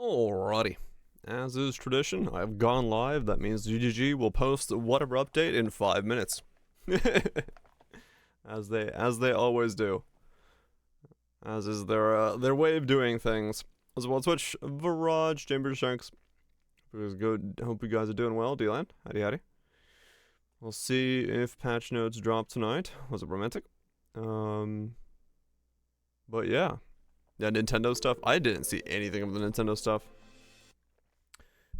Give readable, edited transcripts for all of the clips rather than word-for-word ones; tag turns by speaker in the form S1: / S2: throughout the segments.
S1: Alrighty. As is tradition, I've gone live. That means GGG will post whatever update in 5 minutes. as they always do. As is their way of doing things. As well, Twitch, Viraj, Chambers Shanks. Hope you guys are doing well. D-Land, howdy. We'll see if patch notes drop tonight. Was it romantic? But yeah. Yeah, Nintendo stuff. I didn't see anything of the Nintendo stuff.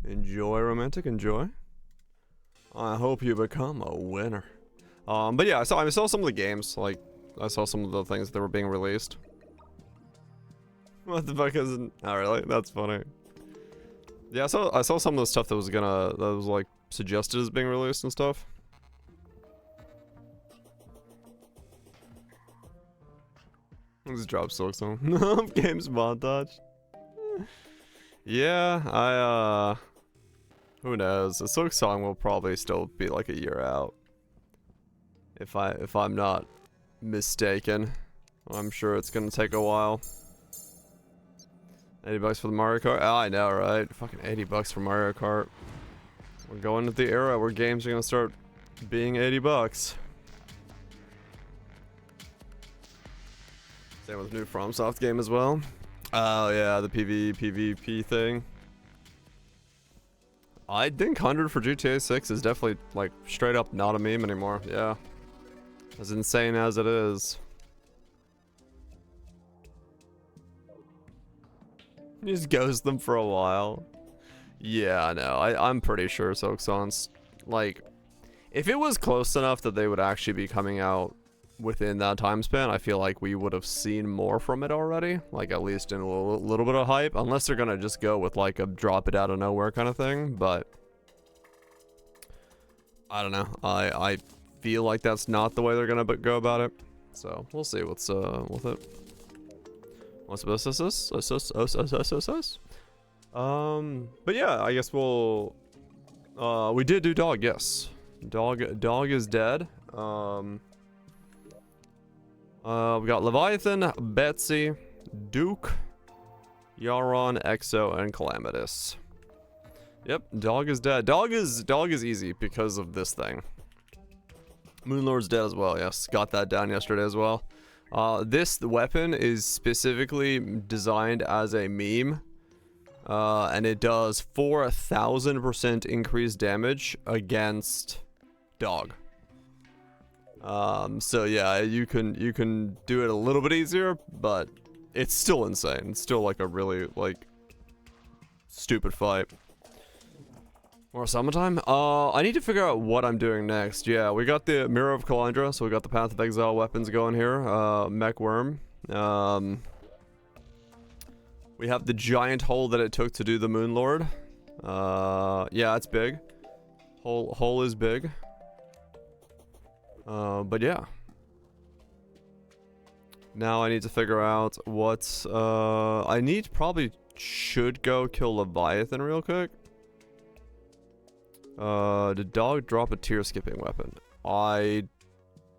S1: Enjoy, romantic, enjoy. I hope you become a winner. But yeah, I saw some of the games. Like, I saw some of the things that were being released. What the fuck isn't? Oh, really? That's funny. Yeah, I saw some of the stuff that was like suggested as being released and stuff. This drop still on. Games montage. Yeah, who knows? The Silk Song will probably still be like a year out. If I'm not mistaken. I'm sure it's gonna take a while. $80 for the Mario Kart? Oh, I know, right? Fucking $80 for Mario Kart. We're going to the era where games are gonna start being $80. Same with the new FromSoft game as well. Oh yeah, the PvP thing. I think 100 for GTA 6 is definitely like straight up not a meme anymore. Yeah, as insane as it is. He just ghosts them for a while. Yeah, I know. I'm pretty sure Soakson's like, if it was close enough that they would actually be coming out within that time span, I feel like we would have seen more from it already, like at least in a little bit of hype, unless they're gonna just go with like a drop it out of nowhere kind of thing. But I don't know, I feel like that's not the way they're gonna go about it, so we'll see what's with it. What's this? But yeah, I guess we'll we did do dog. Yes, dog is dead. We got Leviathan, Betsy, Duke, Yaron, Exo, and Calamitous. Yep, dog is dead. Dog is easy because of this thing. Moonlord's dead as well. Yes, got that down yesterday as well. This weapon is specifically designed as a meme, and it does 4,000% increased damage against dog. So yeah, you can do it a little bit easier, but it's still insane. It's still like a really like stupid fight. More summertime? I need to figure out what I'm doing next. Yeah, we got the Mirror of Kalandra, so we got the Path of Exile weapons going here. Mech Worm. We have the giant hole that it took to do the Moonlord. Yeah, it's big. Hole is big. But yeah. Now I need to figure out what, should go kill Leviathan real quick. Did dog drop a tier skipping weapon? I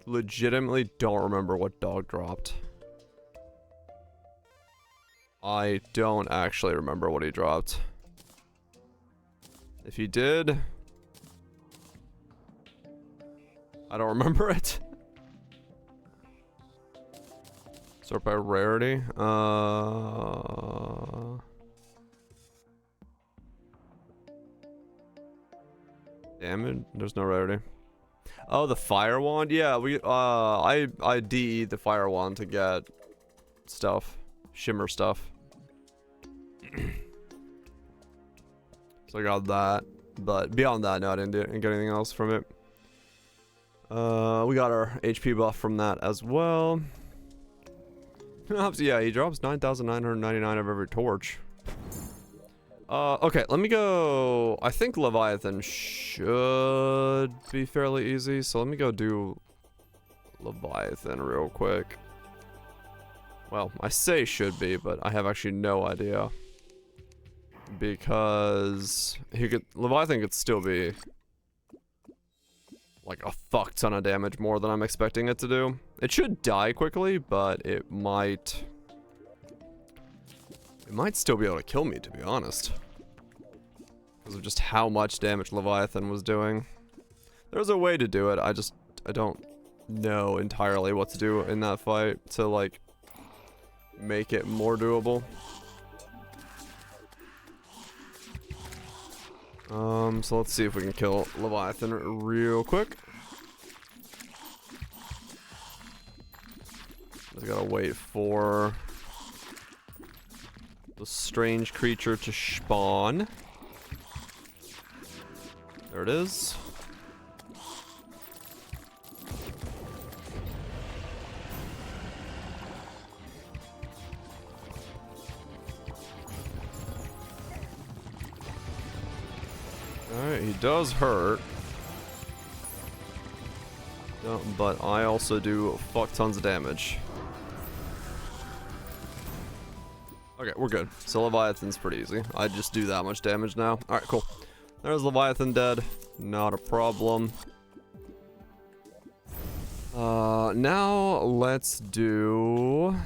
S1: legitimately don't remember what dog dropped. I don't actually remember what he dropped. If he did, I don't remember it. Sort by rarity. Damage? There's no rarity. Oh, the fire wand? Yeah, I DE'd the fire wand to get stuff. Shimmer stuff. So I got that. But beyond that, no, I didn't get anything else from it. We got our HP buff from that as well. Yeah, he drops 9,999 of every torch. Okay, let me go. I think Leviathan should be fairly easy, so let me go do Leviathan real quick. Well, I say should be, but I have actually no idea. Because Leviathan could still be like a fuck ton of damage more than I'm expecting it to do. It should die quickly, but it might It might still be able to kill me, to be honest. Because of just how much damage Leviathan was doing. There's a way to do it, I don't know entirely what to do in that fight to, like, make it more doable. So let's see if we can kill Leviathan real quick. Just gotta wait for the strange creature to spawn. There it is. Alright, he does hurt. But I also do fuck tons of damage. Okay, we're good. So Leviathan's pretty easy. I just do that much damage now. Alright, cool. There's Leviathan dead. Not a problem. Now let's do...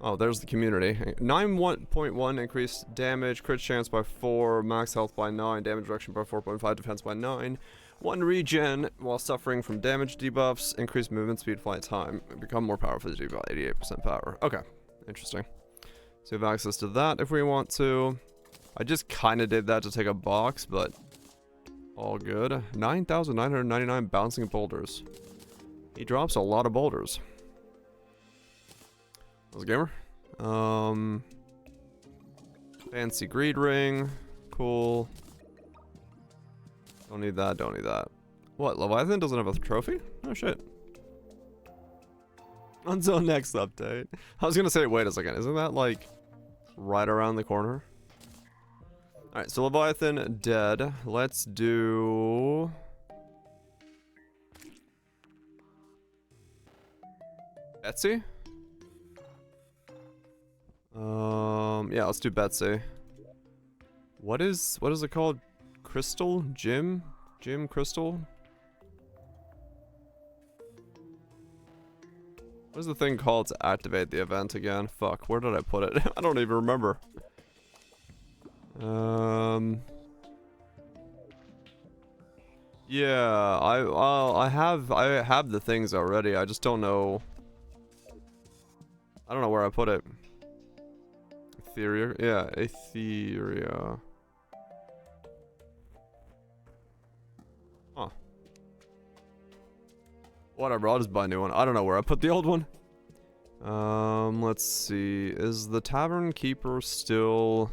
S1: Oh, there's the community. 9.1 increased damage, crit chance by 4, max health by 9, damage reduction by 4.5, defense by 9. 1 regen while suffering from damage debuffs, increased movement speed, flight time, become more powerful to by 88% power. Okay, interesting. So we have access to that if we want to. I just kind of did that to take a box, but all good. 9,999 bouncing boulders. He drops a lot of boulders. How's gamer? Fancy greed ring. Cool. Don't need that, don't need that. What, Leviathan doesn't have a trophy? Oh shit. Until next update. I was gonna say, wait a second, isn't that like right around the corner? Alright, so Leviathan dead. Let's do... Betsy? Yeah, let's do Betsy. What is it called? Crystal? Jim Crystal? What is the thing called to activate the event again? Fuck, where did I put it? I don't even remember. Yeah, I have the things already. I just don't know. I don't know where I put it. Etheria? Yeah, Etheria. Huh. Whatever, I'll just buy a new one. I don't know where I put the old one. Let's see. Is the Tavern Keeper still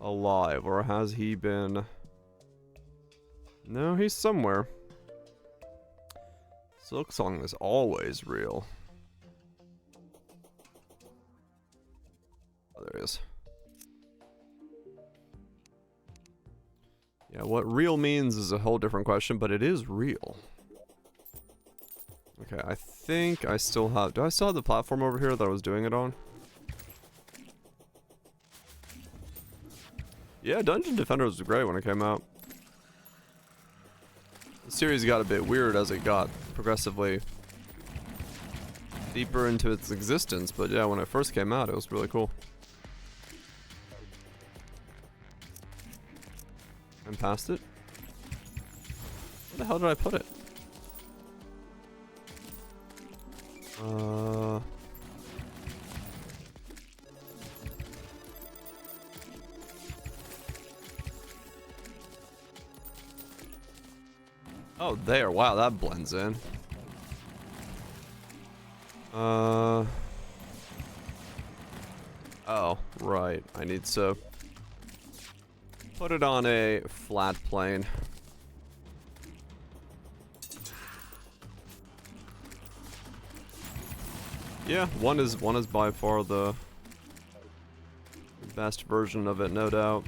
S1: alive? Or has he been... No, he's somewhere. Silksong is always real. Oh, there he is. Yeah, what real means is a whole different question, but it is real. Okay, I think I still have... Do I still have the platform over here that I was doing it on? Yeah, Dungeon Defender was great when it came out. The series got a bit weird as it got progressively deeper into its existence, but yeah, when it first came out, it was really cool. And past it. Where the hell did I put it? Oh, there. Wow, that blends in. Oh, right. I need to put it on a flat plane. Yeah, one is by far the best version of it, no doubt.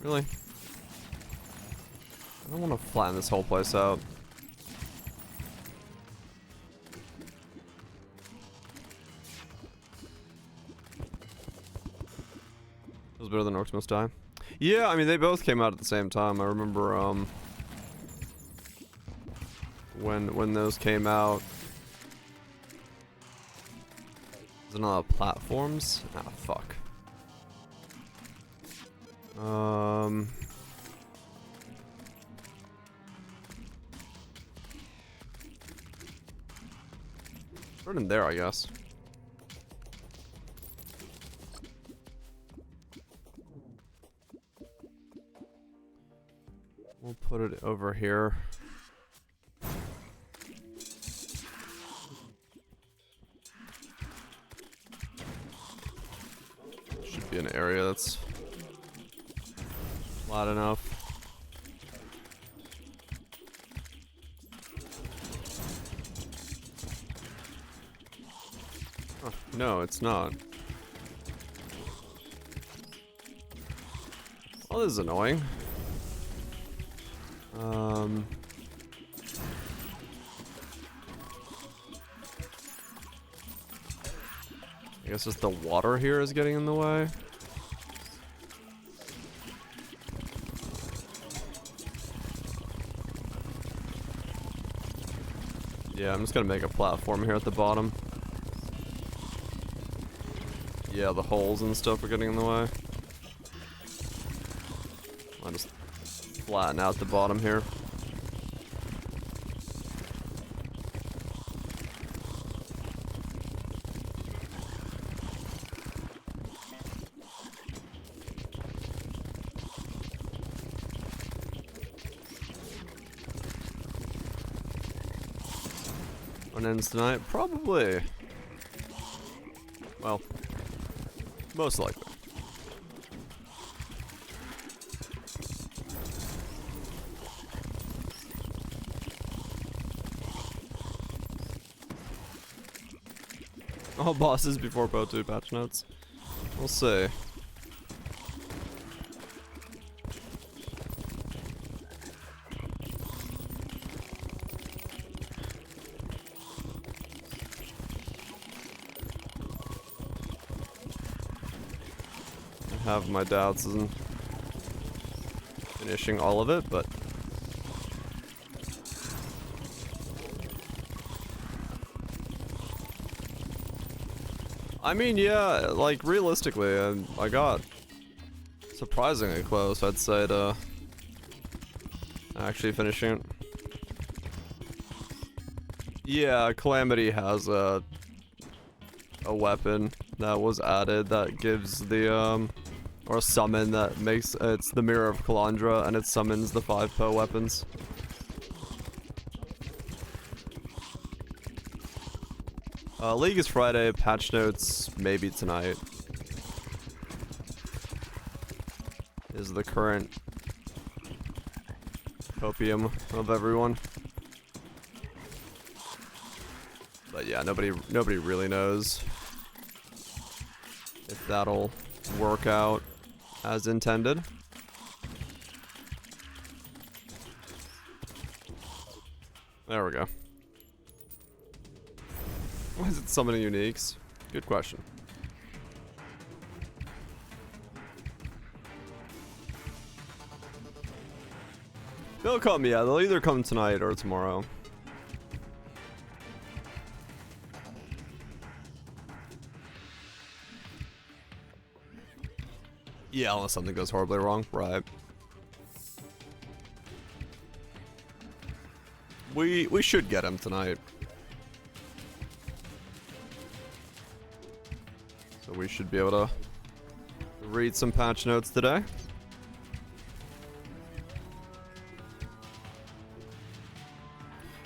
S1: Really? I don't want to flatten this whole place out. It was better than Orcs Must Die. Yeah, I mean, they both came out at the same time. I remember, when those came out. Is it on platforms? Ah, fuck. Right in there, I guess. We'll put it over here. Should be an area that's flat enough. Oh, no, it's not. Oh, this is annoying. I guess just the water here is getting in the way. Yeah, I'm just gonna make a platform here at the bottom. Yeah, the holes and stuff are getting in the way. I'll just flatten out the bottom here. When ends tonight? Probably. Well, most likely. All bosses before Pro 2 patch notes. We'll see. I have my doubts in finishing all of it, but I mean, yeah, like realistically, I got surprisingly close, I'd say, to actually finishing it. Yeah, Calamity has a weapon that was added that gives the or a summon that makes it's the Mirror of Calandra, and it summons the 5 weapons. League is Friday, patch notes maybe tonight. Is the current copium of everyone. But yeah, nobody really knows if that'll work out as intended. There we go. Why is it summoning uniques? Good question. They'll come, yeah. They'll either come tonight or tomorrow. Yeah, unless something goes horribly wrong. Right. We should get him tonight. So we should be able to read some patch notes today.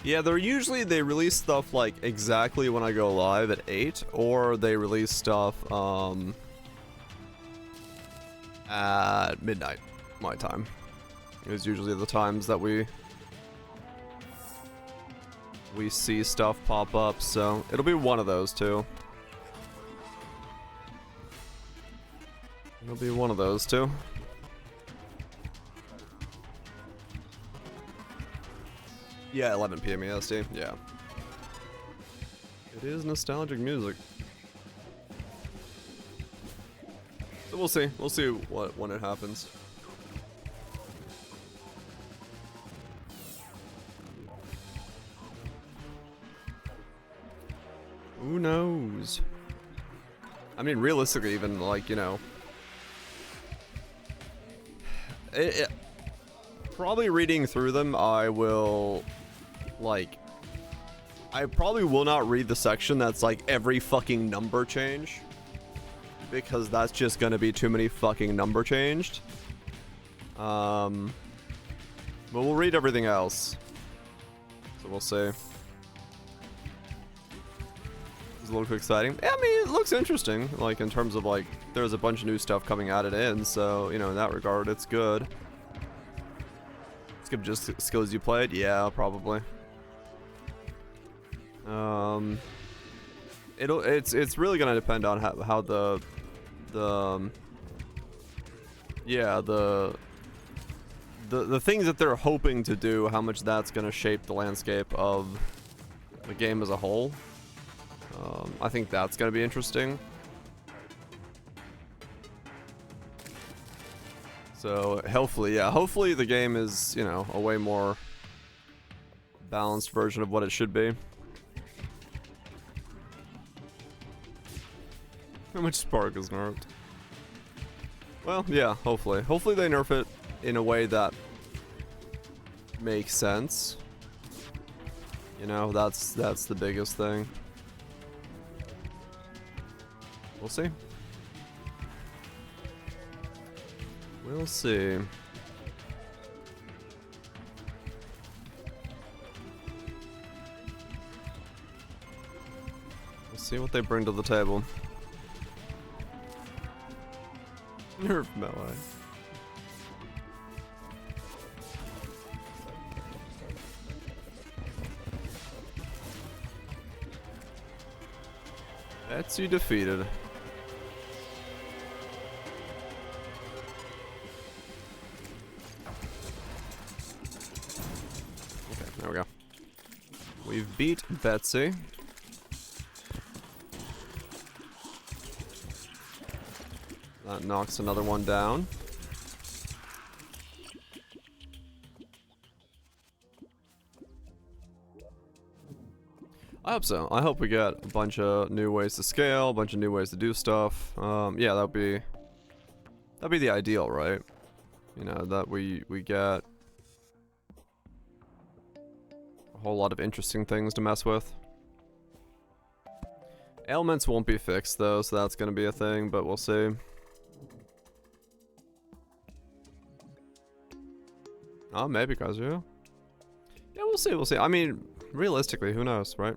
S1: Yeah, they release stuff like exactly when I go live at 8, or they release stuff at midnight my time. It's usually the times that we see stuff pop up, so it'll be one of those two. It'll be one of those two. Yeah, 11 PM EST, yeah. It is nostalgic music. So we'll see. We'll see when it happens. Who knows? I mean, realistically, even like, you know, probably reading through them, I will, like, I probably will not read the section that's like every fucking number change, because that's just gonna be too many fucking number changed. But we'll read everything else, so we'll see. It's a little exciting. I mean, it looks interesting, like in terms of like there's a bunch of new stuff coming added in, so you know, in that regard it's good. Skip just skills you played? Yeah, probably. It's really gonna depend on how the things that they're hoping to do, how much that's gonna shape the landscape of the game as a whole. I think that's gonna be interesting. So hopefully, yeah, hopefully the game is, you know, a way more balanced version of what it should be. How much Spark is nerfed? Well, yeah, hopefully. Hopefully they nerf it in a way that makes sense. You know, that's the biggest thing. We'll see. We'll see. We'll see what they bring to the table. Nerf melee. Betsy defeated. Okay, there we go. We've beat Betsy. That knocks another one down. I hope so. I hope we get a bunch of new ways to scale, a bunch of new ways to do stuff. Yeah, that'd be the ideal, right? You know, that we get a whole lot of interesting things to mess with. Ailments won't be fixed though, so that's gonna be a thing, but we'll see. Oh, maybe Kazuya. Yeah, we'll see, we'll see. I mean, realistically, who knows, right?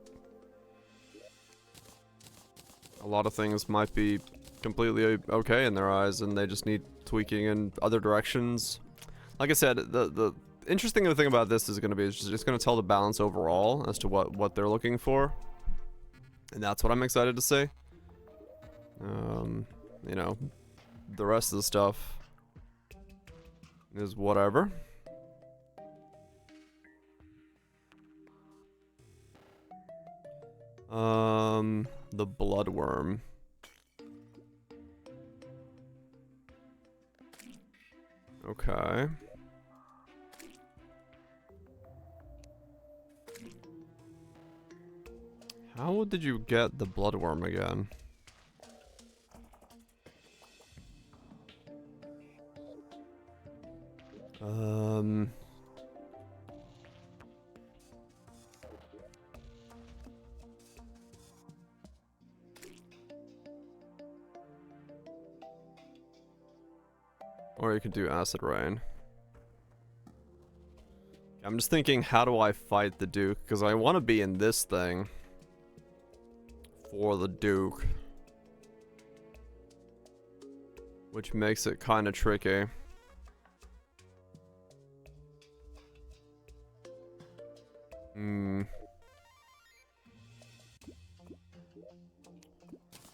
S1: A lot of things might be completely okay in their eyes, and they just need tweaking in other directions. Like I said, the interesting thing about this is going to be it's just going to tell the balance overall as to what they're looking for, and that's what I'm excited to see. You know, the rest of the stuff is whatever. The bloodworm. Okay. How did you get the bloodworm again? Or you could do acid rain. I'm just thinking, how do I fight the Duke? Because I want to be in this thing for the Duke, which makes it kind of tricky.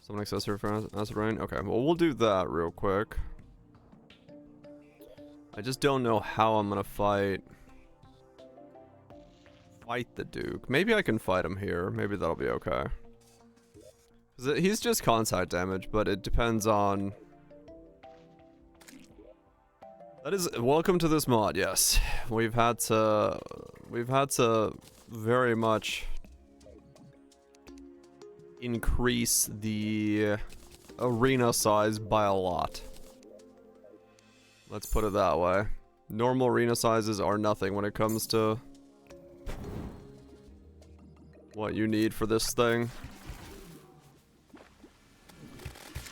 S1: Summon accessory for acid rain? Okay, well we'll do that real quick. I just don't know how I'm gonna fight the Duke. Maybe I can fight him here. Maybe that'll be okay. 'Cause he's just contact damage, but it depends on That is welcome to this mod. Yes, we've had to very much increase the arena size by a lot. Let's put it that way. Normal arena sizes are nothing when it comes to what you need for this thing.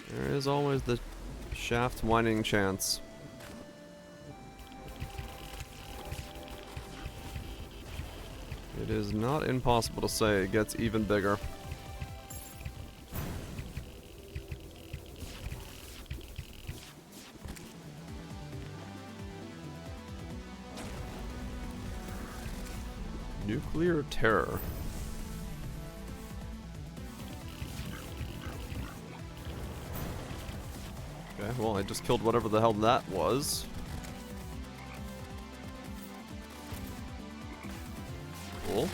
S1: There is always the shaft winding chance. It is not impossible to say it gets even bigger. Nuclear terror. Okay, well, I just killed whatever the hell that was. Cool.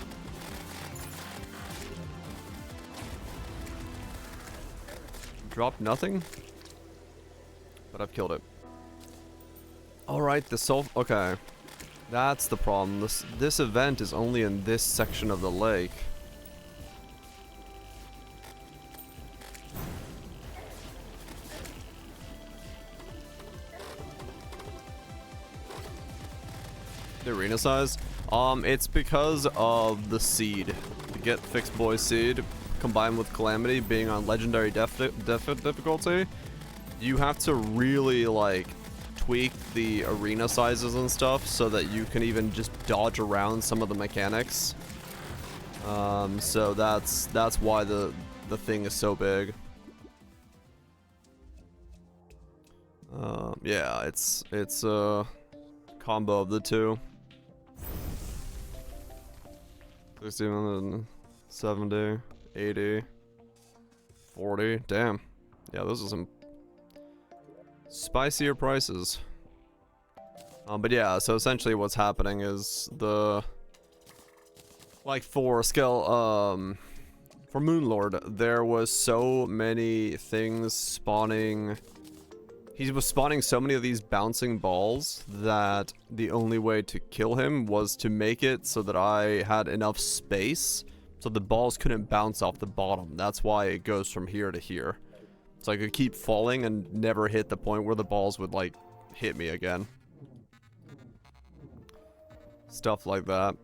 S1: Dropped nothing, but I've killed it. Alright, the self. Okay. That's the problem. This event is only in this section of the lake. The arena size? It's because of the seed. To get Fixed Boy seed, combined with Calamity being on legendary difficulty, you have to really, like, tweak the arena sizes and stuff so that you can even just dodge around some of the mechanics. So that's why the thing is so big. Yeah, it's a combo of the two. 60, 70, 80, 40. Damn. Yeah, those are some spicier prices. But yeah, so essentially what's happening is like for Moonlord, there was so many things spawning. He was spawning so many of these bouncing balls that the only way to kill him was to make it so that I had enough space so the balls couldn't bounce off the bottom. That's why it goes from here to here. So I could keep falling and never hit the point where the balls would, like, hit me again. Stuff like that.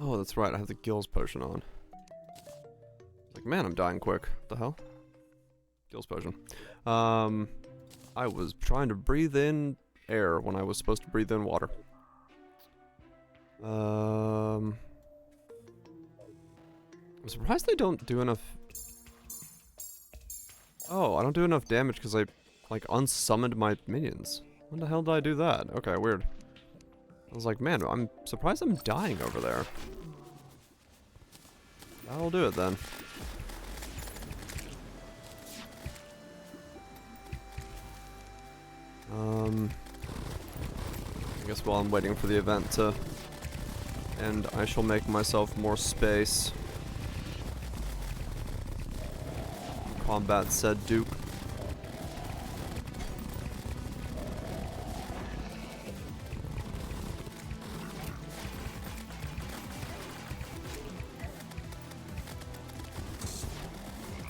S1: Oh, that's right. I have the Gills potion on. Like, man, I'm dying quick. What the hell? Gills potion. I was trying to breathe in air when I was supposed to breathe in water. I'm surprised they don't do enough. Oh, I don't do enough damage because I, like, unsummoned my minions. When the hell did I do that? Okay, weird. I was like, man, I'm surprised I'm dying over there. That'll do it then. I guess while I'm waiting for the event to end, I shall make myself more space. Combat said Duke.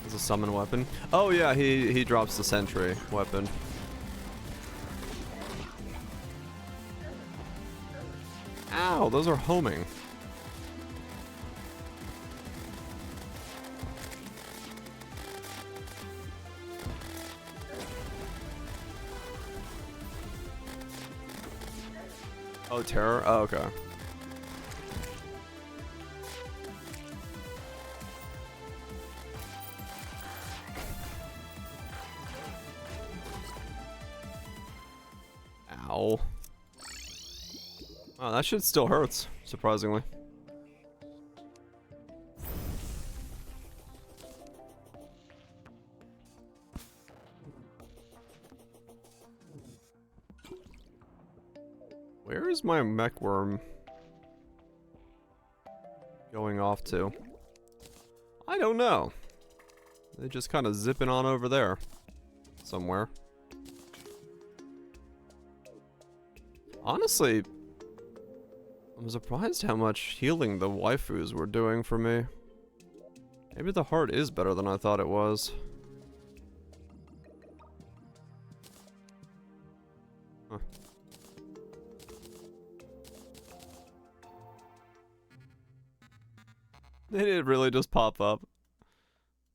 S1: Is a summon weapon? Oh yeah, he drops the sentry weapon. Ow, those are homing. Oh, terror? Oh, okay. Ow. Oh, that shit still hurts, surprisingly. Where is my mech worm going off to? I don't know. They just kind of zipping on over there. Somewhere. Honestly, I'm surprised how much healing the waifus were doing for me. Maybe the heart is better than I thought it was. Huh. Did it really just pop up?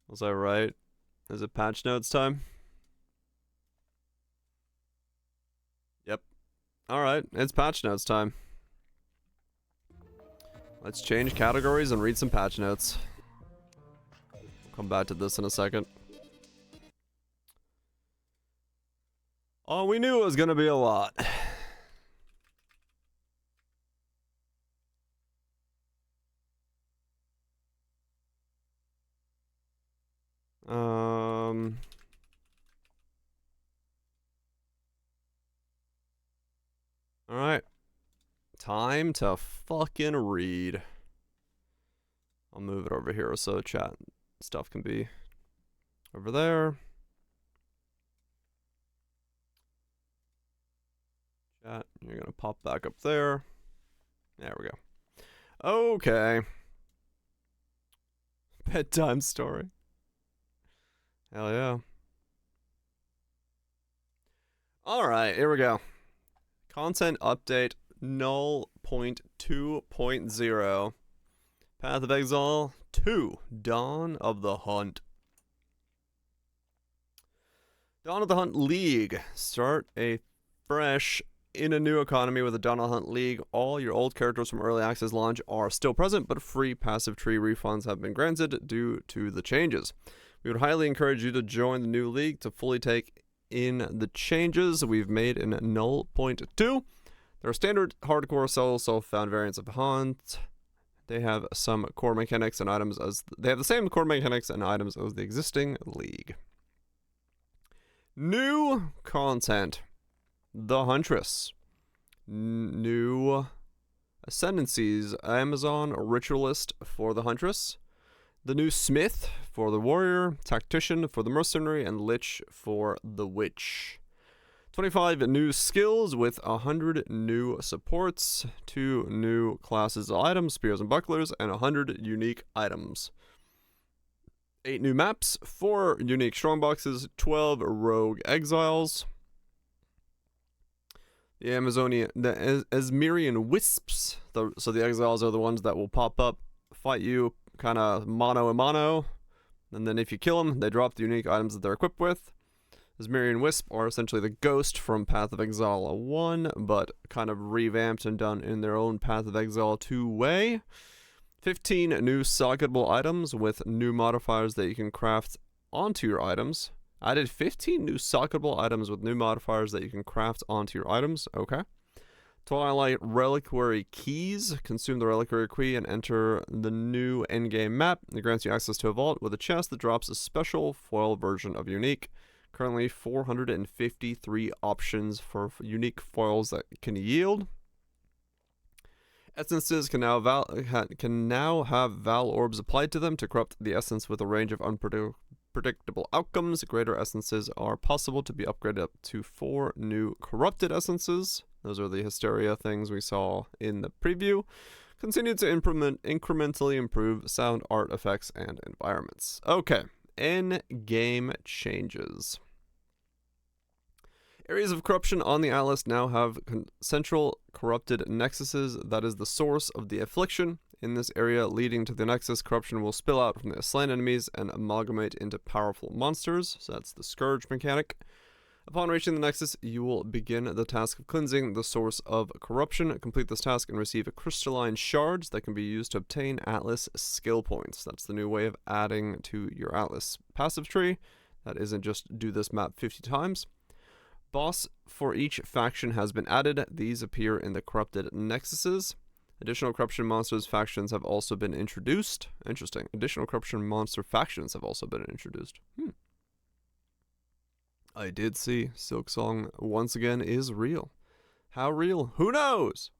S1: Was I right? Is it patch notes time? Yep. Alright, it's patch notes time. Let's change categories and read some patch notes. We'll come back to this in a second. Oh, we knew it was gonna be a lot. Alright. Time to fucking read. I'll move it over here so chat stuff can be over there. Chat, you're gonna pop back up there. There we go. Okay. Bedtime story. Hell yeah. Alright, here we go. Content update null 0.2.0. Path of Exile 2. Dawn of the Hunt. Dawn of the Hunt League. Start a fresh in a new economy with the Dawn of the Hunt League. All your old characters from early access launch are still present, but free passive tree refunds have been granted due to the changes. We would highly encourage you to join the new league to fully take in the changes we've made in null 0.2. There are standard, hardcore, solo, self-found variants of Hunt. They have some core mechanics and items as they have the same core mechanics and items as the existing league. New content: the Huntress, new ascendancies: Amazon Ritualist for the Huntress, the new Smith for the Warrior, Tactician for the Mercenary, and Lich for the Witch. 25 new skills with 100 new supports, 2 new classes of items, spears and bucklers, and 100 unique items. 8 new maps, 4 unique strongboxes, 12 rogue exiles. The Asmerian wisps, so the exiles are the ones that will pop up, fight you kind of mano a mano, and then if you kill them, they drop the unique items that they're equipped with. Asmerian Wisp are essentially the ghost from Path of Exile 1, but kind of revamped and done in their own Path of Exile 2 way. 15 new socketable items with new modifiers that you can craft onto your items. Added 15 new socketable items with new modifiers that you can craft onto your items. Okay. Twilight Reliquary Keys. Consume the Reliquary Key and enter the new endgame map. It grants you access to a vault with a chest that drops a special foil version of Unique. Currently 453 options for unique foils that can yield. Essences can now have Val Orbs applied to them to corrupt the essence with a range of unpredictable outcomes. Greater essences are possible to be upgraded up to 4 new corrupted essences. Those are the Hysteria things we saw in the preview. Continue to incrementally improve sound, art, effects, and environments. Okay, in-game changes. Areas of corruption on the Atlas now have central corrupted nexuses that is the source of the affliction. In this area leading to the nexus, corruption will spill out from the slain enemies and amalgamate into powerful monsters. So that's the Scourge mechanic. Upon reaching the nexus, you will begin the task of cleansing the source of corruption. Complete this task and receive a crystalline shards that can be used to obtain Atlas skill points. That's the new way of adding to your Atlas passive tree. That isn't just do this map 50 times. Boss for each faction has been added. These appear in the corrupted nexuses. Additional corruption monsters factions have also been introduced. Interesting. Additional corruption monster factions have also been introduced. I did see Silksong once again is real. How real? Who knows?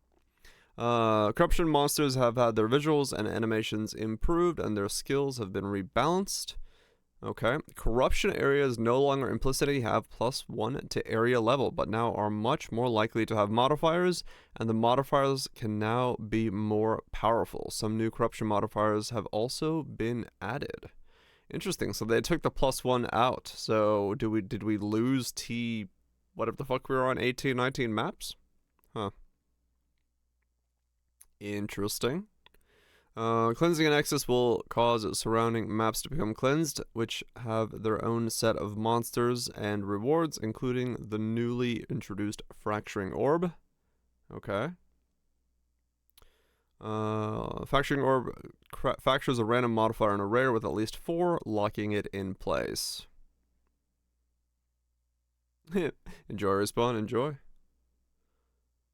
S1: Corruption monsters have had their visuals and animations improved and their skills have been rebalanced. Okay. Corruption areas no longer implicitly have +1 to area level, but now are much more likely to have modifiers, and the modifiers can now be more powerful. Some new corruption modifiers have also been added. Interesting. So they took the +1 out. So did we lose T whatever the fuck we were on 18, 19 maps? Huh. Interesting. Cleansing and Nexus will cause surrounding maps to become cleansed, which have their own set of monsters and rewards, including the newly introduced Fracturing Orb. Okay. Fracturing Orb fractures a random modifier in a rare with at least 4, locking it in place. Enjoy respawn, enjoy.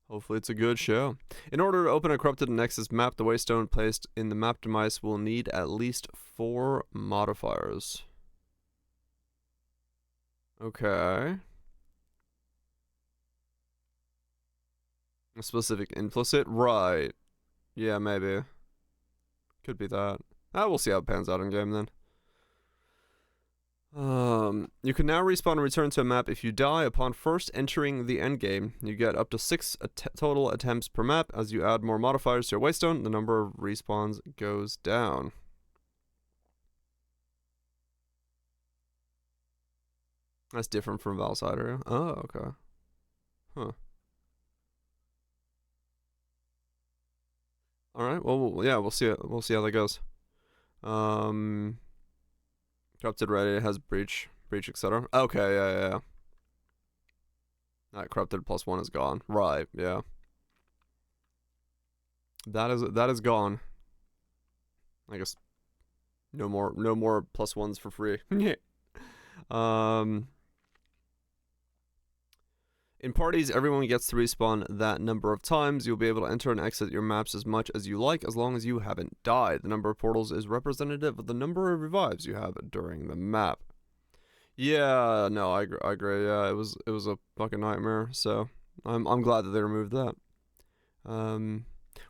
S1: Hopefully it's a good show. In order to open a corrupted Nexus map, the waystone placed in the map demise will need at least 4 modifiers. Okay. A specific implicit? Right. Yeah, maybe. Could be that. We'll see how it pans out in game then. You can now respawn and return to a map if you die upon first entering the endgame. You get up to 6 total attempts per map. As you add more modifiers to your waystone, the number of respawns goes down. That's different from Valsider. Oh, okay. Huh. All right. Well, yeah, we'll see it. We'll see how that goes. Corrupted ready has breach, etc. Okay, yeah. That corrupted +1 is gone. Right, yeah. That is gone. I guess no more +1s for free. In parties, everyone gets to respawn that number of times. You'll be able to enter and exit your maps as much as you like, as long as you haven't died. The number of portals is representative of the number of revives you have during the map. Yeah, no, I agree. Yeah, it was a fucking nightmare. So I'm glad that they removed that.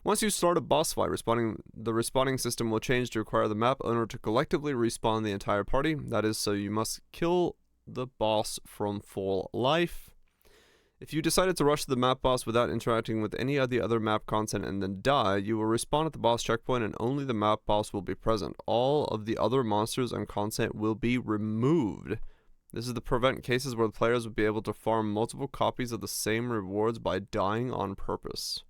S1: Once you start a boss fight, the respawning system will change to require the map owner to collectively respawn the entire party. That is, so you must kill the boss from full life. If you decided to rush the map boss without interacting with any of the other map content and then die, you will respawn at the boss checkpoint and only the map boss will be present. All of the other monsters and content will be removed. This is to prevent cases where the players would be able to farm multiple copies of the same rewards by dying on purpose.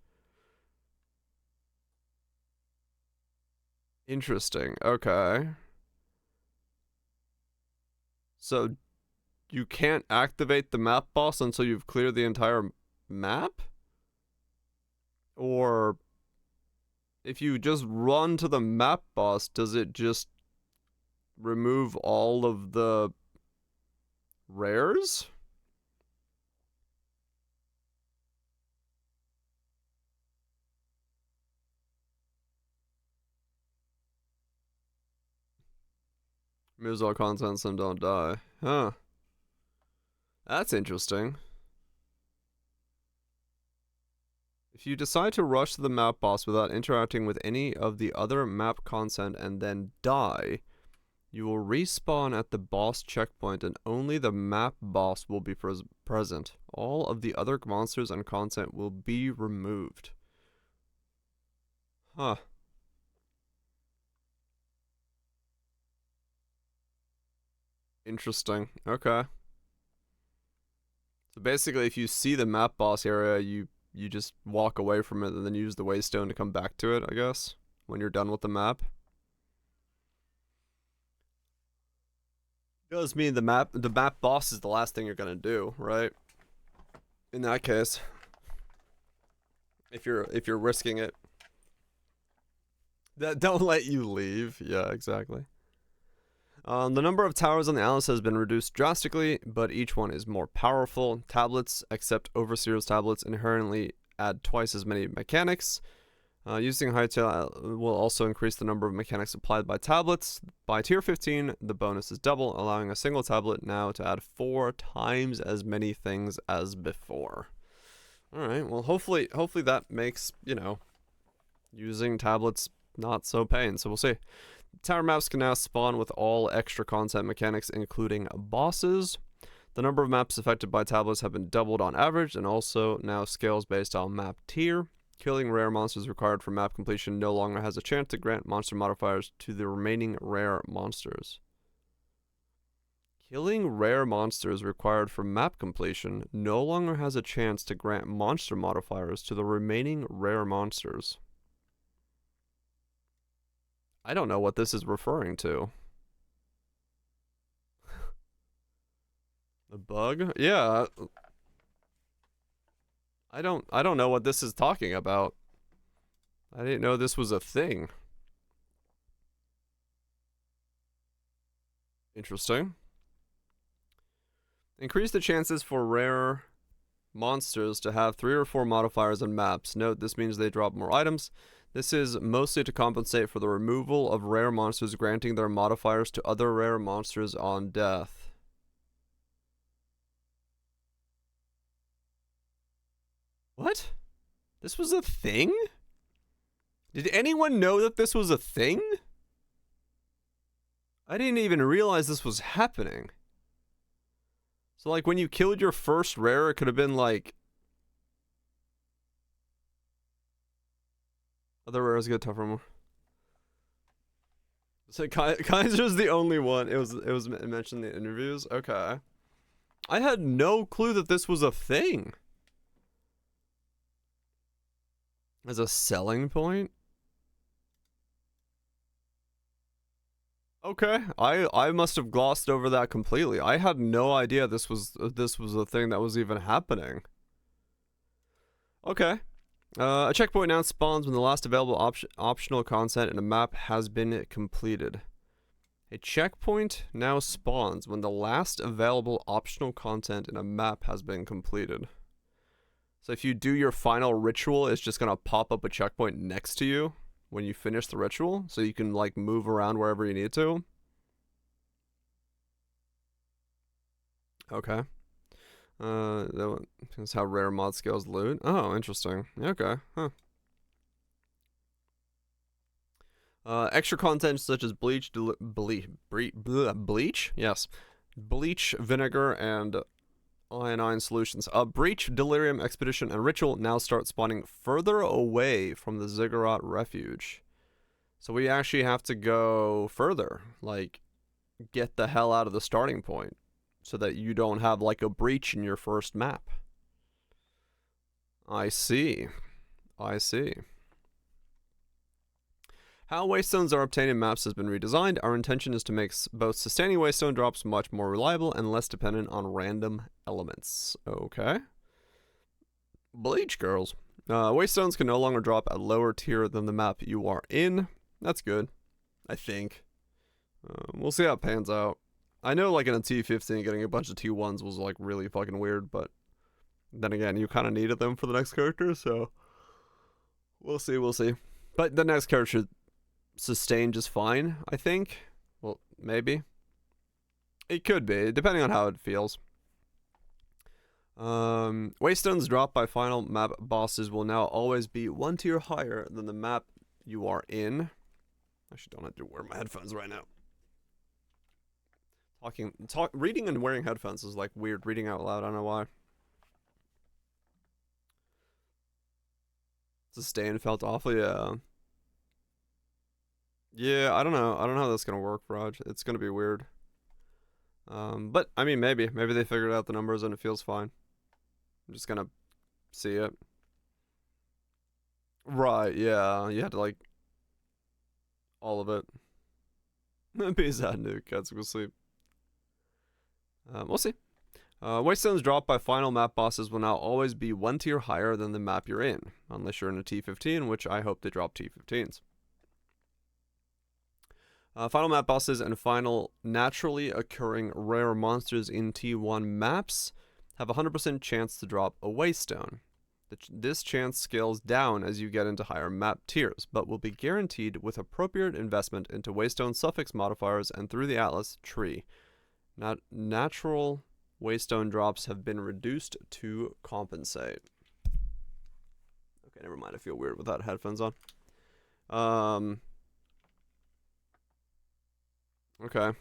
S1: Interesting. Okay. So you can't activate the map boss until you've cleared the entire map? Or if you just run to the map boss, does it just remove all of the rares? Moves all contents and don't die. Huh. That's interesting. If you decide to rush the map boss without interacting with any of the other map content and then die, you will respawn at the boss checkpoint and only the map boss will be present. All of the other monsters and content will be removed. Huh. Interesting. Okay. So basically, if you see the map boss area, you just walk away from it and then use the waystone to come back to it, I guess, when you're done with the map. Does mean the map boss is the last thing you're gonna do, right? In that case, if you're risking it, that don't let you leave. Yeah, exactly. The number of towers on the Atlas has been reduced drastically, but each one is more powerful. Tablets, except Overseer's tablets, inherently add twice as many mechanics. Using Hightail will also increase the number of mechanics applied by tablets. By tier 15, the bonus is double, allowing a single tablet now to add 4 times as many things as before. Alright, well hopefully that makes, using tablets not so pain, so we'll see. Tower maps can now spawn with all extra content mechanics, including bosses. The number of maps affected by tablets have been doubled on average, and also now scales based on map tier. Killing rare monsters required for map completion no longer has a chance to grant monster modifiers to the remaining rare monsters. Killing rare monsters required for map completion no longer has a chance to grant monster modifiers to the remaining rare monsters. I don't know what this is referring to. The bug? Yeah. I don't know what this is talking about. I didn't know this was a thing. Interesting. Increase the chances for rare monsters to have 3 or 4 modifiers on maps. Note, this means they drop more items. This is mostly to compensate for the removal of rare monsters, granting their modifiers to other rare monsters on death. What? This was a thing? Did anyone know that this was a thing? I didn't even realize this was happening. So, like, when you killed your first rare, it could have been, like... Other rares get tougher more. So, Kaiser's the only one. It was mentioned in the interviews? Okay. I had no clue that this was a thing. As a selling point? Okay, I must have glossed over that completely. I had no idea this was a thing that was even happening. Okay. A checkpoint now spawns when the last available optional content in a map has been completed. A checkpoint now spawns when the last available optional content in a map has been completed. So if you do your final ritual, it's just gonna pop up a checkpoint next to you when you finish the ritual, so you can like move around wherever you need to. Okay. That's how rare mod scales loot. Oh, interesting. Okay. Huh. Extra content such as bleach, yes, bleach, vinegar, and iodine solutions. Breach, delirium, expedition, and ritual now start spawning further away from the ziggurat refuge. So we actually have to go further, like get the hell out of the starting point, so that you don't have like a breach in your first map. I see. I see. How waystones are obtained in maps has been redesigned. Our intention is to make both sustaining waystone drops much more reliable and less dependent on random elements. Okay. Bleach girls. Waystones can no longer drop at lower tier than the map you are in. That's good, I think. We'll see how it pans out. I know like in a T15 getting a bunch of T1s was like really fucking weird, but then again, you kind of needed them for the next character, so we'll see, we'll see. But the next character should sustain just fine, I think. Well, maybe. It could be, depending on how it feels. Waystones dropped by final map bosses will now always be 1 tier higher than the map you are in. I actually don't have to wear my headphones right now. Reading and wearing headphones is like weird. Reading out loud, I don't know why. Sustain felt awful, yeah. Yeah, I don't know. I don't know how that's gonna work, Raj. It's gonna be weird. But I mean, maybe they figured out the numbers and it feels fine. I'm just gonna see it. Right? Yeah, you had to like all of it. Peace out, nuke. Cats go sleep. We'll see. Waystones dropped by final map bosses will now always be 1 tier higher than the map you're in, unless you're in a T15, which I hope they drop T15s. Final map bosses and final naturally occurring rare monsters in T1 maps have a 100% chance to drop a waystone. This chance scales down as you get into higher map tiers, but will be guaranteed with appropriate investment into waystone suffix modifiers and through the Atlas tree. Natural waystone drops have been reduced to compensate. Okay, never mind. I feel weird without headphones on. Okay.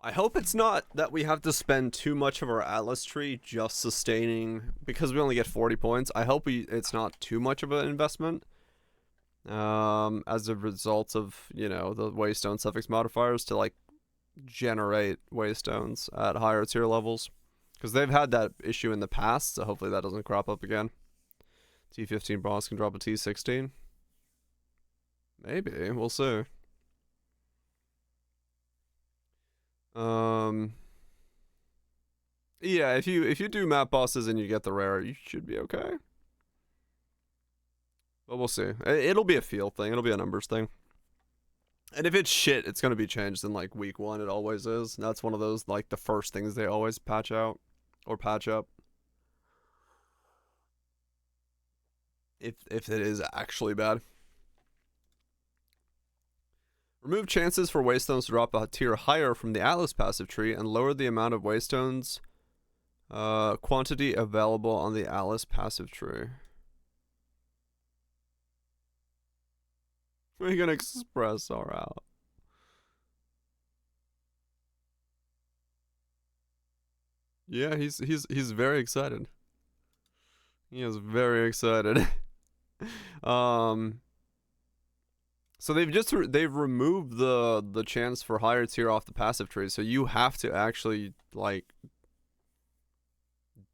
S1: I hope it's not that we have to spend too much of our Atlas tree just sustaining, because we only get 40 points. I hope it's not too much of an investment. As a result of, you know, the waystone suffix modifiers to like generate waystones at higher tier levels. Because they've had that issue in the past, so hopefully that doesn't crop up again. T15 boss can drop a T16. Maybe, we'll see. Yeah, if you do map bosses and you get the rare, you should be okay. But we'll see. It'll be a feel thing. It'll be a numbers thing. And if it's shit, it's gonna be changed in like week 1. It always is. And that's one of those like the first things they always patch out or patch up. If it is actually bad. Remove chances for waystones to drop a tier higher from the Atlas passive tree and lower the amount of waystones quantity available on the Atlas passive tree. We can express our out. Yeah, he's very excited. He is very excited. So they've removed the chance for higher tier off the passive tree, so you have to actually like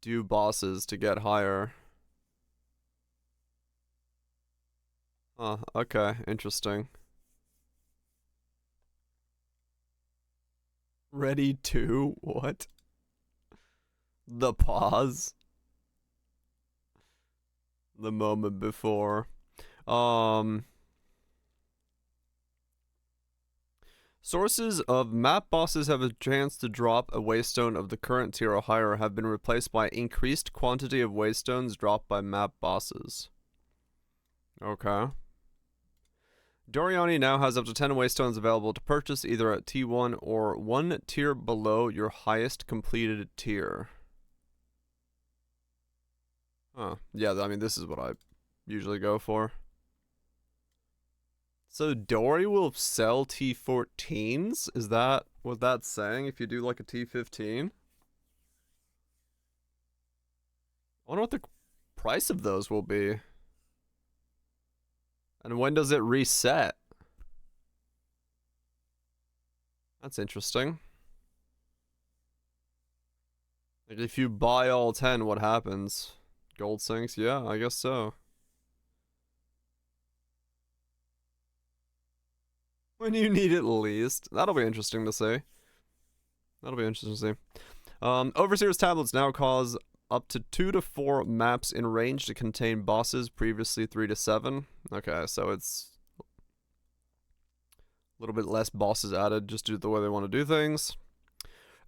S1: do bosses to get higher. Okay, interesting. Ready to what? The pause. The moment before. Sources of map bosses have a chance to drop a waystone of the current tier or higher have been replaced by increased quantity of waystones dropped by map bosses. Okay. Doriani now has up to 10 waystones available to purchase either at T1 or 1 tier below your highest completed tier. Huh. Yeah, I mean, this is what I usually go for. So Dory will sell T14s? Is that what that's saying if you do like a T15? I wonder what the price of those will be. And when does it reset? That's interesting. Like if you buy all 10, what happens? Gold sinks? Yeah, I guess so. When you need it least. That'll be interesting to see. That'll be interesting to see. Overseer's tablets now cause up to 2 to 4 maps in range to contain bosses, previously 3 to 7. Okay, so it's a little bit less bosses added just due to the way they want to do things.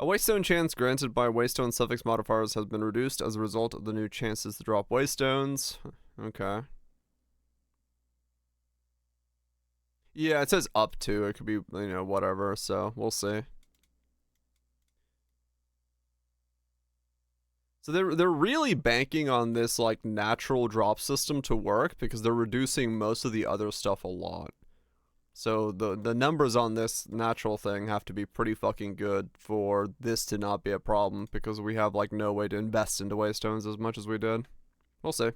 S1: A waystone chance granted by waystone suffix modifiers has been reduced as a result of the new chances to drop waystones. Okay. Yeah, it says up to. It could be, you know, whatever, so we'll see. So they're really banking on this like natural drop system to work because they're reducing most of the other stuff a lot. So the numbers on this natural thing have to be pretty fucking good for this to not be a problem because we have like no way to invest into waystones as much as we did. We'll see.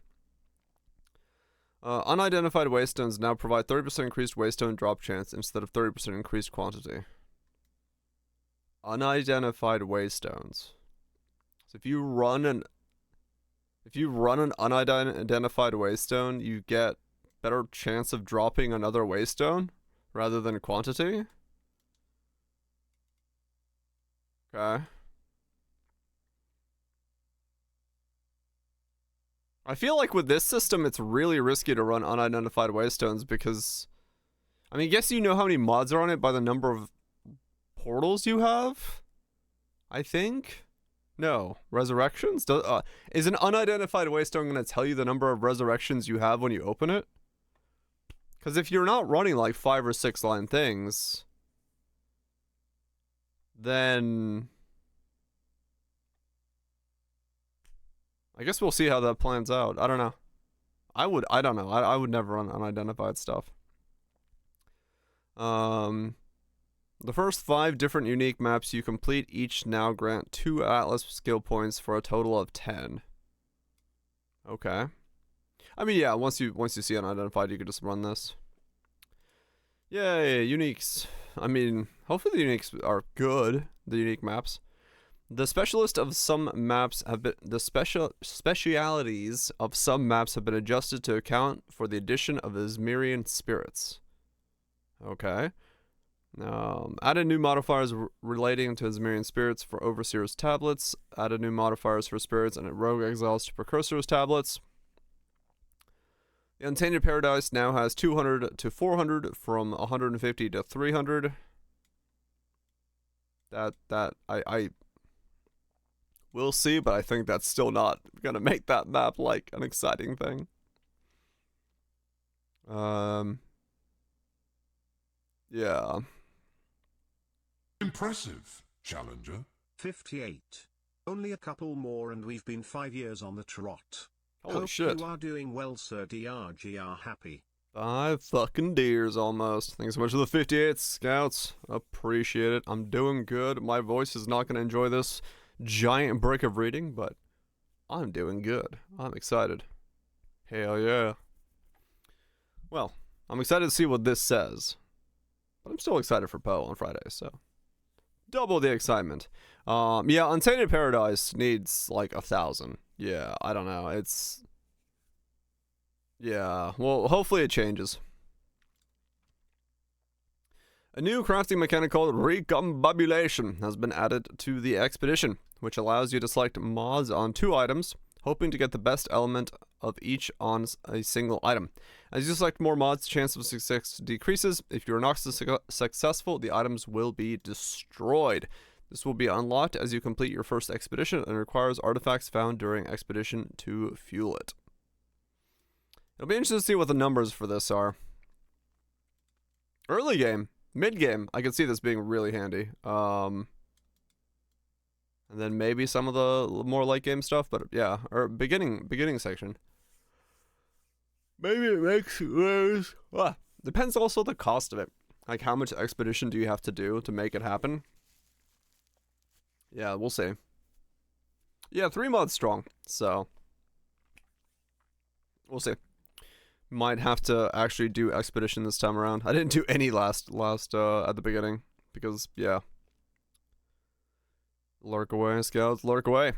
S1: Unidentified waystones now provide 30% increased waystone drop chance instead of 30% increased quantity. Unidentified waystones. So if you run an unidentified waystone, you get better chance of dropping another waystone rather than quantity. Okay. I feel like with this system, it's really risky to run unidentified waystones because, I mean, I guess you know how many mods are on it by the number of portals you have? I think? No. Resurrections? Is an unidentified waystone going to tell you the number of resurrections you have when you open it? Because if you're not running like 5 or 6 line things, then I guess we'll see how that plans out. I don't know. I don't know. I would never run unidentified stuff. The first 5 different unique maps you complete each now grant 2 Atlas skill points for a total of 10. Okay. I mean, yeah, once you see unidentified, you can just run this. Yay, uniques. I mean, hopefully the uniques are good, the unique maps. The specialities of some maps have been adjusted to account for the addition of Izmirian spirits. Okay. Added new modifiers relating to Izmirian spirits for Overseer's tablets. Added new modifiers for spirits and Rogue Exiles to Precursor's tablets. The Untainted Paradise now has 200 to 400 from 150 to 300. I will see, but I think that's still not gonna make that map like an exciting thing. Yeah.
S2: Impressive, Challenger.
S3: 58. Only a couple more and we've been 5 years on the trot.
S1: Holy
S3: Hope
S1: shit.
S3: you are doing well, sir. DRGR happy.
S1: 5 fucking deers almost. Thanks so much for the 58 scouts. Appreciate it. I'm doing good. My voice is not going to enjoy this giant break of reading, but I'm doing good. I'm excited. Hell yeah. Well, I'm excited to see what this says. But I'm still excited for Poe on Friday, so double the excitement. Yeah, Untainted Paradise needs like 1,000. Yeah, I don't know. It's... yeah, well, hopefully it changes. A new crafting mechanic called Recombobulation has been added to the expedition, which allows you to select mods on 2 items, hoping to get the best element of each on a single item. As you select more mods, the chance of success decreases. If you are not successful, the items will be destroyed. This will be unlocked as you complete your first expedition and requires artifacts found during expedition to fuel it. It'll be interesting to see what the numbers for this are. Early game, mid game, I could see this being really handy. And then maybe some of the more late game stuff, but yeah, or beginning section. Maybe it makes those. Depends also the cost of it. Like how much expedition do you have to do to make it happen? Yeah, we'll see. Yeah, 3 mods strong, so we'll see. Might have to actually do expedition this time around. I didn't do any last at the beginning because yeah. Lurk away, scouts, lurk away.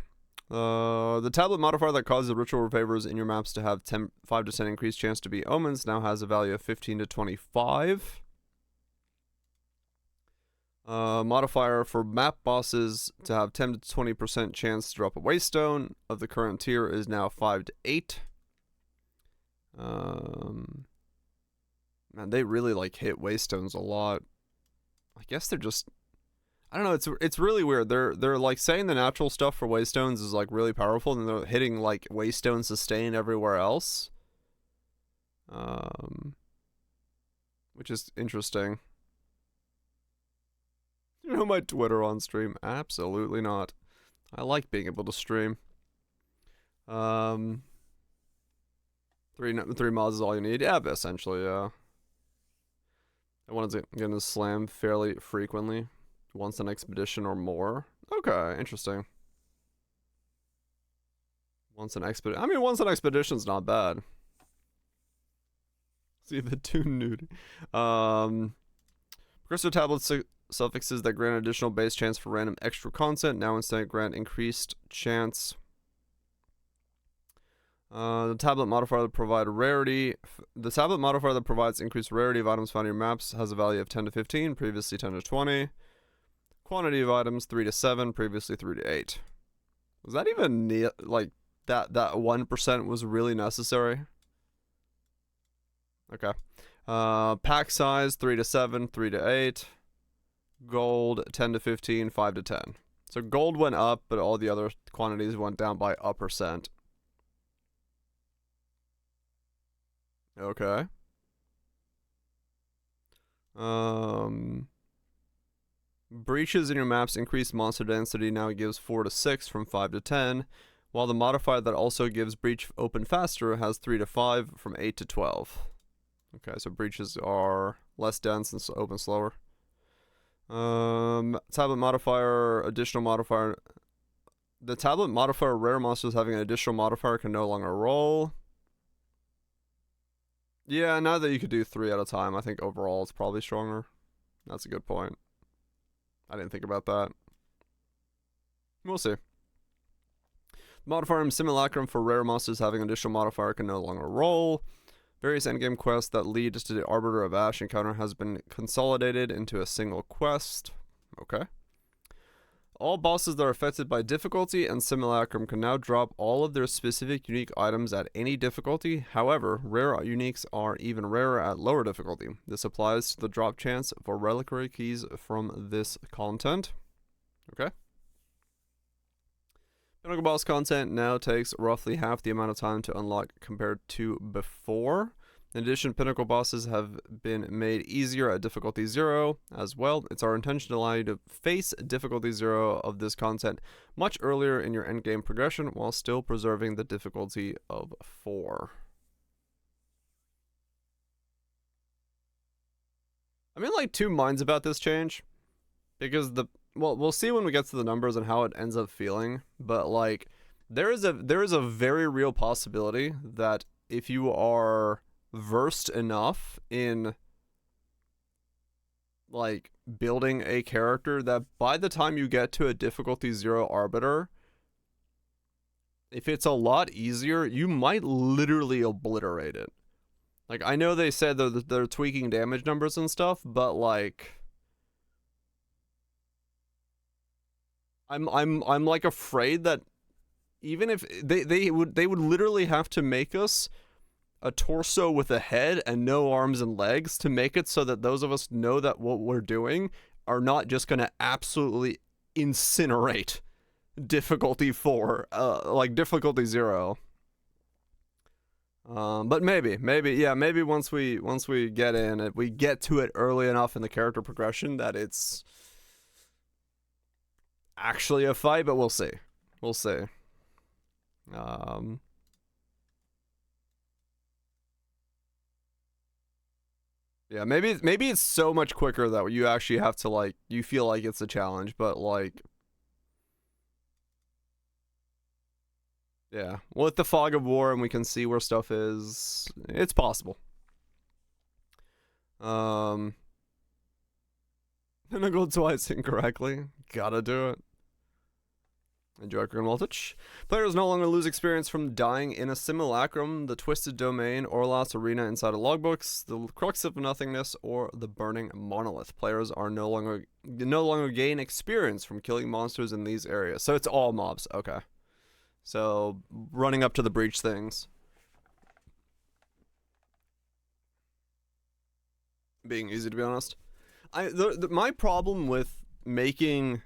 S1: The tablet modifier that causes ritual favors in your maps to have 5 to 10 increased chance to be omens now has a value of 15 to 25. Modifier for map bosses to have 10 to 20% chance to drop a waystone of the current tier is now 5 to 8. Man, they really like hit waystones a lot. I guess they're just, I don't know, it's really weird. They're like saying the natural stuff for waystones is like really powerful, and they're hitting like waystone sustain everywhere else. Which is interesting. You know my Twitter on stream? Absolutely not. I like being able to stream. 3 mods is all you need. Yeah, but essentially, yeah. I wanted to get into slam fairly frequently. Once an expedition or more. Okay, interesting. Once an expedition's not bad. See the tune nudie. Precursor tablets suffixes that grant additional base chance for random extra content now instead grant increased chance. The tablet modifier that provides rarity. The tablet modifier that provides increased rarity of items found in your maps has a value of 10 to 15, previously 10 to 20. Quantity of items 3 to 7, previously 3 to 8. Was that even like that 1% was really necessary? Okay. Pack size 3 to 7, 3 to 8. Gold 10 to 15, 5 to 10. So gold went up, but all the other quantities went down by a percent. Okay. Breaches in your map's increased monster density now gives 4 to 6 from 5 to 10, while the modifier that also gives breach open faster has 3 to 5 from 8 to 12. Okay, so breaches are less dense and open slower. Tablet modifier, additional modifier. The tablet modifier, rare monsters having an additional modifier can no longer roll. Yeah, now that you could do 3 at a time, I think overall it's probably stronger. That's a good point. I didn't think about that. We'll see. Modifier and simulacrum for rare monsters having an additional modifier can no longer roll. Various endgame quests that lead to the Arbiter of Ash encounter has been consolidated into a single quest. Okay. All bosses that are affected by difficulty and simulacrum can now drop all of their specific unique items at any difficulty. However, rare uniques are even rarer at lower difficulty. This applies to the drop chance for reliquary keys from this content. Okay. Pinnacle boss content now takes roughly half the amount of time to unlock compared to before. In addition, pinnacle bosses have been made easier at difficulty 0 as well. It's our intention to allow you to face difficulty 0 of this content much earlier in your endgame progression while still preserving the difficulty of 4. I'm in like 2 minds about this change because well, we'll see when we get to the numbers and how it ends up feeling, but like there is a very real possibility that if you are versed enough in like building a character, that by the time you get to a difficulty 0 arbiter, if it's a lot easier, you might literally obliterate it. Like, I know they said that they're tweaking damage numbers and stuff, but like I'm like afraid that even if they would literally have to make us a torso with a head and no arms and legs to make it so that those of us know that what we're doing are not just going to absolutely incinerate difficulty 4, like difficulty 0. But maybe once we get in, if we get to it early enough in the character progression that it's actually a fight, but we'll see. Yeah, maybe it's so much quicker that you actually have to like, you feel like it's a challenge, but like, yeah, with the fog of war and we can see where stuff is, it's possible. And I go twice incorrectly. Gotta do it. Enjoy Green Voltage. Players no longer lose experience from dying in a simulacrum, the Twisted Domain, or Lost Arena inside of logbooks, the Crux of Nothingness, or the Burning Monolith. Players are no longer gain experience from killing monsters in these areas. So it's all mobs. Okay. So running up to the breach things. Being easy, to be honest. My problem with making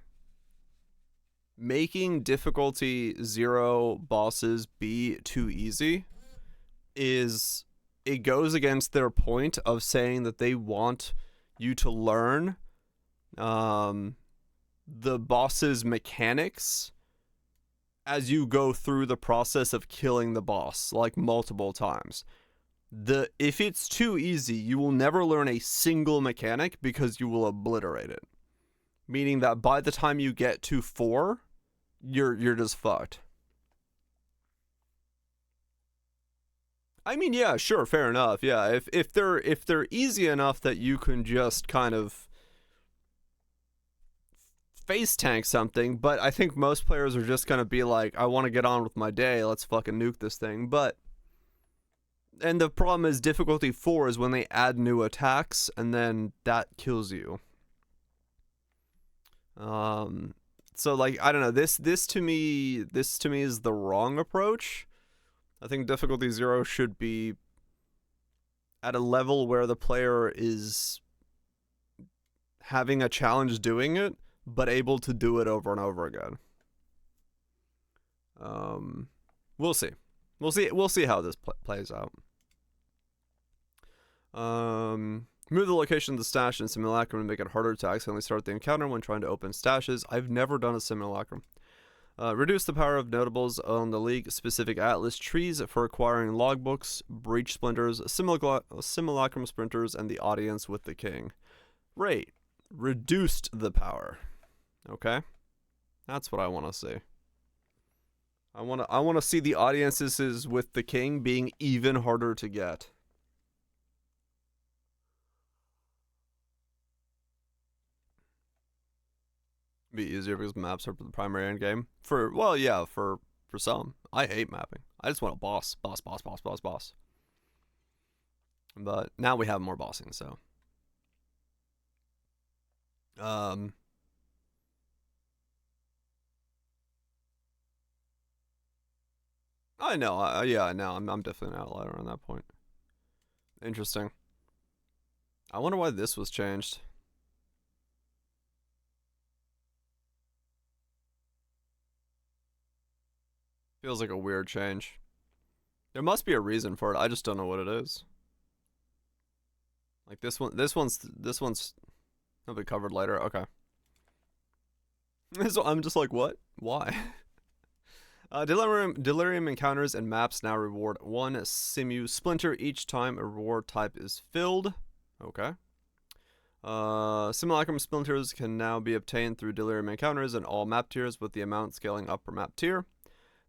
S1: difficulty 0 bosses be too easy is it goes against their point of saying that they want you to learn the boss's mechanics as you go through the process of killing the boss, like multiple times. If it's too easy, you will never learn a single mechanic because you will obliterate it. Meaning that by the time you get to 4, you're just fucked. I mean, yeah, sure, fair enough. Yeah, if they're easy enough that you can just kind of face tank something, but I think most players are just gonna be like, I want to get on with my day, let's fucking nuke this thing. And the problem is difficulty 4 is when they add new attacks, and then that kills you. So like, I don't know, this to me is the wrong approach. I think difficulty 0 should be at a level where the player is having a challenge doing it, but able to do it over and over again. We'll see how this plays out. Move the location of the stash in simulacrum and make it harder to accidentally start the encounter when trying to open stashes. I've never done a simulacrum. Reduce the power of notables on the league-specific atlas trees for acquiring logbooks, breach splinters, simulacrum sprinters, and the audience with the king. Right. Reduced the power. Okay. That's what I want to see. I want to see the audiences with the king being even harder to get. Be easier because maps are the primary end game. Well, yeah, for some. I hate mapping. I just want a boss. Boss. But now we have more bossing, so. I know. Yeah, I know. I'm definitely an outlier on that point. Interesting. I wonder why this was changed. Feels like a weird change. There must be a reason for it. I just don't know what it is. Like this one's will be covered later. Okay. So I'm just like, what? Why? Delirium encounters and maps now reward 1 simu splinter each time a reward type is filled. Okay. Simulacrum splinters can now be obtained through delirium encounters in all map tiers, with the amount scaling up per map tier.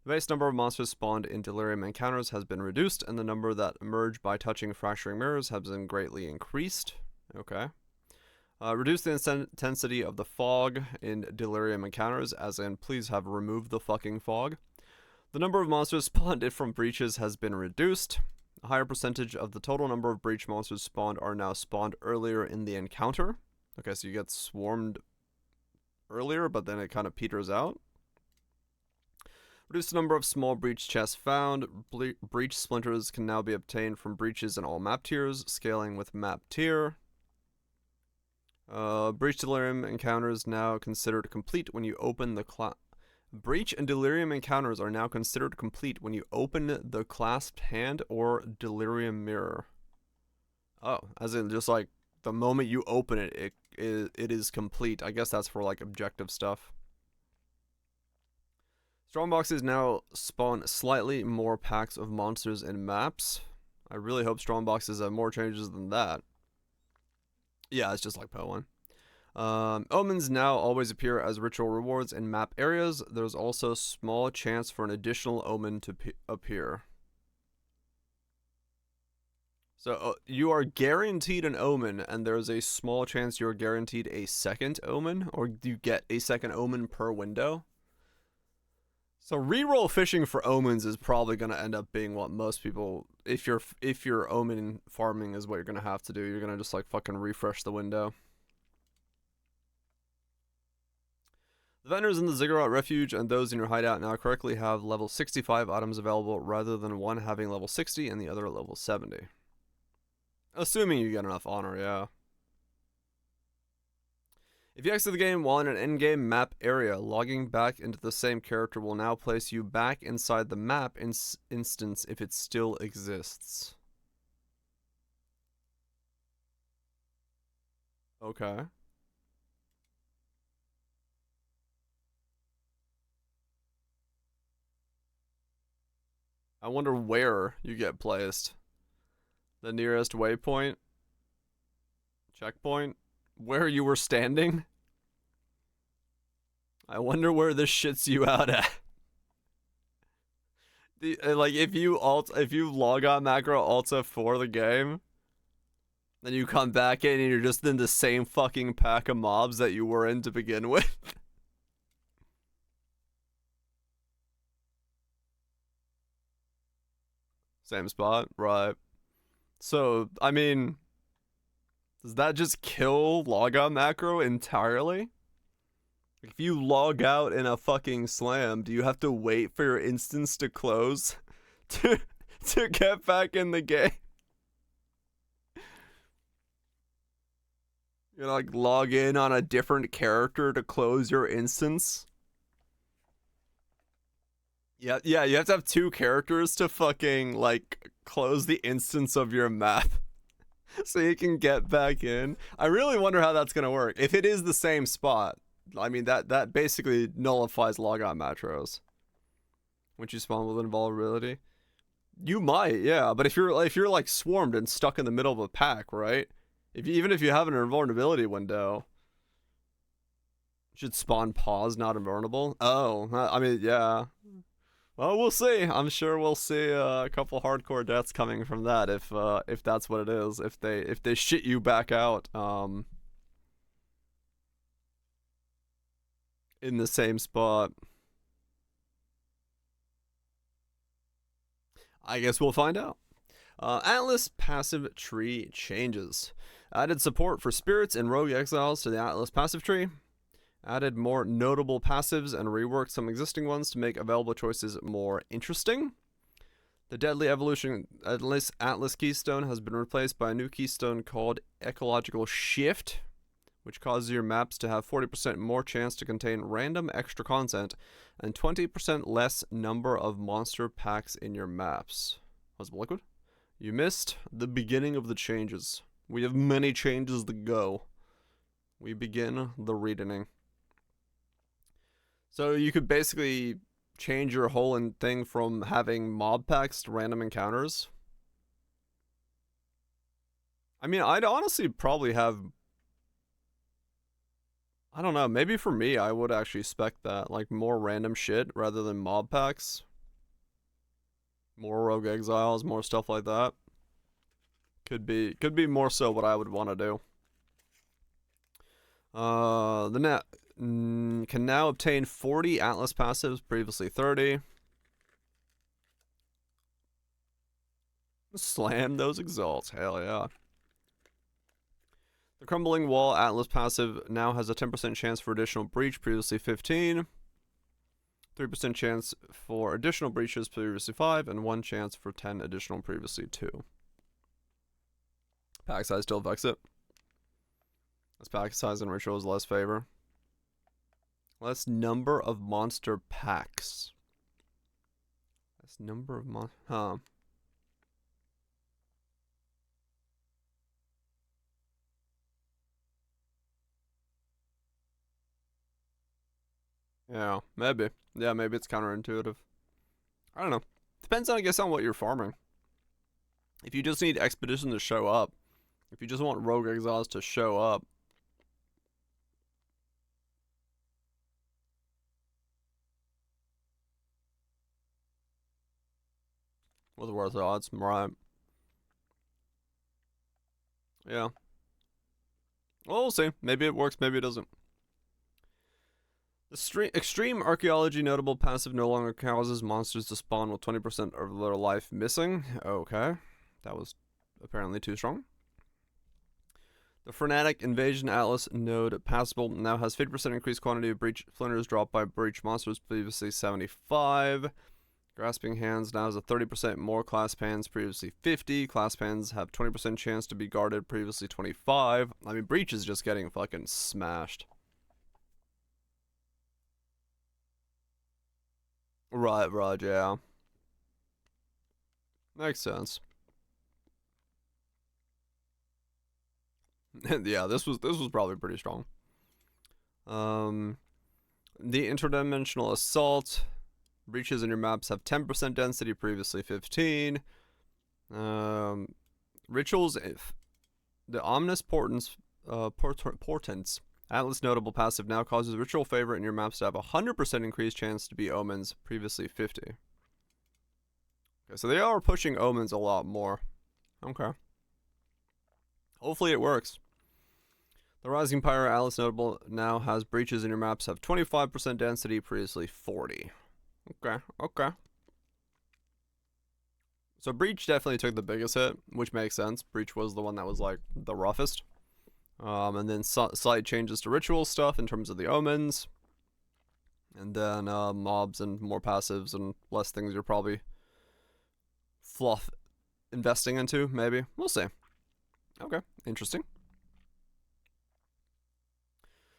S1: The base number of monsters spawned in delirium encounters has been reduced, and the number that emerge by touching fracturing mirrors has been greatly increased. Okay. Reduce the intensity of the fog in delirium encounters, as in please have removed the fucking fog. The number of monsters spawned from breaches has been reduced. A higher percentage of the total number of breach monsters spawned are now spawned earlier in the encounter. Okay, so you get swarmed earlier, but then it kind of peters out. Reduce the number of small breach chests found. Breach splinters can now be obtained from breaches in all map tiers, scaling with map tier. Breach delirium encounters now considered complete when you open the Breach and delirium encounters are now considered complete when you open the clasped hand or delirium mirror. Oh, as in just like the moment you open it, it is complete. I guess that's for like objective stuff. Strongboxes now spawn slightly more packs of monsters and maps. I really hope strongboxes have more changes than that. Yeah, it's just like Poe 1. Omens now always appear as ritual rewards in map areas. There's also small chance for an additional omen to appear. So you are guaranteed an omen, and there's a small chance you're guaranteed a second omen, or you get a second omen per window. So reroll fishing for omens is probably going to end up being what most people, if your omen farming is what you're going to have to do, you're going to just like fucking refresh the window. The vendors in the Ziggurat Refuge and those in your hideout now correctly have level 65 items available, rather than one having level 60 and the other level 70. Assuming you get enough honor, yeah. If you exit the game while in an in-game map area, logging back into the same character will now place you back inside the map instance if it still exists. Okay. I wonder where you get placed. The nearest waypoint? Checkpoint? Where you were standing? I wonder where this shits you out at. Like if you log on macro Alta for the game, then you come back in and you're just in the same fucking pack of mobs that you were in to begin with. Same spot, right? So, I mean, does that just kill logon macro entirely? If you log out in a fucking slam, do you have to wait for your instance to close to get back in the game? You're gonna like log in on a different character to close your instance? Yeah, you have to have two characters to fucking like close the instance of your map so you can get back in. I really wonder how that's gonna work. If it is the same spot, I mean, that basically nullifies logout macros. Once you spawn with invulnerability. You might, yeah, but if you're like swarmed and stuck in the middle of a pack, right? Even if you have an invulnerability window, should spawn pause, not invulnerable. Oh, I mean, yeah. Well, we'll see. I'm sure we'll see a couple hardcore deaths coming from that if that's what it is. If they shit you back out in the same spot. I guess we'll find out. Atlas passive tree changes. Added support for spirits and rogue exiles to the Atlas passive tree. Added more notable passives and reworked some existing ones to make available choices more interesting. The Deadly Evolution Atlas keystone has been replaced by a new keystone called Ecological Shift, which causes your maps to have 40% more chance to contain random extra content and 20% less number of monster packs in your maps. Was it liquid? You missed the beginning of the changes. We have many changes to go. We begin the reading. So you could basically change your whole thing from having mob packs to random encounters. I mean, I'd honestly probably have... I don't know, maybe for me, I would actually spec that. Like, more random shit rather than mob packs. More rogue exiles, more stuff like that. Could be more so what I would want to do. The net can now obtain 40 Atlas passives, previously 30. Slam those exalts, hell yeah. The Crumbling Wall Atlas passive now has a 10% chance for additional breach, previously 15. 3% chance for additional breaches, previously 5, and 1 chance for 10 additional, previously 2. Pack size still affects it. This pack size in Ritual is less favor. Less number of monster packs. Less number of huh. Yeah, maybe. Yeah, maybe it's counterintuitive. I don't know. Depends, I guess, on what you're farming. If you just need Expedition to show up, if you just want Rogue Exiles to show up, with worth odds, right? Yeah. Well, we'll see. Maybe it works, maybe it doesn't. The Extreme Archaeology notable passive no longer causes monsters to spawn with 20% of their life missing. Okay. That was apparently too strong. The Frenetic Invasion Atlas node passable now has 50% increased quantity of breach splinters dropped by breach monsters, previously 75. Grasping Hands now has a 30% more clasp hands, previously 50. Clasp hands have 20% chance to be guarded, previously 25. I mean, breach is just getting fucking smashed. Right, yeah. Makes sense. Yeah, this was probably pretty strong. The Interdimensional Assault. Breaches in your maps have 10% density, previously 15. Rituals, the Omnis Portents, Atlas notable passive now causes Ritual Favorite in your maps to have a 100% increased chance to be Omens, previously 50. Okay, so they are pushing Omens a lot more. Okay. Hopefully it works. The Rising Pyre Atlas notable now has breaches in your maps have 25% density, previously 40. Okay. So Breach definitely took the biggest hit, which makes sense. Breach was the one that was like the roughest. And then slight changes to ritual stuff in terms of the omens. And then mobs and more passives and less things you're probably fluff investing into, maybe. We'll see. Okay, interesting.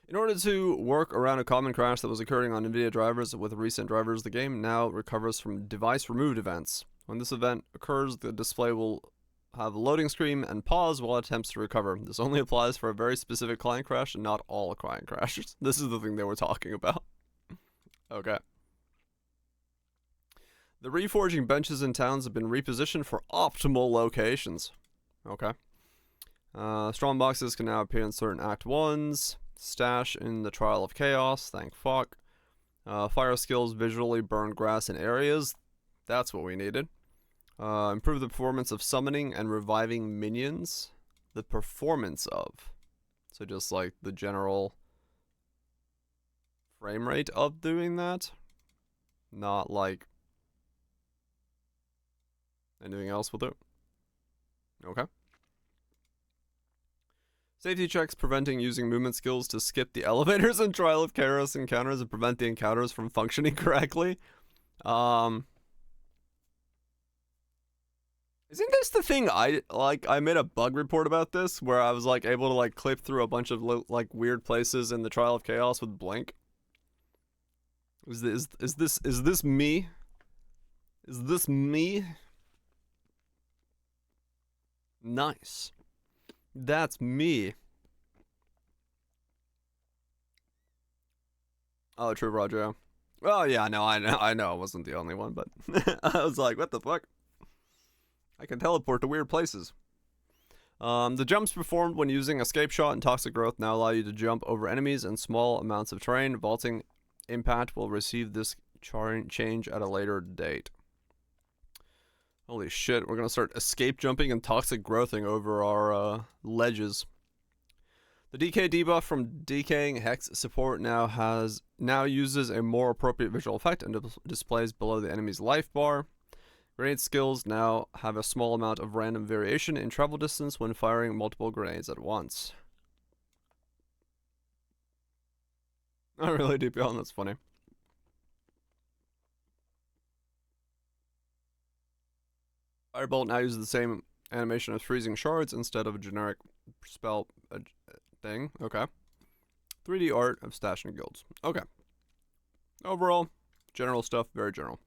S1: In order to work around a common crash that was occurring on NVIDIA drivers with recent drivers, the game now recovers from device removed events. When this event occurs, the display will have a loading screen and pause while it attempts to recover. This only applies for a very specific client crash and not all client crashes. This is the thing they were talking about. Okay. The reforging benches in towns have been repositioned for optimal locations. Okay. Strong boxes can now appear in certain Act 1s. Stash in the Trial of Chaos, thank fuck. Fire skills visually burn grass in areas. That's what we needed. Improve the performance of summoning and reviving minions. The performance of. So just like the general frame rate of doing that. Not like anything else with it. Okay. Safety checks preventing using movement skills to skip the elevators in Trial of Chaos encounters and prevent the encounters from functioning correctly. Isn't this the thing I made a bug report about this where I was like able to like clip through a bunch of like weird places in the Trial of Chaos with Blink? Is this me? Is this me? Nice. That's me. Oh, true, Roger. Well, yeah, no, I know I wasn't the only one, but I was like, what the fuck? I can teleport to weird places. The jumps performed when using Escape Shot and Toxic Growth now allow you to jump over enemies and small amounts of terrain. Vaulting Impact will receive this change at a later date. Holy shit, we're gonna start escape jumping and toxic growthing over our ledges. The decay debuff from decaying hex support now uses a more appropriate visual effect and displays below the enemy's life bar. Grenade skills now have a small amount of random variation in travel distance when firing multiple grenades at once. Oh really, DPL, that's funny. Firebolt now uses the same animation as freezing shards instead of a generic spell thing. Okay. 3D art of stash and guilds. Okay. Overall, general stuff, very general.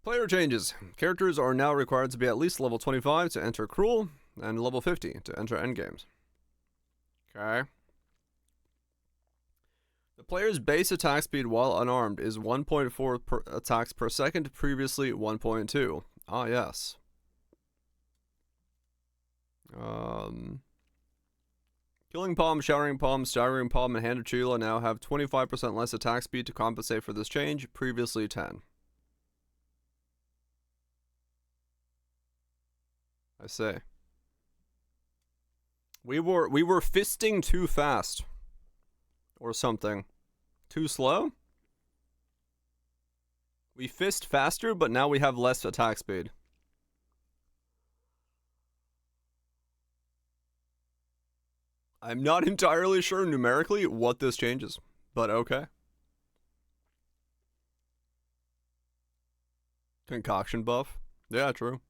S1: Player changes. Characters are now required to be at least level 25 to enter Cruel, and level 50 to enter Endgames. Okay. The player's base attack speed while unarmed is 1.4 attacks per second, previously 1.2. Ah, yes. Killing Palm, Shattering Palm, Staggering Palm, and Hand of Chila now have 25% less attack speed to compensate for this change, previously 10. I say. We were fisting too fast. Or something. Too slow? We fist faster, but now we have less attack speed. I'm not entirely sure numerically what this changes, but okay. Concoction buff? Yeah, true.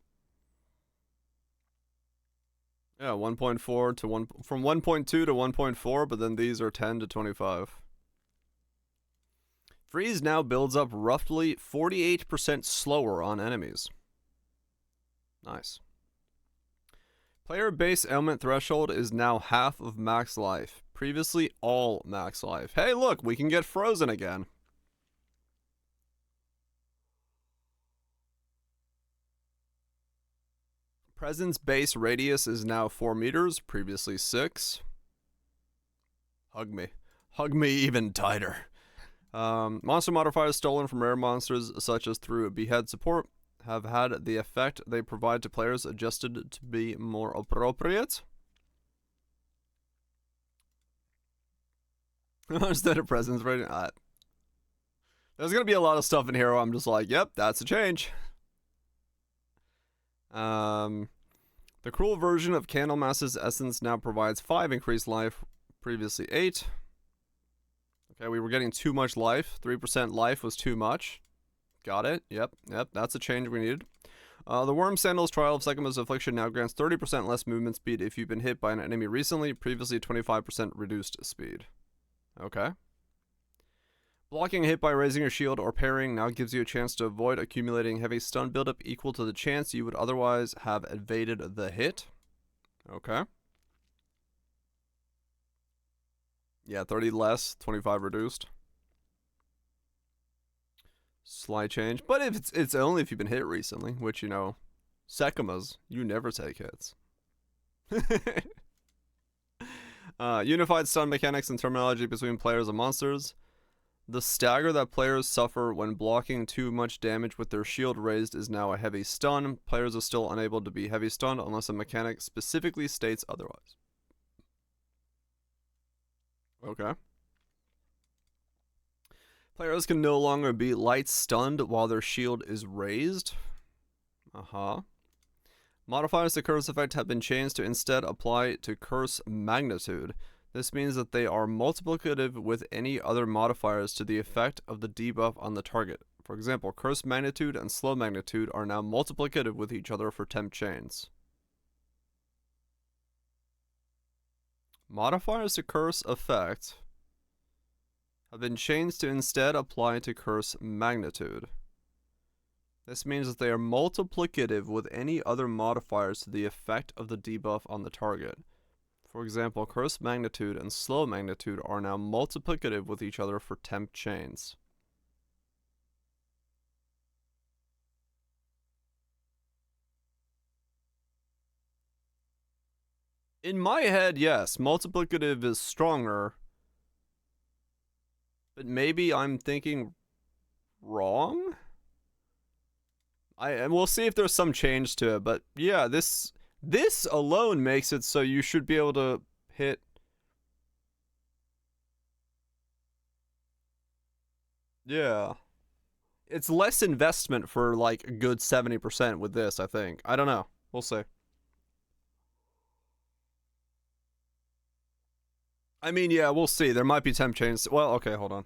S1: Yeah, 1.4 to 1 from 1.2 to 1.4, but then these are 10 to 25. Freeze now builds up roughly 48% slower on enemies. Nice. Player base ailment threshold is now half of max life. Previously all max life. Hey, look, we can get frozen again. Presence base radius is now 4 meters, previously 6. Hug me. Hug me even tighter. Monster modifiers stolen from rare monsters, such as through Behead support, have had the effect they provide to players adjusted to be more appropriate. Instead of presence rating. There's gonna be a lot of stuff in here where I'm just like, yep, that's a change. The cruel version of Candlemass's essence now provides 5 increased life, previously 8. Okay, we were getting too much life. 3% life was too much. Got it. Yep, that's a change we needed. The Worm Sandal's Trial of Secuma's Affliction now grants 30% less movement speed if you've been hit by an enemy recently, previously 25% reduced speed. Okay. Blocking a hit by raising your shield or parrying now gives you a chance to avoid accumulating heavy stun buildup equal to the chance you would otherwise have evaded the hit. Okay. Yeah, 30 less, 25 reduced. Slight change. But if it's only if you've been hit recently, which, you know, Sekimas, you never take hits. Unified stun mechanics and terminology between players and monsters. The stagger that players suffer when blocking too much damage with their shield raised is now a heavy stun. Players are still unable to be heavy stunned unless a mechanic specifically states otherwise. Okay. Players can no longer be light stunned while their shield is raised. Modifiers to curse effect have been changed to instead apply to curse magnitude. This means that they are multiplicative with any other modifiers to the effect of the debuff on the target. For example, curse magnitude and slow magnitude are now multiplicative with each other for temp chains. Modifiers to curse effect have been changed to instead apply to curse magnitude. This means that they are multiplicative with any other modifiers to the effect of the debuff on the target. For example, curse magnitude and slow magnitude are now multiplicative with each other for temp chains. In my head, yes, multiplicative is stronger. But maybe I'm thinking wrong? And we'll see if there's some change to it, but yeah, this alone makes it so you should be able to hit. Yeah. It's less investment for like a good 70% with this, I think. I don't know. We'll see. I mean, yeah, we'll see. There might be temp chains. Well, okay, hold on.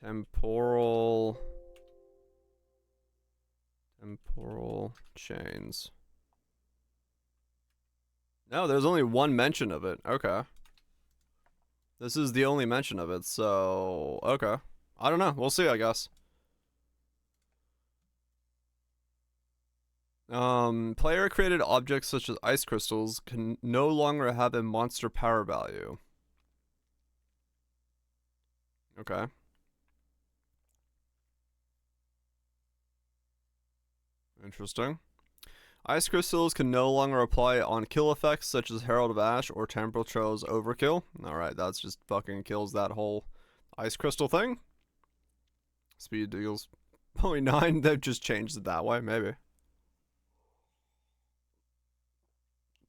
S1: Temporal chains. No, there's only one mention of it. Okay. This is the only mention of it, so okay. I don't know. We'll see, I guess. Player created objects such as ice crystals can no longer have a monster power value. Okay. Interesting. Ice crystals can no longer apply on kill effects such as Herald of Ash or Temporal Trail's Overkill. Alright, that's just fucking kills that whole ice crystal thing. Speed deals 0.9, they've just changed it that way, maybe.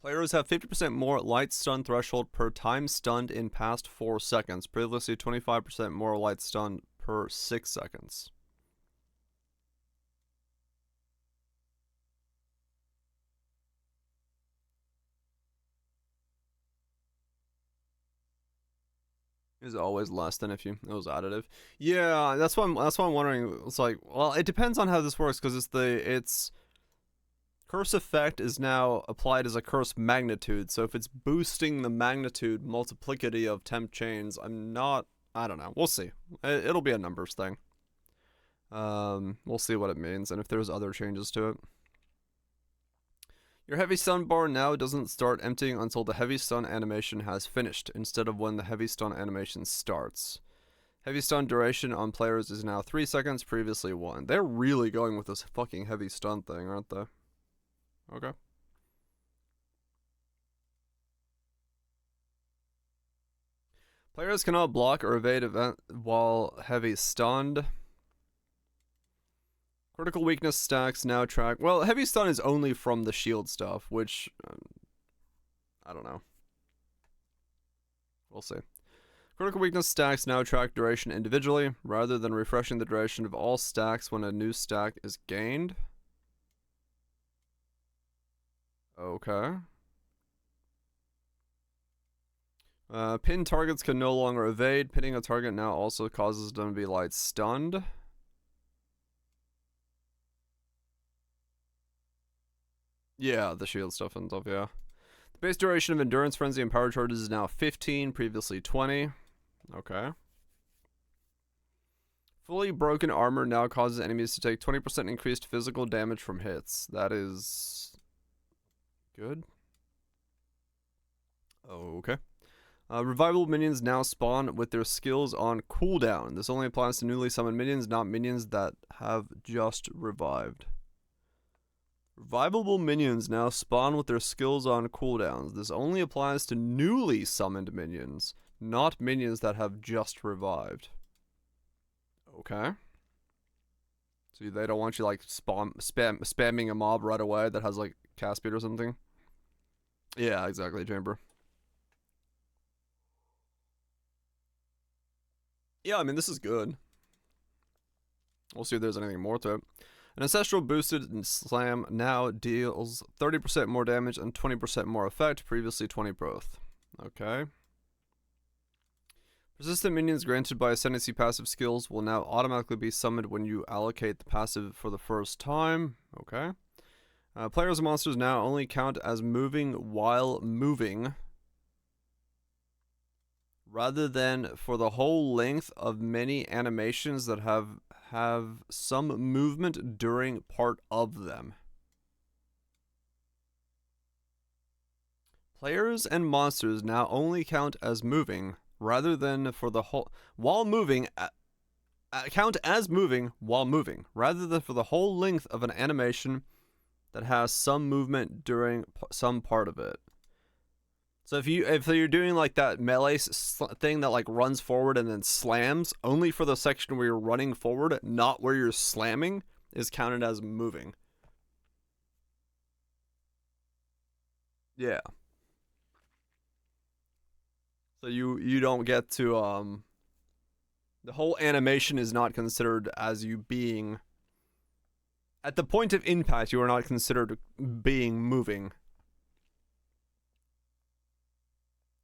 S1: Players have 50% more light stun threshold per time stunned in past 4 seconds. Previously 25% more light stun per 6 seconds. Is always less than if it was additive. Yeah, that's why I'm wondering. It's like, well, it depends on how this works because it's curse effect is now applied as a curse magnitude. So if it's boosting the magnitude multiplicity of temp chains, I don't know. We'll see. It'll be a numbers thing. We'll see what it means and if there's other changes to it. Your heavy stun bar now doesn't start emptying until the heavy stun animation has finished, instead of when the heavy stun animation starts. Heavy stun duration on players is now 3 seconds, previously 1. They're really going with this fucking heavy stun thing, aren't they? Okay. Players cannot block or evade event while heavy stunned. Critical weakness stacks now track. Well, heavy stun is only from the shield stuff, which I don't know. We'll see. Critical weakness stacks now track duration individually, rather than refreshing the duration of all stacks when a new stack is gained. Okay. Pinned targets can no longer evade. Pinning a target now also causes them to be light stunned. Yeah, the shield stuff and stuff, yeah. Base duration of Endurance, Frenzy, and Power Charges is now 15, previously 20. Okay. Fully broken armor now causes enemies to take 20% increased physical damage from hits. That is good. Okay. Revivable minions now spawn with their skills on cooldown. This only applies to newly summoned minions, not minions that have just revived. Revivable minions now spawn with their skills on cooldowns. This only applies to newly summoned minions, not minions that have just revived. Okay. So they don't want you like spamming a mob right away that has like cast speed or something. Yeah, exactly, Chamber. Yeah, I mean, this is good. We'll see if there's anything more to it. An Ancestral boosted Slam now deals 30% more damage and 20% more effect, previously 20 both. Okay. Persistent minions granted by Ascendancy passive skills will now automatically be summoned when you allocate the passive for the first time. Okay. Players and monsters now only count as moving while moving, rather than for the whole length of many animations that have some movement during part of them. Players and monsters now only count as moving, rather than for the whole while moving. Count as moving while moving, rather than for the whole length of an animation that has some movement during some part of it. So if you're doing like that melee thing that like runs forward and then slams, only for the section where you're running forward, not where you're slamming, is counted as moving. Yeah. So you don't get to the whole animation is not considered as you being at the point of impact. You are not considered being moving.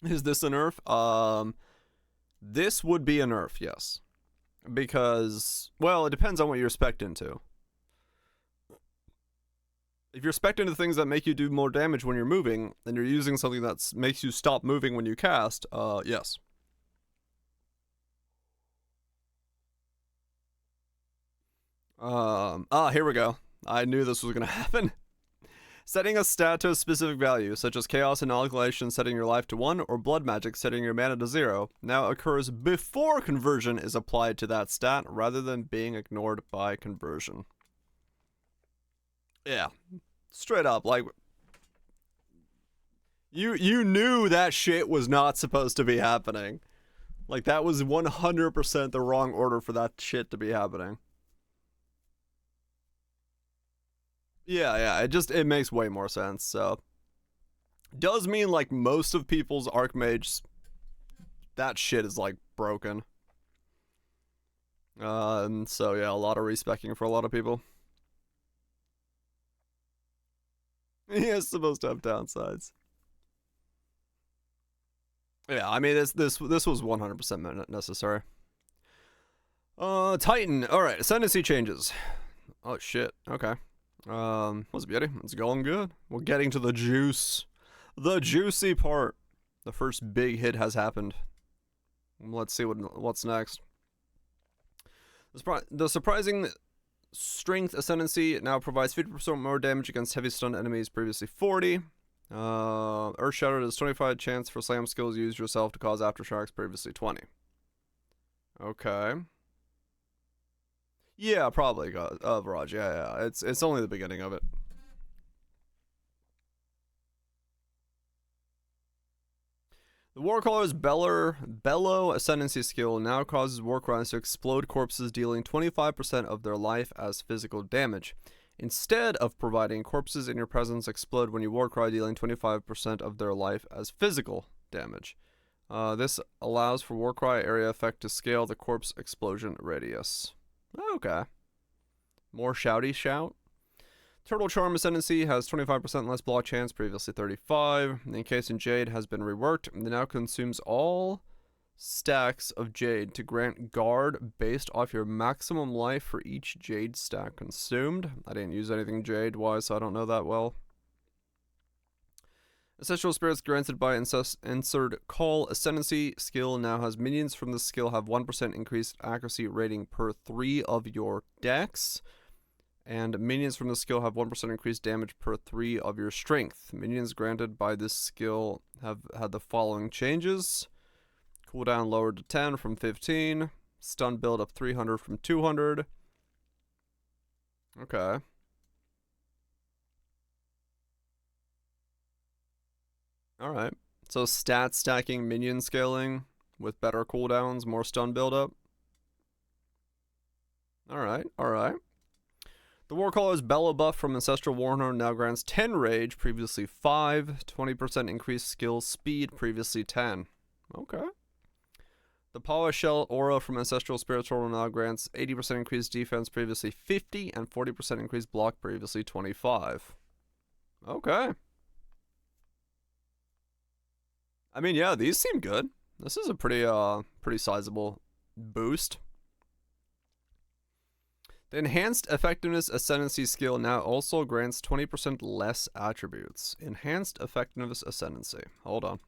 S1: Is this a nerf? This would be a nerf, yes. Because, well, it depends on what you're spec'd into. If you're spec'd into things that make you do more damage when you're moving, and you're using something that makes you stop moving when you cast, yes. Here we go. I knew this was gonna happen. Setting a stat to a specific value, such as Chaos Annihilation setting your life to 1, or Blood Magic setting your mana to 0, now occurs before conversion is applied to that stat, rather than being ignored by conversion. Yeah. Straight up, like... You knew that shit was not supposed to be happening. Like, that was 100% the wrong order for that shit to be happening. Yeah, it makes way more sense, so. Does mean, like, most of people's Archmages, that shit is, like, broken. And so, yeah, a lot of respecking for a lot of people. He is supposed to have downsides. Yeah, I mean, this was 100% necessary. Titan. Alright, Ascendancy changes. Oh, shit. Okay. What's beauty? It's going good. We're getting to the juice. The juicy part. The first big hit has happened. Let's see what's next. The surprising strength ascendancy now provides 50% more damage against heavy stun enemies, previously 40. Earth Shatter does 25 chance for slam skills used yourself to cause aftershocks, previously 20. Okay. Yeah, probably, Raj. Yeah. It's only the beginning of it. The Warcaller's Bellow Ascendancy skill now causes Warcries to explode corpses, dealing 25% of their life as physical damage. Instead of providing corpses in your presence explode when you Warcry, dealing 25% of their life as physical damage. This allows for Warcry area effect to scale the corpse explosion radius. Okay. More shouty shout. Turtle Charm Ascendancy has 25% less block chance, previously 35. The Encased Jade has been reworked and now consumes all stacks of Jade to grant guard based off your maximum life for each Jade stack consumed. I didn't use anything Jade-wise, so I don't know that well. Ancestral spirits granted by insert call ascendancy skill now has minions from this skill have 1% increased accuracy rating per 3 of your dex. And minions from the skill have 1% increased damage per 3 of your strength. Minions granted by this skill have had the following changes. Cooldown lowered to 10 from 15. Stun build up 300 from 200. Okay. Alright. So stat stacking minion scaling with better cooldowns, more stun buildup. Alright, alright. The Warcaller's Bellow buff from Ancestral Warhorn now grants 10 rage, previously 5. 20% increased skill speed, previously 10. Okay. The Polished Shell aura from Ancestral Spiritual now grants 80% increased defense, previously 50, and 40% increased block, previously 25. Okay. I mean, yeah, these seem good. This is a pretty sizable boost. The Enhanced Effectiveness Ascendancy skill now also grants 20% less attributes. Enhanced Effectiveness Ascendancy. Hold on.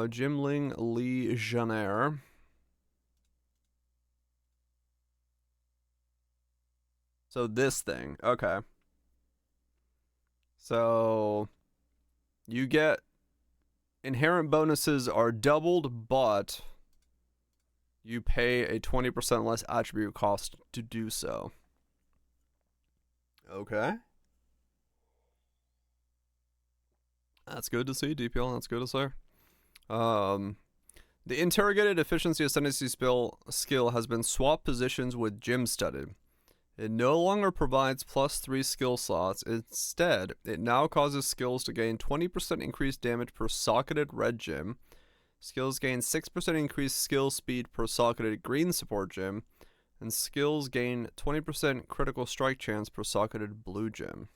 S1: Jimling Legionnaire. So this thing. Okay. So you get inherent bonuses are doubled, but you pay a 20% less attribute cost to do so. Okay. That's good to see, DPL. That's good to see. The Interrogated Efficiency Ascendancy skill has been swapped positions with Gym Studded. It no longer provides +3 skill slots. Instead, it now causes skills to gain 20% increased damage per socketed red gym. Skills gain 6% increased skill speed per socketed green support gym. And skills gain 20% critical strike chance per socketed blue gym.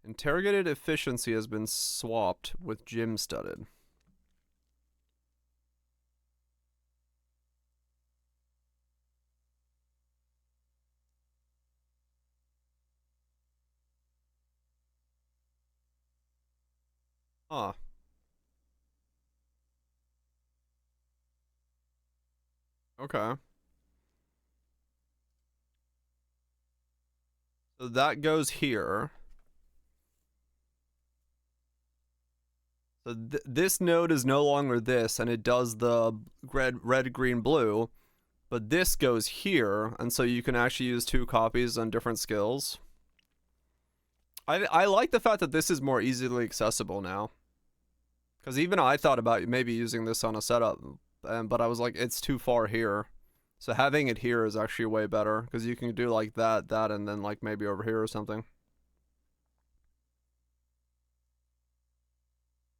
S1: Interrogated Efficiency has been swapped with Gym Studded. Ah. Okay. So that goes here. So this node is no longer this, and it does the red, green, blue. But this goes here, and so you can actually use 2 copies on different skills. I like the fact that this is more easily accessible now. Because even I thought about maybe using this on a setup, but I was like, it's too far here. So having it here is actually way better, because you can do like that, and then like maybe over here or something.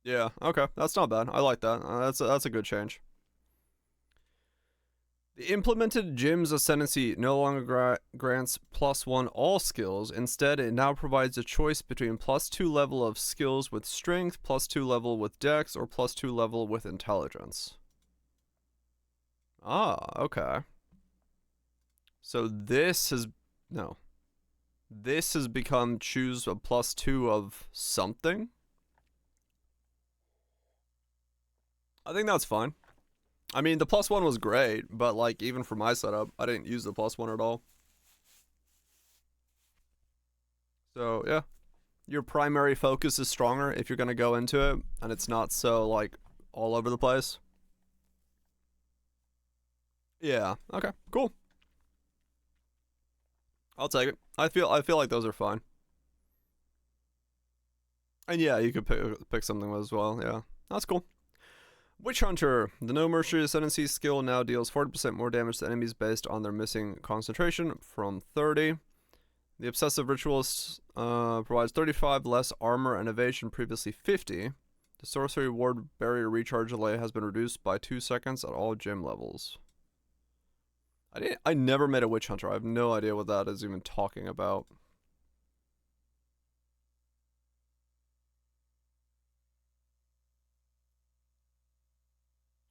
S1: Yeah, okay, that's not bad. I like that. That's a good change. The implemented Gym's Ascendancy no longer grants +1 all skills. Instead, it now provides a choice between +2 level of skills with strength, +2 level with dex, or +2 level with intelligence. Ah, okay. So this has... no. This has become choose a +2 of something? I think that's fine. I mean, the +1 was great, but like even for my setup, I didn't use the +1 at all. So yeah, your primary focus is stronger if you're gonna go into it, and it's not so like all over the place. Yeah. Okay. Cool. I'll take it. I feel like those are fine. And yeah, you could pick something as well. Yeah, that's cool. Witch Hunter. The No Mercy Ascendancy skill now deals 40% more damage to enemies based on their missing concentration from 30. The Obsessive Ritualist provides 35 less armor and evasion, previously 50. The Sorcery Ward barrier recharge delay has been reduced by 2 seconds at all gym levels. I never made a Witch Hunter. I have no idea what that is even talking about.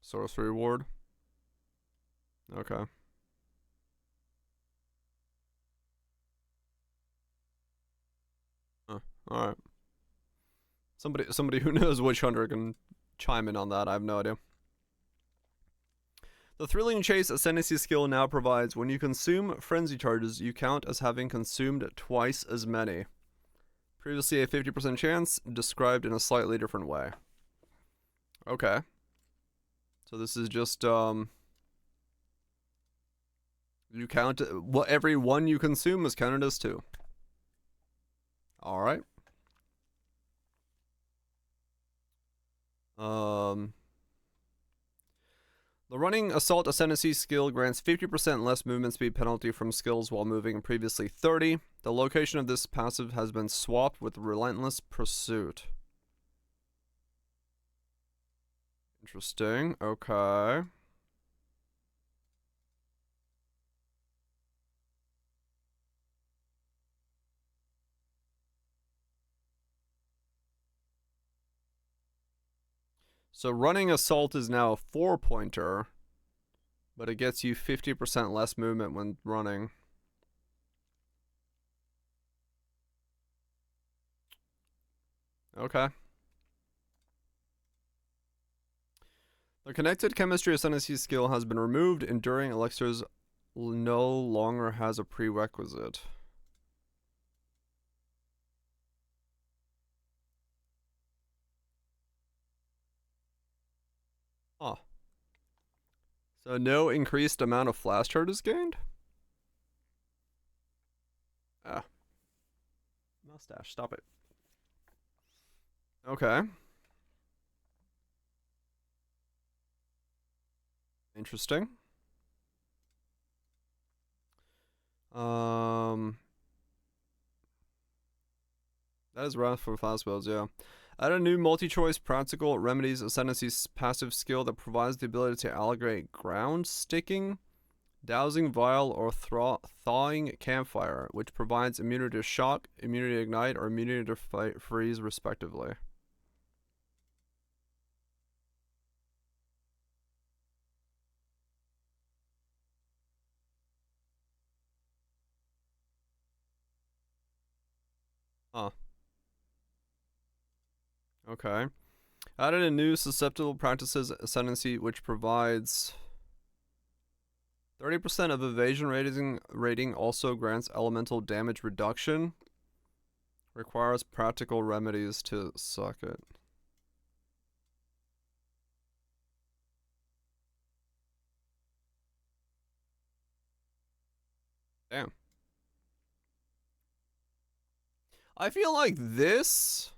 S1: Sorcery Ward. Okay. All right. Somebody who knows Witch Hunter can chime in on that. I have no idea. The Thrilling Chase Ascendancy skill now provides when you consume frenzy charges, you count as having consumed twice as many. Previously a 50% chance, described in a slightly different way. Okay. So this is just you count what every one you consume is counted as 2. All right. The Running Assault Ascendancy skill grants 50% less movement speed penalty from skills while moving, previously 30. The location of this passive has been swapped with Relentless Pursuit. Interesting. Okay. So Running Assault is now a 4-pointer, but it gets you 50% less movement when running. Okay. The Connected Chemistry Ascendancy skill has been removed. Enduring Elixirs no longer has a prerequisite. Huh. So no increased amount of flash charges gained? Ah. Mustache, stop it. Okay. Interesting. That is rough for fast builds, yeah. Add a new multi-choice practical remedies ascendancy passive skill that provides the ability to allocate ground sticking, dousing vial, or thawing campfire, which provides immunity to shock, immunity to ignite, or immunity to freeze, respectively. Huh. Okay. Added a new susceptible practices ascendancy, which provides 30% of evasion rating also grants elemental damage reduction. Requires practical remedies to suck it. Damn. I feel like this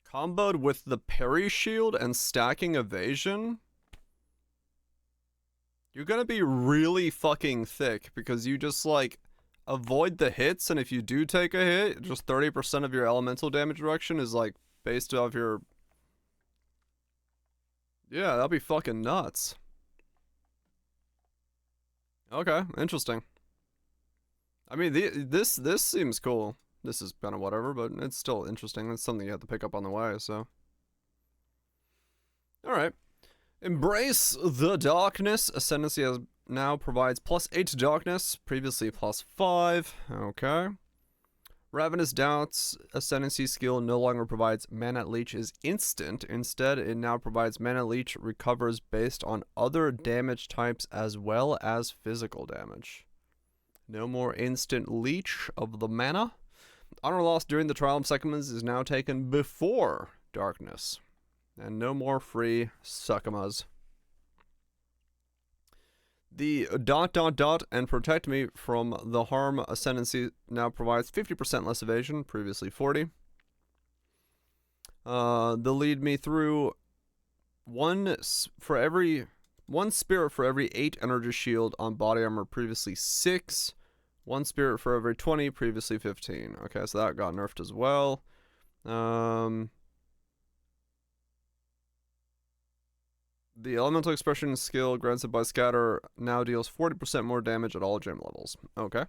S1: comboed with the parry shield and stacking evasion, you're gonna be really fucking thick because you just like avoid the hits, and if you do take a hit, just 30% of your elemental damage reduction is like based off your. Yeah, that'll be fucking nuts. Okay, interesting. I mean, this seems cool. This is kind of whatever, but it's still interesting. It's something you have to pick up on the way, so. Alright. Embrace the Darkness. Ascendancy has now provides +8 to Darkness, previously +5. Okay. Ravenous Doubts Ascendancy skill no longer provides Mana Leech is instant. Instead, it now provides Mana Leech recovers based on other damage types as well as physical damage. No more instant leech of the mana. Honor lost during the Trial of Seconds is now taken before Darkness. And no more free Suckumas. The ... and Protect Me from the Harm Ascendancy now provides 50% less evasion, previously 40. The Lead Me Through one spirit for every 8 energy shield on body armor, previously 6. 1 spirit for every 20, previously 15. Okay, so that got nerfed as well. The Elemental Expression skill granted by Scatter now deals 40% more damage at all gem levels. Okay.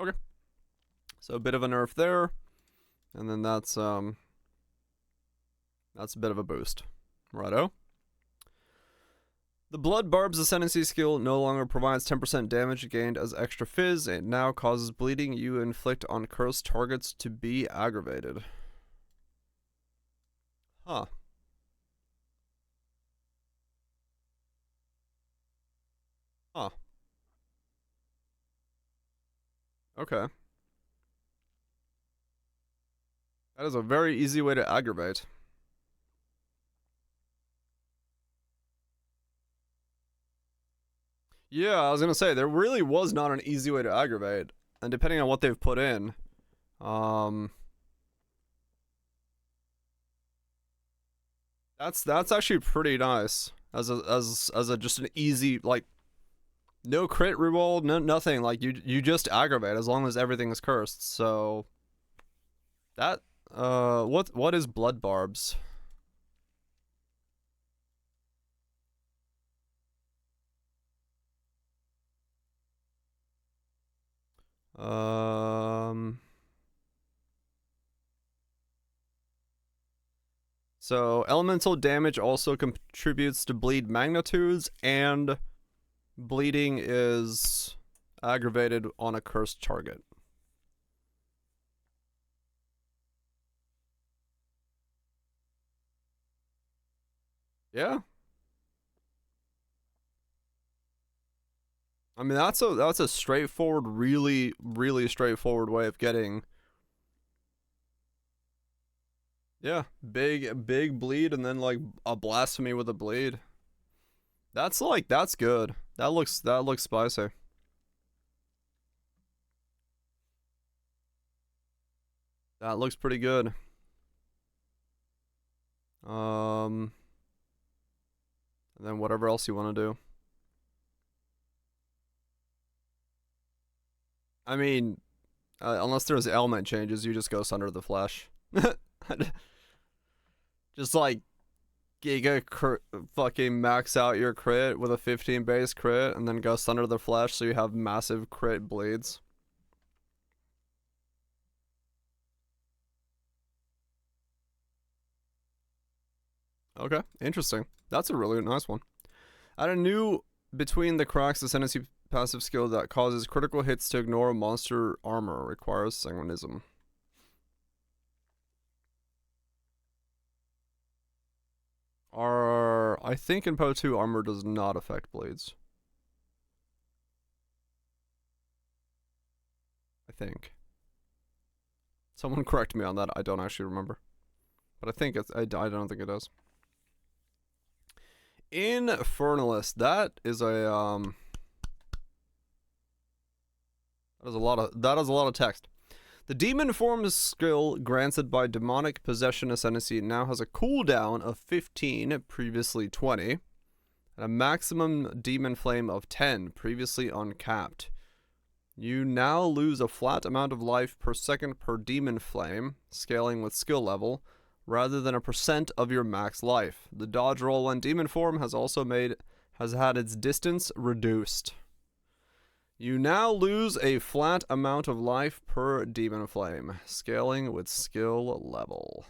S1: Okay. So a bit of a nerf there. And then that's a bit of a boost. Righto. The Blood Barb's Ascendancy skill no longer provides 10% damage gained as extra fizz. It now causes bleeding you inflict on cursed targets to be aggravated. Huh. Huh. Okay. That is a very easy way to aggravate. Yeah, I was gonna say, there really was not an easy way to aggravate. And depending on what they've put in, um... that's actually pretty nice. As a just an easy, like, no crit reroll, no nothing. Like, you just aggravate as long as everything is cursed, so... That, what is Blood Barbs? So elemental damage also contributes to bleed magnitudes, and bleeding is aggravated on a cursed target. Yeah. I mean, that's a straightforward, really straightforward way of getting. Yeah, big bleed and then like a blasphemy with a bleed. That's good. That looks spicy. That looks pretty good. And then whatever else you want to do. I mean, unless there's element changes, you just go Sunder the Flesh. Just like fucking max out your crit with a 15 base crit and then go Sunder the Flesh so you have massive crit bleeds. Okay, interesting. That's a really nice one. Add a new Between the Cracks Ascendancy passive skill that causes critical hits to ignore monster armor. Requires Sanguinism. I think in Poe 2 armor does not affect bleeds. I think. Someone correct me on that. I don't actually remember. But I think it's I don't think it does. Infernalist. That is a that is a lot of text. The demon form skill granted by demonic possession ascendancy now has a cooldown of 15, previously 20, and a maximum demon flame of 10, previously uncapped. You now lose a flat amount of life per second per demon flame, scaling with skill level, rather than a percent of your max life. The dodge roll when demon form has had its distance reduced. You now lose a flat amount of life per demon flame, scaling with skill level.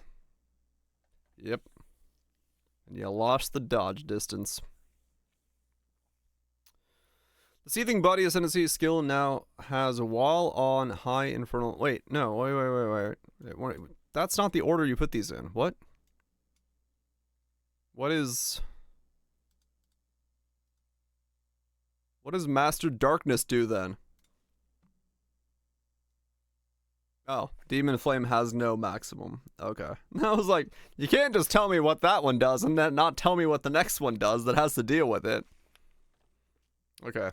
S1: Yep. And you lost the dodge distance. The Seething Body Ascendancy skill now has while on high infernal... Wait, no, wait. That's not the order you put these in. What? What does Master Darkness do then? Oh, Demon Flame has no maximum. Okay. I was like, you can't just tell me what that one does and then not tell me what the next one does that has to deal with it. Okay.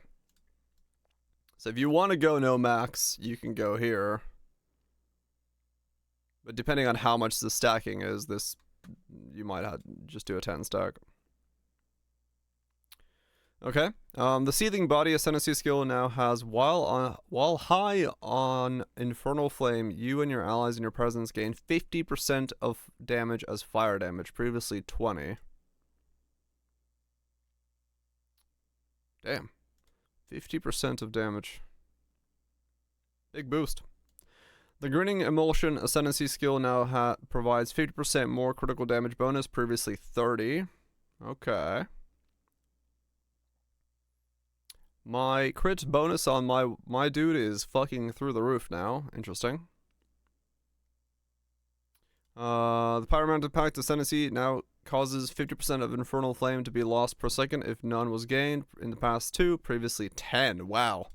S1: So if you want to go no max, you can go here. But depending on how much the stacking is, you might have just do a 10 stack. Okay. The Seething Body Ascendancy skill now has while high on Infernal Flame, you and your allies in your presence gain 50% of damage as fire damage, previously 20. Damn. 50% of damage. Big boost. The Grinning Emulsion Ascendancy skill now provides 50% more critical damage bonus, previously 30. Okay. My crit bonus on my dude is fucking through the roof now. Interesting. The Pyromantic Pact Ascendancy now causes 50% of Infernal Flame to be lost per second if none was gained in the past 2, previously 10. Wow.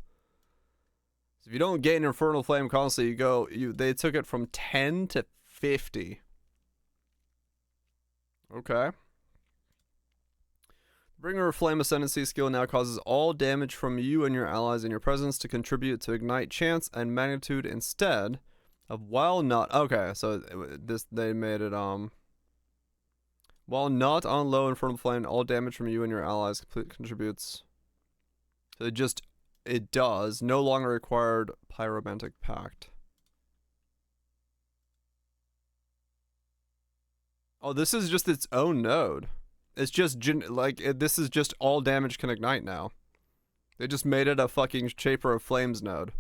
S1: So if you don't gain Infernal Flame constantly, they took it from 10 to 50. Okay. Bringer of Flame Ascendancy skill now causes all damage from you and your allies in your presence to contribute to ignite chance and magnitude instead of while not. Okay, so they made it while not on low Infernal Flame, all damage from you and your allies contributes. So it does no longer required Pyromantic Pact. Oh, this is just its own node. It's just this is just all damage can ignite now. They just made it a fucking Shaper of Flames node.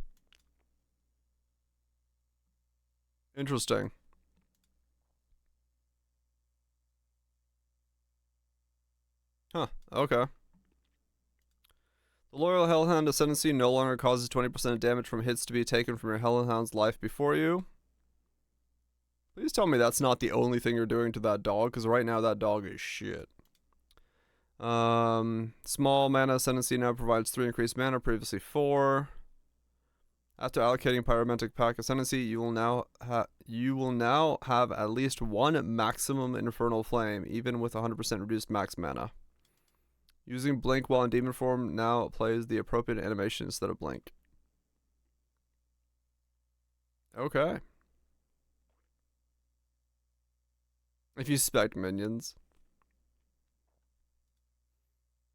S1: Interesting. Huh, okay. The Loyal Hellhound Ascendancy no longer causes 20% of damage from hits to be taken from your Hellhound's life before you. Please tell me that's not the only thing you're doing to that dog, because right now that dog is shit. Small Mana Ascendancy now provides 3 increased mana, previously 4. After allocating Pyromantic Pact Ascendancy, you will now have at least 1 maximum Infernal Flame, even with 100% reduced max mana. Using Blink while in demon form now plays the appropriate animation instead of Blink. Okay. If you spec minions.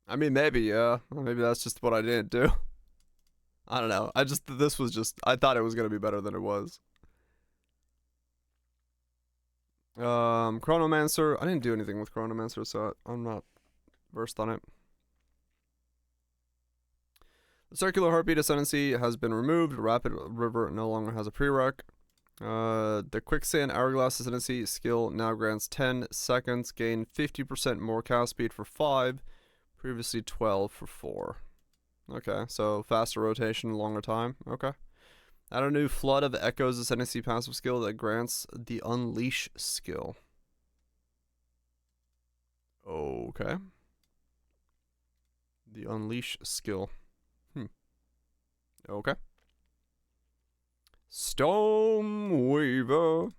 S1: I mean, maybe, yeah. Maybe that's just what I didn't do. I don't know. I thought it was going to be better than it was. Chronomancer. I didn't do anything with Chronomancer, so I'm not versed on it. The Circular Heartbeat Ascendancy has been removed. Rapid River no longer has a prereq. The Quicksand Hourglass Ascendancy skill now grants 10 seconds, gain 50% more cast speed for 5, previously 12 for 4. Okay, so faster rotation, longer time. Okay. Add a new Flood of Echoes Ascendancy passive skill that grants the Unleash skill. Okay. The Unleash skill. Okay. Stormweaver.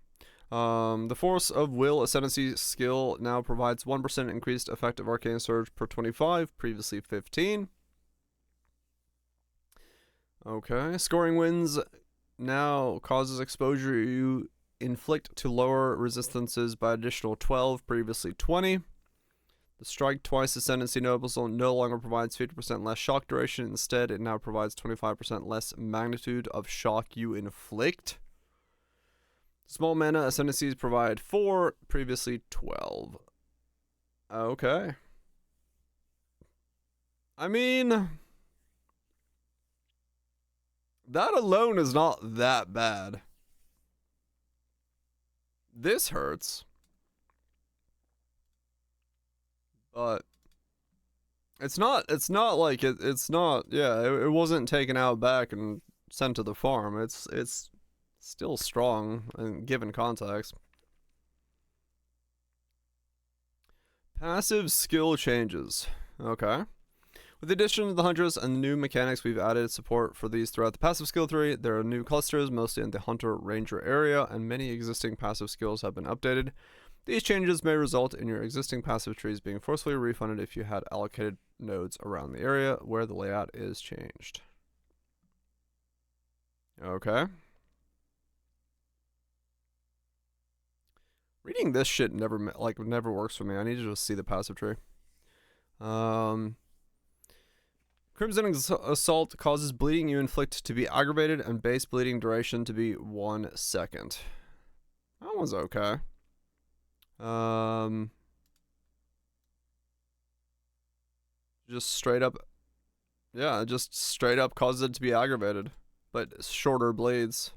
S1: The Force of Will Ascendancy skill now provides 1% increased effective arcane surge per 25, previously 15. Okay. Scoring Winds now causes exposure you inflict to lower resistances by additional 12, previously 20. The Strike Twice Ascendancy Noble no longer provides 50% less shock duration. Instead, it now provides 25% less magnitude of shock you inflict. Small Mana Ascendancies provide 4, previously 12. Okay. I mean, that alone is not that bad. This hurts. But it's not like it's not, yeah, it wasn't taken out back and sent to the farm. It's still strong given context. Passive skill changes. Okay. With the addition of the Hunters and the new mechanics, we've added support for these throughout the passive skill tree. There are new clusters, mostly in the Hunter Ranger area, and many existing passive skills have been updated. These changes may result in your existing passive trees being forcefully refunded if you had allocated nodes around the area where the layout is changed. Okay. Reading this shit never works for me. I need to just see the passive tree. Crimson Assault causes bleeding you inflict to be aggravated and base bleeding duration to be 1 second. That one's okay. Just straight up causes it to be aggravated, but shorter bleeds.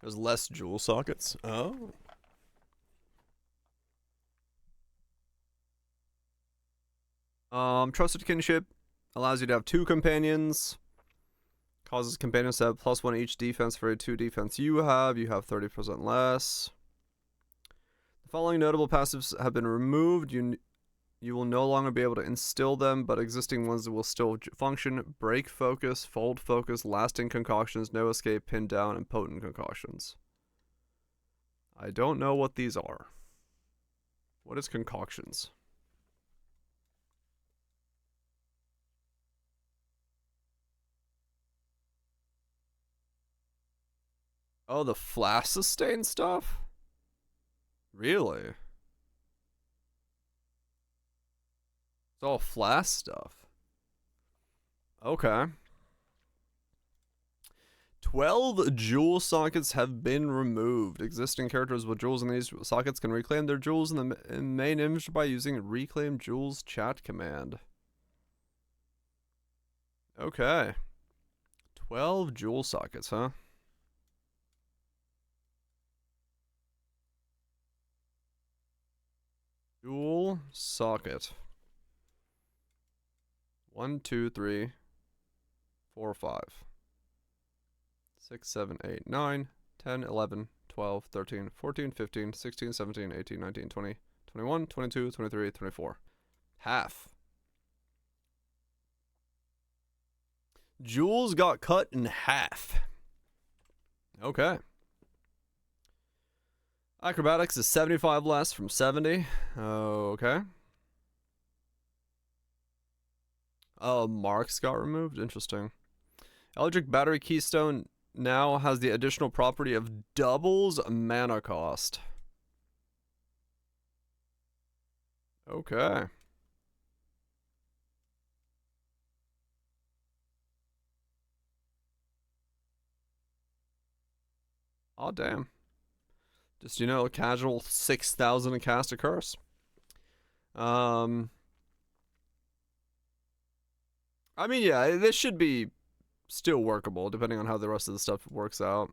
S1: There's less jewel sockets. Oh. Trusted Kinship allows you to have 2 companions. Causes companions to have +1 each defense for a 2 defense you have. You have 30% less. The following notable passives have been removed. You will no longer be able to instill them, but existing ones will still function. Break Focus, Fold Focus, Lasting Concoctions, No Escape, Pin Down, and Potent Concoctions. I don't know what these are. What is Concoctions? Oh, the flash sustain stuff? Really? It's all flash stuff. Okay. 12 jewel sockets have been removed. Existing characters with jewels in these sockets can reclaim their jewels in the main image by using Reclaim Jewels chat command. Okay. 12 jewel sockets, huh? Jewel socket. 1, 2, 3, 4, 5. 6, 7, 8, 9, 10, 11, 12, 13, 14, 15, 16, 17, 18, 19, 20, 21, 22, 23, 24. Half. Jewels got cut in half. Okay. Acrobatics is 75 less from 70. Okay. Oh, marks got removed? Interesting. Eldritch Battery Keystone now has the additional property of doubles mana cost. Okay. Oh, damn. Just, you know, a casual 6,000 to cast a curse. I mean, yeah, this should be still workable, depending on how the rest of the stuff works out.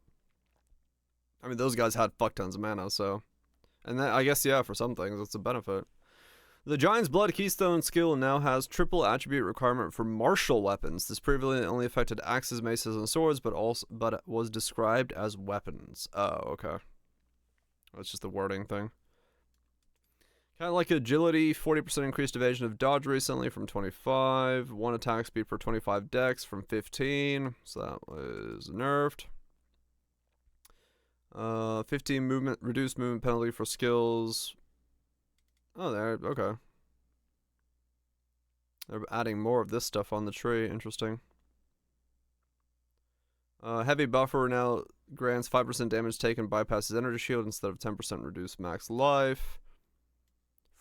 S1: I mean, those guys had fuck tons of mana, so... And then, I guess, yeah, for some things, it's a benefit. The Giant's Blood Keystone skill now has triple attribute requirement for martial weapons. This previously only affected axes, maces, and swords, but was described as weapons. Oh, okay. That's just the wording thing. Kind of like agility, 40% increased evasion of dodge recently from 25. 1 attack speed per 25 dex from 15. So that was nerfed. 15 movement, reduced movement penalty for skills. Oh, there, okay. They're adding more of this stuff on the tree. Interesting. Heavy buffer now grants 5% damage taken, bypasses energy shield instead of 10% reduced max life.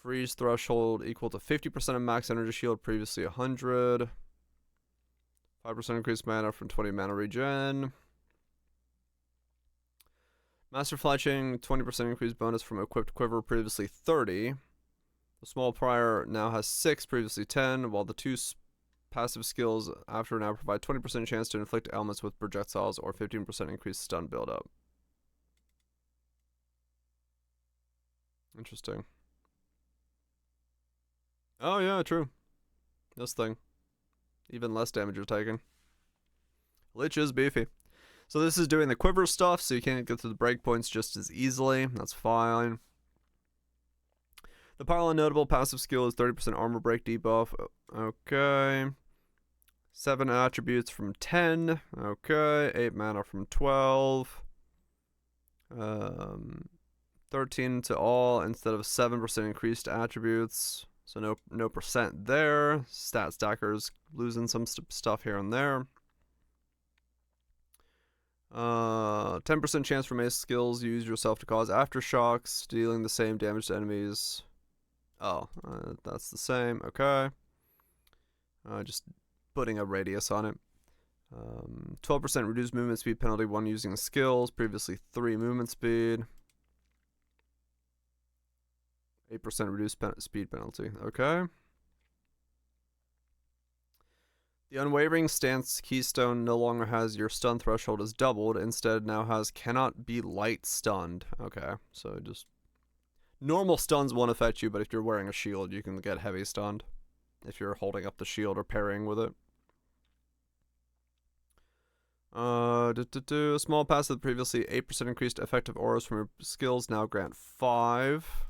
S1: Freeze threshold equal to 50% of max energy shield, previously 100. 5% increased mana from 20 mana regen. Master Fletching, 20% increased bonus from equipped quiver, previously 30. The small prior now has 6, previously 10, while the 2 passive skills after now provide 20% chance to inflict elements with projectiles or 15% increased stun buildup. Interesting. Oh yeah, true. This thing. Even less damage you're taking. Lich is beefy. So this is doing the quiver stuff, so you can't get to the breakpoints just as easily. That's fine. The Pylon notable passive skill is 30% armor break debuff. Okay. 7 attributes from 10. Okay. 8 mana from 12. 13 to all instead of 7% increased attributes. So no percent there. Stat stackers losing some stuff here and there. 10% chance for mace skills. Use yourself to cause aftershocks, dealing the same damage to enemies. Oh, that's the same. Okay. Just putting a radius on it. 12% reduced movement speed penalty when using skills. Previously 3 movement speed. 8% reduced speed penalty. Okay. The Unwavering Stance Keystone no longer has your stun threshold is doubled. Instead, now has cannot be light stunned. Okay, so just normal stuns won't affect you, but if you're wearing a shield, you can get heavy stunned. if you're holding up the shield or parrying with it. Small passive, previously 8% increased effective auras from your skills, now grant 5.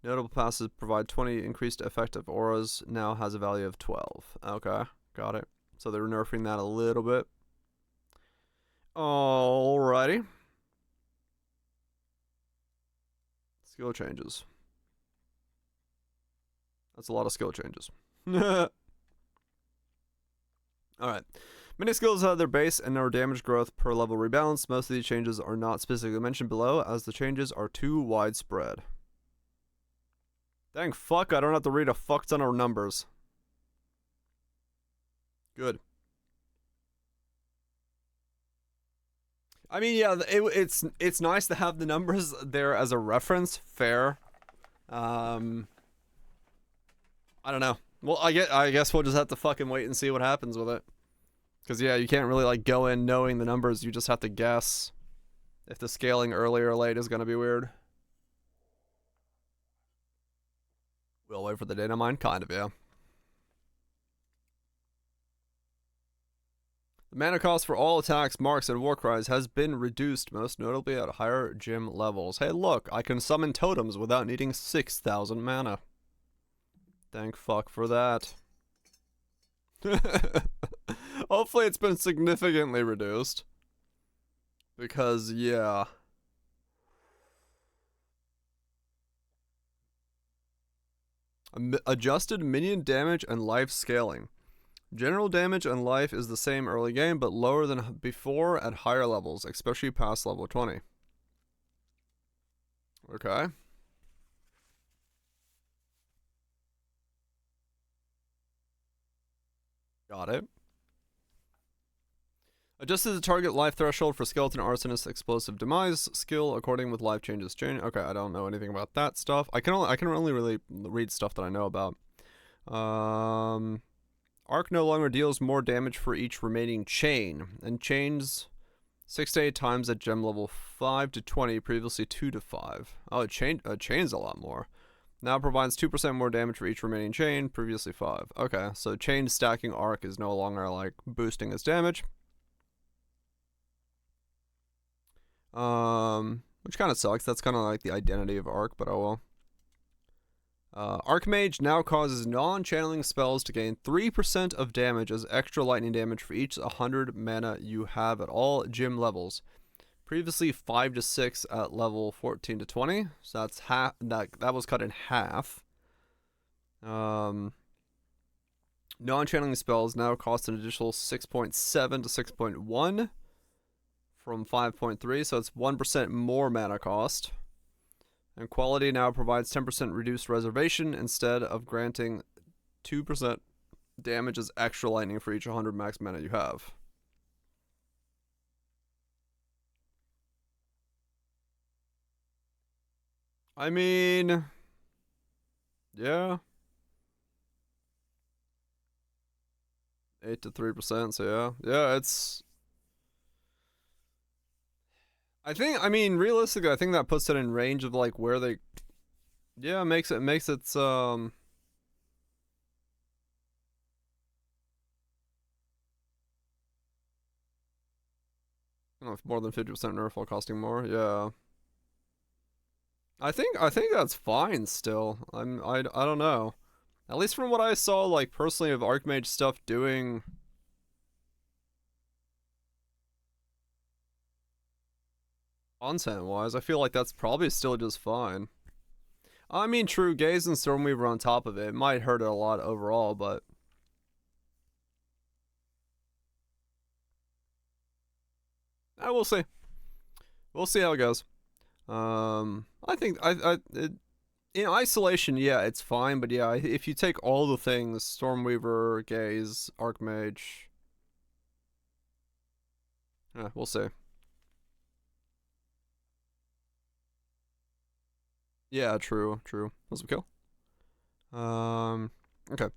S1: Notable passes provide 20 increased effective auras, now has a value of 12. Okay, got it. So they're nerfing that a little bit. Alrighty. Skill changes. That's a lot of skill changes. Alright. Many skills have their base and their damage growth per level rebalanced. Most of these changes are not specifically mentioned below, as the changes are too widespread. Dang fuck, I don't have to read a fuck ton of numbers. Good. I mean, yeah, it's nice to have the numbers there as a reference. Fair. I don't know. Well, I guess we'll just have to fucking wait and see what happens with it. Because, yeah, you can't really, like, go in knowing the numbers. You just have to guess if the scaling early or late is going to be weird. We'll wait for the data mine? Kind of, yeah. The mana cost for all attacks, marks, and war cries has been reduced, most notably at higher gym levels. Hey, look, I can summon totems without needing 6,000 mana. Thank fuck for that. Hopefully it's been significantly reduced. Because, yeah. Adjusted minion damage and life scaling. General damage and life is the same early game, but lower than before at higher levels, especially past level 20. Okay. Got it. Adjusted the target life threshold for Skeleton Arsonist Explosive Demise skill according with life changes change. Okay, I don't know anything about that stuff. I can only really read stuff that I know about. Arc no longer deals more damage for each remaining chain, and chains 6 to 8 times at gem level 5 to 20, previously 2 to 5. Oh, it chains a lot more. Now provides 2% more damage for each remaining chain, previously 5. Okay, so chain stacking arc is no longer like boosting its damage. Which kind of sucks. That's kind of like the identity of arc, but oh well. Archmage now causes non-channeling spells to gain 3% of damage as extra lightning damage for each 100 mana you have at all gym levels. Previously 5 to 6 at level 14 to 20. So that's half. That was cut in half. Non-channeling spells now cost an additional 6.7 to 6.1 from 5.3, so it's 1% more mana cost. And quality now provides 10% reduced reservation instead of granting 2% damage as extra lightning for each 100 max mana you have. I mean, yeah. 8 to 3%, so yeah. Yeah, it's... I mean, realistically, I think that puts it in range of, like, where they... Yeah, makes it, I don't know if more than 50% nerf while costing more, yeah. I think that's fine still. I don't know. At least from what I saw, like, personally, of Archmage stuff doing... content-wise, I feel like that's probably still just fine. I mean, true, Gaze and Stormweaver on top of it. It might hurt it a lot overall, but... we'll see. We'll see how it goes. I think, in isolation, yeah, it's fine, but yeah, if you take all the things, Stormweaver, Gaze, Archmage... yeah, we'll see. Yeah, true. Was a kill. Okay.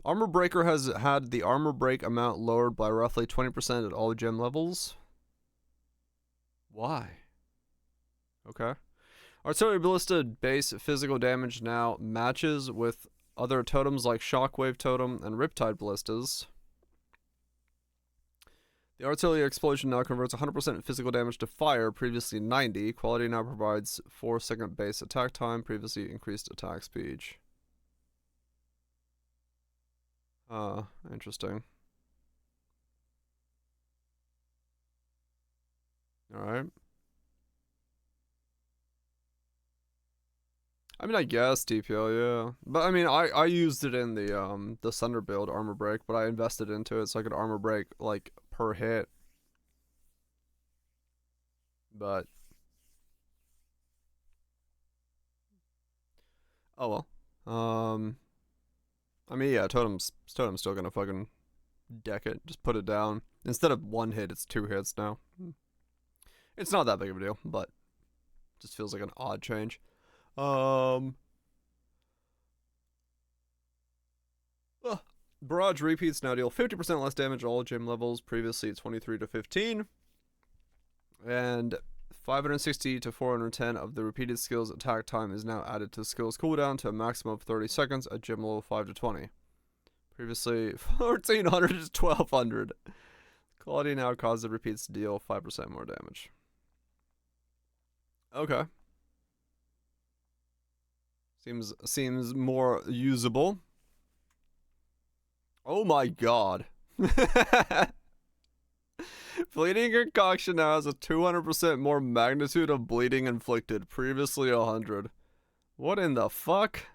S1: Armor Breaker has had the armor break amount lowered by roughly 20% at all gem levels. Why? Okay. Artillery Ballista base physical damage now matches with other totems like Shockwave Totem and Riptide Ballistas. The artillery explosion now converts 100% physical damage to fire, previously 90. Quality now provides 4-second base attack time, previously increased attack speed. Interesting. Alright. I mean, I guess TPL, yeah. But I mean, I used it in the Thunder build, armor break, but I invested into it so I could armor break like per hit. But oh well. I mean, yeah, totem's still gonna fucking deck it. Just put it down. Instead of 1 hit, it's 2 hits now. It's not that big of a deal, but just feels like an odd change. Barrage repeats now deal 50% less damage at all gym levels, previously 23 to 15. And 560 to 410 of the repeated skills attack time is now added to skills cooldown to a maximum of 30 seconds at gym level 5 to 20. Previously 1400 to 1200. Quality now causes the repeats to deal 5% more damage. Okay. Seems more usable. Oh my god. Bleeding Concoction now has a 200% more magnitude of bleeding inflicted, previously 100. What in the fuck?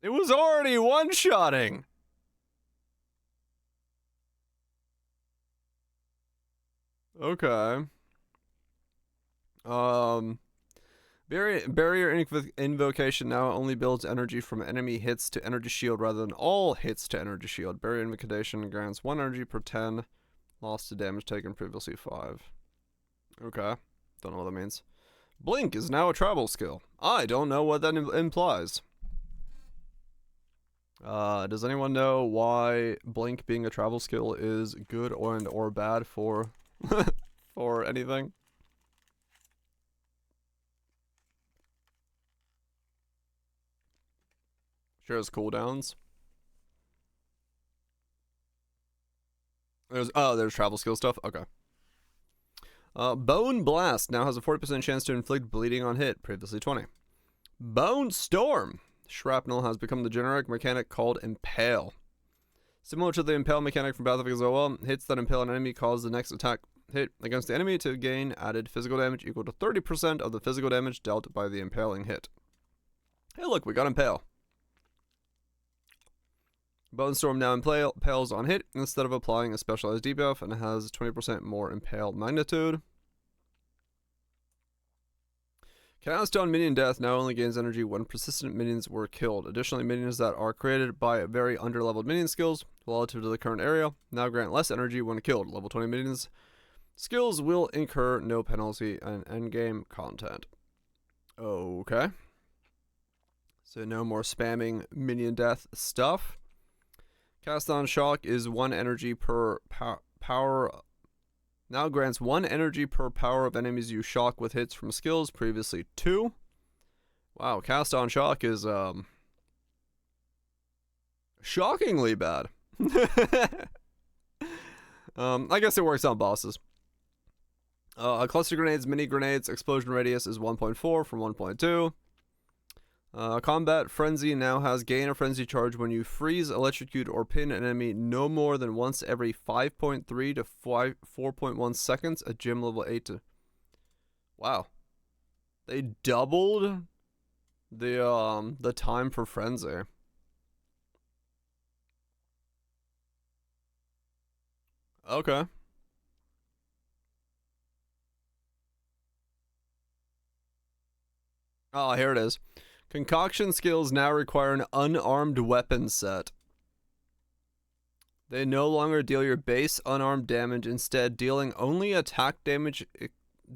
S1: It was already one-shotting! Okay. Barrier Invocation now only builds energy from enemy hits to energy shield rather than all hits to energy shield. Barrier Invocation grants 1 energy per 10 lost to damage taken, previously 5. Okay. Don't know what that means. Blink is now a travel skill. I don't know what that implies. Does anyone know why Blink being a travel skill is good or bad for for anything? Sure has cooldowns. There's travel skill stuff. Okay. Bone Blast now has a 40% chance to inflict bleeding on hit, previously 20. Bone Storm. Shrapnel has become the generic mechanic called Impale. Similar to the Impale mechanic from Battlefield Exile, hits that impale an enemy cause the next attack hit against the enemy to gain added physical damage equal to 30% of the physical damage dealt by the impaling hit. Hey look, we got Impale. Bone Storm now impales on hit instead of applying a specialized debuff and has 20% more impale magnitude. Cast on minion death now only gains energy when persistent minions were killed. Additionally, minions that are created by very underleveled minion skills relative to the current area now grant less energy when killed. Level 20 minions skills will incur no penalty and endgame content. Okay. So no more spamming minion death stuff. Cast on Shock is 1 energy per power. Now grants 1 energy per power of enemies you shock with hits from skills, previously 2. Wow, Cast on Shock is shockingly bad. I guess it works on bosses. Cluster grenades, mini grenades, explosion radius is 1.4 from 1.2. Combat Frenzy now has gain a frenzy charge when you freeze, electrocute, or pin an enemy no more than once every 5.3 to 4.1 seconds at gym level 8 to... Wow. They doubled the time for frenzy. Okay. Oh, here it is. Concoction skills now require an unarmed weapon set. They no longer deal your base unarmed damage, instead dealing only attack damage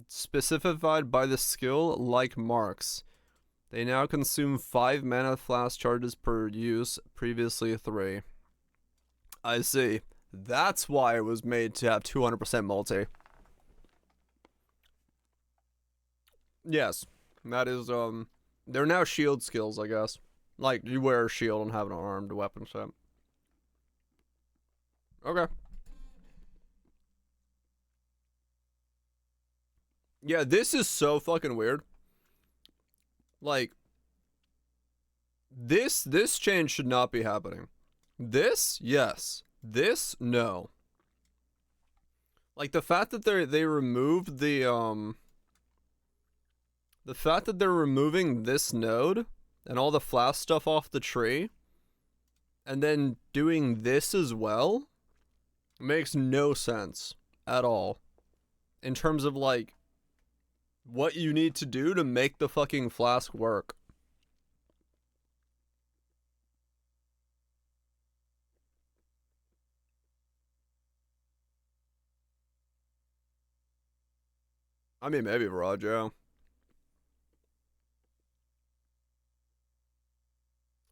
S1: specified by the skill, like marks. They now consume 5 mana flash charges per use, previously 3. I see. That's why it was made to have 200% multi. Yes. That is, They're now shield skills, I guess. Like, you wear a shield and have an armed weapon set. Okay. Yeah, this is so fucking weird. Like, this change should not be happening. This, yes. This, no. Like, the fact that they removed the fact that they're removing this node and all the flash stuff off the tree and then doing this as well makes no sense at all in terms of, like, what you need to do to make the fucking flask work. I mean, maybe Raj, yeah.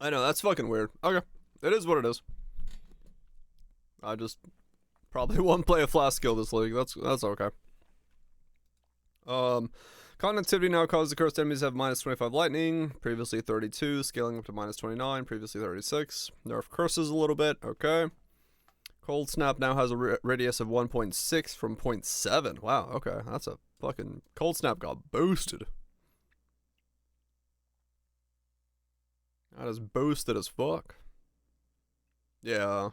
S1: I know, that's fucking weird. Okay. It is what it is. I just probably won't play a flask skill this league. That's okay. Conductivity now causes the cursed enemies to have minus 25 lightning, previously 32, scaling up to minus 29, previously 36. Nerf curses a little bit, okay. Cold Snap now has a radius of 1.6 from 0.7. Wow, okay, that's a fucking... Cold Snap got boosted. That is boosted as fuck. Yeah.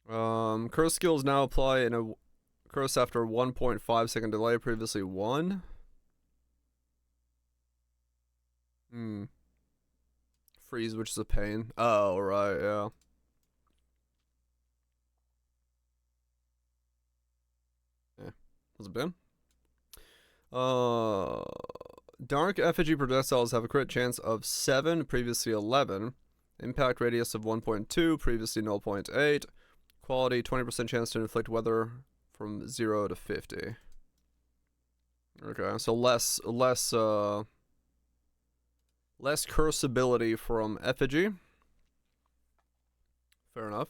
S1: Curse skills now apply in a curse after 1.5 second delay, previously 1. Freeze, which is a pain. Oh, right, yeah. What's it been? Dark effigy projectiles have a crit chance of 7, previously 11. Impact radius of 1.2, previously 0.8. Quality, 20% chance to inflict weather from 0 to 50. Okay, so less curse ability from effigy. Fair enough.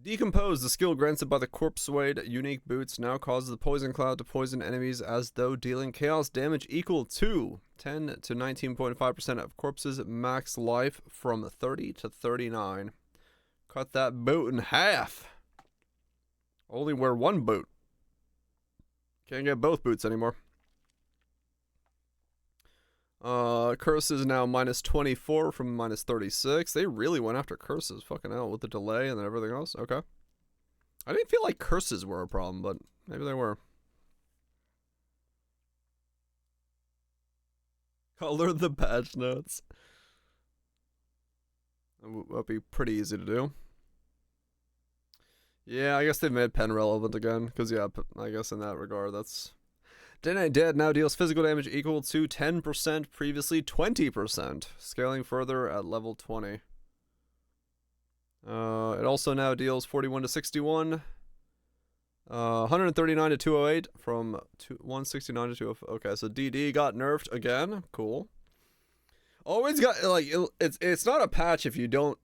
S1: Decompose, the skill granted by the Corpse Wade unique boots, now causes the poison cloud to poison enemies as though dealing chaos damage equal to 10 to 19.5% of corpses max life from 30 to 39. Cut that boot in half. Only wear one boot. Can't get both boots anymore. Curse is now minus 24 from minus 36. They really went after curses. Fucking hell, with the delay and everything else. Okay. I didn't feel like curses were a problem, but maybe they were. Color the patch notes. That'd be pretty easy to do. Yeah, I guess they've made pen relevant again. Because, yeah, I guess in that regard, that's... Dead Dead now deals physical damage equal to 10%, previously 20%, scaling further at level 20. It also now deals 41 to 61, 139 to 208 from 169 to 205. Okay, so DD got nerfed again. Cool. Always got, like, it's not a patch if you don't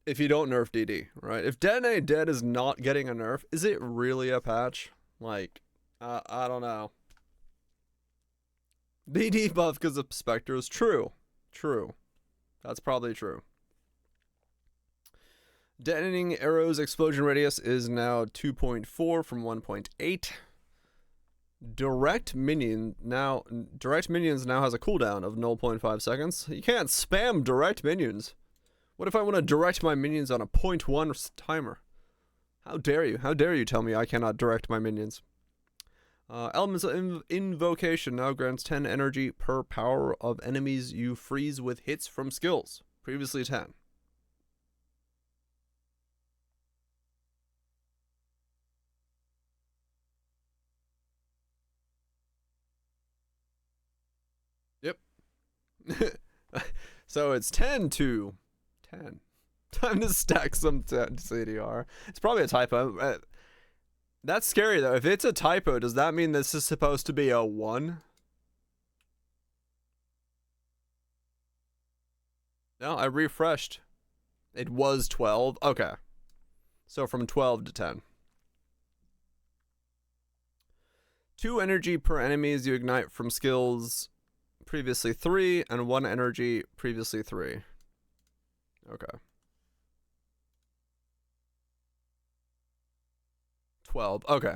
S1: nerf DD, right? If Dead Dead is not getting a nerf, is it really a patch? Like, I don't know. DD buff because of Spectre is true. True. That's probably true. Detonating arrows explosion radius is now 2.4 from 1.8. Direct minions now has a cooldown of 0.5 seconds. You can't spam direct minions. What if I want to direct my minions on a 0.1 timer? How dare you? How dare you tell me I cannot direct my minions? Elements of Invocation now grants 10 energy per power of enemies you freeze with hits from skills. Previously 10. Yep. So it's 10 to 10. Time to stack some CDR. It's probably a typo. That's scary though. If it's a typo, does that mean this is supposed to be a 1? No, I refreshed. It was 12. Okay. So from 12 to 10. 2 energy per enemies you ignite from skills previously 3, and 1 energy, previously 3. Okay. 12. Okay.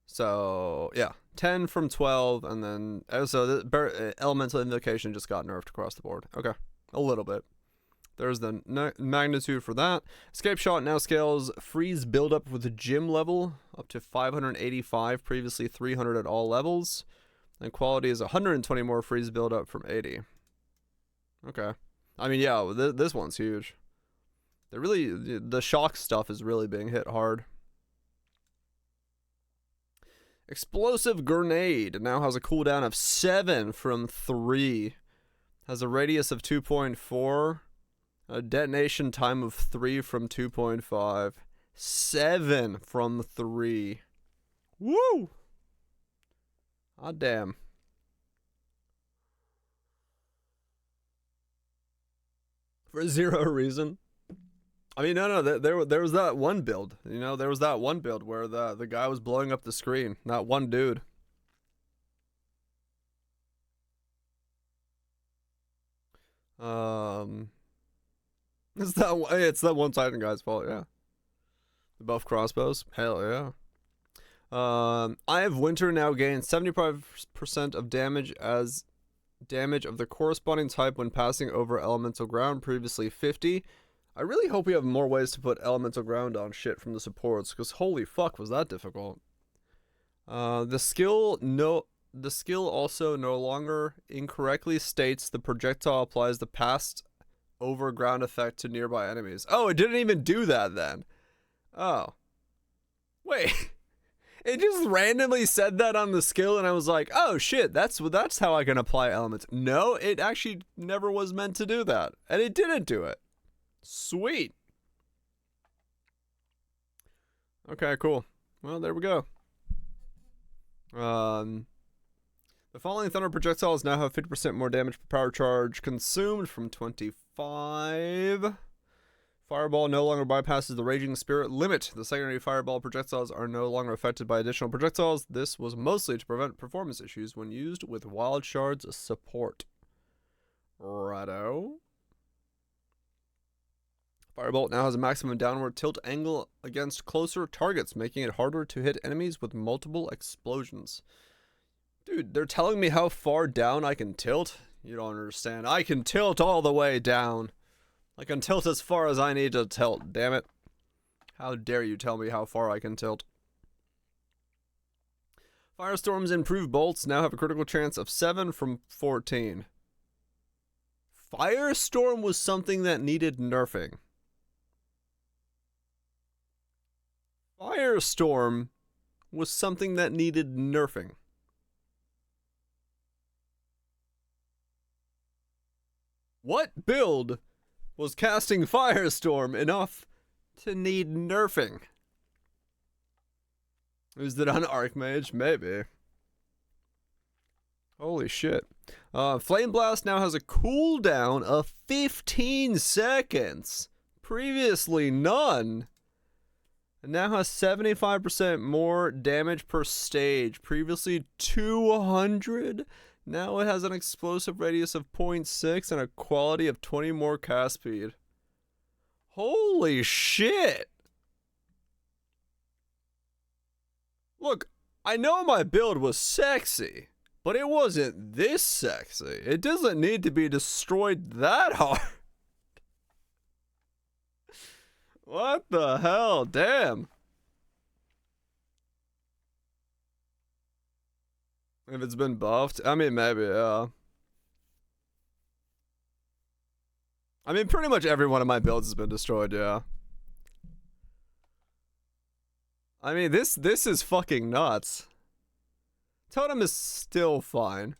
S1: So, yeah. 10 from 12, and then... So, the elemental invocation just got nerfed across the board. Okay. A little bit. There's the magnitude for that. Escape shot now scales freeze buildup with gym level up to 585, previously 300 at all levels. And quality is 120 more freeze buildup from 80. Okay. I mean, yeah, this one's huge. The shock stuff is really being hit hard. Explosive grenade now has a cooldown of 7 from 3. Has a radius of 2.4. A detonation time of 3 from 2.5. 7 from 3. Woo! Ah, damn. For 0 reason. I mean, no, there was that one build. You know, there was that one build where the guy was blowing up the screen. That one dude. It's that one Titan guy's fault, yeah. The buff crossbows. Hell yeah. Eye of Winter now gains 75% of damage as damage of the corresponding type when passing over elemental ground, previously 50. I really hope we have more ways to put elemental ground on shit from the supports, because holy fuck was that difficult. The skill also no longer incorrectly states the projectile applies the passed over ground effect to nearby enemies. Oh, it didn't even do that then. Oh. Wait. It just randomly said that on the skill, and I was like, oh shit, that's how I can apply elements. No, it actually never was meant to do that. And it didn't do it. Sweet. Okay, cool. Well, there we go. The Falling Thunder projectiles now have 50% more damage per power charge consumed from 25. Fireball no longer bypasses the Raging Spirit limit. The secondary fireball projectiles are no longer affected by additional projectiles. This was mostly to prevent performance issues when used with Wild Shard's support. Righto. Firebolt now has a maximum downward tilt angle against closer targets, making it harder to hit enemies with multiple explosions. Dude, they're telling me how far down I can tilt? You don't understand. I can tilt all the way down. I can tilt as far as I need to tilt, damn it. How dare you tell me how far I can tilt. Firestorm's improved bolts now have a critical chance of 7 from 14. Firestorm was something that needed nerfing. Firestorm was something that needed nerfing. What build was casting Firestorm enough to need nerfing? Is it on Archmage? Maybe. Holy shit. Flame Blast now has a cooldown of 15 seconds. Previously none. And now has 75% more damage per stage. Previously 200. Now it has an explosive radius of 0.6 and a quality of 20 more cast speed. Holy shit! Look, I know my build was sexy, but it wasn't this sexy. It doesn't need to be destroyed that hard. What the hell? Damn. If it's been buffed? I mean, maybe, yeah. I mean, pretty much every one of my builds has been destroyed, yeah. I mean, this is fucking nuts. Totem is still fine.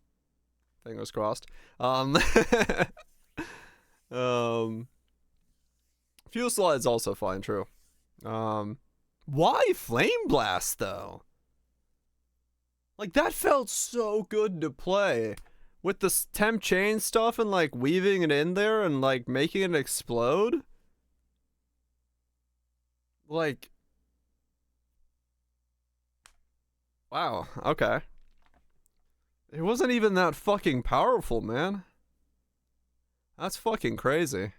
S1: Fingers crossed. Fuel Slide's also fine, true. Why Flame Blast, though? Like, that felt so good to play. With the temp chain stuff and, like, weaving it in there and, like, making it explode. Like... Wow, okay. It wasn't even that fucking powerful, man. That's fucking crazy.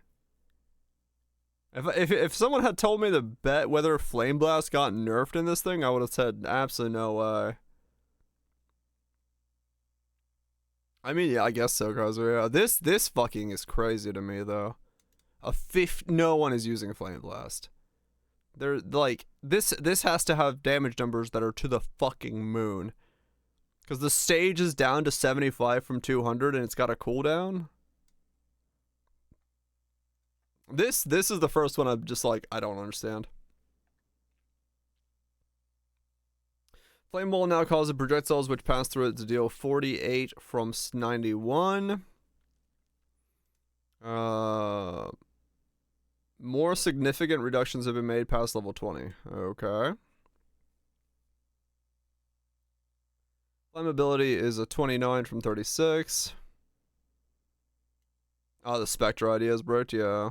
S1: If someone had told me to bet whether Flame Blast got nerfed in this thing, I would have said absolutely no way. I mean, yeah, I guess so, guys. Yeah, this fucking is crazy to me though. No one is using Flame Blast. They're like this has to have damage numbers that are to the fucking moon. Cause the stage is down to 75 from 200 and it's got a cooldown. This is the first one I'm just like, I don't understand. Flame Ball now causes projectiles which pass through it to deal 48 from 91. More significant reductions have been made past level 20. Okay. Flammability is a 29 from 36. Oh, the Spectre idea is bright, yeah.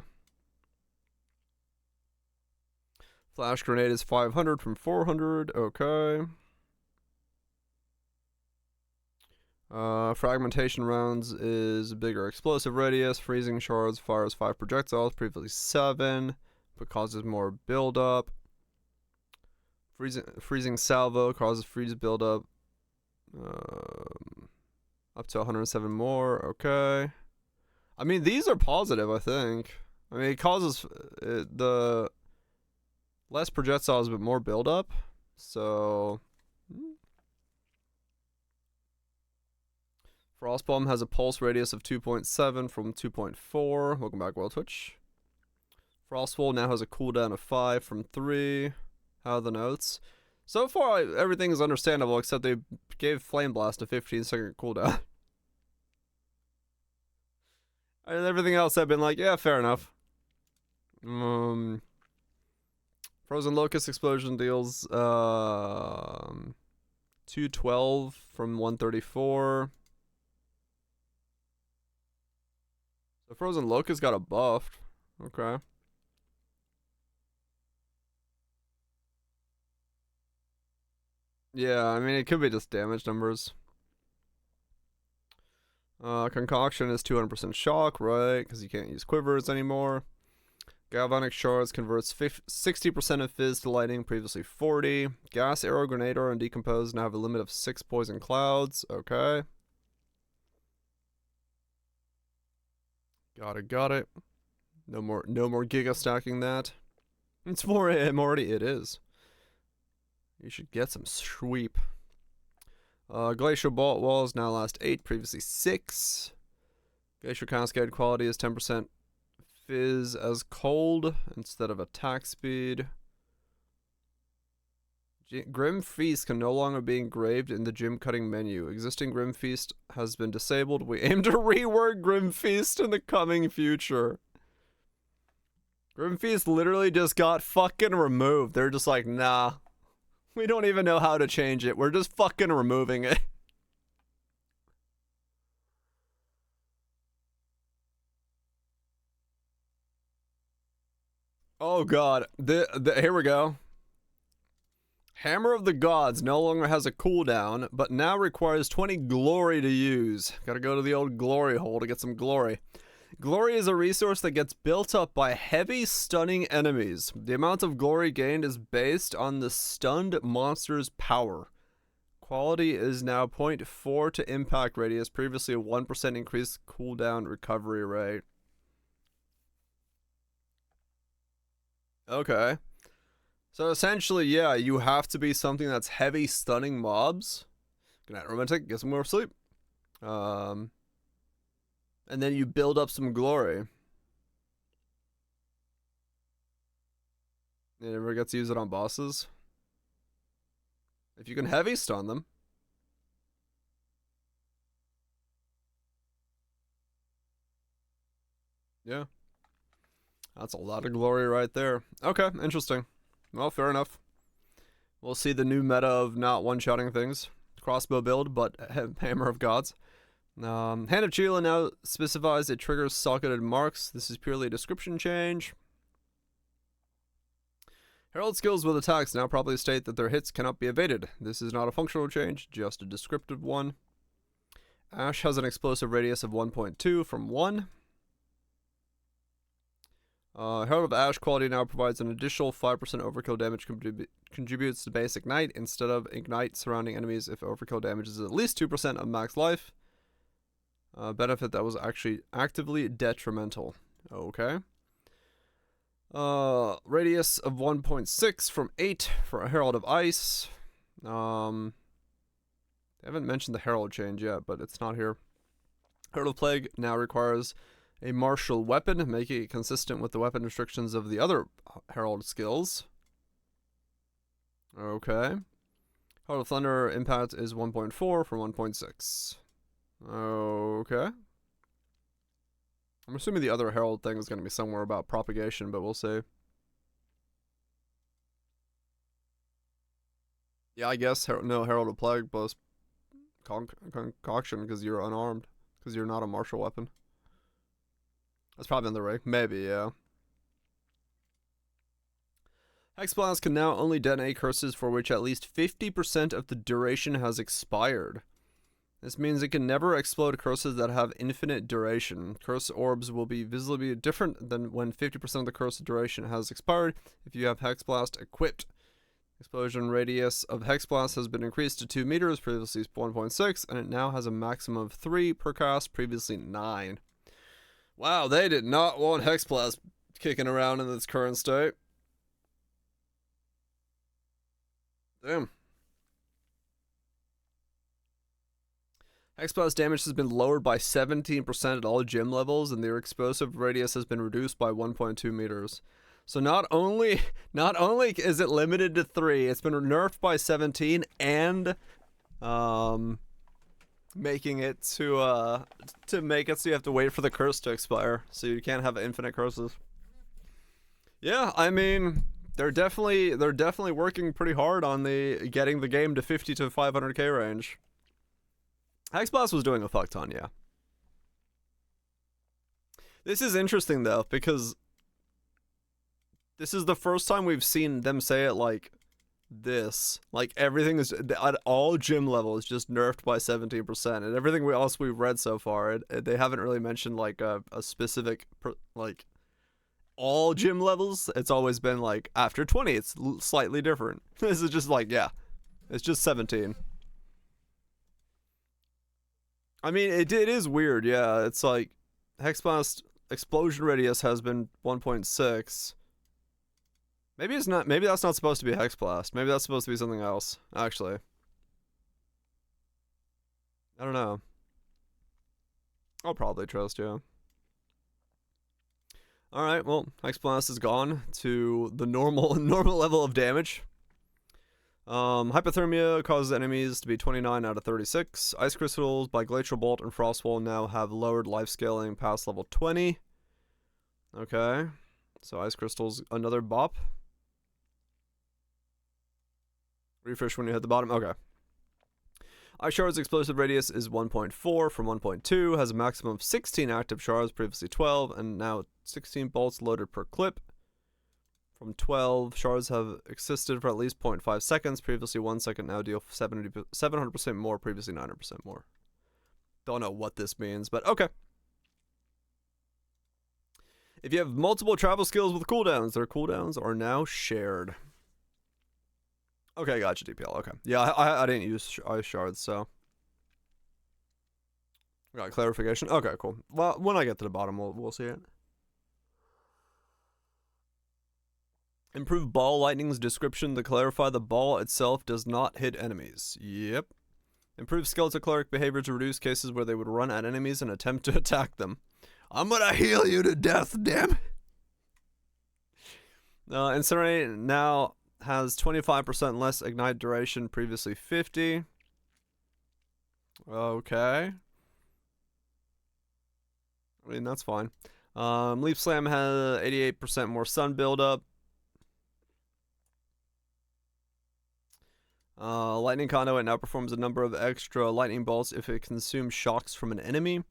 S1: Flash Grenade is 500 from 400, okay. Fragmentation rounds is bigger explosive radius. Freezing shards fires 5 projectiles, previously 7, but causes more buildup. Freezing salvo causes freeze buildup. Up to 107 more, okay. I mean, these are positive, I think. I mean, it causes the less projectiles but more buildup, so... Frostbomb has a pulse radius of 2.7 from 2.4. Welcome back, World Twitch. Frostwall now has a cooldown of 5 from 3. How are the notes? So far, everything is understandable except they gave Flame Blast a 15-second cooldown. And everything else I've been like, yeah, fair enough. Frozen Locust Explosion deals 212 from 134. The Frozen Locust got a buff. Okay. Yeah, I mean, it could be just damage numbers. Concoction is 200% shock, right? Because you can't use quivers anymore. Galvanic Shards converts 60% of fizz to lightning, previously 40. Gas, Arrow, Grenadier, and Decompose now have a limit of 6 poison clouds. Okay. Got it. No more giga stacking that. It's more it is. You should get some sweep. Glacial Bolt Walls now last 8, previously 6. Glacial Cascade quality is 10% fizz as cold instead of attack speed. Grim Feast can no longer be engraved in the gym cutting menu. Existing Grim Feast has been disabled. We aim to rework Grim Feast in the coming future. Grim Feast literally just got fucking removed. They're just like, nah. We don't even know how to change it. We're just fucking removing it. Oh god. Here we go. Hammer of the Gods no longer has a cooldown, but now requires 20 glory to use. Gotta go to the old glory hole to get some glory. Glory is a resource that gets built up by heavy stunning enemies. The amount of glory gained is based on the stunned monster's power. Quality is now 0.4 to impact radius, previously a 1% increased cooldown recovery rate. Okay. So essentially, yeah, you have to be something that's heavy stunning mobs. Good night, romantic. Get some more sleep. And then you build up some glory. You never get to use it on bosses. If you can heavy stun them. Yeah. That's a lot of glory right there. Okay, interesting. Well, fair enough. We'll see the new meta of not one-shotting things. Crossbow build, but Hammer of Gods. Hand of Chila now specifies it triggers socketed marks. This is purely a description change. Herald skills with attacks now properly state that their hits cannot be evaded. This is not a functional change, just a descriptive one. Ash has an explosive radius of 1.2 from 1. Herald of Ash quality now provides an additional 5% overkill damage contributes to basic Knight instead of Ignite surrounding enemies if overkill damage is at least 2% of max life. Benefit that was actually actively detrimental. Okay. Radius of 1.6 from 8 for a Herald of Ice. They haven't mentioned the Herald change yet, but it's not here. Herald of Plague now requires a martial weapon, making it consistent with the weapon restrictions of the other Herald skills. Okay. Herald of Thunder impact is 1.4 from 1.6. Okay. I'm assuming the other Herald thing is going to be somewhere about propagation, but we'll see. Yeah, I guess no Herald of Plague plus concoction because you're unarmed, because you're not a martial weapon. That's probably in the rig. Maybe, yeah. Hex Blast can now only detonate curses for which at least 50% of the duration has expired. This means it can never explode curses that have infinite duration. Curse orbs will be visibly different than when 50% of the curse duration has expired if you have Hex Blast equipped. Explosion radius of Hex Blast has been increased to 2 meters, previously 1.6, and it now has a maximum of 3 per cast, previously 9. Wow, they did not want Hex Blast kicking around in its current state. Damn. Hex Blast damage has been lowered by 17% at all gym levels, and their explosive radius has been reduced by 1.2 meters. So not only is it limited to 3, it's been nerfed by 17 and making it to make it so you have to wait for the curse to expire, so you can't have infinite curses. Yeah, I mean, they're definitely working pretty hard on getting the game to 50 to 500k range. Hexblast was doing a fuck ton, yeah. This is interesting though, because this is the first time we've seen them say it like this. Like everything is at all gym levels just nerfed by 17%, and everything else we've read so far, they haven't really mentioned like a specific like all gym levels. It's always been like after 20 it's slightly different. This is just like, yeah, it's just 17. I mean, it is weird, yeah. It's like Hexblast explosion radius has been 1.6. Maybe it's not. Maybe that's not supposed to be Hexblast. Maybe that's supposed to be something else. Actually, I don't know. I'll probably trust you. All right. Well, Hexblast is gone to the normal level of damage. Hypothermia causes enemies to be 29 out of 36. Ice crystals by Glacial Bolt and Frostwall now have lowered life scaling past level 20. Okay. So ice crystals, another bop. Refresh when you hit the bottom. Okay. Ice Shard's explosive radius is 1.4 from 1.2. Has a maximum of 16 active shards, previously 12, and now 16 bolts loaded per clip. From 12, shards have existed for at least 0.5 seconds, previously 1 second, now deal 700% more, previously 900% more. Don't know what this means, but okay. If you have multiple travel skills with cooldowns, their cooldowns are now shared. Okay, gotcha, DPL, okay. Yeah, I didn't use ice shards, so. Got clarification. Okay, cool. Well, when I get to the bottom, we'll see it. Improve ball lightning's description to clarify the ball itself does not hit enemies. Yep. Improve skeletal cleric behavior to reduce cases where they would run at enemies and attempt to attack them. I'm gonna heal you to death, damn it. Incinerate now has 25% less ignite duration, previously 50. Okay. I mean, that's fine. Leap Slam has 88% more sun buildup. Lightning Conduit now performs a number of extra lightning bolts if it consumes shocks from an enemy.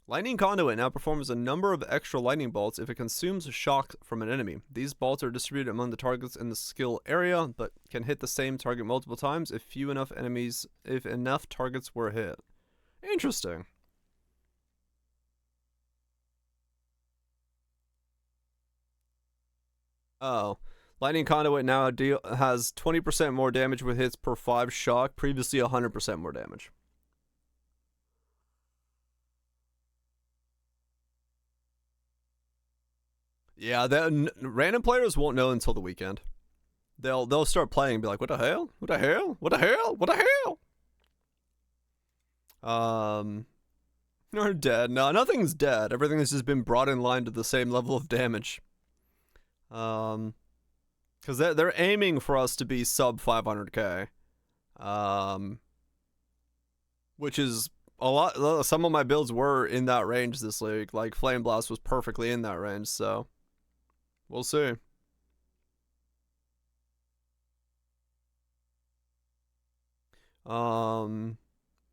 S1: Lightning Conduit now performs a number of extra lightning bolts if it consumes a shock from an enemy. These bolts are distributed among the targets in the skill area, but can hit the same target multiple times if enough targets were hit. Interesting. Oh. Lightning Conduit now has 20% more damage with hits per 5 shock, previously 100% more damage. Yeah, random players won't know until the weekend. They'll start playing and be like, what the hell? What the hell? What the hell? What the hell? You're dead. No, nothing's dead. Everything has just been brought in line to the same level of damage. Because they're aiming for us to be sub 500k. Which is a lot. Some of my builds were in that range this league. Like Flame Blast was perfectly in that range, so we'll see.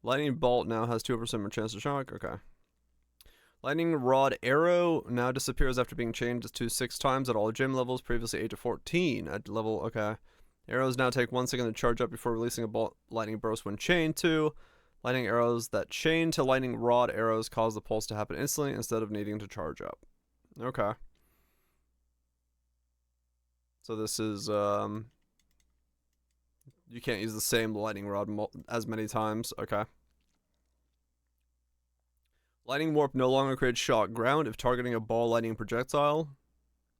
S1: Lightning Bolt now has 2% more chance to shock. Okay. Lightning Rod Arrow now disappears after being changed to 6 times at all gym levels, previously 8 to 14 at level. Okay. Arrows now take 1 second to charge up before releasing a bolt lightning burst when chained to. Lightning arrows that chain to lightning rod arrows cause the pulse to happen instantly instead of needing to charge up. Okay. So this is, you can't use the same lightning rod as many times. Okay. Lightning Warp no longer creates shock ground if targeting a ball lightning projectile.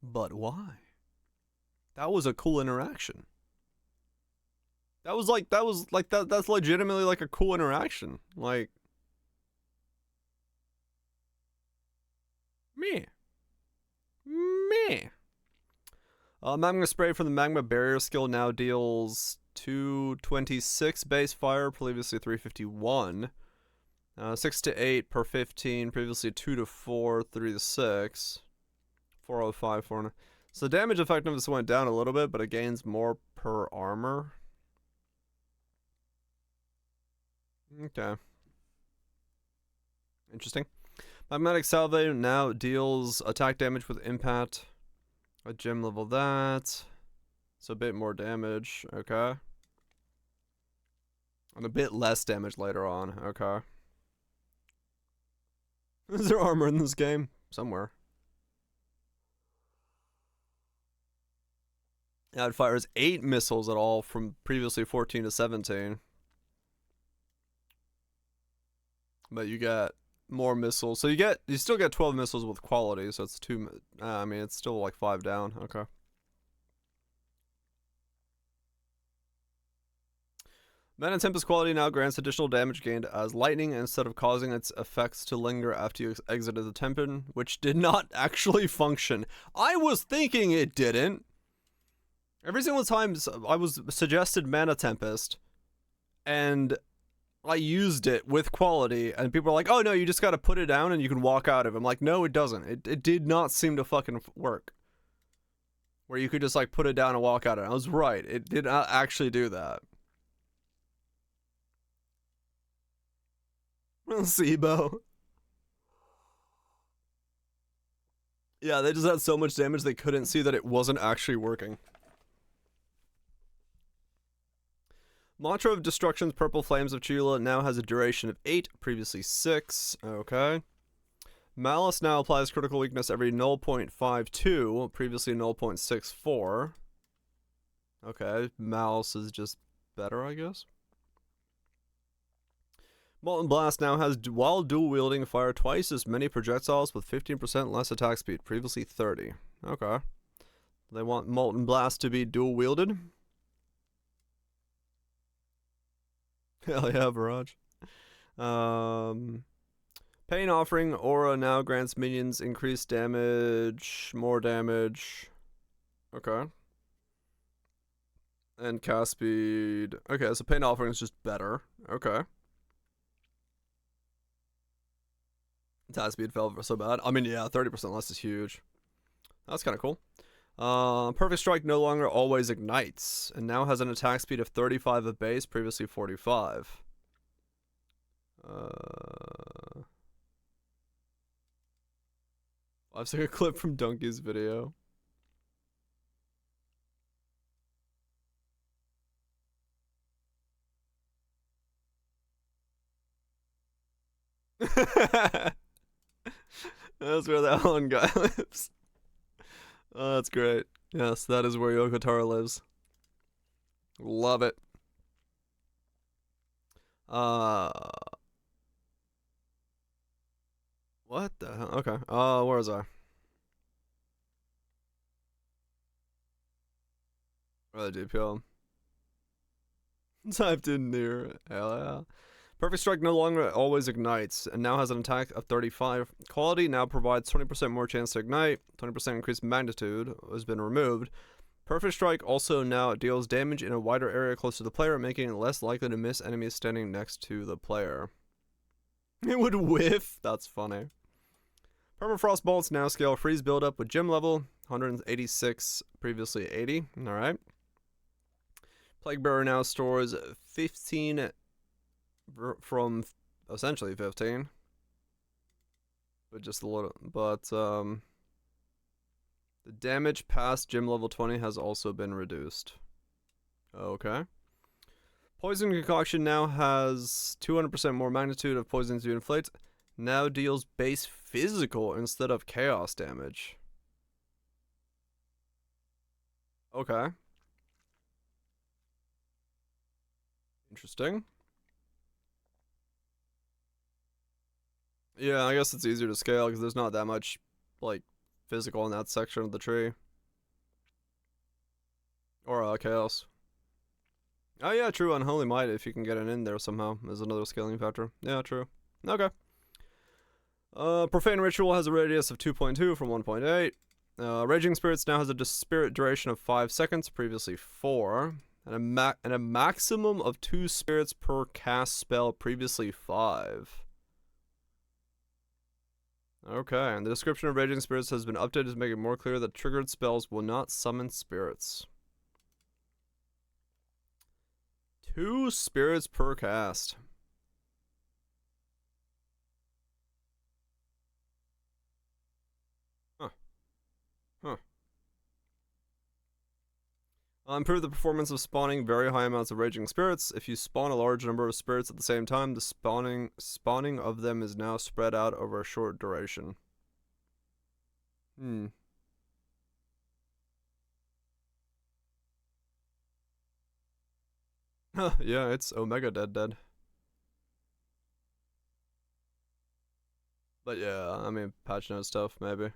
S1: But why? That was a cool interaction. That's legitimately like a cool interaction. Like, me. Magma Spray from the Magma Barrier skill now deals 226 base fire, previously 351. 6 to 8 per 15, previously 2 to 4, 3 to 6. 405, 4. So damage effectiveness went down a little bit, but it gains more per armor. Okay. Interesting. Magmatic Salve now deals attack damage with impact. A gym level that. So a bit more damage. Okay. And a bit less damage later on. Okay. Is there armor in this game? Somewhere. Yeah, it fires 8 missiles at all from previously 14 to 17. But you get more missiles. So you still get 12 missiles with quality, so it's 2. I mean, it's still like 5 down. Okay. Mana Tempest quality now grants additional damage gained as lightning instead of causing its effects to linger after you exited the temple, which did not actually function. I was thinking it didn't. Every single time I was suggested Mana Tempest, and I used it with quality, and people are like, oh no, you just gotta put it down and you can walk out of it. I'm like, no, it doesn't. It did not seem to fucking work. Where you could just like put it down and walk out of it. I was right. It did not actually do that. SIBO. Yeah, they just had so much damage they couldn't see that it wasn't actually working. Mantra of Destruction's Purple Flames of Chula now has a duration of 8, previously 6. Okay. Malice now applies critical weakness every 0.52, previously 0.64. Okay, Malice is just better, I guess. Molten Blast now has, while dual wielding, fire twice as many projectiles with 15% less attack speed, previously 30. Okay. They want Molten Blast to be dual wielded. Hell yeah, Barrage. Pain Offering Aura now grants minions increased damage, more damage. Okay. And cast speed. Okay, so Pain Offering is just better. Okay. Attack speed fell so bad. I mean, yeah, 30% less is huge. That's kind of cool. Perfect Strike no longer always ignites, and now has an attack speed of 35 at base, previously 45. I've seen a clip from Donkey's video. That's where that one guy lives. Oh, that's great. Yes, that is where Yokotaro lives. Love it. What the hell? Okay. Where was I? Really DPL. Typed in near. Hell yeah. Perfect Strike no longer always ignites, and now has an attack of 35. Quality now provides 20% more chance to ignite. 20% increased magnitude has been removed. Perfect Strike also now deals damage in a wider area close to the player, making it less likely to miss enemies standing next to the player. It would whiff. That's funny. Permafrost bolts now scale freeze buildup with gym level. 186, previously 80. Alright. Plague Bearer now stores 15 from essentially 15. But just a little. But, the damage past gym level 20 has also been reduced. Okay. Poison Concoction now has 200% more magnitude of poison to inflict. Now deals base physical instead of chaos damage. Okay. Interesting. Yeah, I guess it's easier to scale because there's not that much, like, physical in that section of the tree. Or, chaos. Oh yeah, true, Unholy Might, if you can get it in there somehow, is another scaling factor. Yeah, true. Okay. Profane Ritual has a radius of 2.2 from 1.8. Raging Spirits now has a spirit duration of 5 seconds, previously 4. And a maximum of 2 spirits per cast spell, previously 5. Okay, and the description of Raging Spirits has been updated to make it more clear that triggered spells will not summon spirits. 2 spirits per cast. Improve the performance of spawning very high amounts of Raging Spirits. If you spawn a large number of spirits at the same time, the spawning of them is now spread out over a short duration. Yeah, it's Omega Dead. But yeah, I mean, patch note stuff, maybe.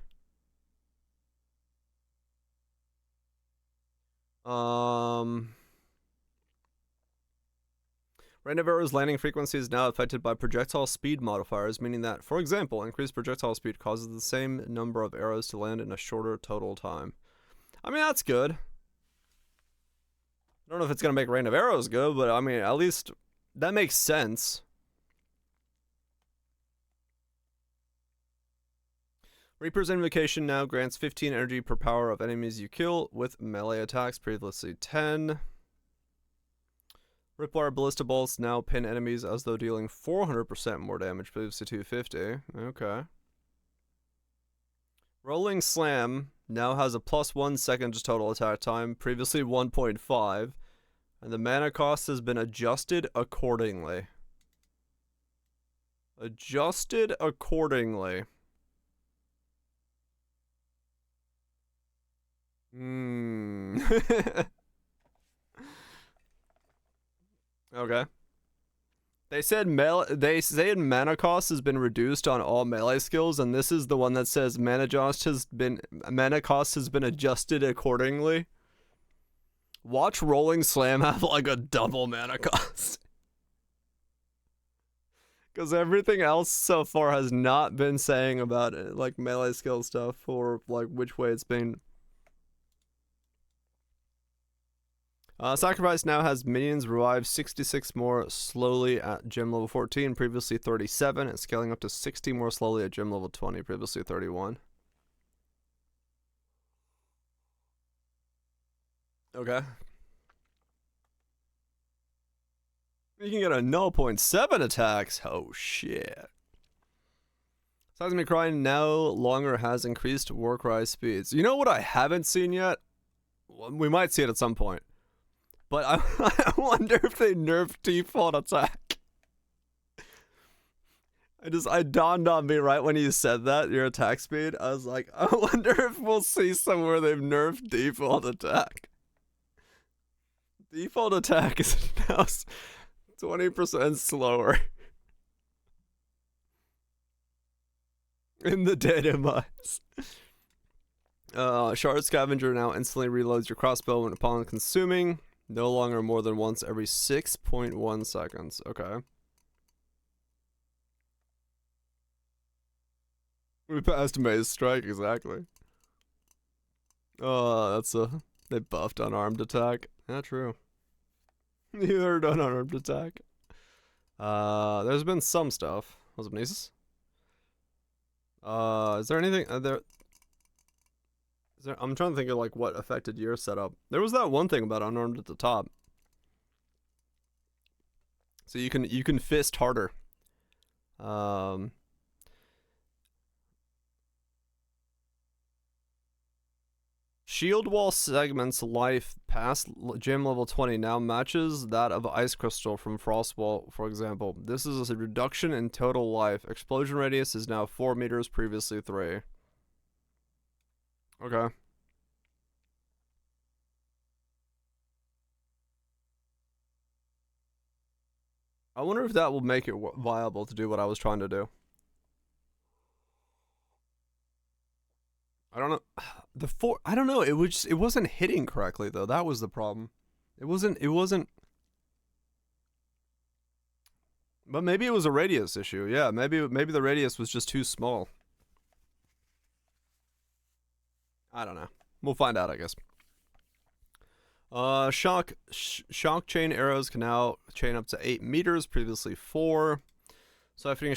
S1: Rain of Arrows landing frequency is now affected by projectile speed modifiers, meaning that, for example, increased projectile speed causes the same number of arrows to land in a shorter total time. I mean, that's good. I don't know if it's going to make Rain of Arrows good, but I mean, at least that makes sense. Reaper's Invocation now grants 15 energy per power of enemies you kill with melee attacks, previously 10. Ripwire Ballista Bolts now pin enemies as though dealing 400% more damage, previously 250. Okay. Rolling Slam now has a +1 second total attack time, previously 1.5. And the mana cost has been adjusted accordingly. Adjusted accordingly. Okay. They said mana cost has been reduced on all melee skills, and this is the one that says mana cost has been adjusted accordingly. Watch Rolling Slam have like a double mana cost. Because everything else so far has not been saying about it, like melee skill stuff or like which way it's been. Sacrifice now has minions revive 66 more slowly at gym level 14, previously 37, and scaling up to 60 more slowly at gym level 20, previously 31. Okay. You can get a 0.7 attacks. Oh shit. Seismic Cry no longer has increased Warcry speeds. You know what I haven't seen yet? We might see it at some point. But I wonder if they nerfed default attack. I dawned on me right when you said that, your attack speed. I was like, I wonder if we'll see somewhere they've nerfed default attack. Default attack is now 20% slower. In the data mines. Shard Scavenger now instantly reloads your crossbow when upon consuming. No longer more than once every 6.1 seconds. Okay. We passed Maze Strike, exactly. Oh, they buffed unarmed attack. Yeah, true. You heard unarmed attack. There's been some stuff. What's up, Nisus? Is there anything I'm trying to think of like what affected your setup. There was that one thing about unarmed at the top. So you can fist harder. Shield wall segment's life past gym level 20 now matches that of Ice Crystal from Frostwall, for example. This is a reduction in total life. Explosion radius is now 4 meters, previously 3. Okay. I wonder if that will make it viable to do what I was trying to do. I don't know. I don't know. It wasn't hitting correctly though. That was the problem. It wasn't. But maybe it was a radius issue. Yeah, maybe the radius was just too small. I don't know. We'll find out, I guess. Shock chain arrows can now chain up to 8 meters, previously 4. Siphoning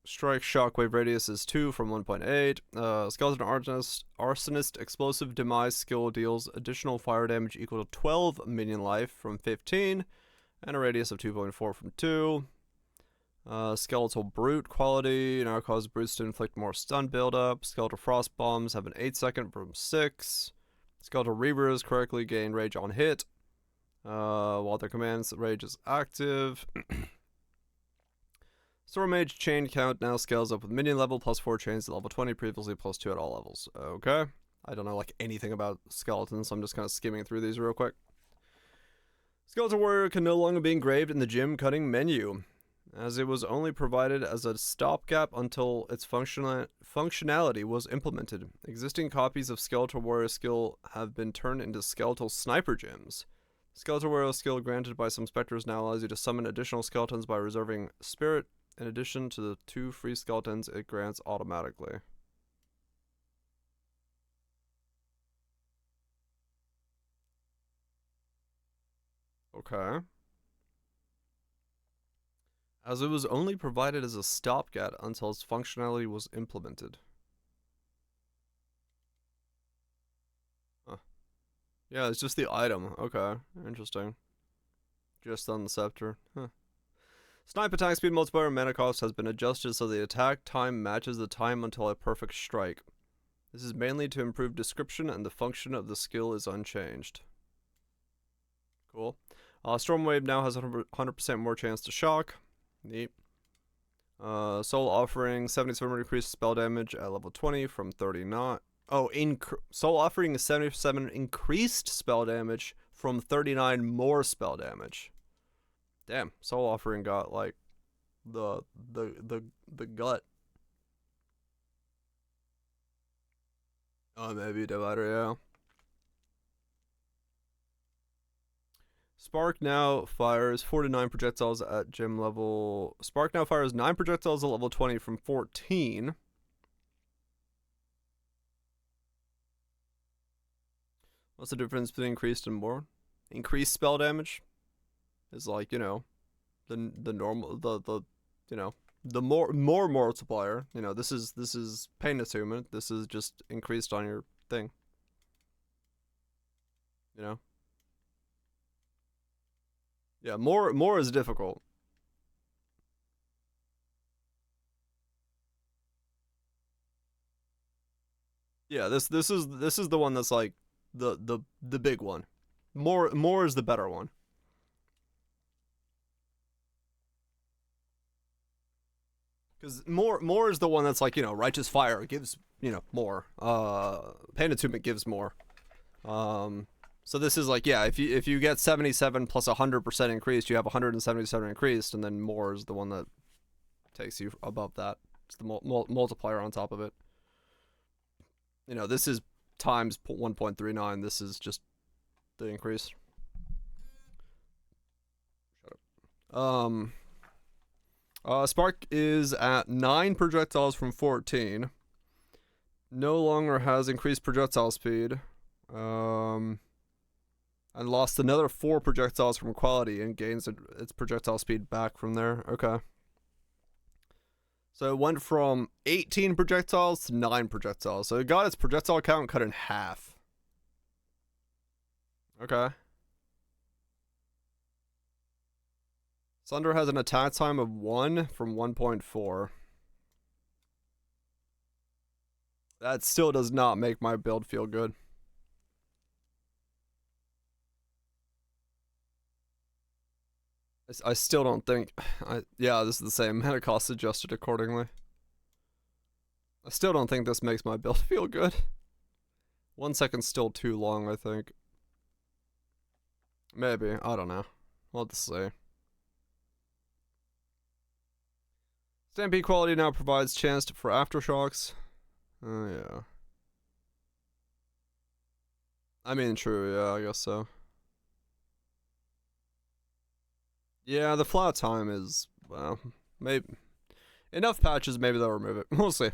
S1: strike shockwave radius is 2 from 1.8. Skeleton arsonist explosive demise skill deals additional fire damage equal to 12 minion life from 15, and a radius of 2.4 from 2. Skeletal brute quality now causes brutes to inflict more stun buildup. Skeletal frost bombs have an 8-second from 6. Skeletal reavers correctly gain rage on hit, while their commands rage is active. Storm Mage chain count now scales up with minion level plus 4 chains at level 20, previously plus 2 at all levels. Okay. I don't know like anything about skeletons, so I'm just kind of skimming through these real quick. Skeletal Warrior can no longer be engraved in the gym cutting menu, as it was only provided as a stopgap until its functionality was implemented. Existing copies of Skeletal Warrior skill have been turned into Skeletal Sniper gems. Skeletal Warrior skill granted by some specters now allows you to summon additional skeletons by reserving spirit, in addition to the 2 free skeletons it grants automatically. Okay. As it was only provided as a stopgap until its functionality was implemented. Huh. Yeah, it's just the item. Okay, interesting. Just on the scepter. Huh. Snipe attack speed multiplier mana cost has been adjusted so the attack time matches the time until a perfect strike. This is mainly to improve description, and the function of the skill is unchanged. Cool. Stormwave now has 100% more chance to shock. Neat. Soul Offering 77 increased spell damage at level 20 from 39. Oh, Soul Offering is 77 increased spell damage from 39 more spell damage. Damn, Soul Offering got like the gut. Oh, maybe Divider, yeah. Spark now fires 49 projectiles at gym level. Spark now fires 9 projectiles at level 20 from 14. What's the difference between increased and more? Increased spell damage is like, you know, the normal you know, the more multiplier. You know, this is pain attunement. This is just increased on your thing. You know? Yeah, more is difficult. Yeah, this is the one that's like the big one. More is the better one. Because more is the one that's like, you know, Righteous Fire gives, you know, more. Pain Attunement gives more. So this is like, yeah, if you get 77 plus 100% increased, you have 177 increased, and then more is the one that takes you above that. It's the multiplier on top of it. You know, this is times 1.39. This is just the increase. Shut up. Spark is at 9 projectiles from 14. No longer has increased projectile speed. And lost another 4 projectiles from quality and gains its projectile speed back from there. Okay. So it went from 18 projectiles to 9 projectiles. So it got its projectile count cut in half. Okay. Sunder has an attack time of 1 from 1.4. That still does not make my build feel good. I still don't think... yeah, this is the same. Mana cost adjusted accordingly. I still don't think this makes my build feel good. 1 second's still too long, I think. Maybe. I don't know. We'll have to see. Stampede quality now provides chance for aftershocks. Oh, yeah. I mean, true, yeah, I guess so. Yeah, the flat time is, well, maybe enough patches, maybe they'll remove it. We'll see.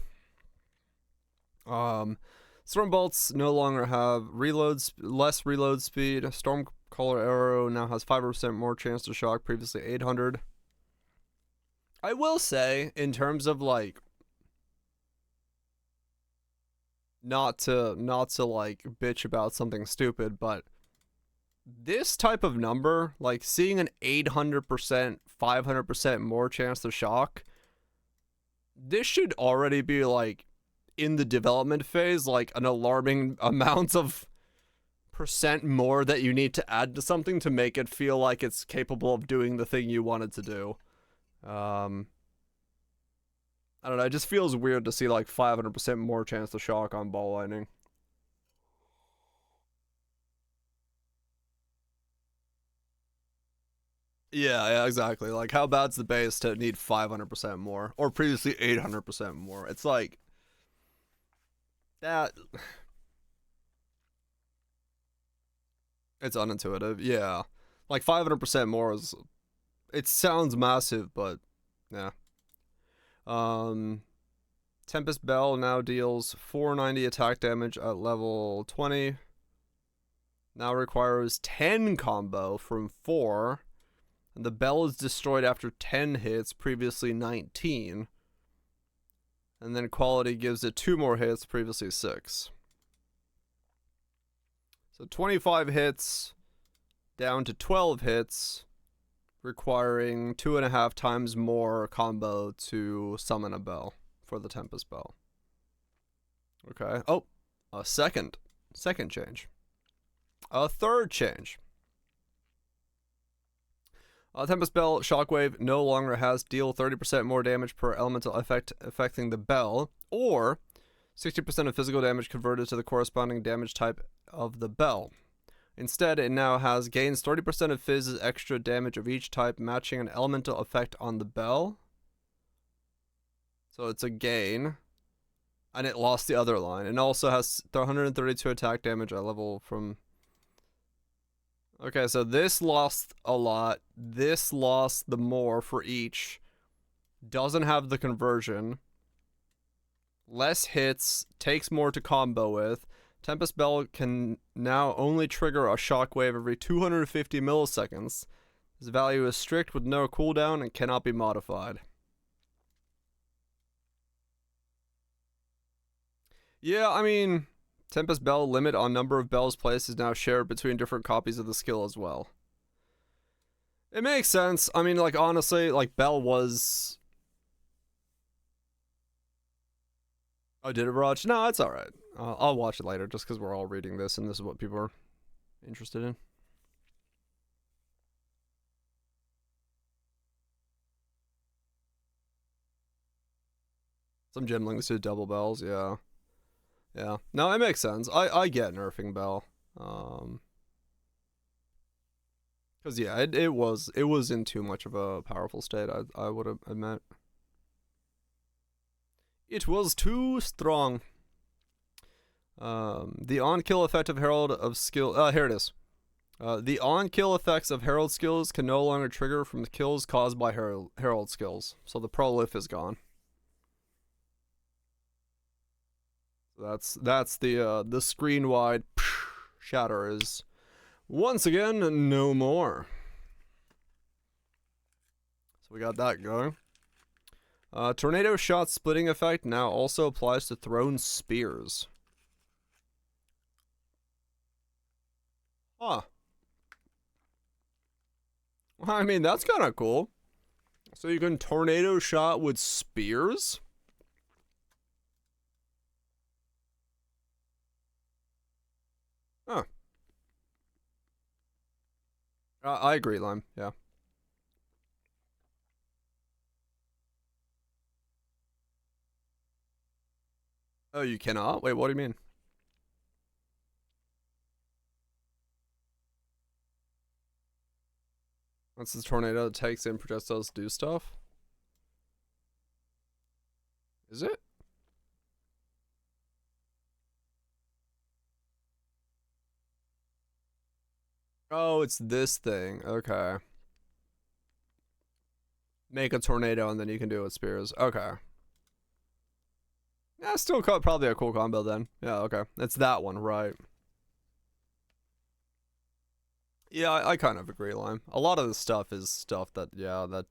S1: Storm bolts no longer have less reload speed. Stormcaller arrow now has 5% more chance to shock, previously 800. I will say, in terms of like, not to like bitch about something stupid, but this type of number, like seeing an 800%, 500% more chance to shock, this should already be like in the development phase, like an alarming amount of percent more that you need to add to something to make it feel like it's capable of doing the thing you wanted to do. I don't know, it just feels weird to see like 500% more chance to shock on ball lightning. Yeah, exactly. Like, how bad's the base to need 500% more? Or previously 800% more? It's like... that... it's unintuitive, yeah. Like, 500% more is... it sounds massive, but... yeah. Tempest Bell now deals 490 attack damage at level 20. Now requires 10 combo from 4. And the bell is destroyed after 10 hits, previously 19. And then quality gives it 2 more hits, previously 6. So 25 hits down to 12 hits, requiring 2.5 times more combo to summon a bell for the Tempest Bell. Okay. Oh, a second change. A third change. Tempest Bell Shockwave no longer has deal 30% more damage per elemental effect affecting the bell, or 60% of physical damage converted to the corresponding damage type of the bell. Instead, it now has gains 30% of Fizz's extra damage of each type, matching an elemental effect on the bell. So it's a gain. And it lost the other line. And also has 132 attack damage at level from... okay, so this lost a lot. This lost the more for each. Doesn't have the conversion. Less hits. Takes more to combo with. Tempest Bell can now only trigger a shockwave every 250 milliseconds. This value is strict with no cooldown and cannot be modified. Yeah, I mean... Tempest Bell limit on number of bells placed is now shared between different copies of the skill as well. It makes sense. I mean, like, honestly, like, Bell was... oh, did it, Raj? No, it's alright. I'll watch it later, just because we're all reading this, and this is what people are interested in. Some gem links do double bells, yeah. Yeah. No, it makes sense. I get nerfing Bell. Cause yeah, it was in too much of a powerful state, I would admit. It was too strong. The on-kill effect of Herald of Skill. Here it is. The on-kill effects of Herald skills can no longer trigger from the kills caused by Herald skills. So the prolif is gone. That's the screen wide shatter is once again no more. So we got that going. Tornado shot splitting effect now also applies to thrown spears. Huh. I mean, that's kind of cool. So you can tornado shot with spears? Huh. I agree, Lime. Yeah. Oh, you cannot? Wait, what do you mean? Once the tornado takes in projectiles do stuff? Is it? Oh, it's this thing. Okay. Make a tornado and then you can do it with spears. Okay. Yeah, still probably a cool combo then. Yeah, okay. It's that one, right. Yeah, I kind of agree, Lime. A lot of this stuff is stuff that, yeah, that...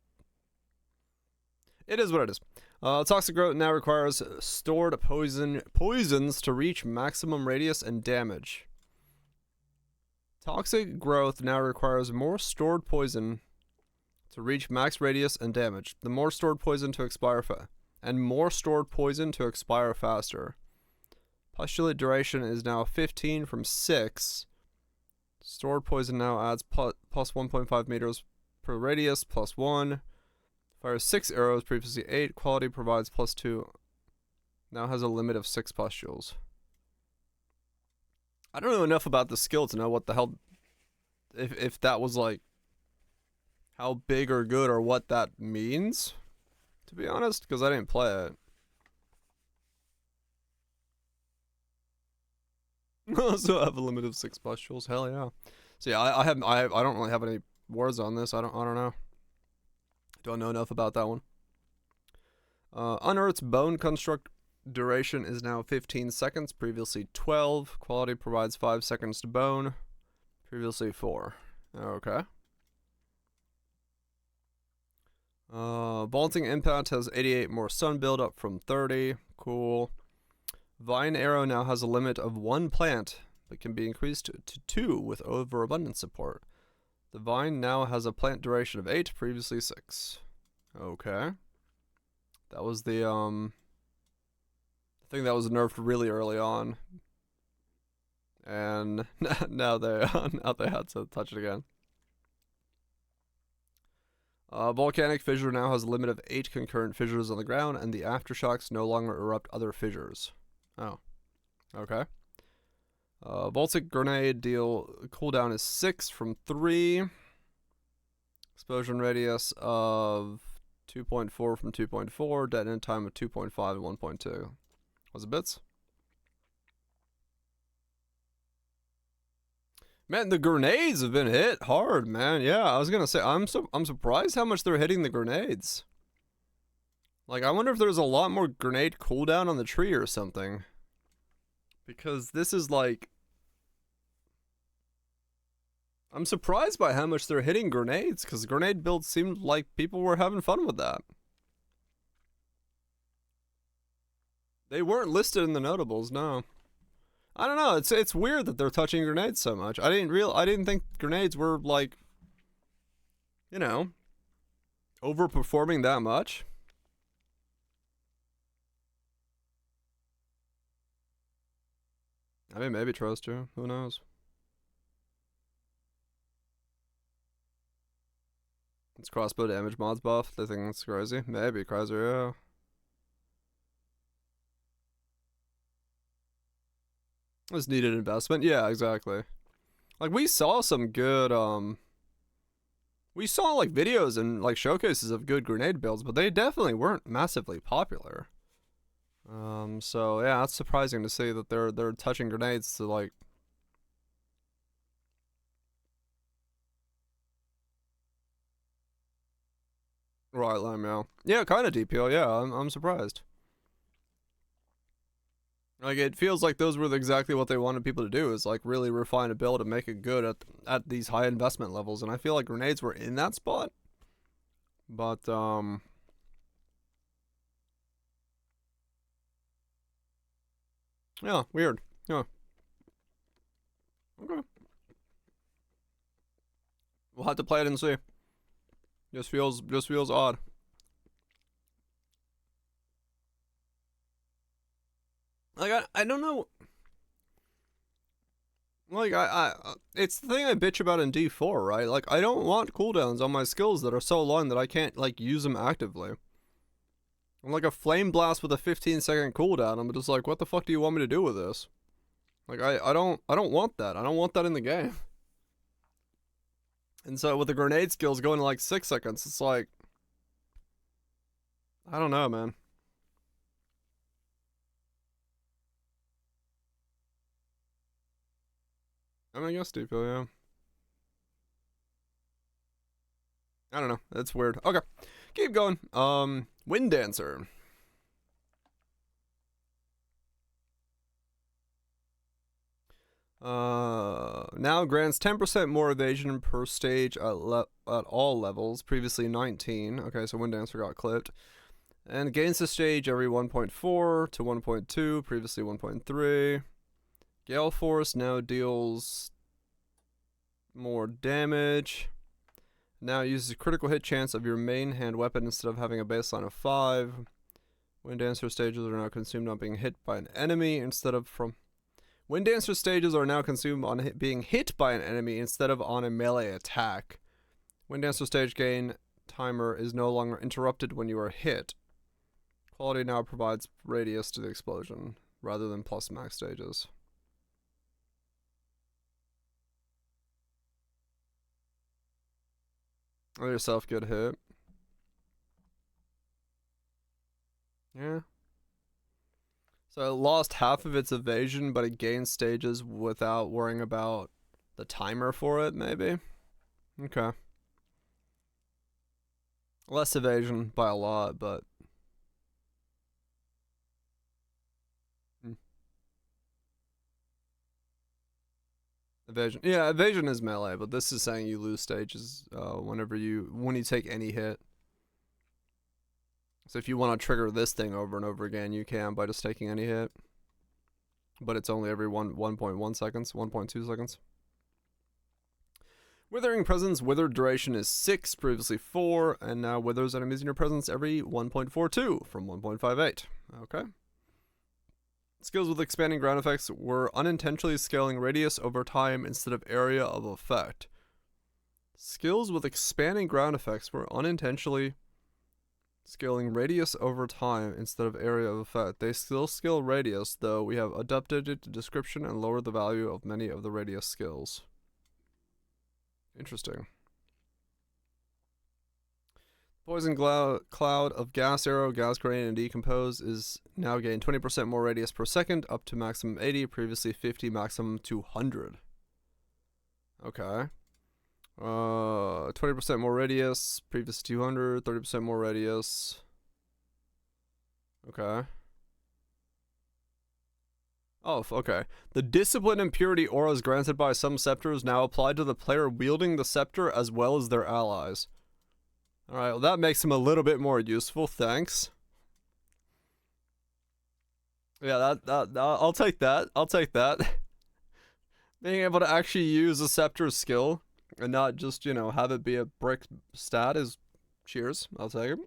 S1: It is what it is. Toxic growth now requires stored poisons to reach maximum radius and damage. Toxic growth now requires more stored poison to reach max radius and damage. The more stored poison to expire faster. Postulate duration is now 15 from 6. Stored poison now adds plus 1.5 meters per radius, plus 1. Fires 6 arrows, previously 8. Quality provides plus 2. Now has a limit of 6 pustules. I don't know enough about the skill to know what the hell... If that was like... how big or good or what that means, to be honest, because I didn't play it. Also have a limit of 6 pustules. Hell yeah. So yeah, I don't really have any words on this. I don't know. Don't know enough about that one. Unearth's bone construct duration is now 15 seconds, previously 12. Quality provides 5 seconds to bone, previously 4. Okay. Vaulting Impact has 88 more sun build up from 30. Cool. Vine Arrow now has a limit of 1 plant, but can be increased to 2 with overabundance support. The vine now has a plant duration of 8, previously 6. Okay. That was the thing that was nerfed really early on. And now they had to touch it again. Volcanic Fissure now has a limit of 8 concurrent fissures on the ground, and the aftershocks no longer erupt other fissures. Oh. Okay. Voltic Grenade deal cooldown is 6 from 3. Explosion radius of 2.4 from 2.4. Detonate time of 2.5 and 1.2. Was it bits? Man, the grenades have been hit hard, man. Yeah, I was gonna say I'm surprised how much they're hitting the grenades. Like, I wonder if there's a lot more grenade cooldown on the tree or something. Because this is like... I'm surprised by how much they're hitting grenades, because grenade builds seemed like people were having fun with that. They weren't listed in the notables, no. I don't know, it's weird that they're touching grenades so much. I didn't think grenades were, like, you know, overperforming that much. I mean, maybe Trost too. Who knows? It's crossbow damage mods buff. They think it's crazy. Maybe crazy, yeah. was needed investment. Yeah, exactly. Like we saw some good we saw like videos and like showcases of good grenade builds, but they definitely weren't massively popular. So yeah, it's surprising to see that they're touching grenades to like. Right, Lamau. Yeah, kind of DPO. Yeah, I'm surprised. Like it feels like those were exactly what they wanted people to do, is like really refine a build and make it good at these high investment levels, and I feel like grenades were in that spot. But yeah, weird. Yeah. Okay. We'll have to play it and see. Just feels odd. Like I don't know. Like it's the thing I bitch about in D4, right? Like I don't want cooldowns on my skills that are so long that I can't like use them actively. I'm like a flame blast with a 15-second cooldown. I'm just like, what the fuck do you want me to do with this? Like I don't want that. I don't want that in the game. And so with the grenade skills going to like 6 seconds, it's like I don't know, man. I mean, I guess Deepo, yeah. I don't know. That's weird. Okay. Keep going. Wind Dancer. Now grants 10% more evasion per stage at all levels. Previously 19. Okay, so Wind Dancer got clipped. And gains the stage every 1.4 to 1.2. Previously 1.3. Gale Force now deals more damage. Now uses a critical hit chance of your main hand weapon instead of having a baseline of 5. Wind Dancer stages are now consumed on being hit by an enemy instead of from. Wind Dancer stages are now consumed on being hit by an enemy instead of on a melee attack. Wind Dancer stage gain timer is no longer interrupted when you are hit. Quality now provides radius to the explosion rather than plus max stages. Let yourself get hit. Yeah. So it lost half of its evasion, but it gained stages without worrying about the timer for it, maybe? Okay. Less evasion by a lot, but. Evasion. Yeah, evasion is melee, but this is saying you lose stages when you take any hit. So if you want to trigger this thing over and over again, you can by just taking any hit. But it's only every 1.1 seconds, 1.2 seconds. Withering Presence, withered duration is 6, previously 4, and now withers enemies in your presence every 1.42 from 1.58. Okay. Skills with expanding ground effects were unintentionally scaling radius over time instead of area of effect. Skills with expanding ground effects were unintentionally scaling radius over time instead of area of effect. They still scale radius, though we have adapted it to description and lowered the value of many of the radius skills. Interesting. Poison cloud of gas arrow, gas grenade, and decompose is now gained 20% more radius per second, up to maximum 80, previously 50, maximum 200. Okay. 20% more radius, previous 200, 30% more radius. Okay. Oh, okay. The discipline and purity auras granted by some scepters now apply to the player wielding the scepter as well as their allies. Alright, well that makes him a little bit more useful, thanks. Yeah, I'll take that. I'll take that. Being able to actually use a scepter's skill and not just, have it be a brick stat is cheers. I'll take it.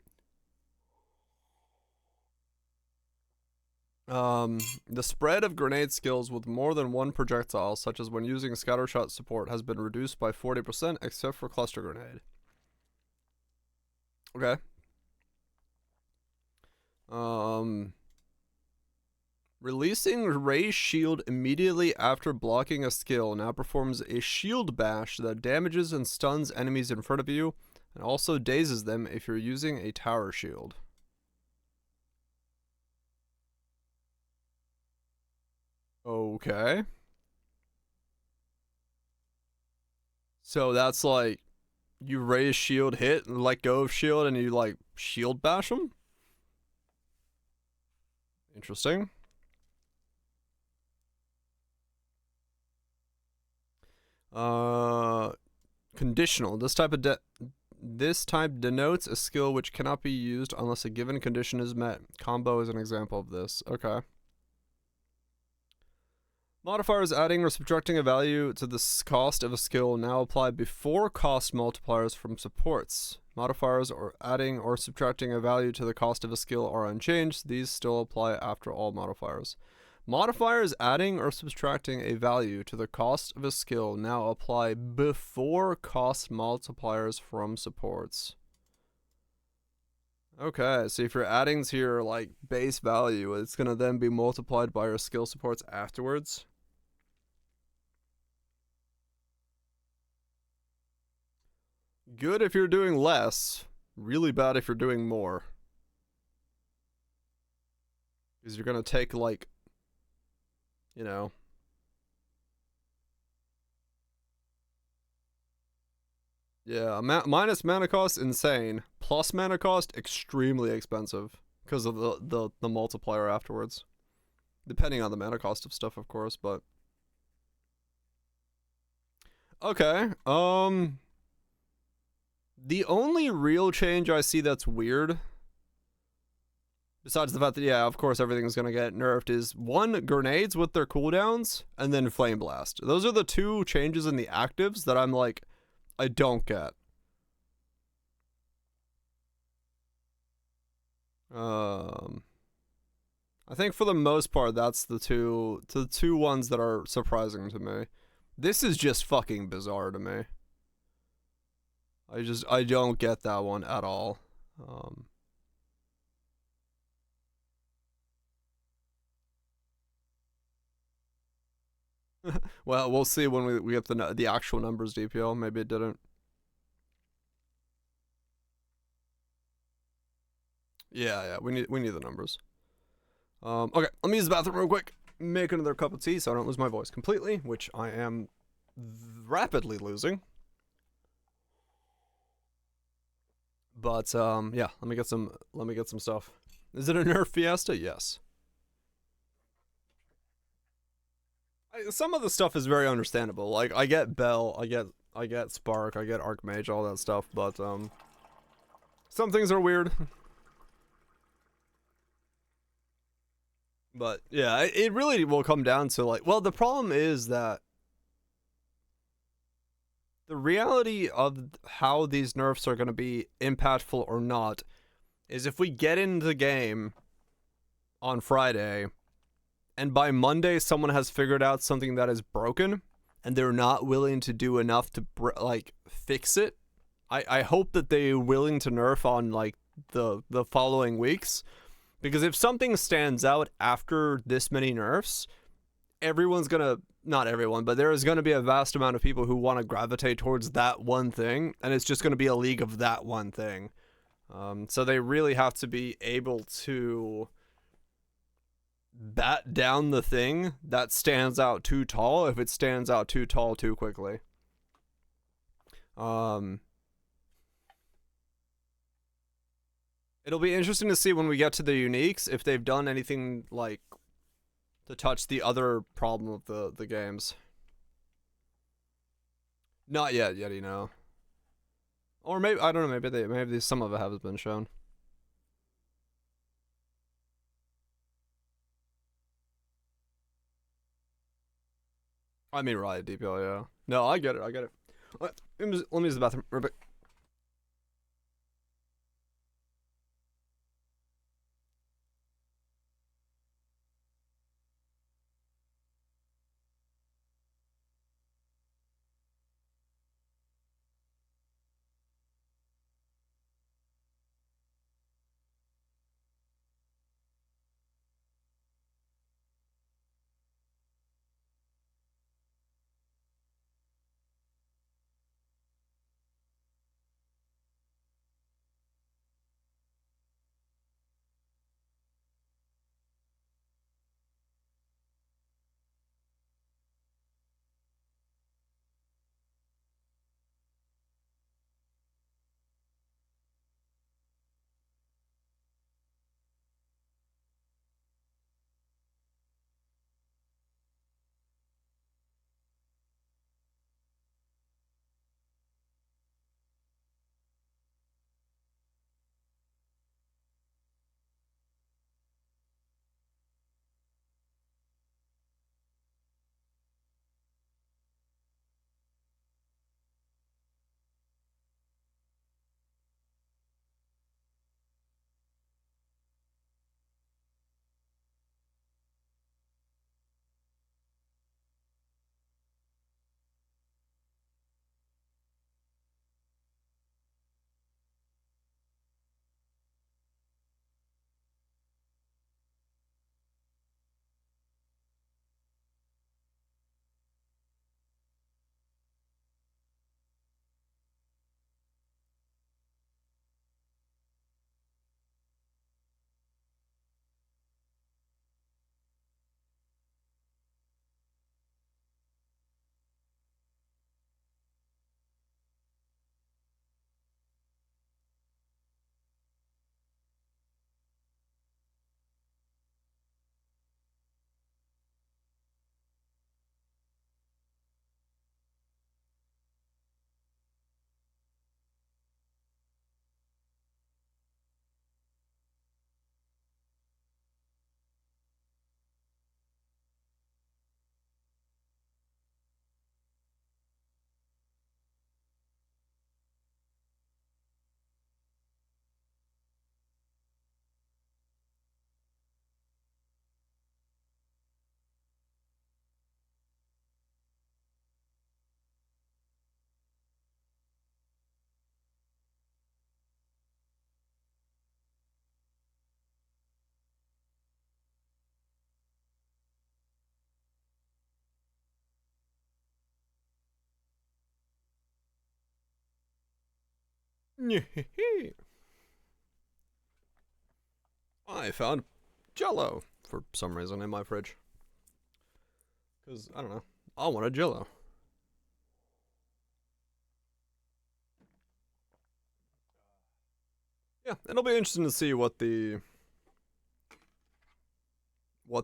S1: The spread of grenade skills with more than one projectile, such as when using scattershot support, has been reduced by 40% except for cluster grenade. Okay. Releasing Raise Shield immediately after blocking a skill now performs a shield bash that damages and stuns enemies in front of you, and also dazes them if you're using a tower shield. Okay. So that's like, you raise shield hit and let go of shield and you like shield bash them? Interesting. Conditional. This type denotes a skill which cannot be used unless a given condition is met. Combo is an example of this. Okay. Modifiers adding or subtracting a value to the cost of a skill now apply before cost multipliers from supports. Modifiers or adding or subtracting a value to the cost of a skill are unchanged. These still apply after all modifiers. Modifiers adding or subtracting a value to the cost of a skill now apply before cost multipliers from supports. Okay, so if you're adding to your like base value, it's gonna then be multiplied by your skill supports afterwards. Good if you're doing less, really bad if you're doing more. Because you're gonna take like, you know. Yeah, minus mana cost, insane. Plus mana cost, extremely expensive. Because of the multiplier afterwards. Depending on the mana cost of stuff, of course, but... Okay, the only real change I see that's weird, besides the fact that, yeah, of course everything's gonna get nerfed, is one, grenades with their cooldowns, and then Flame Blast. Those are the two changes in the actives that I'm like, I don't get. I think for the most part, that's the two ones that are surprising to me. This is just fucking bizarre to me. I don't get that one at all. Well, we'll see when we get the actual numbers, DPL. Maybe it didn't. Yeah, we need the numbers. Okay, let me use the bathroom real quick. Make another cup of tea so I don't lose my voice completely, which I am rapidly losing. But yeah, let me get some stuff. Is it a Nerf Fiesta? Yes. Some of the stuff is very understandable. Like I get Bell, I get Spark, I get Archmage, all that stuff, but some things are weird. But yeah, it really will come down to like, well, the problem is that the reality of how these nerfs are going to be impactful or not is if we get into the game on Friday and by Monday someone has figured out something that is broken and they're not willing to do enough to like fix it. I hope that they're willing to nerf on like the following weeks, because if something stands out after this many nerfs, everyone's gonna, not everyone, but there is gonna be a vast amount of people who want to gravitate towards that one thing, and it's just gonna be a league of that one thing. So they really have to be able to bat down the thing that stands out too tall if it stands out too tall too quickly. It'll be interesting to see when we get to the uniques if they've done anything like to touch the other problem of the games. Not yet, you know. Or maybe, I don't know, maybe some of it has been shown. I mean, right, DPL, yeah. No, I get it. Let me use the bathroom real quick. I found Jello for some reason in my fridge. Because, I don't know, I want a Jello. Yeah, it'll be interesting to see what the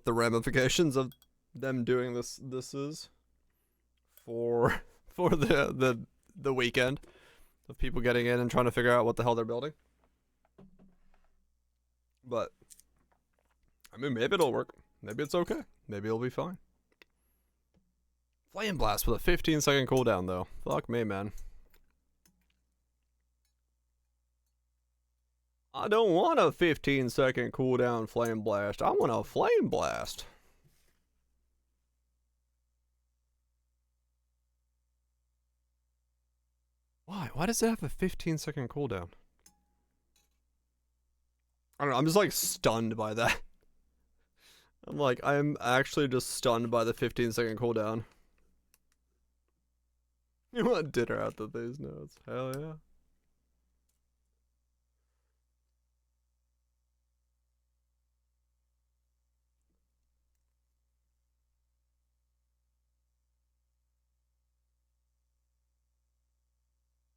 S1: ramifications of them doing this is for the weekend of people getting in and trying to figure out what the hell they're building. But I mean, maybe it'll work. Maybe it's okay. Maybe it'll be fine. Flame Blast with a 15-second cooldown though. Fuck me, man. I don't want a 15-second cooldown Flame Blast. I want a Flame Blast. Why? Why does it have a 15-second cooldown? I don't know. I'm just like stunned by that. I'm actually just stunned by the 15-second cooldown. You want dinner after these notes? Hell yeah.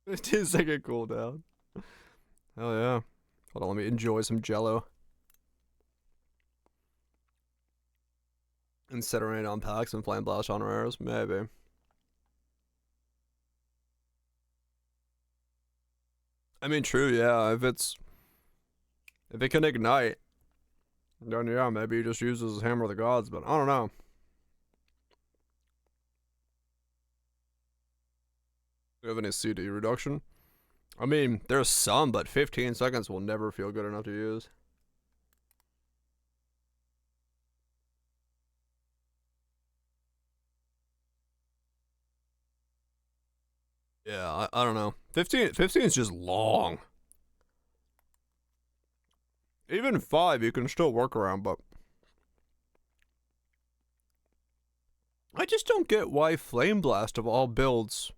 S1: Fifteen-second cooldown. Hell yeah. Hold on, let me enjoy some Jello. Incinerate on packs and Flame Blast on rares? Maybe. I mean, true, yeah. If it can ignite, then yeah, maybe he just uses Hammer of the Gods, but I don't know. Do you have any CD reduction? I mean, there's some, but 15 seconds will never feel good enough to use. Yeah, I don't know. 15 is just long. Even 5 you can still work around, but I just don't get why Flame Blast of all builds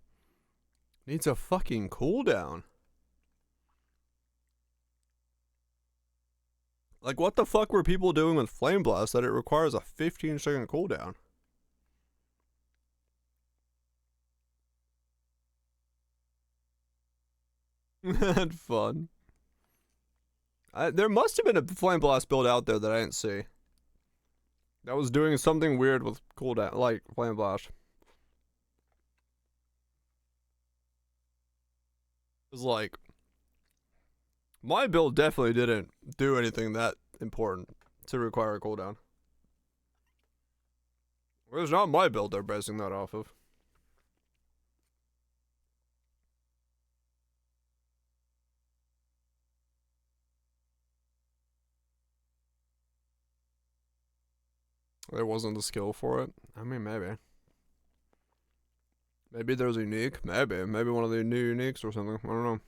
S1: needs a fucking cooldown. Like, what the fuck were people doing with Flame Blast that it requires a 15-second cooldown? Had fun. There must have been a Flame Blast build out there that I didn't see. That was doing something weird with cooldown, like Flame Blast. It was like, my build definitely didn't do anything that important to require a cooldown. Well, it's not my build they're basing that off of. There wasn't the skill for it. I mean, maybe. Maybe there's a unique. Maybe. Maybe one of the new uniques or something. I don't know.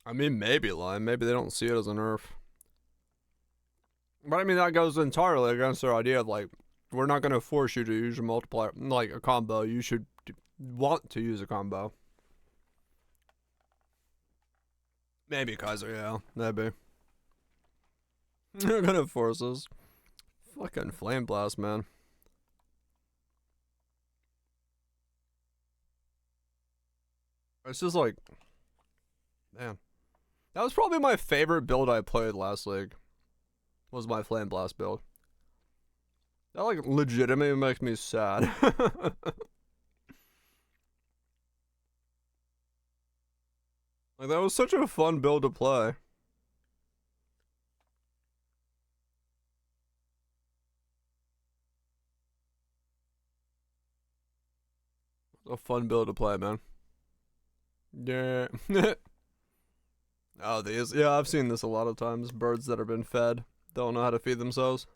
S1: I mean, maybe, Lime. Maybe they don't see it as a nerf. But I mean, that goes entirely against their idea of, like, we're not going to force you to use a multiplier, like a combo. You should want to use a combo. Maybe, Kaiser, yeah. Maybe. They're gonna force us. Fucking Flame Blast, man. It's just like, man. That was probably my favorite build I played last league. Was my Flame Blast build. That, like, legitimately makes me sad. Like, that was such a fun build to play. A fun build to play, man. Yeah. Oh, these. Yeah, I've seen this a lot of times. Birds that have been fed don't know how to feed themselves.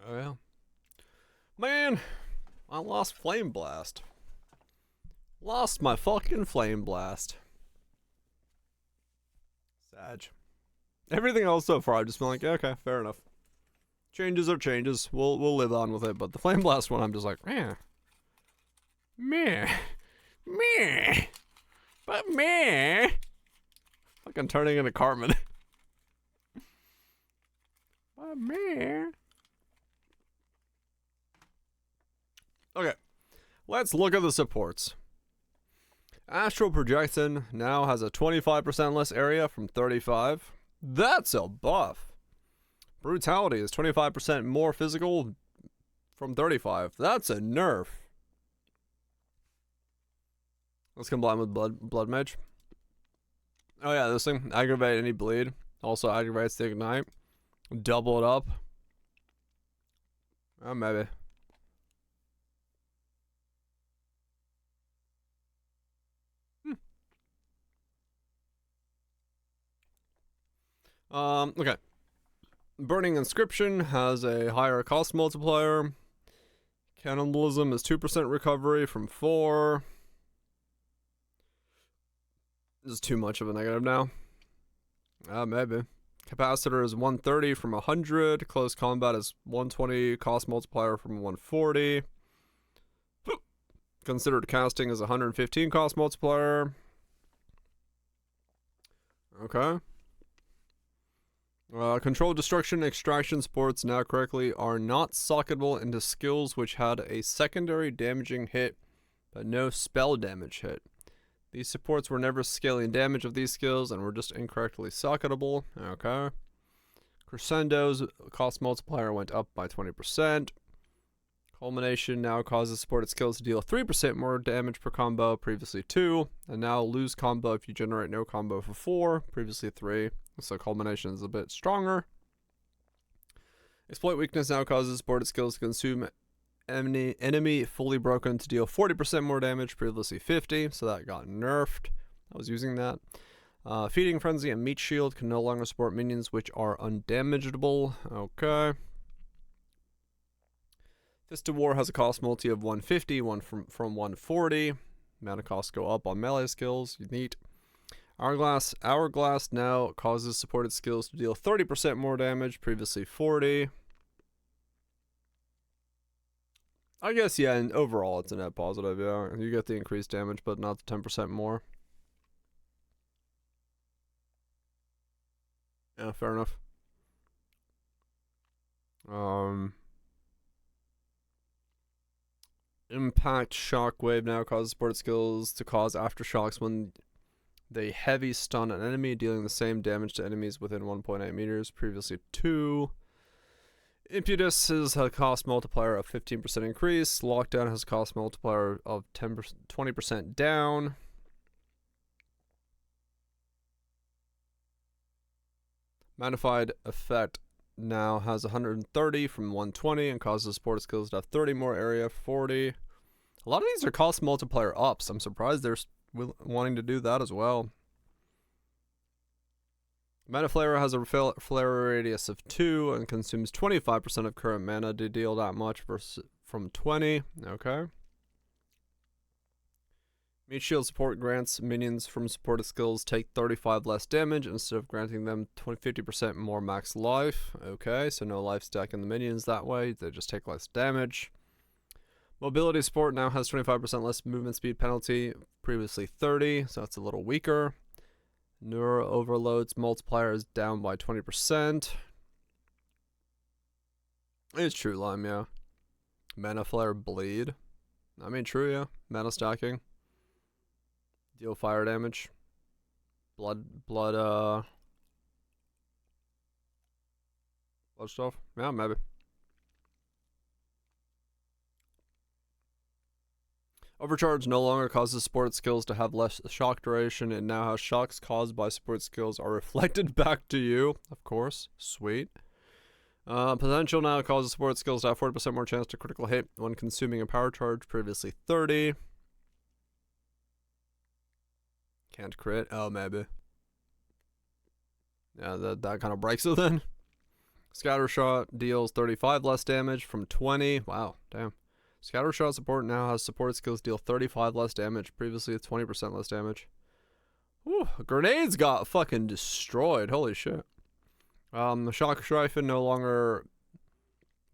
S1: Oh, yeah. Man, I lost Flame Blast. Lost my fucking Flame Blast. Sag. Everything else so far, I've just been like, yeah, okay, fair enough. Changes are changes. We'll live on with it. But the Flame Blast one, I'm just like, meh. But meh. Fucking turning into Cartman. But meh. Okay. Let's look at the supports. Astral Projection now has a 25% less area from 35. That's a buff. Brutality is 25% more physical from 35. That's a nerf. Let's combine with Blood Mage. Oh yeah, this thing. Aggravate any bleed. Also aggravates the ignite. Double it up. Oh, maybe. Okay. Burning Inscription has a higher cost multiplier. Cannibalism is 2% recovery from 4. This is too much of a negative now. Maybe. Capacitor is 130 from 100. Close combat is 120. Cost multiplier from 140. Considered casting is 115 cost multiplier. Okay. Controlled destruction extraction supports now correctly are not socketable into skills which had a secondary damaging hit but no spell damage hit. These supports were never scaling damage of these skills and were just incorrectly socketable. Okay. Crescendo's cost multiplier went up by 20%. Culmination now causes supported skills to deal 3% more damage per combo, previously 2. And now lose combo if you generate no combo for 4, previously 3. So Culmination is a bit stronger. Exploit Weakness now causes supported skills to consume enemy fully broken to deal 40% more damage, previously 50. So that got nerfed. I was using that. Feeding Frenzy and Meat Shield can no longer support minions which are undamageable. Okay. Fist of War has a cost multi of 150, one from 140. Mana costs go up on melee skills. Neat. Hourglass now causes supported skills to deal 30% more damage, previously 40. I guess, yeah, and overall it's a net positive, yeah. You get the increased damage, but not the 10% more. Yeah, fair enough. Impact Shockwave now causes supported skills to cause aftershocks when they heavy stun an enemy, dealing the same damage to enemies within 1.8 meters, previously 2. Impetus has a cost multiplier of 15% increase. Lockdown has a cost multiplier of 20% down. Magnified Effect now has 130 from 120 and causes supported skills to have 30 more area, 40. A lot of these are cost multiplier ups. I'm surprised they're wanting to do that as well. Metaflare has a flare radius of 2 and consumes 25% of current mana to deal that much versus from 20. Okay. Meat Shield support grants minions from supported skills take 35 less damage instead of granting them 50% more max life. Okay, so no life stack in the minions that way. They just take less damage. Mobility support now has 25% less movement speed penalty, previously 30, so it's a little weaker. Neuro Overload's multiplier is down by 20%. It's true lime, yeah. Mana Flare Bleed. I mean, true, yeah. Mana stacking. Deal fire damage. Blood stuff. Yeah, maybe. Overcharge no longer causes supported skills to have less shock duration, and now how shocks caused by supported skills are reflected back to you. Of course. Sweet. Potential now causes supported skills to have 40% more chance to critical hit when consuming a power charge, previously 30. Can't crit. Oh, maybe. Yeah, that kind of breaks it then. Scattershot deals 35 less damage from 20. Wow, damn. Scattershot support now has supported skills deal 35 less damage. Previously, 20% less damage. Whew, grenades got fucking destroyed. Holy shit. The shock Streifen no longer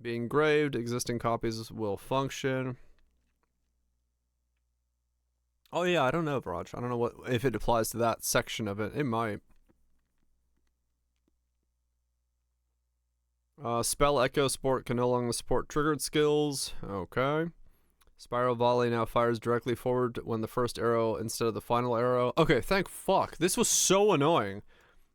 S1: being engraved. Existing copies will function. Oh yeah, I don't know, Viraj. I don't know what if it applies to that section of it. It might. Spell Echo Sport can no longer support triggered skills. Okay. Spiral Volley now fires directly forward when the first arrow instead of the final arrow. Okay, thank fuck. This was so annoying.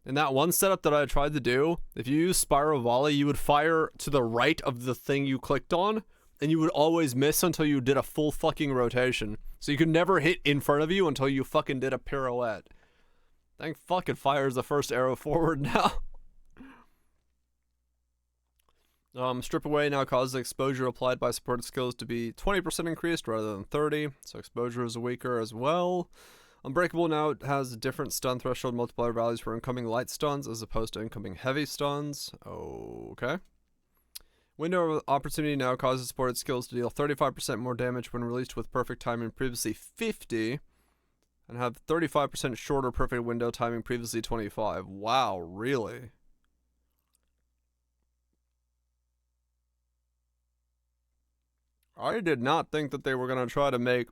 S1: In that one setup that I tried to do, if you use Spiral Volley, you would fire to the right of the thing you clicked on, and you would always miss until you did a full fucking rotation. So you could never hit in front of you until you fucking did a pirouette. Thank fuck it fires the first arrow forward now. Strip Away now causes exposure applied by supported skills to be 20% increased rather than 30, so exposure is weaker as well. Unbreakable now has different stun threshold multiplier values for incoming light stuns as opposed to incoming heavy stuns. Okay. Window of Opportunity now causes supported skills to deal 35% more damage when released with perfect timing, previously 50, and have 35% shorter perfect window timing, previously 25. Wow, really? I did not think that they were going to try to make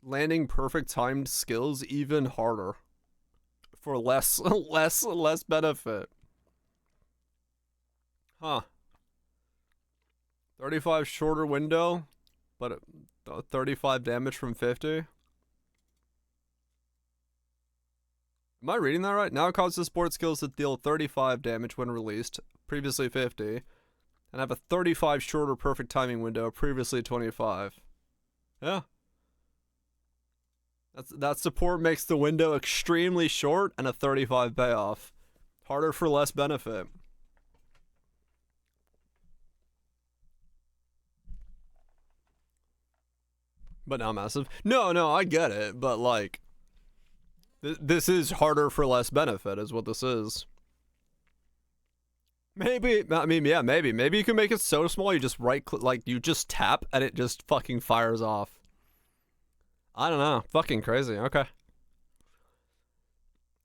S1: landing perfect timed skills even harder for less benefit. Huh. 35 shorter window, but 35 damage from 50. Am I reading that right? Now it causes sport skills to deal 35 damage when released, previously 50. And have a 35 shorter perfect timing window, previously 25. Yeah. That support makes the window extremely short and a 35 payoff. Harder for less benefit. But not massive. No, I get it, but like this is harder for less benefit is what this is. Maybe, I mean, yeah, maybe. Maybe you can make it so small you just right click, like you just tap and it just fucking fires off. I don't know. Fucking crazy. Okay.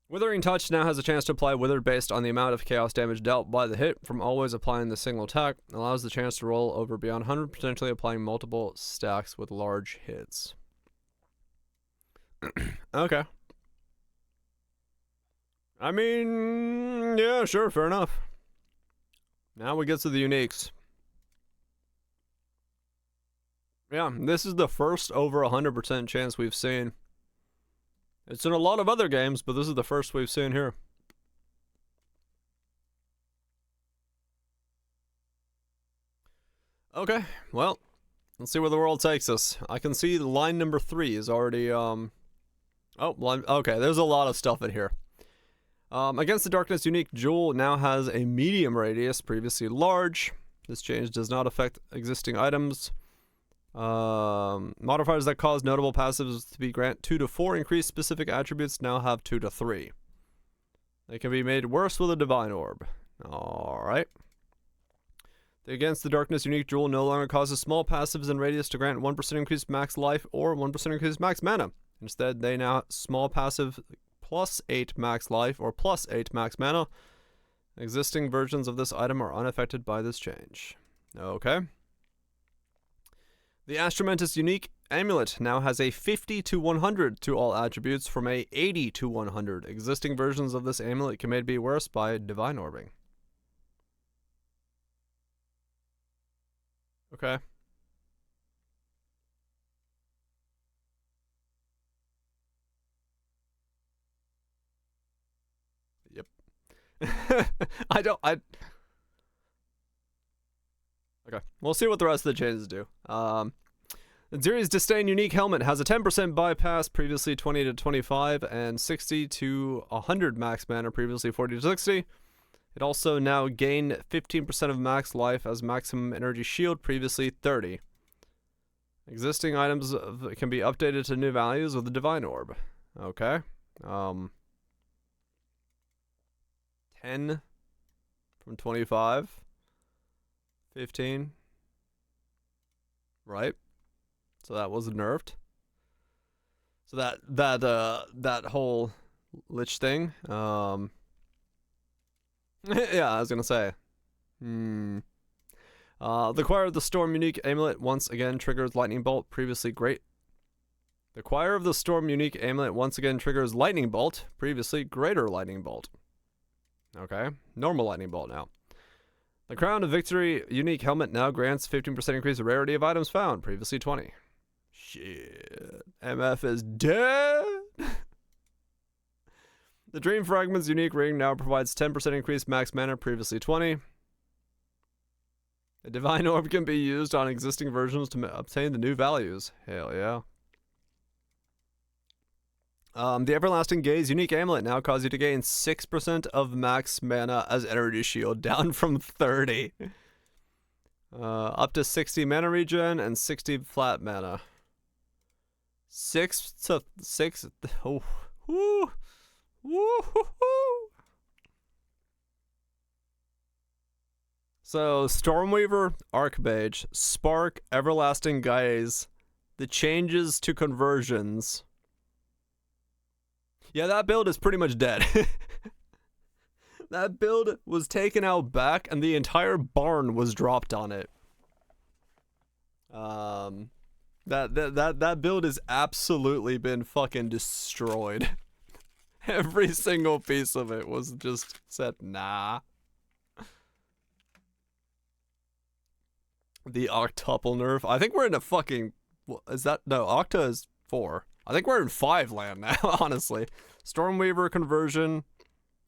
S1: Withering Touch now has a chance to apply Wither based on the amount of chaos damage dealt by the hit from always applying the single attack. Allows the chance to roll over beyond 100, potentially applying multiple stacks with large hits. Okay. I mean, yeah, sure, fair enough. Now we get to the uniques. Yeah, this is the first over 100% chance we've seen. It's in a lot of other games, but this is the first we've seen here. Okay, well, let's see where the world takes us. I can see line number 3 is already, okay, there's a lot of stuff in here. Against the Darkness unique, Jewel now has a medium radius, previously large. This change does not affect existing items. Modifiers that cause notable passives to be grant 2 to 4 increased specific attributes now have 2 to 3. They can be made worse with a Divine Orb. Alright. The Against the Darkness unique Jewel no longer causes small passives in radius to grant 1% increased max life or 1% increased max mana. Instead, they now small passive plus 8 max life or plus 8 max mana. Existing versions of this item are unaffected by this change. Okay. The Astromantis unique amulet now has a 50 to 100 to all attributes from a 80 to 100. Existing versions of this amulet can be made worse by Divine Orbing. Okay. Yep. Okay, we'll see what the rest of the changes do. Ziri's Disdain unique helmet has a 10% bypass, previously 20 to 25, and 60 to 100 max mana, previously 40 to 60. It also now gained 15% of max life as maximum energy shield, previously 30. Existing items can be updated to new values with the Divine Orb. Okay. 10 from 25. 15. Right. So that was nerfed. So that whole Lich thing. Yeah, I was gonna say. The Choir of the Storm unique amulet once again triggers Lightning Bolt, previously great. The Choir of the Storm unique amulet once again triggers Lightning Bolt, previously greater Lightning Bolt. Okay, normal Lightning Bolt now. The Crown of Victory unique helmet now grants 15% increase of rarity of items found, previously 20. Shit. MF is dead! The Dream Fragments unique ring now provides 10% increased max mana, previously 20. A Divine Orb can be used on existing versions to obtain the new values. Hell yeah. The Everlasting Gaze unique amulet now causes you to gain 6% of max mana as energy shield, down from 30. Up to 60 mana regen and 60 flat mana. 6 to 6. Oh, woo, woo, So, Stormweaver, Archmage, Spark, Everlasting Gaze, the changes to conversions. Yeah, that build is pretty much dead. That build was taken out back and the entire barn was dropped on it. That build has absolutely been fucking destroyed. Every single piece of it was just said, nah. The octuple nerf. I think we're in a fucking... Is that... No, Octa is 4. I think we're in 5 land now, honestly. Stormweaver conversion,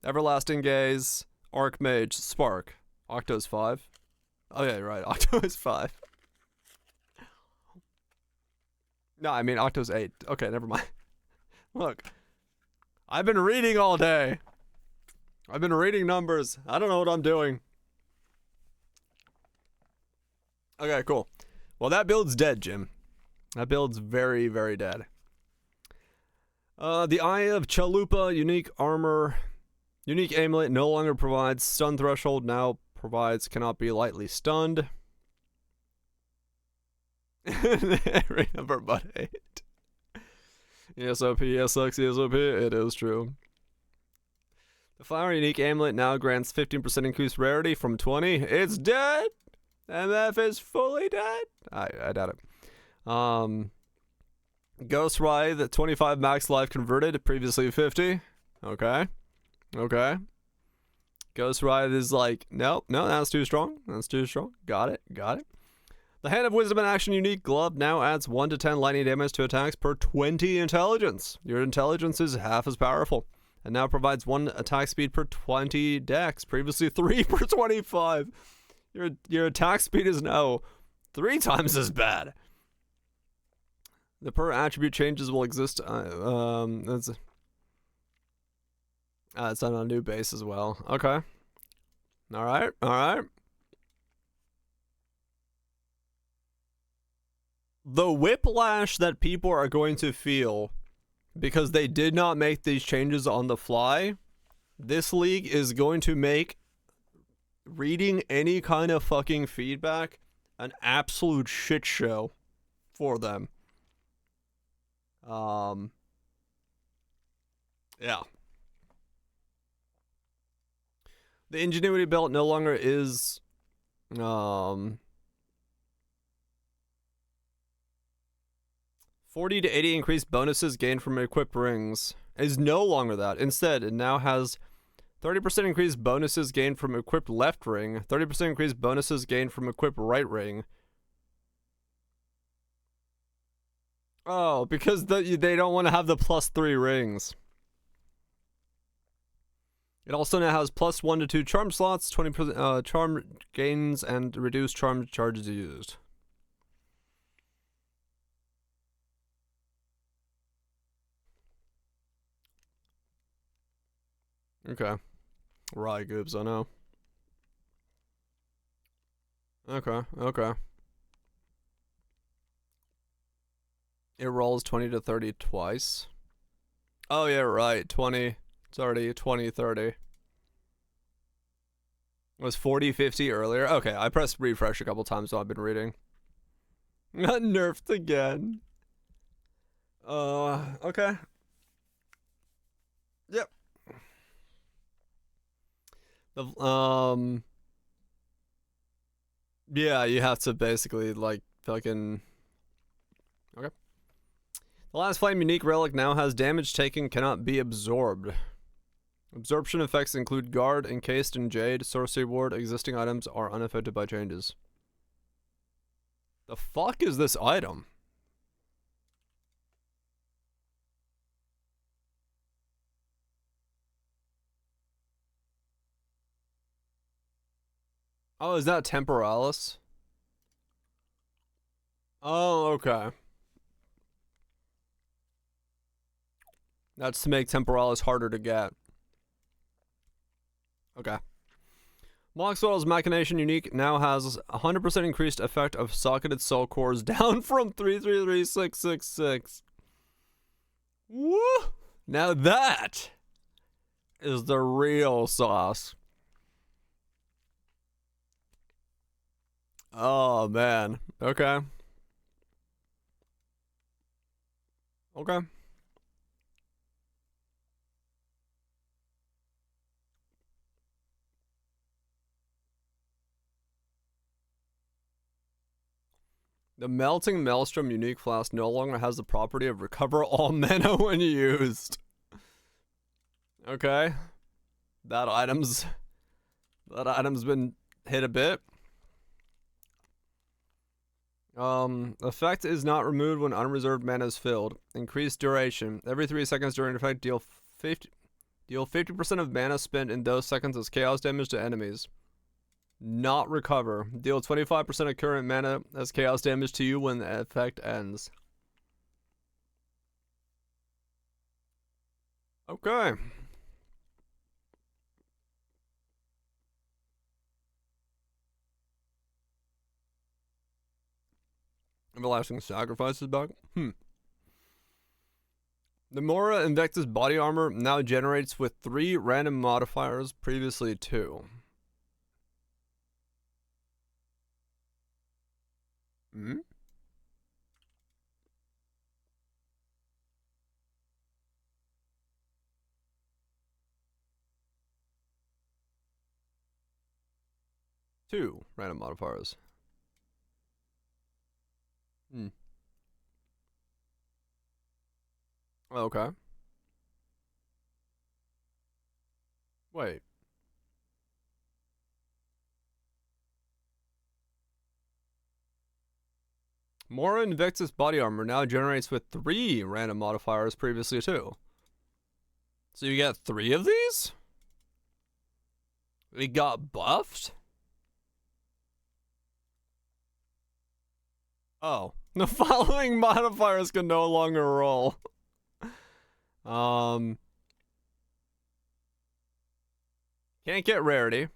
S1: Everlasting Gaze, Archmage, Spark. Octo's 5. Oh yeah, right. Octo is 5. No, I mean Octo's 8. Okay, never mind. Look, I've been reading all day. I've been reading numbers. I don't know what I'm doing. Okay, cool. Well, that build's dead, Jim. That build's very, very dead. The Eye of Chalupa unique armor, unique amulet no longer provides stun threshold, now provides cannot be lightly stunned. Every number but 8. ESOP, ESX, ESOP, it is true. The Flower unique amulet now grants 15% increased rarity from 20. It's dead! MF is fully dead? I doubt it. Ghost Writhe, 25 max life converted, previously 50. Okay. Okay. Ghost Writhe is like, no, that's too strong. That's too strong. Got it. The Hand of Wisdom in action unique glove now adds 1 to 10 lightning damage to attacks per 20 intelligence. Your intelligence is half as powerful, and now provides 1 attack speed per 20 dex, previously 3 per 25. Your attack speed is now 3 times as bad. The per attribute changes will exist. It's on a new base as well. Okay. All right. The whiplash that people are going to feel because they did not make these changes on the fly, this league is going to make reading any kind of fucking feedback an absolute shit show for them. Yeah. The Ingenuity belt no longer is 40 to 80 increased bonuses gained from equipped rings is no longer that. Instead, it now has 30% increased bonuses gained from equipped left ring, 30% increased bonuses gained from equipped right ring. Oh, because they don't want to have the +3 rings. It also now has +1 to 2 charm slots, 20% charm gains, and reduced charm charges used. Okay. Right, Goobs, I know. Okay. It rolls 20 to 30 twice. Oh, yeah, right. 20, 30, 20, 30. It was 40, 50 earlier. Okay, I pressed refresh a couple times while I've been reading. Got nerfed again. Okay. Yep. Yeah, you have to basically, like, fucking... Okay. The last flame unique relic now has damage taken cannot be absorbed. Absorption effects include guard, encased in jade, sorcery ward. Existing items are unaffected by changes. The fuck is this item? Oh, is that Temporalis? Oh, okay. That's to make Temporalis harder to get. Okay. Moxwell's Machination unique now has 100% increased effect of socketed soul cores down from 333666. Woo! Now that is the real sauce. Oh man. Okay. Okay. The Melting Maelstrom unique flask no longer has the property of recover all mana when used. Okay. That item's been hit a bit. Effect is not removed when unreserved mana is filled. Increased duration. Every 3 seconds during effect, deal 50% of mana spent in those seconds as chaos damage to enemies. Not recover. Deal 25% of current mana as chaos damage to you when the effect ends. Okay. Everlasting Sacrifice is back. The Mora Invectus body armor now generates with 3 random modifiers, previously 2. 2 random modifiers. Okay. Wait. Mora Invictus body armor now generates with 3 random modifiers, previously 2. So you get 3 of these? We got buffed? Oh. The following modifiers can no longer roll. Can't get rarity.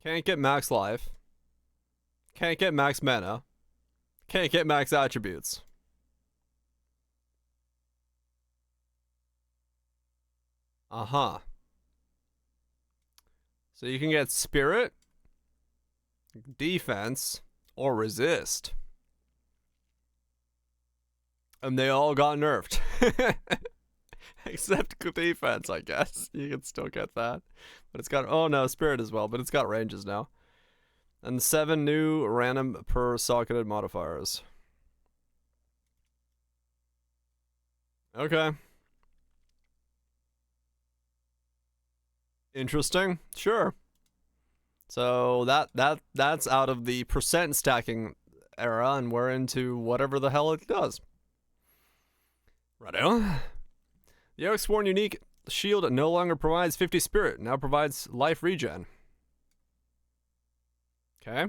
S1: Can't get max life. Can't get max mana. Can't get max attributes. Uh-huh. So you can get spirit, defense, or resist. And they all got nerfed. Except defense, I guess. You can still get that. But it's got, oh no, spirit as well, but it's got ranges now. And 7 new random per socketed modifiers. Okay. Interesting. Sure. So that's out of the percent stacking era, and we're into whatever the hell it does. Righto. The Oaksworn unique shield no longer provides 50 spirit, now provides life regen. Okay.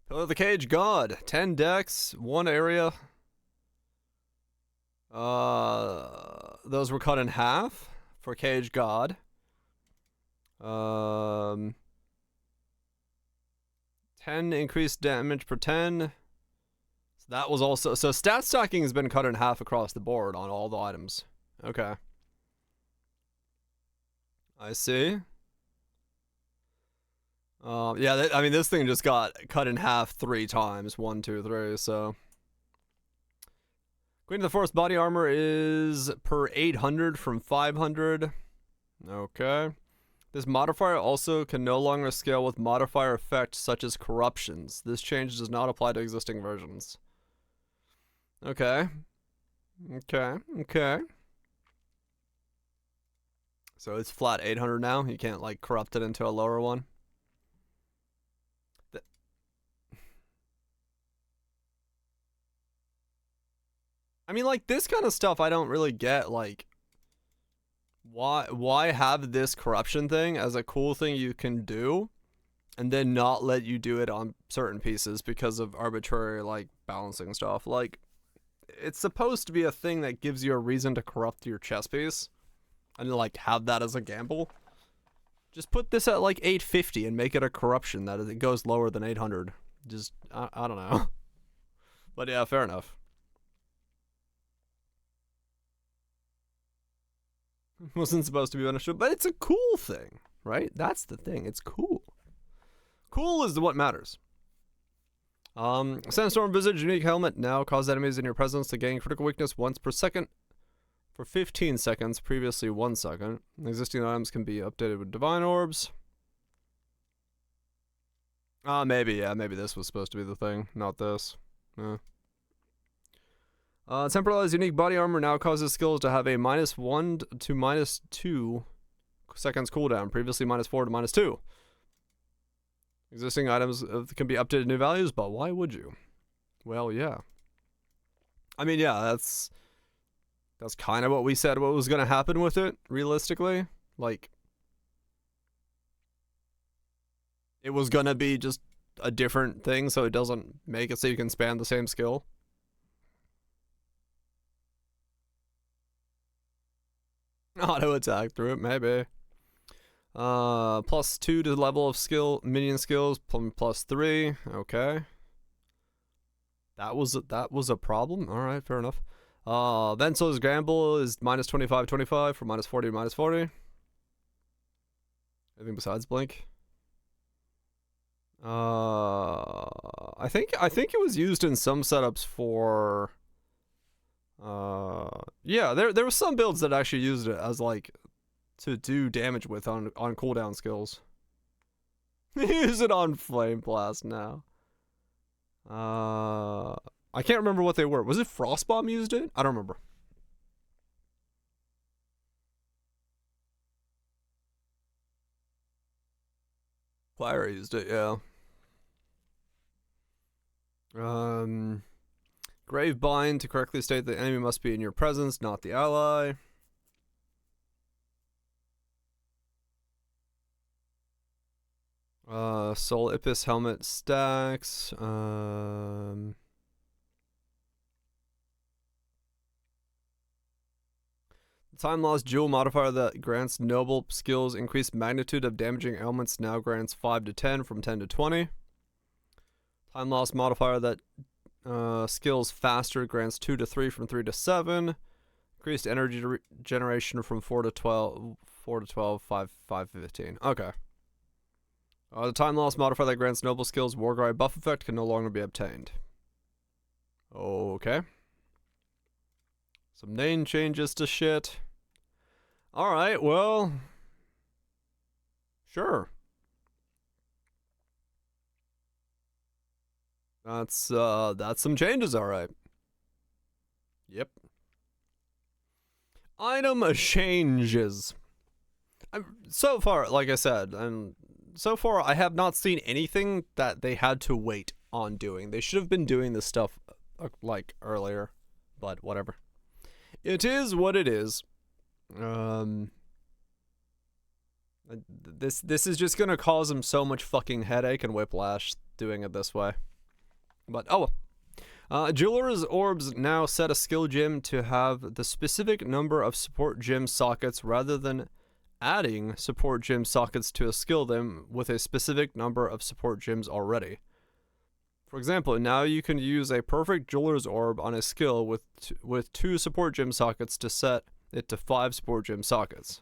S1: Pillar of the Cage God, 10 decks, 1 area. Those were cut in half for Cage God. 10 increased damage per 10. So that was also, so stat stacking has been cut in half across the board on all the items. Okay. I see. Yeah, I mean, this thing just got cut in half 3 times. 1, 2, 3, so. Queen of the Forest body armor is per 800 from 500. Okay. This modifier also can no longer scale with modifier effects such as corruptions. This change does not apply to existing versions. Okay. Okay. So it's flat 800 now. You can't like corrupt it into a lower one. I mean, like, this kind of stuff I don't really get. Like, why have this corruption thing as a cool thing you can do and then not let you do it on certain pieces because of arbitrary, like, balancing stuff? Like, it's supposed to be a thing that gives you a reason to corrupt your chess piece and, like, have that as a gamble. Just put this at, like, 850 and make it a corruption that it goes lower than 800. Just, I don't know. But yeah, fair enough. Wasn't supposed to be beneficial, but it's a cool thing, right? That's the thing. It's cool. Cool is what matters. Sandstorm Visage unique helmet now cause enemies in your presence to gain critical weakness once per second for 15 seconds, previously 1 second. Existing items can be updated with divine orbs. Maybe this was supposed to be the thing, not this. Temporalized unique body armor now causes skills to have a -1 to -2 seconds cooldown, previously -4 to -2. Existing items can be updated to new values, but why would you? Well, yeah. I mean, yeah, that's kind of what we said what was going to happen with it, realistically. Like, it was going to be just a different thing, so it doesn't make it so you can spam the same skill. Auto attack through it, maybe. +2 to the level of skill, minion skills, +3. Okay. That was a problem. All right, fair enough. Venso's Gamble is -25/25 from -40 to -40. Anything besides Blink? I think it was used in some setups for. Yeah, there were some builds that actually used it as like to do damage with on cooldown skills. Use it on Flame Blast now. I can't remember what they were. Was it Frostbomb used it? I don't remember. Fire used it, yeah. Grave Bind to correctly state the enemy must be in your presence, not the ally. Soul Ipis helmet stacks. Time lost jewel modifier that grants noble skills increased magnitude of damaging ailments now grants 5 to 10 from 10 to 20. Time lost modifier that skills faster grants 2 to 3 from 3 to 7. Increased energy generation from 4 to 12, 5 to 15. Okay. The time loss modifier that grants noble skills Warguard buff effect can no longer be obtained. Okay. Some name changes to shit. Alright, well. Sure. That's some changes, alright. Yep. Item changes. So far, like I said, so far I have not seen anything that they had to wait on doing. They should have been doing this stuff like earlier, but whatever. It is what it is. This is just gonna cause him so much fucking headache and whiplash doing it this way. But oh well. Jeweler's Orbs now set a skill gem to have the specific number of support gem sockets rather than adding support gem sockets to a skill them with a specific number of support gems already. For example, now you can use a perfect Jeweler's Orb on a skill with 2 support gem sockets to set it to 5 support gem sockets.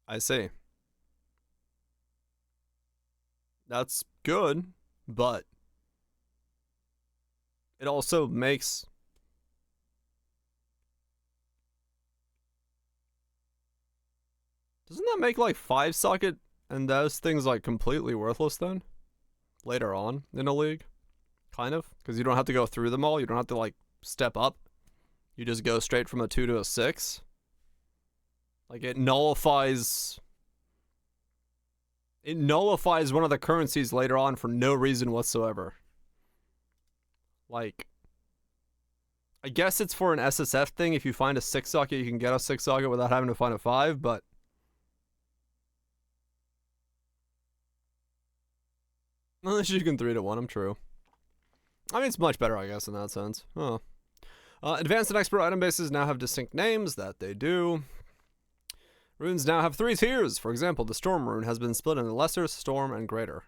S1: I see. That's good, but it also makes Doesn't that make like 5-socket and those things like completely worthless then? Later on in a league? Kind of? Because you don't have to go through them all. You don't have to like step up. You just go straight from a 2 to a 6. Like it nullifies one of the currencies later on for no reason whatsoever. Like, I guess it's for an SSF thing. If you find a 6-socket, you can get a 6-socket without having to find a 5, but unless you can 3 to 1 them, true. I mean, it's much better, I guess, in that sense. Huh. Advanced and expert item bases now have distinct names. That they do. Runes now have 3 tiers. For example, the Storm rune has been split into Lesser, Storm, and Greater.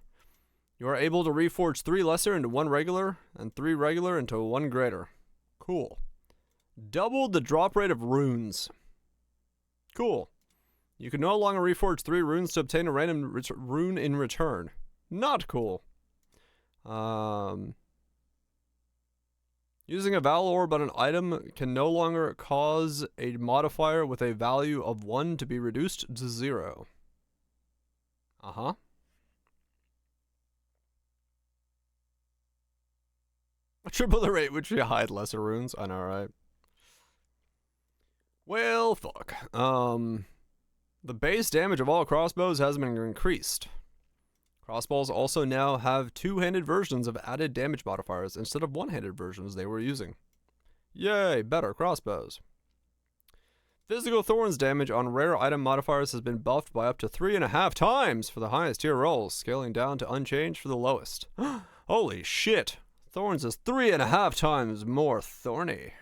S1: You are able to reforge 3 Lesser into 1 Regular, and 3 Regular into 1 Greater. Cool. Doubled the drop rate of runes. Cool. You can no longer reforge 3 runes to obtain a random rune in return. Not cool. Using a Val Orb on an item can no longer cause a modifier with a value of 1 to be reduced to 0. Uh-huh. Triple the rate which you hide lesser runes. I know, right? Well, fuck. The base damage of all crossbows has been increased. Crossbows also now have 2-handed versions of added damage modifiers instead of 1-handed versions they were using. Yay, better crossbows. Physical Thorns damage on rare item modifiers has been buffed by up to 3.5 times for the highest tier rolls, scaling down to unchanged for the lowest. Holy shit! Thorns is 3.5 times more thorny.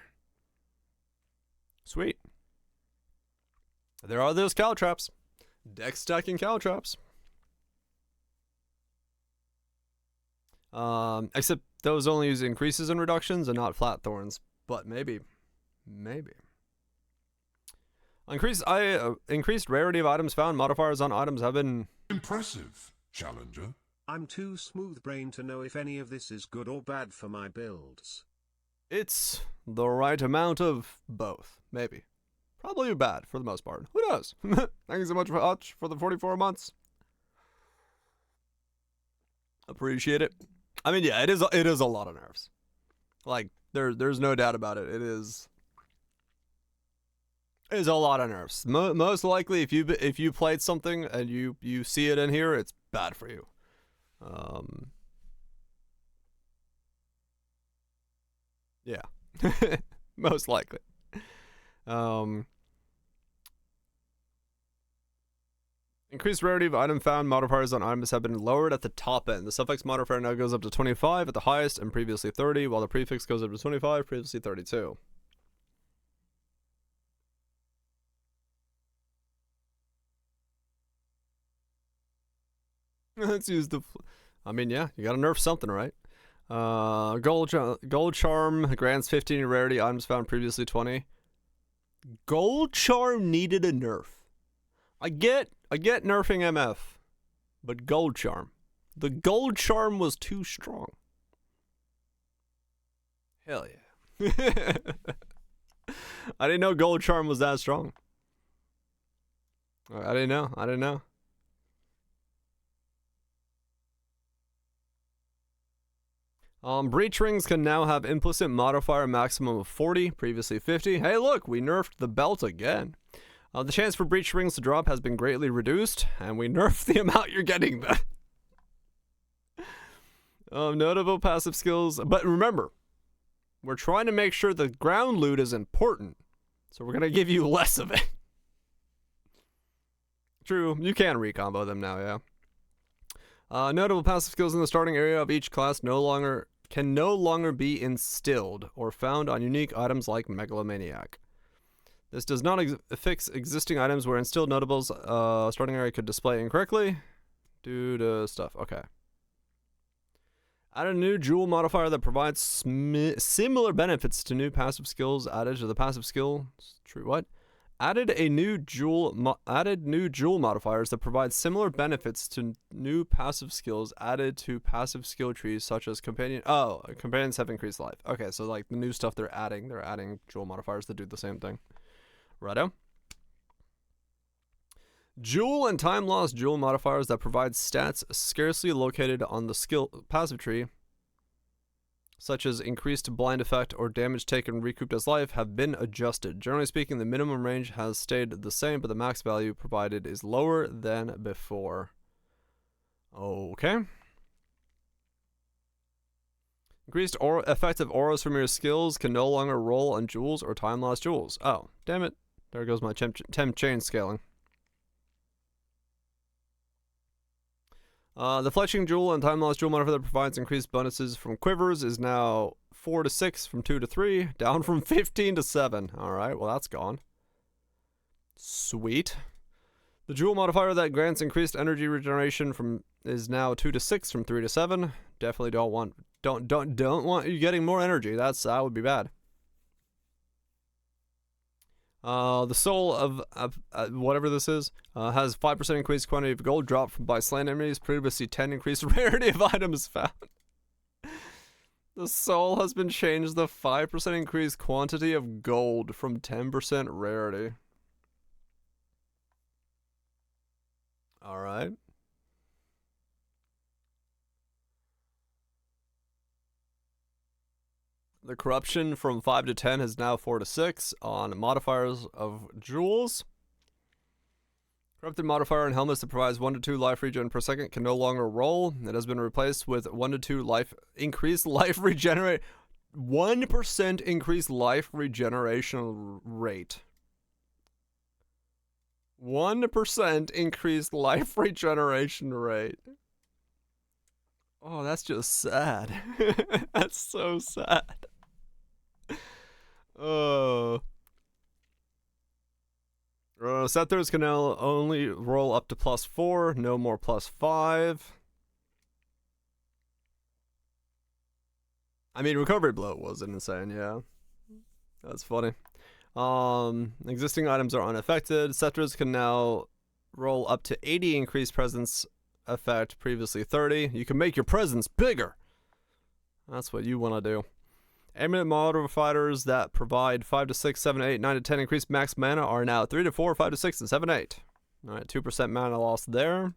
S1: Sweet. There are those caltraps. Deck stacking caltraps. Except those only use increases and reductions and not flat thorns. But maybe. Increased rarity of items found. Modifiers on items have been...
S2: Impressive, Challenger.
S3: I'm too smooth-brained to know if any of this is good or bad for my builds.
S1: It's the right amount of both. Maybe. Probably bad for the most part. Who knows? Thank you so much for the 44 months. Appreciate it. I mean, yeah, it is a lot of nerfs. Like, there's no doubt about it. It is a lot of nerfs. Most likely, if you played something and you see it in here, it's bad for you. Yeah, most likely. Increased rarity of item found. Modifiers on items have been lowered at the top end. The suffix modifier now goes up to 25 at the highest and previously 30, while the prefix goes up to 25, previously 32. Let's use the... I mean, yeah, you gotta nerf something, right? Gold Charm grants 15 rarity, items found previously 20. Gold Charm needed a nerf. I get nerfing MF, but Gold Charm. The Gold Charm was too strong. Hell yeah. I didn't know Gold Charm was that strong. I didn't know. Breach rings can now have implicit modifier maximum of 40, previously 50. Hey look, we nerfed the belt again. The chance for breach rings to drop has been greatly reduced, and we nerfed the amount you're getting back. Notable passive skills, but remember, we're trying to make sure the ground loot is important, so we're gonna give you less of it. True, you can recombo them now, yeah. Notable passive skills in the starting area of each class can no longer be instilled or found on unique items like Megalomaniac. This does not fix existing items where instilled notables starting area could display incorrectly due to stuff. Okay. Add a new jewel modifier that provides similar benefits to new passive skills added to the passive skill. True. What? Added new jewel modifiers that provide similar benefits to new passive skills added to passive skill trees such as companion. Oh, companions have increased life. Okay, so like the new stuff they're adding jewel modifiers that do the same thing. Righto. Jewel and time lost jewel modifiers that provide stats scarcely located on the skill passive tree, such as increased blind effect or damage taken recouped as life, have been adjusted. Generally speaking, the minimum range has stayed the same, but the max value provided is lower than before. Okay. Increased effective auras from your skills can no longer roll on jewels or time lost jewels. Oh, damn it. There goes my temp chain scaling. The fletching jewel and time lost jewel modifier that provides increased bonuses from quivers is now 4 to 6 from 2 to 3, down from 15 to 7. Alright, well that's gone. Sweet. The jewel modifier that grants increased energy regeneration is now 2 to 6 from 3 to 7. Definitely don't want you getting more energy. That would be bad. The soul of whatever this is has 5% increased quantity of gold dropped by slain enemies. Previously 10 increased rarity of items found. The soul has been changed to 5% increased quantity of gold from 10% rarity. Alright. The corruption from 5 to 10 is now 4 to 6 on modifiers of jewels. Corrupted modifier on helmets that provides 1 to 2 life regen per second can no longer roll. It has been replaced with 1 to 2 increased life regenerate. 1% increased life regeneration rate. 1% increased life regeneration rate. Oh, that's just sad. That's so sad. Scepters can now only roll up to +4, no more +5. I mean, recovery blow was insane, yeah. That's funny. Existing items are unaffected. Scepters can now roll up to 80 increased presence effect, previously 30. You can make your presence bigger. That's what you want to do. Amulet modifiers that provide 5 to 6, 7 to 8, 9 to 10 increased max mana are now 3 to 4, 5 to 6, and 7 to 8. Alright, 2% mana loss there.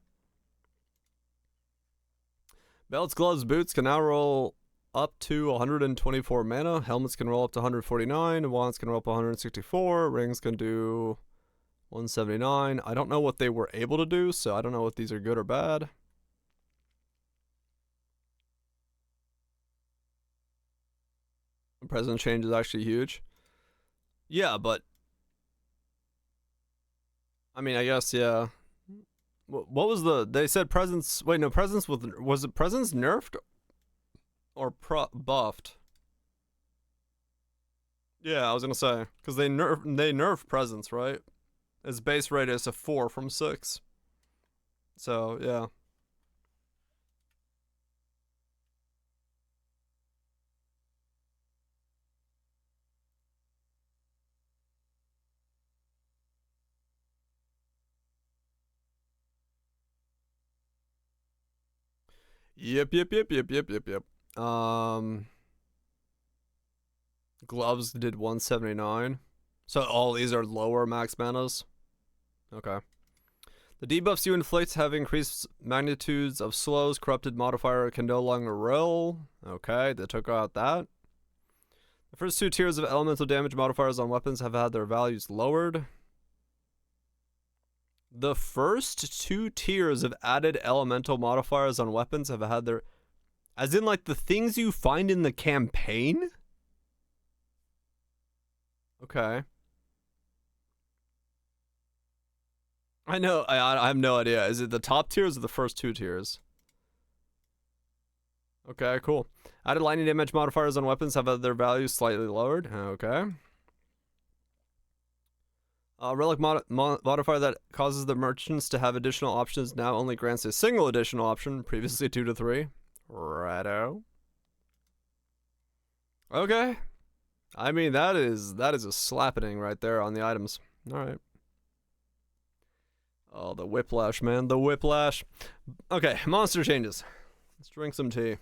S1: Belts, gloves, boots can now roll up to 124 mana. Helmets can roll up to 149. Wands can roll up to 164. Rings can do 179. I don't know what they were able to do, so I don't know if these are good or bad. The presence change is actually huge. Yeah, but I mean, I guess, yeah. What was they said presence, wait, no, presence was it presence nerfed or buffed? Yeah, I was gonna say, because they nerf presence, right? Its base rate is a 4 from 6. So, yeah. Yep. Gloves did 179. So all these are lower max manas? Okay. The debuffs you inflict have increased magnitudes of slows. Corrupted modifier can no longer roll. Okay, they took out that. The first 2 tiers of elemental damage modifiers on weapons have had their values lowered. The first 2 tiers of added elemental modifiers on weapons have had their... As in, like, the things you find in the campaign? Okay. I know, I have no idea. Is it the top tiers or the first 2 tiers? Okay, cool. Added lightning damage modifiers on weapons have had their values slightly lowered. Okay. Relic modifier that causes the merchants to have additional options now only grants a single additional option, previously 2 to 3. Righto. Okay. I mean, that is a slappening right there on the items. Alright. Oh, the whiplash, man. The whiplash. Okay, monster changes. Let's drink some tea.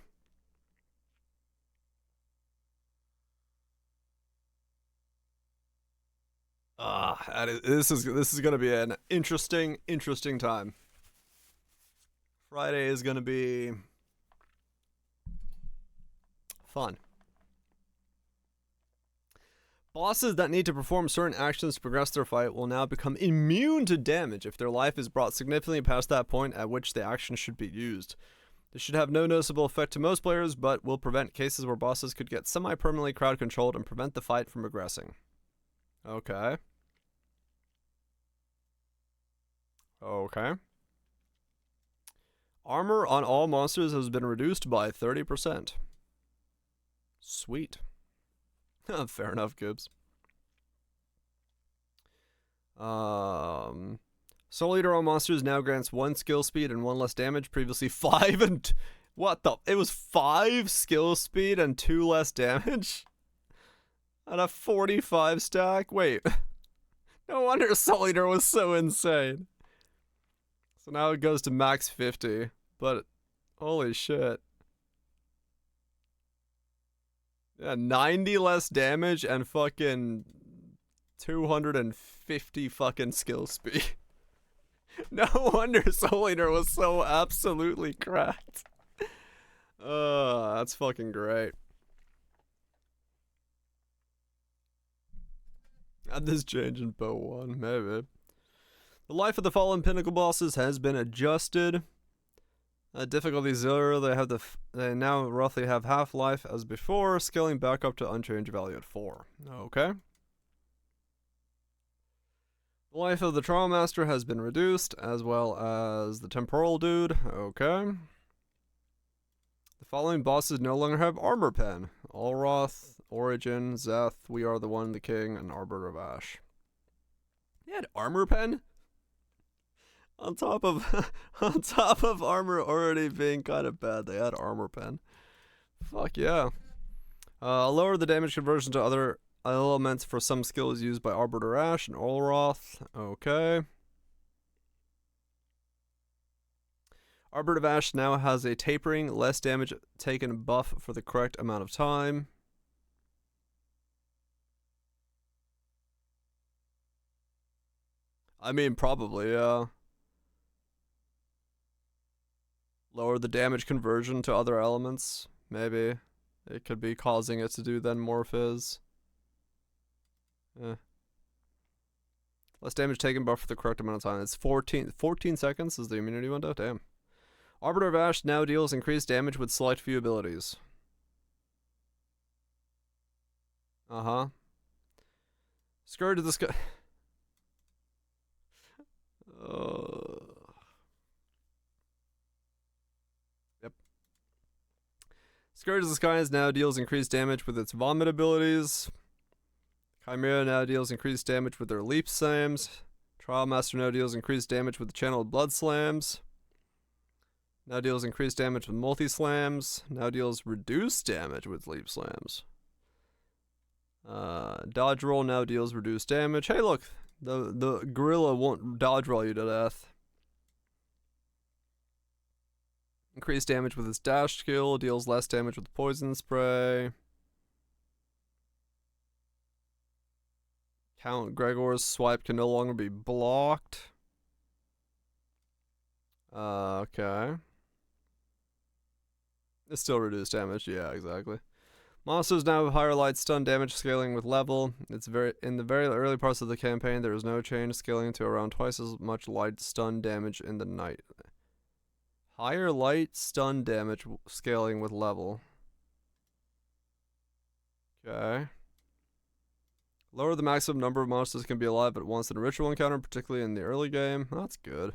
S1: This is gonna be an interesting time. Friday is gonna be fun. Bosses that need to perform certain actions to progress their fight will now become immune to damage if their life is brought significantly past that point at which the action should be used. This should have no noticeable effect to most players, but will prevent cases where bosses could get semi-permanently crowd controlled and prevent the fight from progressing. Okay. Okay. Armor on all monsters has been reduced by 30%. Sweet. Fair enough, Gibbs. Soul Eater on monsters now grants 1 skill speed and 1 less damage. Previously 5 and... What the... It was 5 skill speed and 2 less damage? On a 45 stack? Wait. No wonder Soul Eater was so insane. So now it goes to max 50. But... Holy shit. Yeah, 90 less damage and fucking 250 fucking skill speed. No wonder Soul Eater was so absolutely cracked. That's fucking great. Add this change in Bow 1, maybe. The life of the fallen pinnacle bosses has been adjusted. Difficulty 0, they now roughly have half life as before, scaling back up to unchanged value at 4. Okay. The life of the Trial Master has been reduced, as well as the Temporal Dude. Okay. The following bosses no longer have Armor Pen. Allroth, Origin, Zeth, We Are the One, the King, and Arbiter of Ash. They had Armor Pen? On top of armor already being kind of bad, they had Armor Pen. Fuck yeah. Lower the damage conversion to other elements for some skills used by Arbiter Ash and Olroth. Okay. Arbiter of Ash now has a tapering, less damage taken buff for the correct amount of time. I mean, probably, yeah. Lower the damage conversion to other elements, maybe. It could be causing it to do then more fizz. Less damage taken buff for the correct amount of time. It's 14 seconds is the immunity window? Damn. Arbiter of Ash now deals increased damage with select few abilities. Uh-huh. Scourge of the Sky... Yep. Scourge of the Skies now deals increased damage with its vomit abilities. Chimera now deals increased damage with their leap slams. Trial Master now deals increased damage with the channeled blood slams. Now deals increased damage with multi slams. Now deals reduced damage with leap slams. Dodge roll now deals reduced damage. Hey, look, the gorilla won't dodge roll you to death. Increased damage with its dash skill, deals less damage with poison spray. Count Gregor's swipe can no longer be blocked. Okay. It's still reduced damage, yeah, exactly. Monsters now have higher light stun damage scaling with level. In the very early parts of the campaign, there is no change, scaling to around twice as much light stun damage in the night. Higher light stun damage scaling with level. Okay. Lower the maximum number of monsters can be alive at once in a ritual encounter, particularly in the early game. That's good.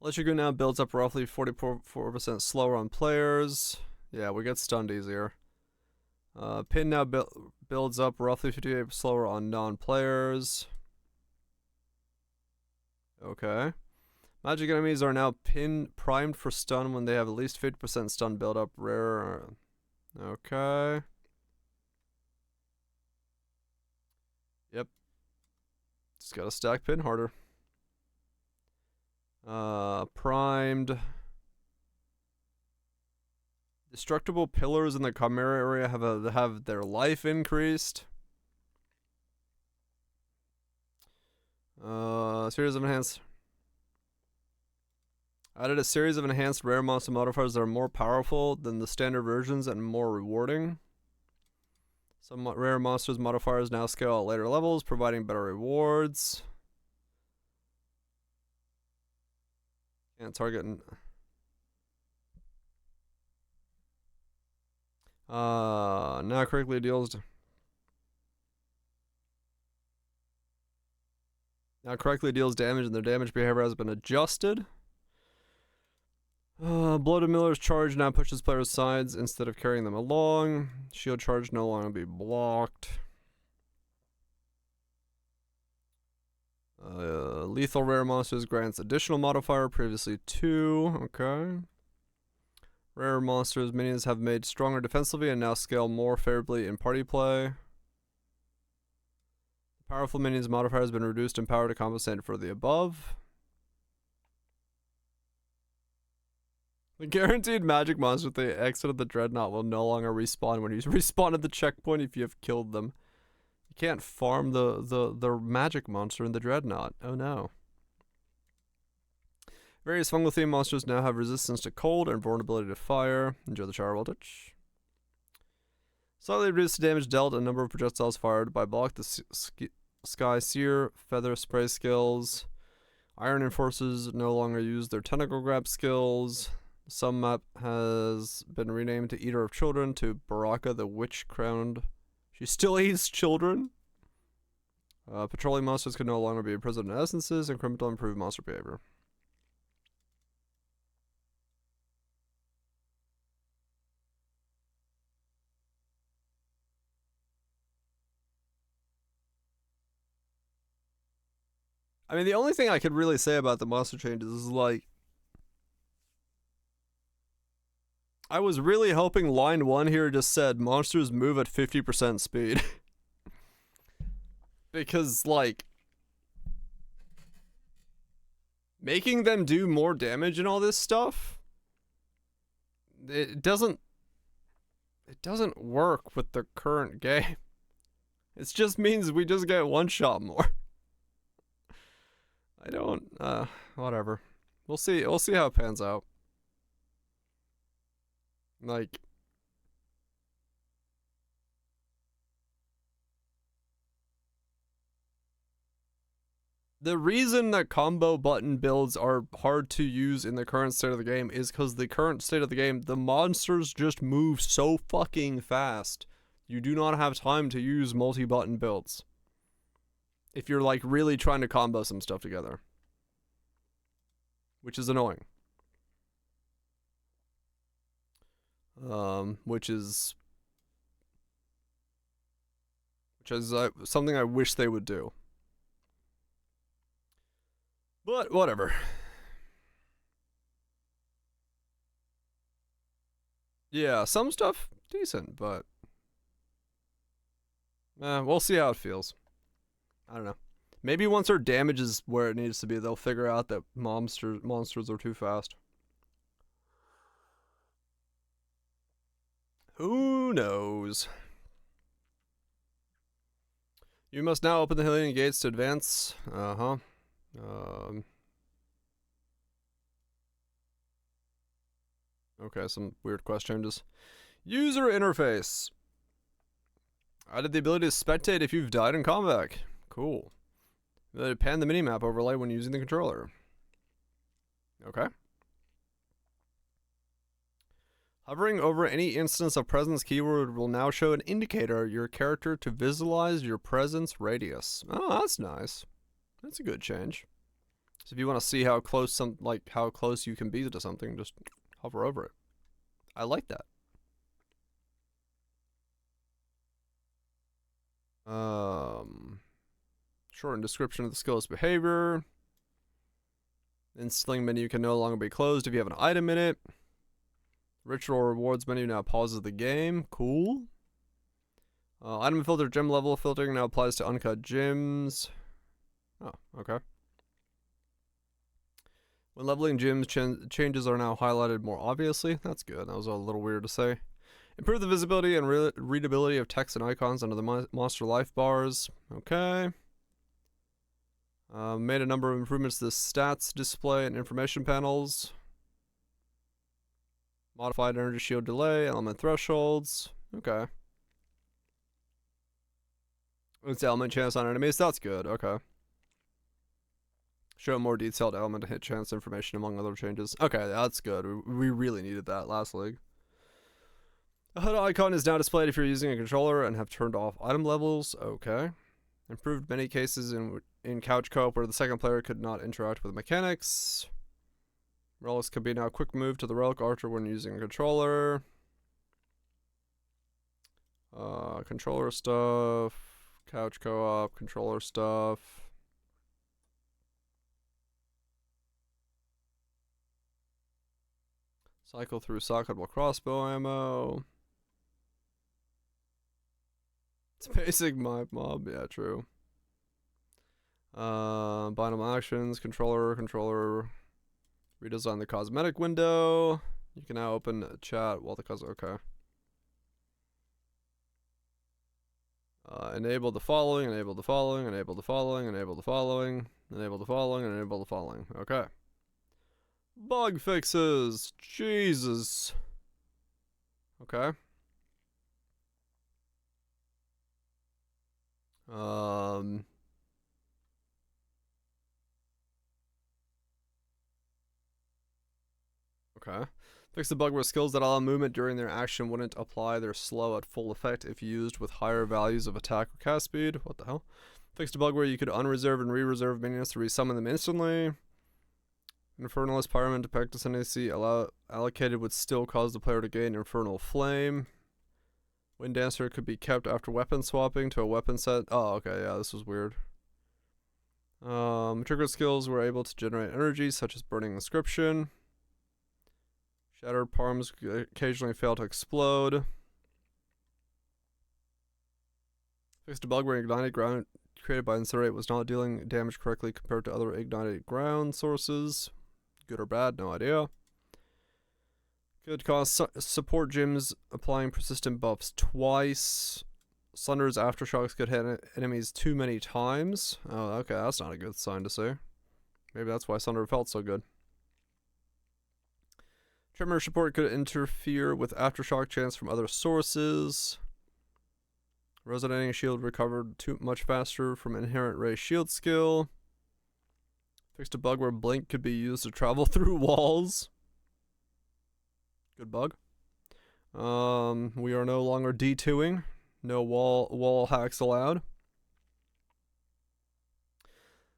S1: Electric now builds up roughly 44% slower on players. Yeah, we get stunned easier. Pin now builds up roughly 58% slower on non-players. Okay. Magic enemies are now primed for stun when they have at least 50% stun build-up. Rare. Okay. Yep. Just gotta stack pin harder. Primed. Destructible pillars in the Chimera area have their life increased. Series of enhanced. Added a series of enhanced rare monster modifiers that are more powerful than the standard versions and more rewarding. Some rare monsters modifiers now scale at later levels, providing better rewards. Can't target. Now correctly deals. Now correctly deals damage, and their damage behavior has been adjusted. Bloated Miller's charge now pushes players' sides instead of carrying them along. Shield charge no longer be blocked. Lethal rare monsters grants additional modifier, previously 2. Okay. Rare monsters minions have made stronger defensively and now scale more favorably in party play. Powerful minions modifier has been reduced in power to compensate for the above. The guaranteed magic monster with the exit of the Dreadnought will no longer respawn when you respawn at the checkpoint if you have killed them. You can't farm the magic monster in the Dreadnought. Oh no. Various fungal themed monsters now have resistance to cold and vulnerability to fire. Enjoy the shower voltage. Slightly reduced damage dealt and number of projectiles fired by block the Sky Seer, Feather Spray skills. Iron Enforcers no longer use their Tentacle Grab skills. Some map has been renamed to Eater of Children to Baraka the Witch Crowned. She still eats children. Patrolling monsters can no longer be imprisoned in essences. Incremental improved monster behavior. I mean, the only thing I could really say about the monster changes is like, I was really hoping line 1 here just said monsters move at 50% speed. Because, like, making them do more damage and all this stuff, it doesn't work with the current game. It just means we just get one shot more. I don't, whatever. We'll see how it pans out. Like, the reason that combo button builds are hard to use in the current state of the game is because the current state of the game, the monsters just move so fucking fast. You do not have time to use multi-button builds if you're like really trying to combo some stuff together, which is annoying. Which is something I wish they would do. But whatever. Yeah, some stuff decent, but we'll see how it feels. I don't know. Maybe once our damage is where it needs to be, they'll figure out that monsters are too fast. Who knows? You must now open the Hylian gates to advance. Okay, some weird quest changes. User interface. Added the ability to spectate if you've died in combat. Cool. Pan the minimap overlay when using the controller. Okay. Hovering over any instance of presence keyword will now show an indicator your character to visualize your presence radius. Oh, that's nice. That's a good change. So if you want to see how close how close you can be to something, just hover over it. I like that. Shortened description of the skill's behavior. Instilling menu can no longer be closed if you have an item in it. Ritual rewards menu now pauses the game. Cool. Item filter gem level filtering now applies to uncut gems. Oh, okay. When leveling gyms, changes are now highlighted more obviously. That's good. That was a little weird to say. Improve the visibility and readability of text and icons under the monster life bars. Okay. Made a number of improvements to the stats display and information panels. Modified energy shield delay, element thresholds. Okay. It's element chance on enemies. That's good. Okay. Show more detailed element hit chance information among other changes. Okay, that's good. We really needed that last league. A HUD icon is now displayed if you're using a controller and have turned off item levels. Okay. Improved many cases in couch co-op where the second player could not interact with mechanics. Relics can be now quick move to the relic archer when using a controller. Controller stuff. Couch co-op. Controller stuff. Cycle through socketable crossbow ammo. It's basic mob, yeah, true. Bindable actions, controller. Redesign the cosmetic window. You can now open chat while the okay. Enable the following, enable the following, enable the following, enable the following, enable the following, and enable the following. Okay. Bug fixes. Jesus. Okay. Okay. Fix the bug where skills that allow movement during their action wouldn't apply their slow at full effect if used with higher values of attack or cast speed. What the hell? Fixed a bug where you could unreserve and re-reserve minions to resummon them instantly. Infernalist Pyroman to practice NAC allocated would still cause the player to gain Infernal Flame. Wind Dancer could be kept after weapon swapping to a weapon set. Oh, okay, yeah, this was weird. Trigger skills were able to generate energy, such as Burning Inscription. Shattered palms occasionally fail to explode. Fixed a bug where ignited ground created by Incinerate was not dealing damage correctly compared to other ignited ground sources. Good or bad, no idea. Could cause support gyms applying persistent buffs twice. Sunder's aftershocks could hit enemies too many times. Oh, okay, that's not a good sign to see. Maybe that's why Sunder felt so good. Tremor support could interfere with aftershock chance from other sources. Resonating shield recovered too much faster from inherent ray shield skill. Fixed a bug where blink could be used to travel through walls. Good bug. We are no longer D2ing. No wall hacks allowed.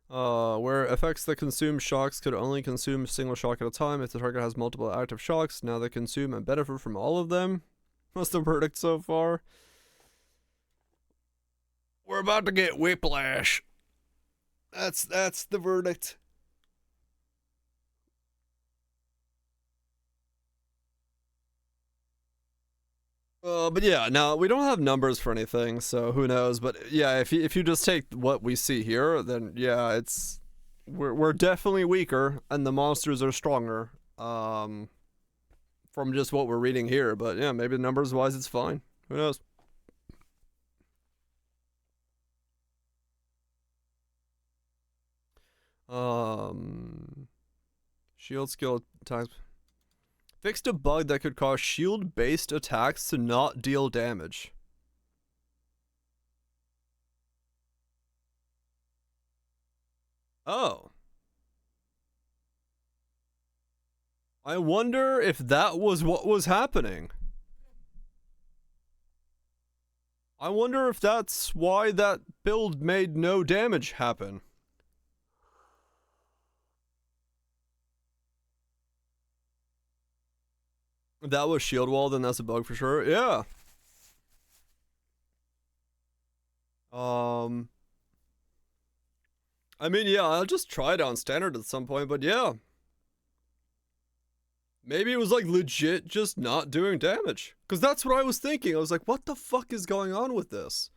S1: Where effects that consume shocks could only consume a single shock at a time. If the target has multiple active shocks, now they consume and benefit from all of them. What's the verdict so far? We're about to get whiplash. That's the verdict. But yeah, now we don't have numbers for anything, so who knows? But yeah, if you just take what we see here, then yeah, we're definitely weaker, and the monsters are stronger. From just what we're reading here, but yeah, maybe numbers wise, it's fine. Who knows? Shield skill attacks. Fixed a bug that could cause shield-based attacks to not deal damage. Oh. I wonder if that was what was happening. I wonder if that's why that build made no damage happen. If that was shield wall, then that's a bug for sure. Yeah. I mean, yeah, I'll just try it on standard at some point, but yeah. Maybe it was like legit just not doing damage. Because that's what I was thinking. I was like, what the fuck is going on with this?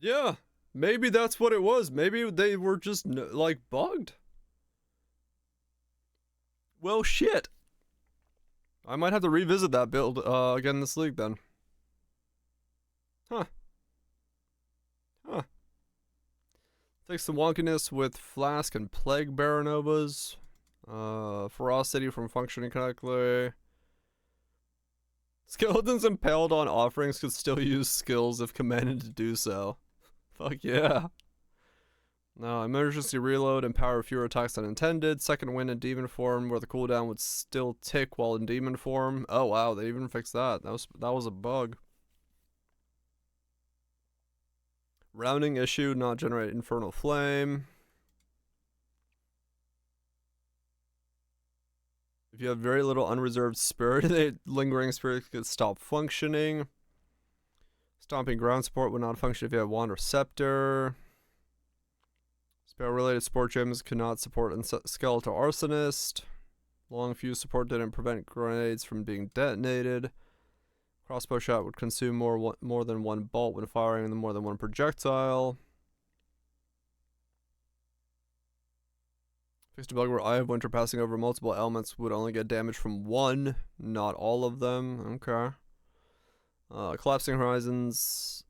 S1: Yeah. Maybe that's what it was. Maybe they were just, like, bugged. Well, shit. I might have to revisit that build again this league then. Huh. Huh. Fix the wonkiness with Flask and Plague Baronovas. Ferocity from functioning correctly. Skeletons impaled on offerings could still use skills if commanded to do so. Fuck yeah. No, emergency reload and power fewer attacks than intended. Second wind in demon form where the cooldown would still tick while in demon form. Oh wow, they even fixed that. That was a bug. Rounding issue, not generate infernal flame. If you have very little unreserved spirit, the lingering spirit could stop functioning. Stomping ground support would not function if you have wand or scepter. Spell-related support gems could not support skeletal arsonist. Long fuse support didn't prevent grenades from being detonated. Crossbow shot would consume more than one bolt when firing more than one projectile. Fixed a bug where Eye of Winter passing over multiple elements would only get damage from one, not all of them. Okay. Collapsing Horizons.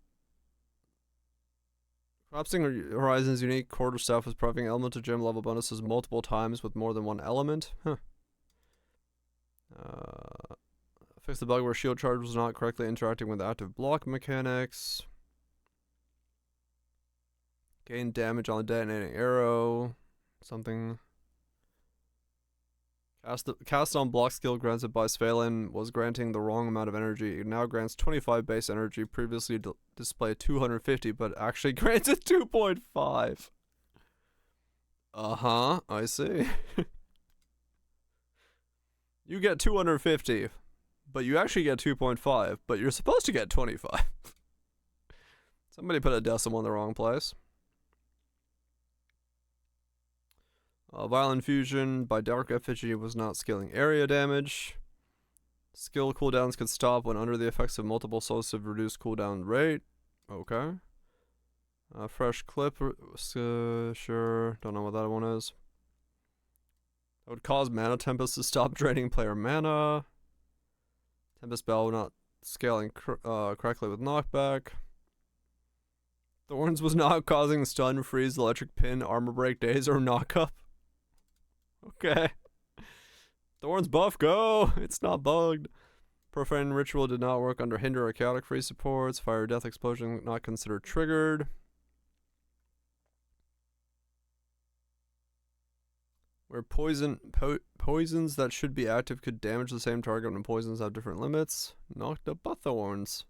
S1: Collapsing Horizons unique quarterstaff was providing elemental gem level bonuses multiple times with more than one element. Huh. Fix the bug where shield charge was not correctly interacting with active block mechanics. Gain damage on a detonating arrow. Something. Cast on block skill granted by Svalin was granting the wrong amount of energy. It now grants 25 base energy. Previously displayed 250, but actually granted 2.5. Uh-huh, I see. You get 250, but you actually get 2.5, but you're supposed to get 25. Somebody put a decimal in the wrong place. Violent Fusion by Dark Effigy was not scaling area damage. Skill cooldowns could stop when under the effects of multiple sources of reduced cooldown rate. Okay. Fresh Clip, sure. Don't know what that one is. That would cause Mana Tempest to stop draining player mana. Tempest Bell not scaling correctly with knockback. Thorns was not causing stun, freeze, electric pin, armor break days, or knock up. Okay. Thorns buff, go! It's not bugged. Profane Ritual did not work under Hinder or Chaotic Free supports. Fire Death Explosion not considered triggered. Where poisons that should be active could damage the same target when poisons have different limits. Knocked up by Thorns.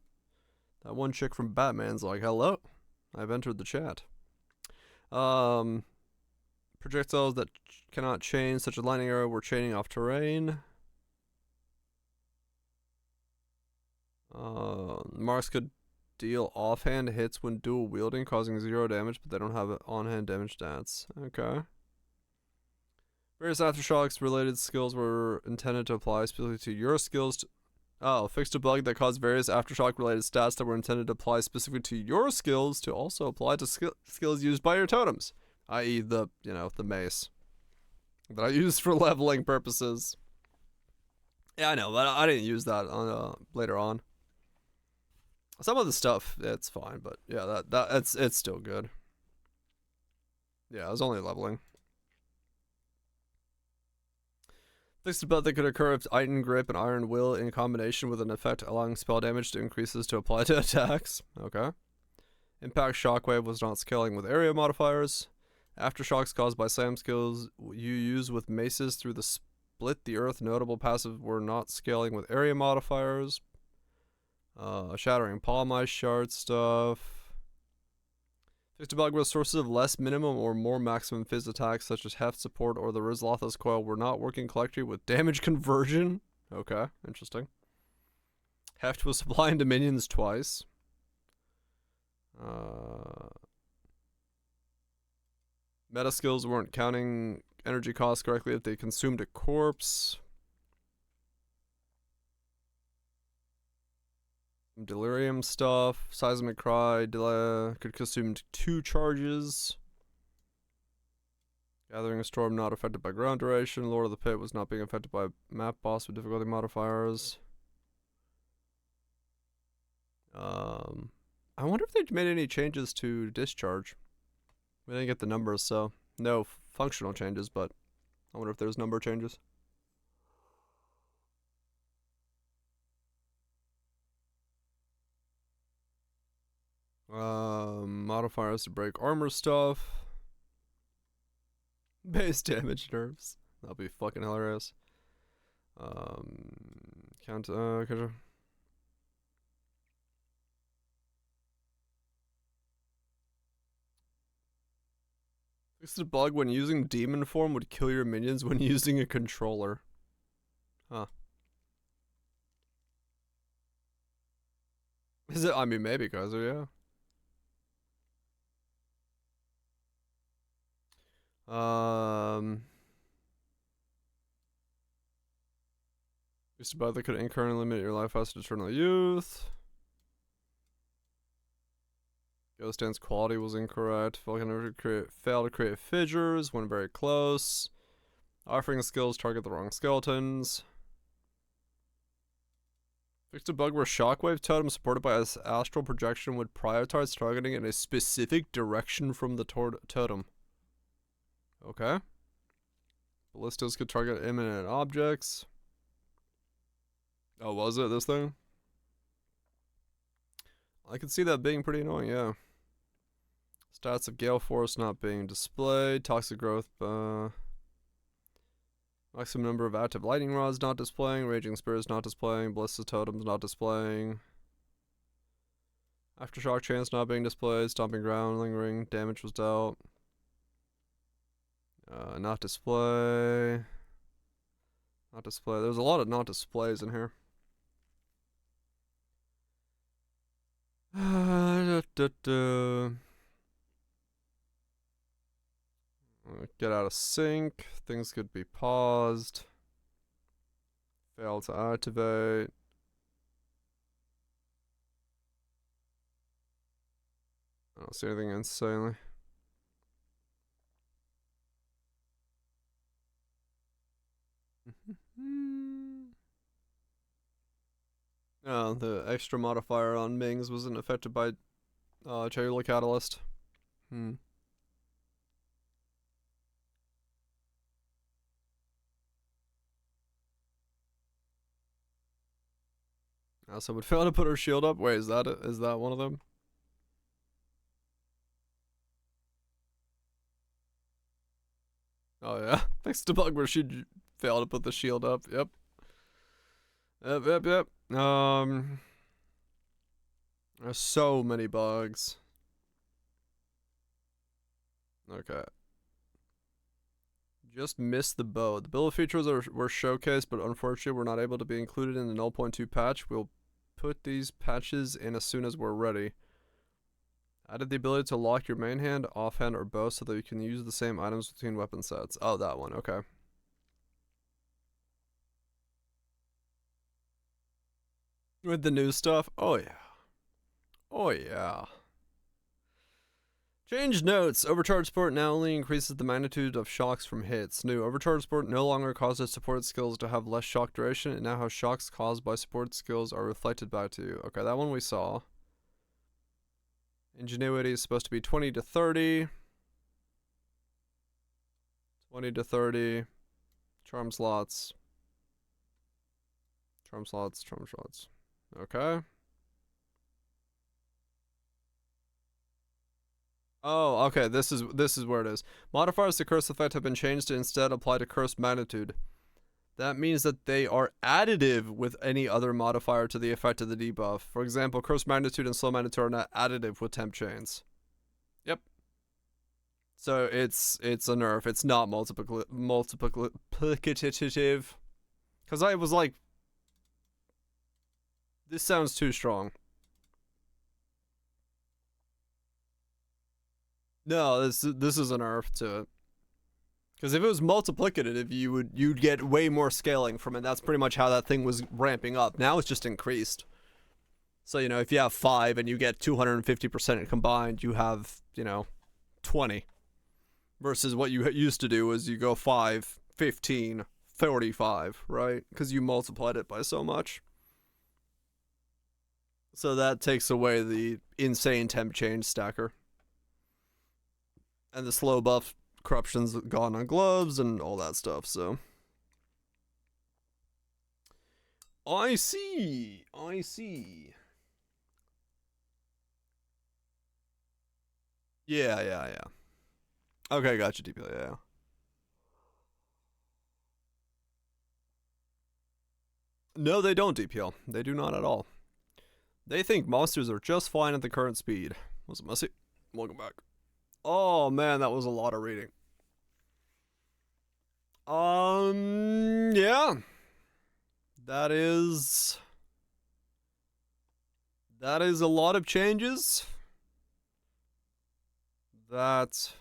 S1: That one chick from Batman's like, hello, I've entered the chat. Projectiles that cannot chain, such as lightning arrow, were chaining off terrain. Marks could deal offhand hits when dual wielding, causing 0 damage, but they don't have on-hand damage stats. Okay. Various aftershocks related skills were intended to apply specifically to your skills. Fixed a bug that caused various aftershock related stats that were intended to apply specifically to your skills to also apply to skills used by your totems. I.e. the mace. That I used for leveling purposes. Yeah, I know, but I didn't use that on later on. Some of the stuff, it's fine, but yeah, it's still good. Yeah, I was only leveling. Fixed a bug that could occur if Iron Grip and Iron Will in combination with an effect allowing spell damage to increases to apply to attacks. Okay. Impact Shockwave was not scaling with area modifiers. Aftershocks caused by SAM skills you use with maces through the Split the Earth notable passive were not scaling with area modifiers. Shattering Palm Ice Shard stuff. Fixed a bug with sources of less minimum or more maximum phys attacks such as Heft Support or the Rizlatha's Coil were not working collectively with damage conversion. Okay, interesting. Heft was supplying to minions twice. Meta skills weren't counting energy costs correctly if they consumed a corpse. Delirium stuff. Seismic Cry could consume 2 charges. Gathering a Storm not affected by ground duration. Lord of the Pit was not being affected by map boss with difficulty modifiers. I wonder if they made any changes to discharge. We didn't get the numbers, so no functional changes, but I wonder if there's number changes. Modifiers to break armor stuff. Base damage nerfs. That'll be fucking hilarious. Fix the bug when using demon form would kill your minions when using a controller. Huh. Is it? I mean, maybe, guys, yeah. Used to buy that could incurrently limit your life as to eternal youth. Ghost Dance quality was incorrect. Failed to create fissures when very close. Offering skills target the wrong skeletons. Fixed a bug where Shockwave Totem supported by astral projection would prioritize targeting in a specific direction from the totem. Okay. Ballistas could target imminent objects. Oh, was it this thing? I could see that being pretty annoying, yeah. Stats of Gale Force not being displayed. Toxic growth, maximum number of active lightning rods not displaying. Raging Spirits not displaying. Ballistic Totems not displaying. Aftershock Chance not being displayed. Stomping Ground lingering. Damage was dealt. Not display. Not display. There's a lot of not displays in here. Get out of sync. Things could be paused. Fail to activate. I don't see anything insanely. Oh, the extra modifier on Mings wasn't affected by cellular catalyst. Also would fail to put her shield up. Wait, is that it? Is that one of them? Oh yeah, fixed the bug where she failed to put the shield up. Yep. Yep. There's so many bugs. Okay. Just missed the bow. The build features were showcased, but unfortunately were not able to be included in the 0.2 patch. We'll put these patches in as soon as we're ready. Added the ability to lock your main hand, offhand, or bow so that you can use the same items between weapon sets. Oh, that one. Okay. With the new stuff? Oh, yeah. Oh, yeah. Change notes. Overcharge support now only increases the magnitude of shocks from hits. New overcharge support no longer causes support skills to have less shock duration, and now how shocks caused by support skills are reflected back to you. Okay, that one we saw. Ingenuity is supposed to be 20 to 30. 20 to 30. Charm slots. Charm slots. Okay. Oh, okay, this is where it is. Modifiers to curse effect have been changed to instead apply to curse magnitude. That means that they are additive with any other modifier to the effect of the debuff. For example, curse magnitude and slow magnitude are not additive with temp chains. Yep. So it's a nerf. It's not multiplicative. Because I was like, this sounds too strong. No, this is a nerf to it. Because if it was multiplicative, you'd get way more scaling from it. That's pretty much how that thing was ramping up. Now it's just increased. So, you know, if you have 5 and you get 250% combined, you have, you know, 20. Versus what you used to do is you go 5, 15, 35, right? Because you multiplied it by so much. So that takes away the insane temp change stacker. And the slow buff corruption's gone on gloves and all that stuff, so. I see. I see. Yeah, yeah, yeah. Okay, gotcha, DPL, yeah. No, they don't DPL. They do not at all. They think monsters are just fine at the current speed. Was it Mussy? Welcome back. Oh man, that was a lot of reading. Yeah. That is a lot of changes. That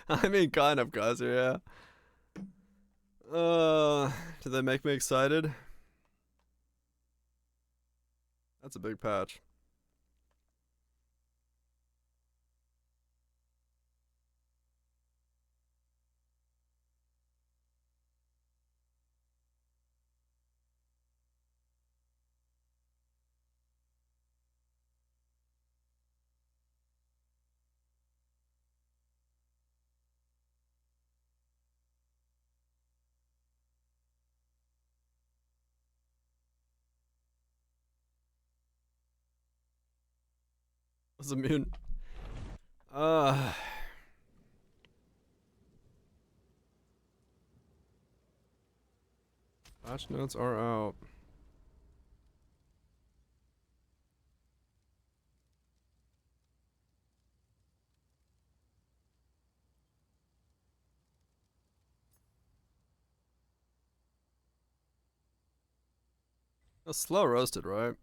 S1: I mean, kind of, guys, yeah. Do they make me excited? That's a big patch. Was immune. Uh Patch notes are out. That's slow roasted, right?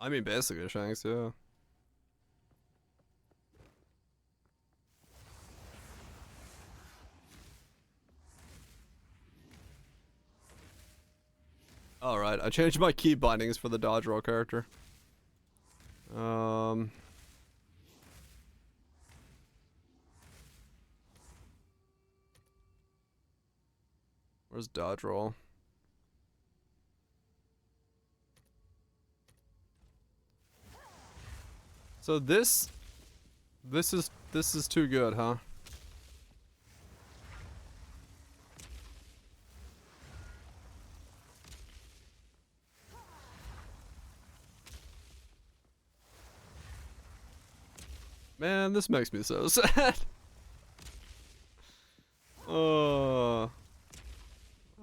S1: I mean, basically, Shanks, yeah. Alright, I changed my key bindings for the dodge roll character. Where's dodge roll? So this is too good, huh? Man, this makes me so sad. I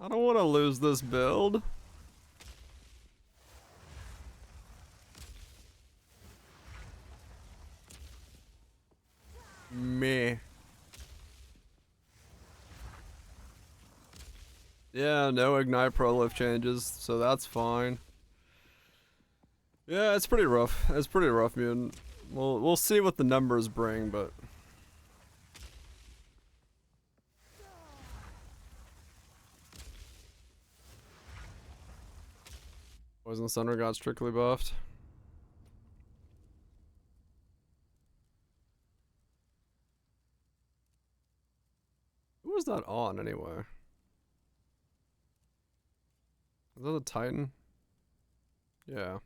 S1: don't want to lose this build. Meh. Yeah, no Ignite Prolife changes, so that's fine. Yeah, it's pretty rough. It's pretty rough, Mutant. We'll see what the numbers bring, but Poison Thunder got strictly buffed. Who was that on anyway? Is that a Titan? Yeah.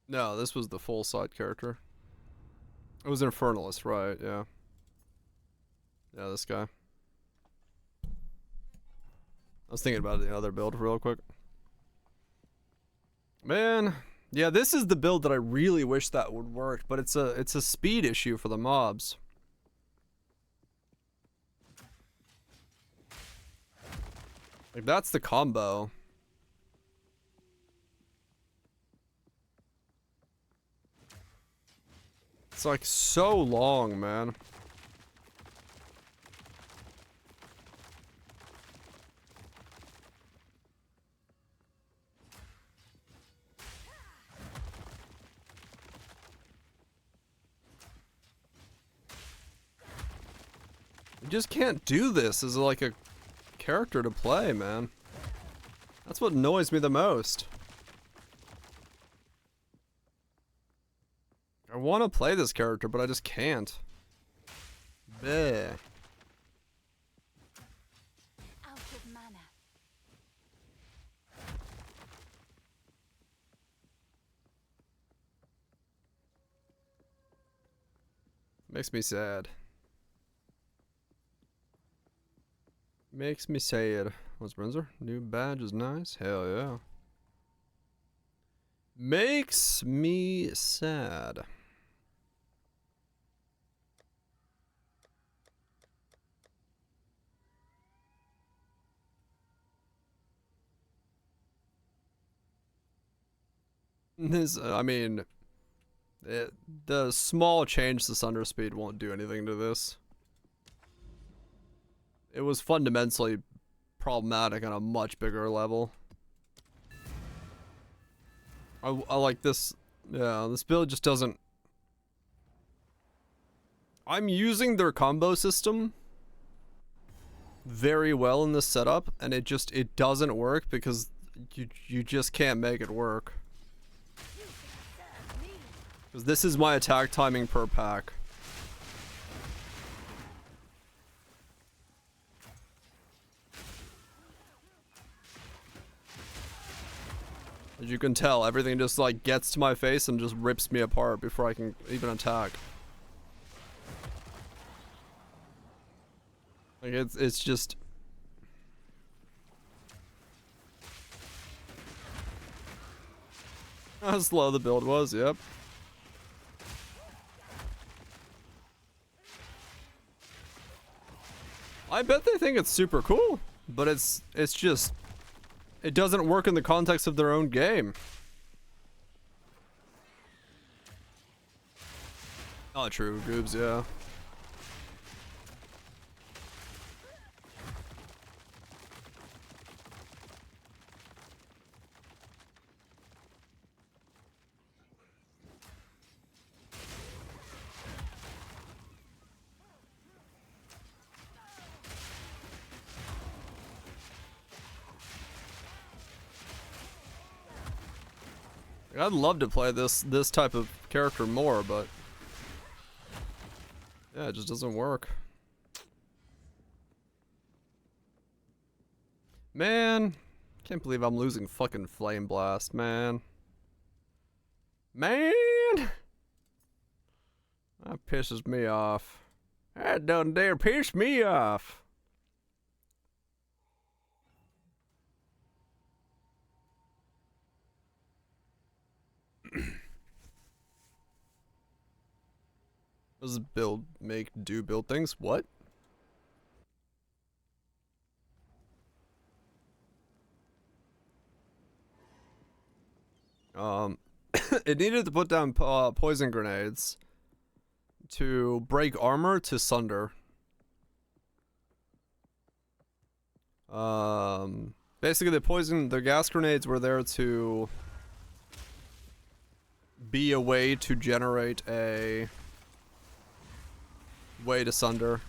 S1: No, this was the full side character. It was Infernalist, right? Yeah. Yeah, this guy. I was thinking about the other build real quick. Man, yeah, this is the build that I really wish that would work, but it's a speed issue for the mobs. Like that's the combo. It's like so long, man. just can't do this as like a character to play, man. That's what annoys me the most. I want to play this character, but I just can't. Bleh.
S4: Out of mana.
S1: Makes me sad. Makes me sad. What's Brinzer? New badge is nice. Hell yeah. Makes me sad. This, I mean, the small change to Sunder Speed won't do anything to this. It was fundamentally problematic on a much bigger level. I like this. Yeah, this build just doesn't. I'm using their combo system very well in this setup, and it doesn't work because you just can't make it work. Because this is my attack timing per pack. As you can tell, everything just like gets to my face and just rips me apart before I can even attack. Like it's just how slow the build was, yep. I bet they think it's super cool, but it's just it doesn't work in the context of their own game. Oh, true, Goobs, yeah. I'd love to play this type of character more, but yeah, it just doesn't work. Man, can't believe I'm losing fucking Flame Blast, man. Man, that pisses me off. That doesn't dare piss me off. Does build build things? What? It needed to put down poison grenades to break armor to sunder. Basically the gas grenades were there to be a way to generate a way to sunder,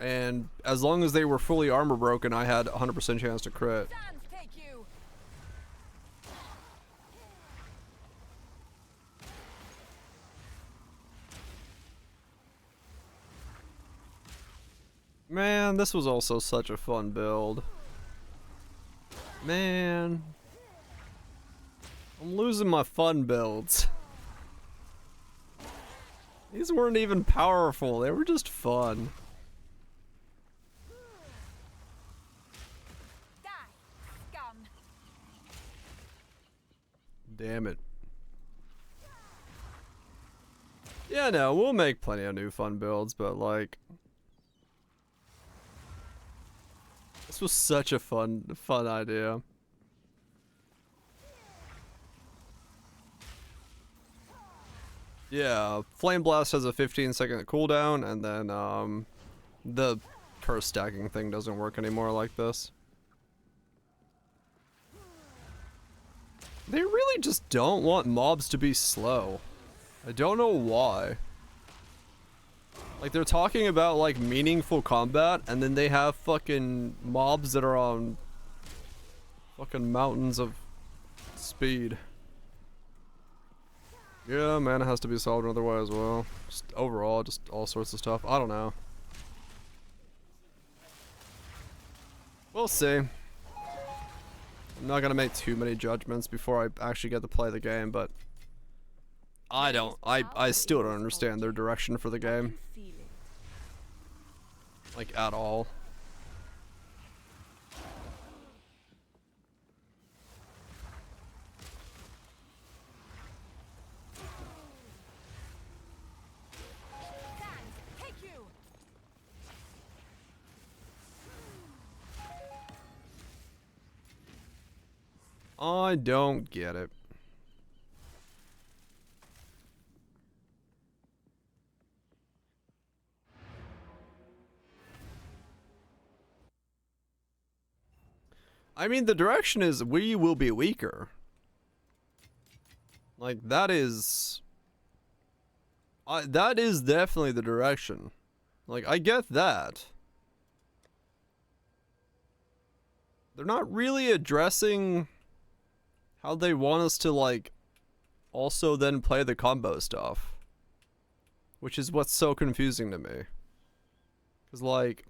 S1: and as long as they were fully armor broken, I had 100% chance to crit. Man, this was also such a fun build. Man, I'm losing my fun builds. These weren't even powerful, they were just fun.
S4: Die, scum.
S1: Damn it. Yeah, no, we'll make plenty of new fun builds, but like... This was such a fun idea. Yeah, Flame Blast has a 15-second cooldown, and then the curse stacking thing doesn't work anymore like this. They really just don't want mobs to be slow. I don't know why. Like, they're talking about, like, meaningful combat, and then they have fucking mobs that are on fucking mountains of speed. Yeah, mana has to be solved another way as well. Just overall, just all sorts of stuff. I don't know. We'll see. I'm not gonna make too many judgments before I actually get to play the game, but I still don't understand their direction for the game. Like, at all.
S4: Take you.
S1: I don't get it. I mean, the direction is we will be weaker. Like, that is definitely the direction. Like, I get that. They're not really addressing how they want us to, like, also then play the combo stuff. Which is what's so confusing to me. 'Cause, like,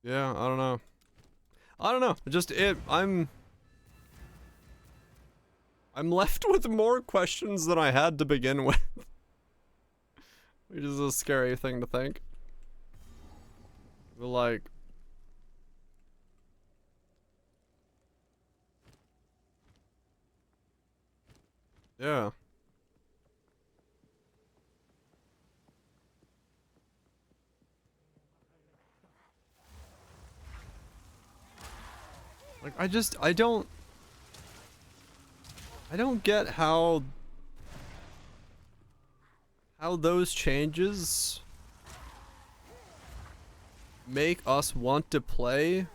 S1: yeah, I don't know. I don't know. Just I'm left with more questions than I had to begin with. Which is a scary thing to think. But like, yeah. Like, I don't get how those changes make us want to play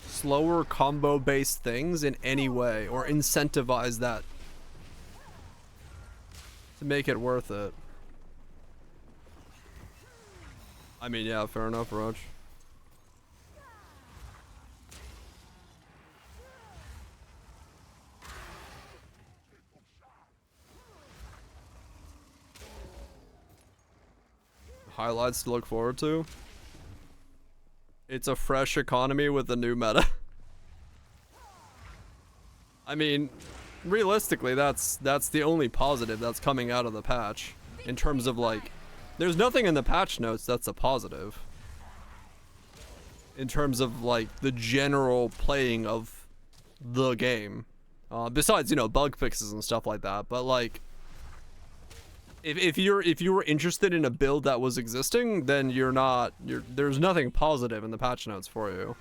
S1: slower combo based things in any way, or incentivize that to make it worth it. I mean, yeah, fair enough, Raj. Highlights to look forward to. It's a fresh economy with a new meta. I mean, realistically, that's the only positive that's coming out of the patch. In terms of, like, there's nothing in the patch notes that's a positive. In terms of, like, the general playing of the game. Besides, you know, bug fixes and stuff like that. But, like, if you were interested in a build that was existing, then there's nothing positive in the patch notes for you.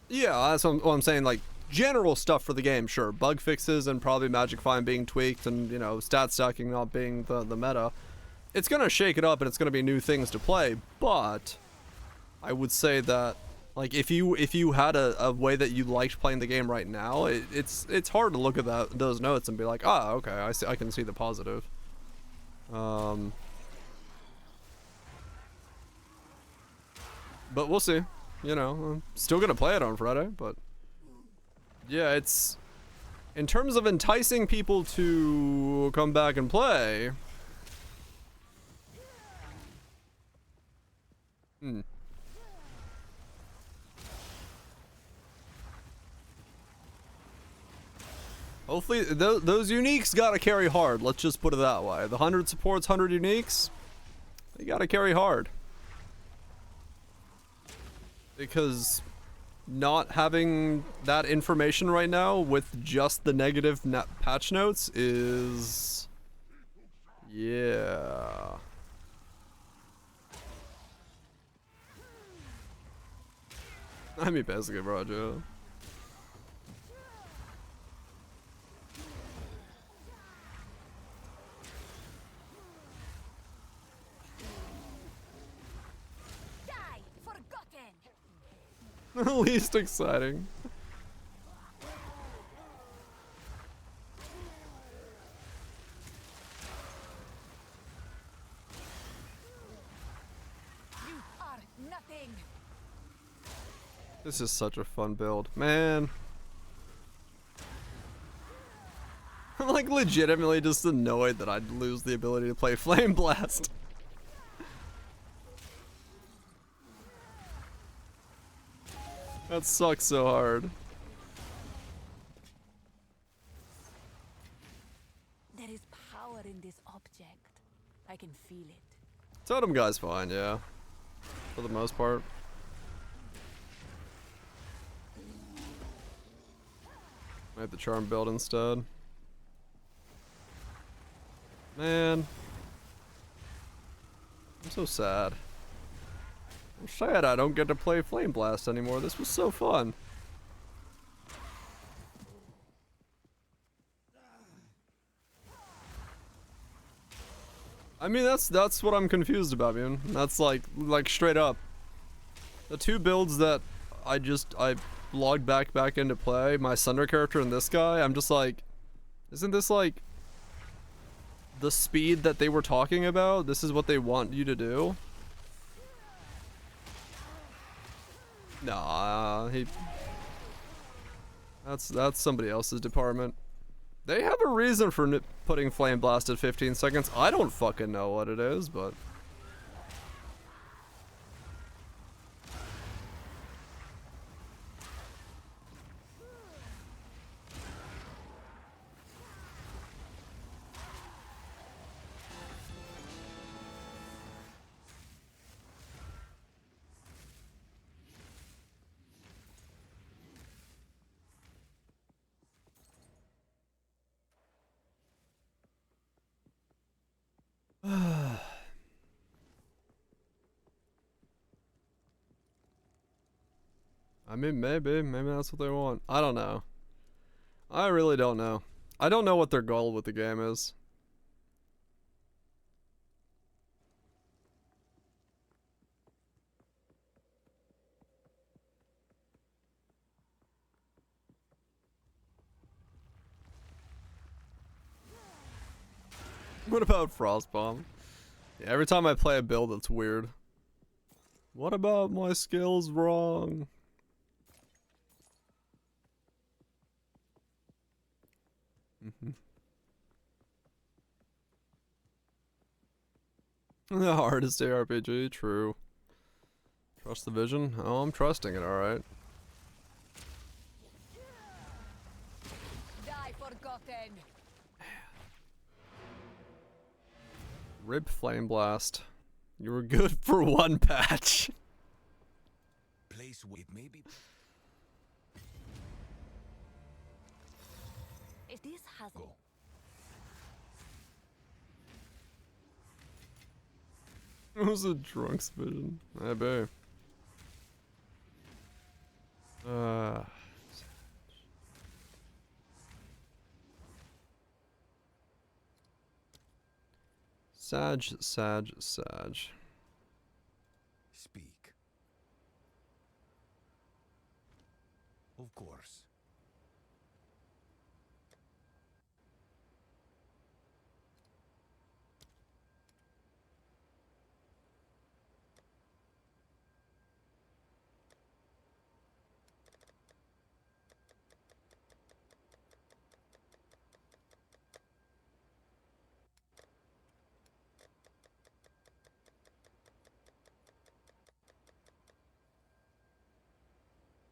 S1: Yeah, that's what I'm saying. Like, general stuff for the game, sure. Bug fixes and probably Magic Find being tweaked, and, you know, stat stacking not being the meta. It's gonna shake it up, and it's gonna be new things to play. But I would say that, like, if you had a way that you liked playing the game right now, it's hard to look at those notes and be like, ah, okay, I can see the positive. But we'll see. You know, I'm still gonna play it on Friday, but yeah, it's in terms of enticing people to come back and play. Hopefully, those uniques gotta carry hard. Let's just put it that way. The 100 supports, 100 uniques, they gotta carry hard. Because not having that information right now with just the negative patch notes is... yeah. I mean, basically, Roger.
S4: Die, forgotten.
S1: Least exciting.
S4: You are nothing.
S1: This is such a fun build, man. I'm like legitimately just annoyed that I'd lose the ability to play Flame Blast. That sucks so hard.
S4: There is power in this object. I can feel it.
S1: Totem guy's fine, yeah. For the most part. Might the charm build instead. Man. I'm so sad. I'm sad I don't get to play Flame Blast anymore. This was so fun. I mean, that's what I'm confused about, man. That's like straight up. The two builds that I logged back into play, my Sunder character and this guy, I'm just like, isn't this like the speed that they were talking about? This is what they want you to do? Nah, that's somebody else's department. They have a reason for putting Flame Blast at 15 seconds. I don't fucking know what it is, but... I mean, maybe that's what they want. I don't know. I really don't know. I don't know what their goal with the game is. What about Frostbomb? Yeah, every time I play a build, it's weird. What about my skills wrong? The hardest ARPG, true. Trust the vision? Oh, I'm trusting it, alright.
S4: Die, forgotten.
S1: Rip Flame Blast. You were good for one patch.
S5: Place where it may be.
S4: If this has
S5: Go.
S1: It was a drunk's vision. Maybe. Sag.
S5: Speak. Of course.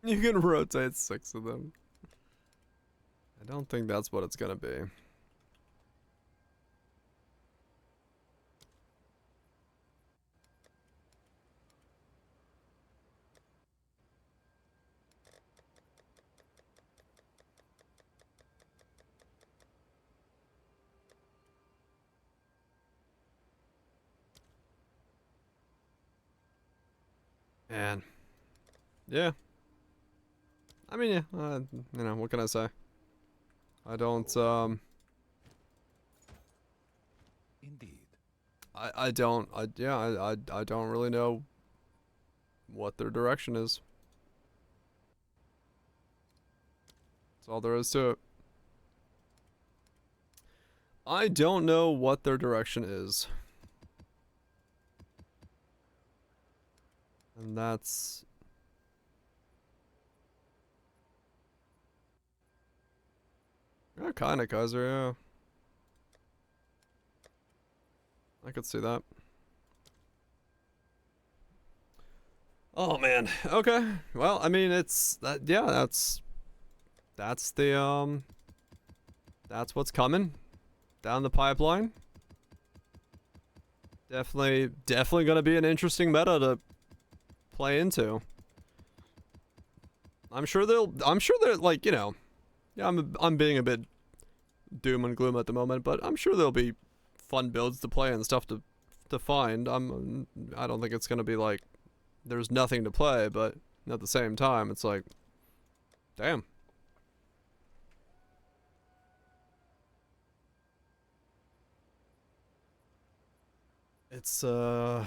S1: You can rotate 6 of them. I don't think that's what it's gonna be. Man. Yeah. I mean, yeah, you know, what can I say? I don't,
S5: Indeed.
S1: I don't, I don't really know what their direction is. That's all there is to it. I don't know what their direction is. And that's... Yeah, kinda, Kaiser, yeah. I could see that. Oh man. Okay. Well, I mean, it's that. Yeah, that's the that's what's coming down the pipeline. Definitely gonna be an interesting meta to play into. I'm sure they're like, you know, yeah, I'm being a bit doom and gloom at the moment, but I'm sure there'll be fun builds to play and stuff to find. I don't think it's gonna be like there's nothing to play, but at the same time, it's like, damn. It's yeah,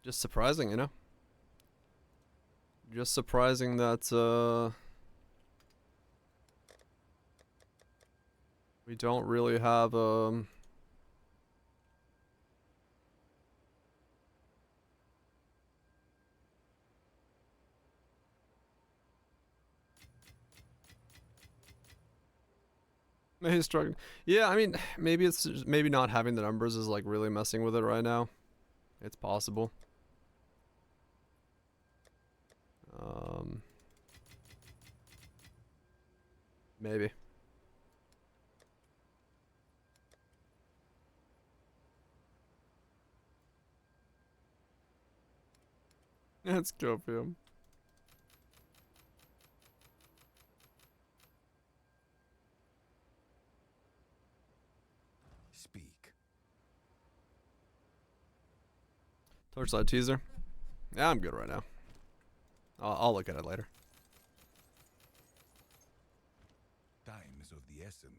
S1: just surprising, you know. Just surprising that we don't really have maybe struggling. Yeah, I mean, maybe it's just, maybe not having the numbers is like really messing with it right now. It's possible. Maybe. Let's go for him.
S5: Speak.
S1: Torchlight teaser. Yeah, I'm good right now. I'll look at it later.
S5: Time is of the essence.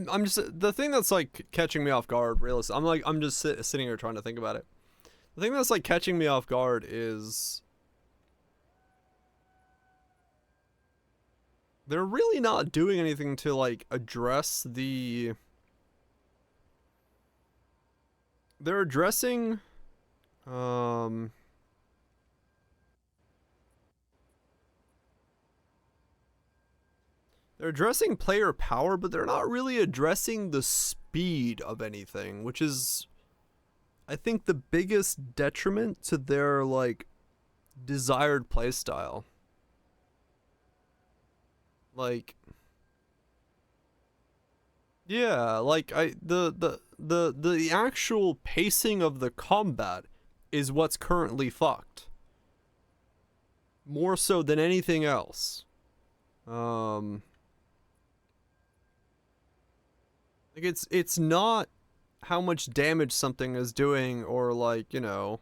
S1: I'm just the thing that's like catching me off guard. Realistic. I'm just sitting here trying to think about it. The thing that's like catching me off guard is they're really not doing anything to like address the. They're addressing, they're addressing player power, but they're not really addressing the speed of anything, which is, I think, the biggest detriment to their like desired playstyle. Like, yeah, like the actual pacing of the combat is what's currently fucked. More so than anything else. Like it's not how much damage something is doing or like, you know.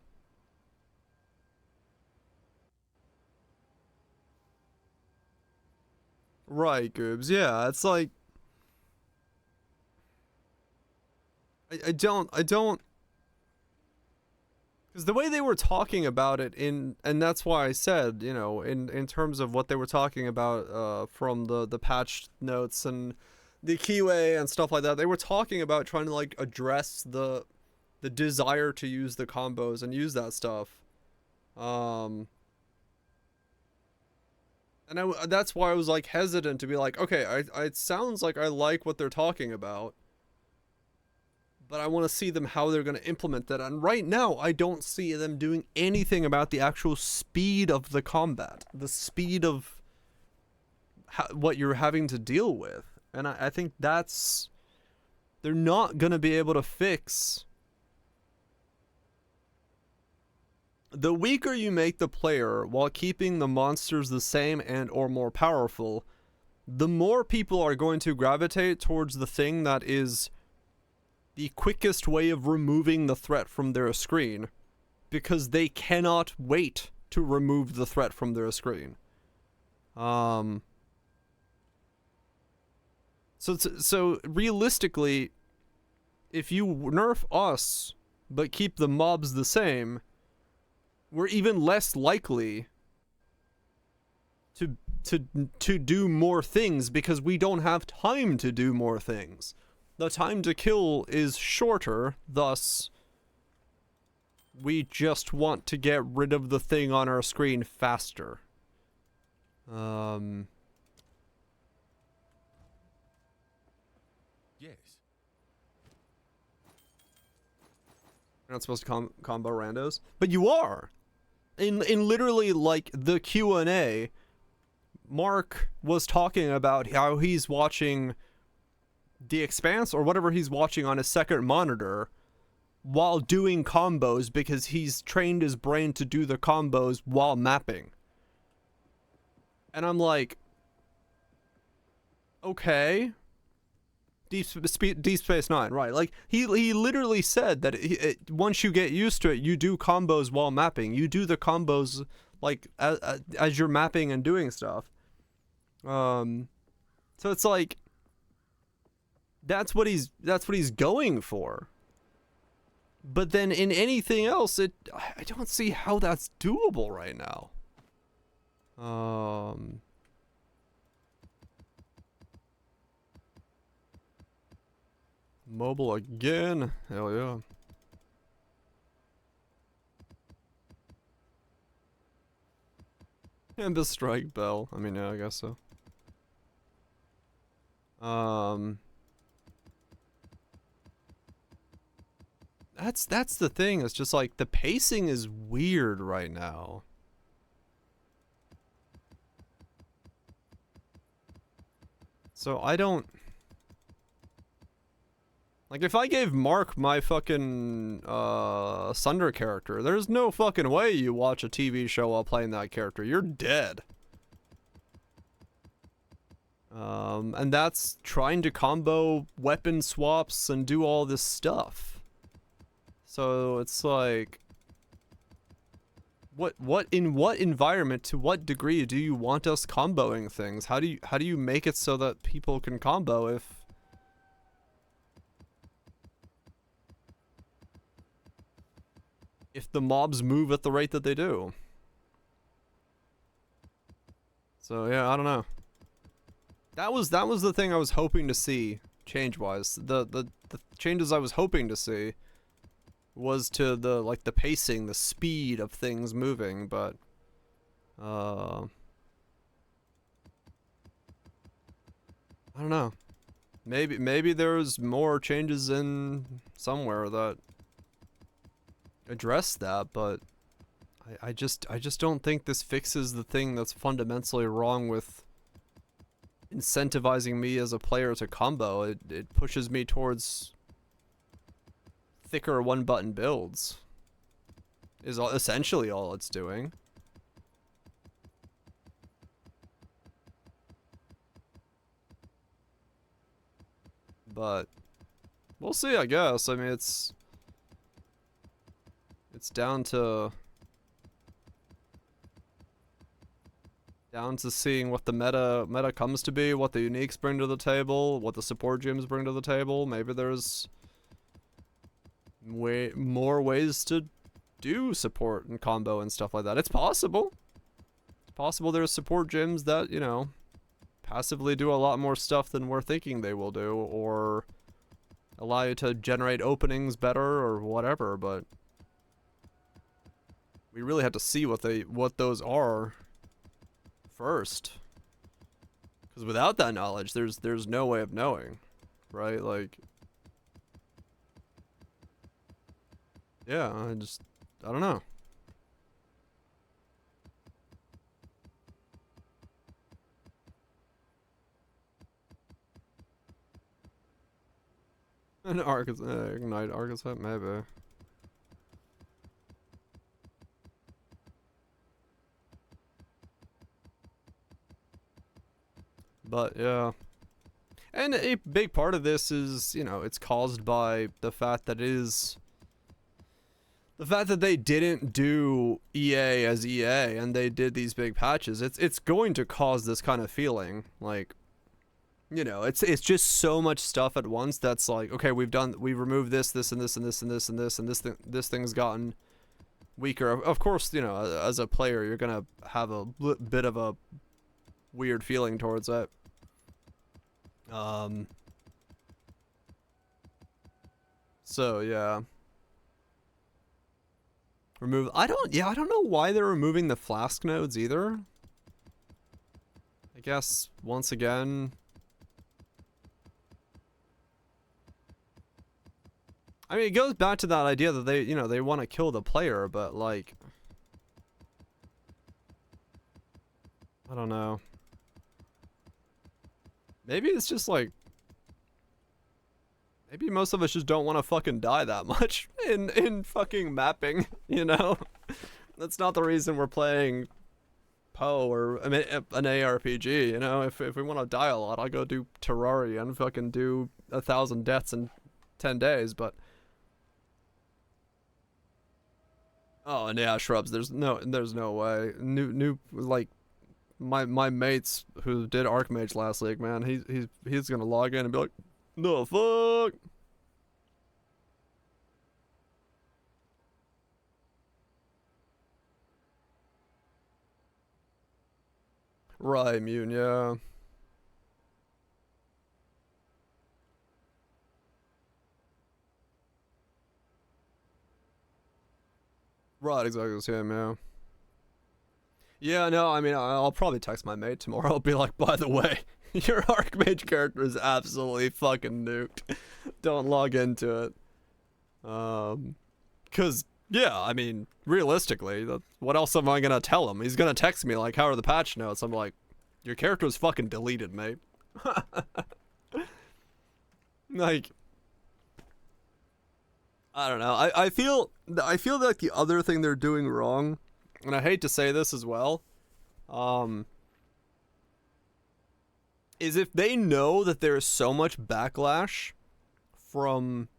S1: Right, Goobs. Yeah, it's like I don't because the way they were talking about it and that's why I said, you know, in terms of what they were talking about from the patch notes and the keyway and stuff like that, they were talking about trying to like address the desire to use the combos and use that stuff. And that's why I was like hesitant to be like, okay, it sounds like I like what they're talking about, but I want to see them how they're going to implement that. And right now, I don't see them doing anything about the actual speed of the combat, the speed of what you're having to deal with. And I think that's, they're not going to be able to fix The weaker you make the player while keeping the monsters the same and or more powerful, the more people are going to gravitate towards the thing that is the quickest way of removing the threat from their screen, because they cannot wait to remove the threat from their screen. So realistically, if you nerf us but keep the mobs the same, we're even less likely to do more things because we don't have time to do more things. The time to kill is shorter, thus we just want to get rid of the thing on our screen faster.
S5: Yes.
S1: You're not supposed to combo randos, but you are. In literally like the Q&A, Mark was talking about how he's watching The Expanse or whatever he's watching on his second monitor while doing combos because he's trained his brain to do the combos while mapping. And I'm like, okay. Deep Space Nine, right? Like he literally said that once you get used to it, you do combos while mapping. You do the combos like as you're mapping and doing stuff. So it's like that's what he's going for. But then in anything else, I don't see how that's doable right now. Mobile again. Hell yeah. And the strike bell. I mean, yeah, I guess so. That's the thing. It's just like the pacing is weird right now. So I don't... Like, if I gave Mark my fucking, Sunder character, there's no fucking way you watch a TV show while playing that character. You're dead. And that's trying to combo weapon swaps and do all this stuff. So it's like... in what environment, to what degree do you want us comboing things? How do you make it so that people can combo if the mobs move at the rate that they do? So yeah, I don't know. That was the thing I was hoping to see change-wise. The changes I was hoping to see was to the pacing, the speed of things moving, but I don't know. Maybe there's more changes in somewhere that address that, but I just don't think this fixes the thing that's fundamentally wrong with incentivizing me as a player to combo. It pushes me towards thicker one-button builds. Is essentially all it's doing. But we'll see, I guess. I mean, it's down to seeing what the meta comes to be, what the uniques bring to the table, what the support gyms bring to the table. Maybe there's way more ways to do support and combo and stuff like that. It's possible. It's possible there's support gyms that, you know, passively do a lot more stuff than we're thinking they will do, or allow you to generate openings better or whatever, but we really have to see what those are first. Because without that knowledge, there's no way of knowing, right? Like, yeah, I don't know. An Ignite archetype, maybe. But yeah. And a big part of this is, you know, it's caused by the fact that they didn't do EA as EA and they did these big patches. It's going to cause this kind of feeling. Like, you know, it's just so much stuff at once that's like, okay, we've removed this, and this, and this, and this, and this, and this thing's gotten weaker. Of course, you know, as a player, you're gonna have a bit of a weird feeling towards it. So yeah. I don't know why they're removing the flask nodes either. I guess once again, I mean, it goes back to that idea that they, you know, they want to kill the player, but like, I don't know. Maybe it's just like, maybe most of us just don't want to fucking die that much in fucking mapping, you know? That's not the reason we're playing Poe or an ARPG, you know? If we want to die a lot, I'll go do Terraria and fucking do 1,000 deaths in 10 days, but... Oh, and yeah, shrubs. There's no way. New like my mates who did Archmage last league, man. He's gonna log in and be like, "No fuck." Right, immune, yeah. Right, exactly, it's him, yeah. Yeah, no, I mean, I'll probably text my mate tomorrow. I'll be like, by the way, your Archmage character is absolutely fucking nuked. Don't log into it. Cause, yeah, I mean, realistically, what else am I gonna tell him? He's gonna text me like, how are the patch notes? I'm like, your character was fucking deleted, mate. Like... I don't know. I feel like the other thing they're doing wrong, and I hate to say this as well, is if they know that there is so much backlash from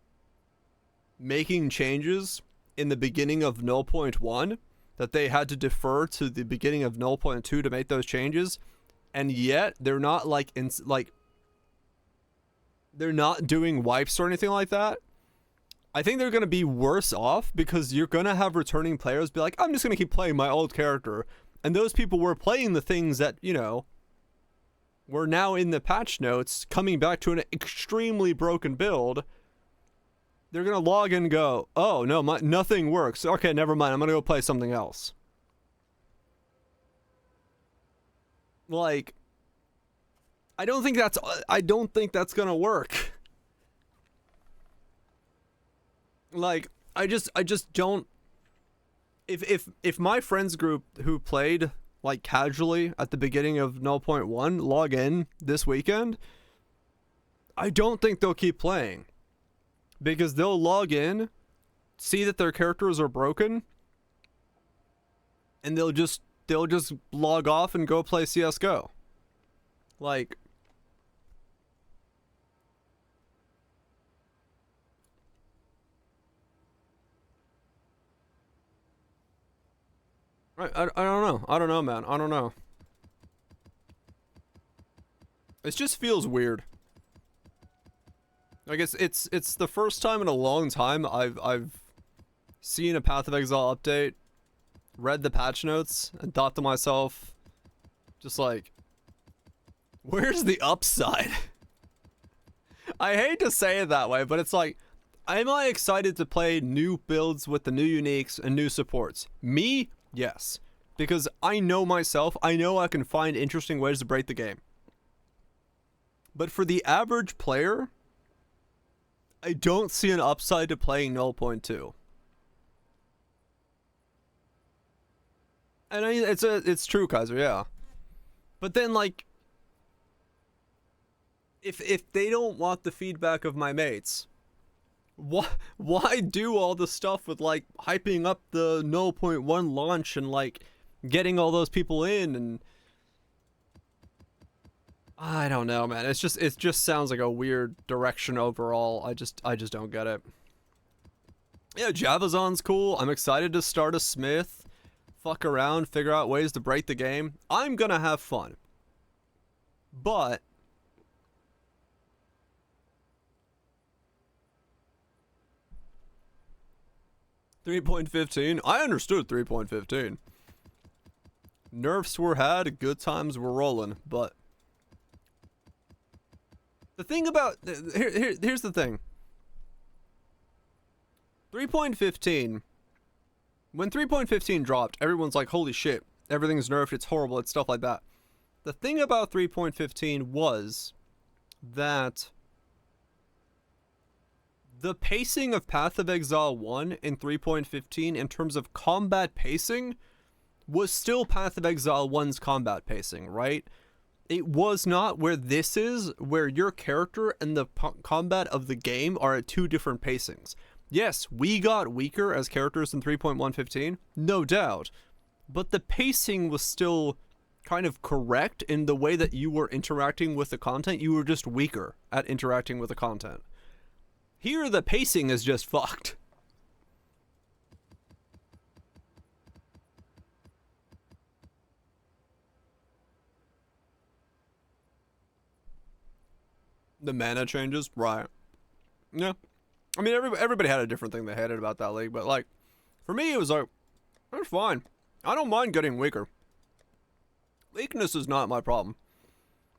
S1: making changes in the beginning of 0.1 that they had to defer to the beginning of 0.2 to make those changes, and yet they're not they're not doing wipes or anything like that. I think they're going to be worse off because you're going to have returning players be like, I'm just going to keep playing my old character. And those people were playing the things that, you know, were now in the patch notes coming back to an extremely broken build. They're going to log in and go, oh, no, nothing works. Okay, never mind. I'm going to go play something else. Like, I don't think that's going to work. Like, I just don't. If my friends group who played like casually at the beginning of 0.1 log in this weekend, I don't think they'll keep playing, because they'll log in, see that their characters are broken, and they'll just log off and go play CS:GO. Like, I don't know. I don't know, man. I don't know. It just feels weird. I guess it's the first time in a long time I've seen a Path of Exile update, read the patch notes, and thought to myself, just like, where's the upside? I hate to say it that way, but it's like, am I excited to play new builds with the new uniques and new supports? Me? Yes, because I know myself, I know I can find interesting ways to break the game. But for the average player, I don't see an upside to playing 0.2. And it's true, Kaiser, yeah. But then, like, if they don't want the feedback of my mates, why do all the stuff with like hyping up the 0.1 launch and like getting all those people in? And I don't know, man. It just sounds like a weird direction overall. I just don't get it. Yeah, Javazon's cool. I'm excited to start a smith, fuck around, figure out ways to break the game. I'm gonna have fun. But .15, I understood 3.15. Nerfs were had, good times were rolling, but the thing about here's the thing. 3.15, when 3.15 dropped, everyone's like, holy shit, everything's nerfed, it's horrible, it's stuff like that. The thing about 3.15 was that the pacing of Path of Exile 1 in 3.15 in terms of combat pacing was still Path of Exile 1's combat pacing, right? It was not where this is, where your character and the combat of the game are at two different pacings. Yes, we got weaker as characters in 3.115, no doubt, but the pacing was still kind of correct in the way that you were interacting with the content. You were just weaker at interacting with the content. Here, the pacing is just fucked. The mana changes, right? Yeah. I mean, everybody had a different thing they hated about that league, but like, for me, it was like, it's fine. I don't mind getting weaker. Weakness is not my problem.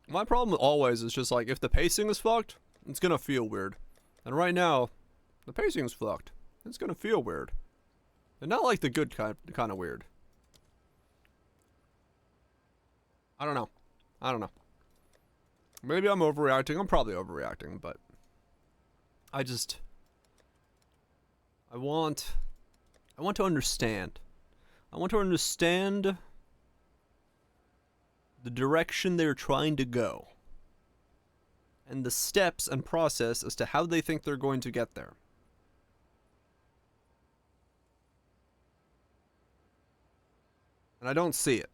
S1: My problem always is just like, if the pacing is fucked, it's gonna feel weird. And right now, the pacing is fucked. It's gonna feel weird. And not like the good kind of weird. I don't know. I don't know. Maybe I'm overreacting. I'm probably overreacting, but I want to understand. I want to understand the direction they're trying to go and the steps and process as to how they think they're going to get there. And I don't see it.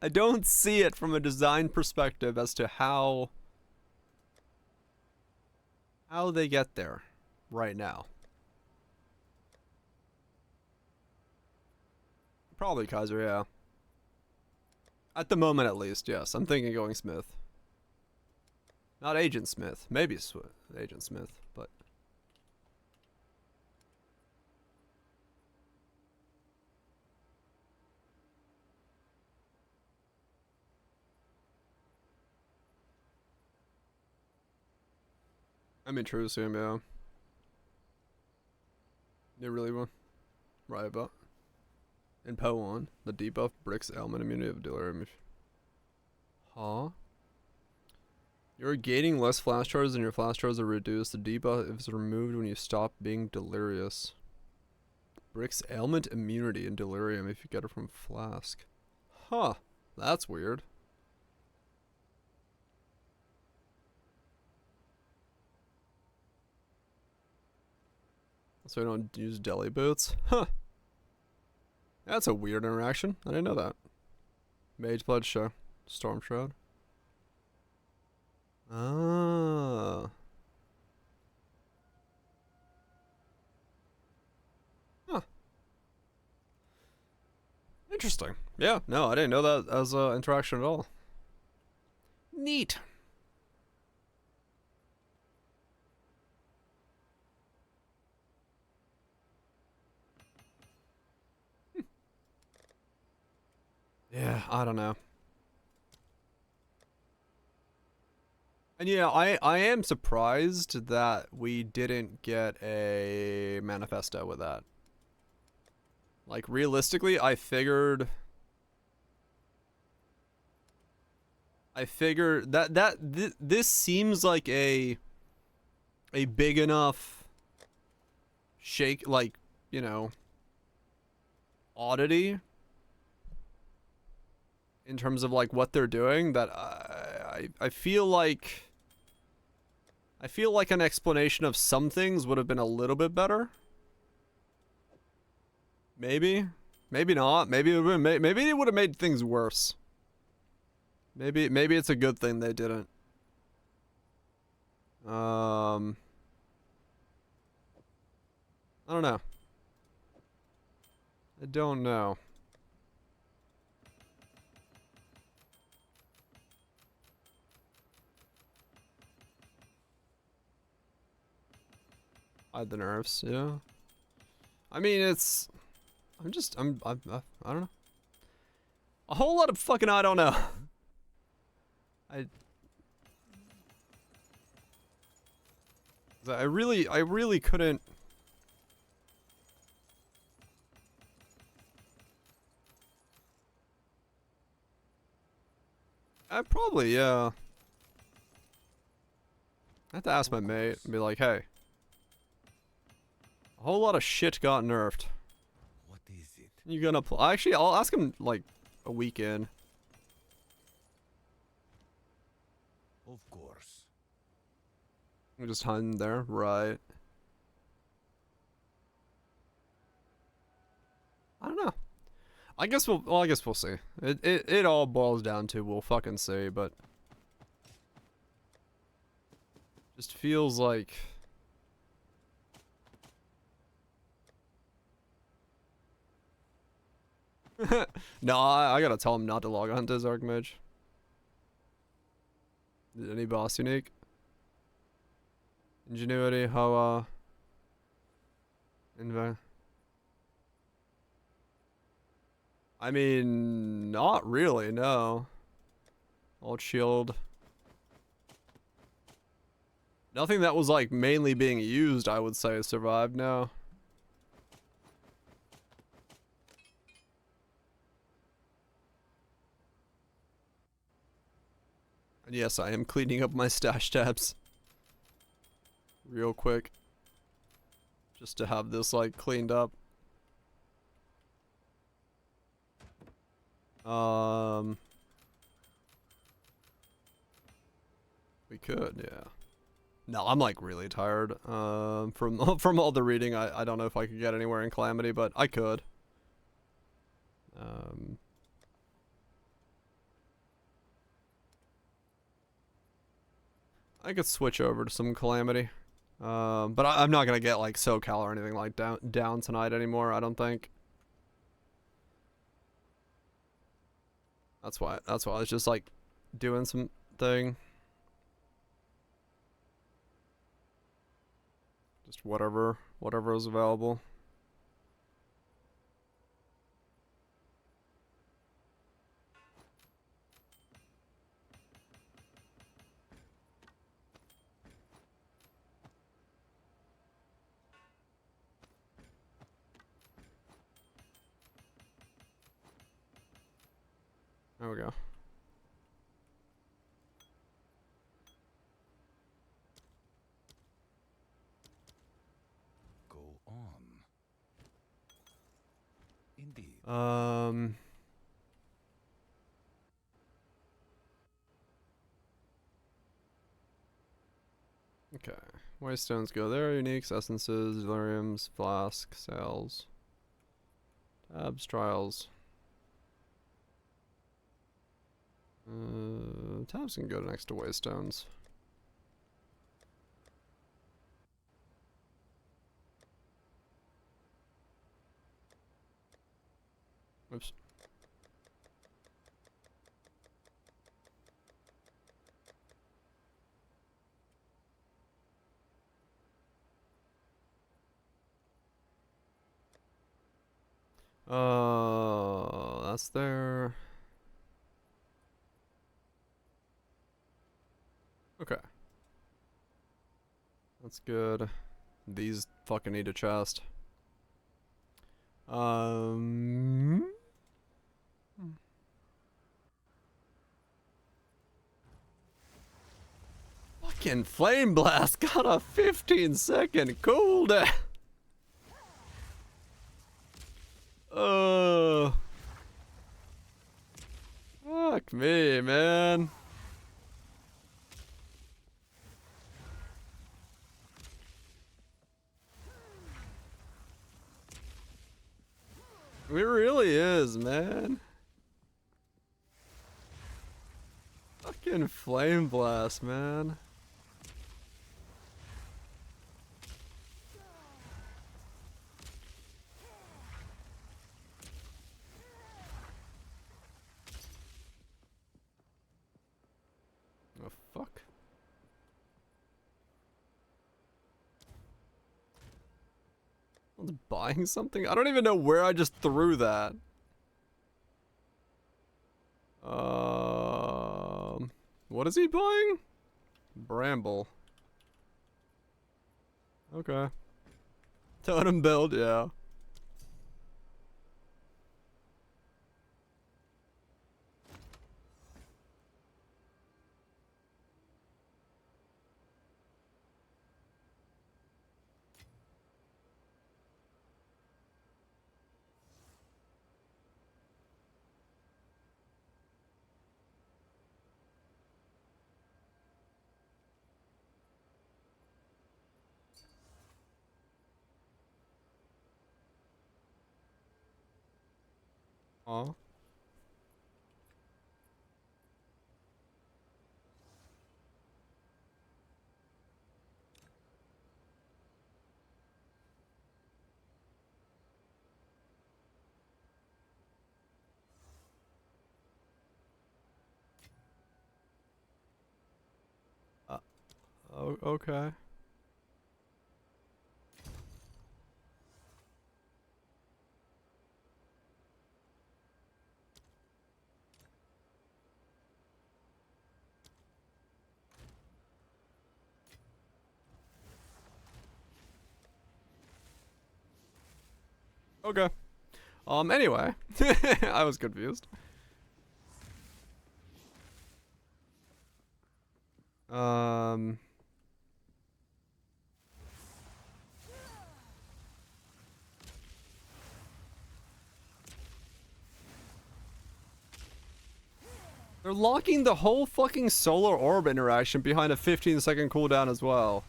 S1: I don't see it from a design perspective as to how they get there right now. Probably Kaiser, yeah. At the moment, at least, yes. I'm thinking going Smith. Not Agent Smith. Maybe Agent Smith, but... I'm intruding him, yeah. You really want? Right about. In Poe 1, the debuff bricks ailment immunity of delirium. Huh? You're gaining less flash charges and your flash charges are reduced. The debuff is removed when you stop being delirious. Bricks ailment immunity and delirium if you get it from flask. Huh. That's weird. So we don't use deli boots? Huh. That's a weird interaction. I didn't know that. Mage Blood, sure. Storm Shroud. Ah. Huh. Interesting. Yeah, no, I didn't know that as an interaction at all. Neat. Yeah, I don't know. And yeah, I am surprised that we didn't get a manifesto with that. Like, realistically, I figured that this seems like a big enough shake, like, you know, oddity in terms of like what they're doing, that I feel like an explanation of some things would have been a little bit better. Maybe not. Maybe it would have made things worse. Maybe it's a good thing they didn't. I don't know. I don't know. Hide the nerfs, yeah. I mean, it's. I don't know. A whole lot of fucking I don't know. I really couldn't. Probably, yeah. I have to ask my mate and be like, hey. A whole lot of shit got nerfed.
S5: What is it?
S1: You gonna play? Actually, I'll ask him like a week in.
S5: Of course.
S1: We just hide there, right? I don't know. I guess we'll see. It all boils down to we'll fucking see, but just feels like no, I gotta tell him not to log on to his Archmage. Did any boss unique? Ingenuity, Hoa, Inva. I mean, not really, no. Alt shield. Nothing that was like mainly being used, I would say, survived now. And yes, I am cleaning up my stash tabs. Real quick. Just to have this like cleaned up. We could, yeah. No, I'm like really tired. From all the reading, I don't know if I could get anywhere in Calamity, but I could. I could switch over to some Calamity. But I'm not gonna get like SoCal or anything like down tonight anymore, I don't think. That's why I was just like doing some thing. Just whatever is available. There we go.
S5: Go on. Indeed.
S1: Okay. Waystones go there. Uniques, essences, deliriums, flask, sales, tabs, trials. Tabs can go next to Waystones. Oops. That's there. Okay. That's good. These fucking need a chest. Fucking Flame Blast got a 15-second cooldown. Fuck me, man. It really is, man. Fucking flame blast, man. Oh, fuck. Someone's buying something? I don't even know where I just threw that. What is he buying? Bramble. Okay. Totem build, yeah. Aw. Oh, okay. Okay. Anyway. I was confused. Um... They're locking the whole fucking solar orb interaction behind a 15-second cooldown as well.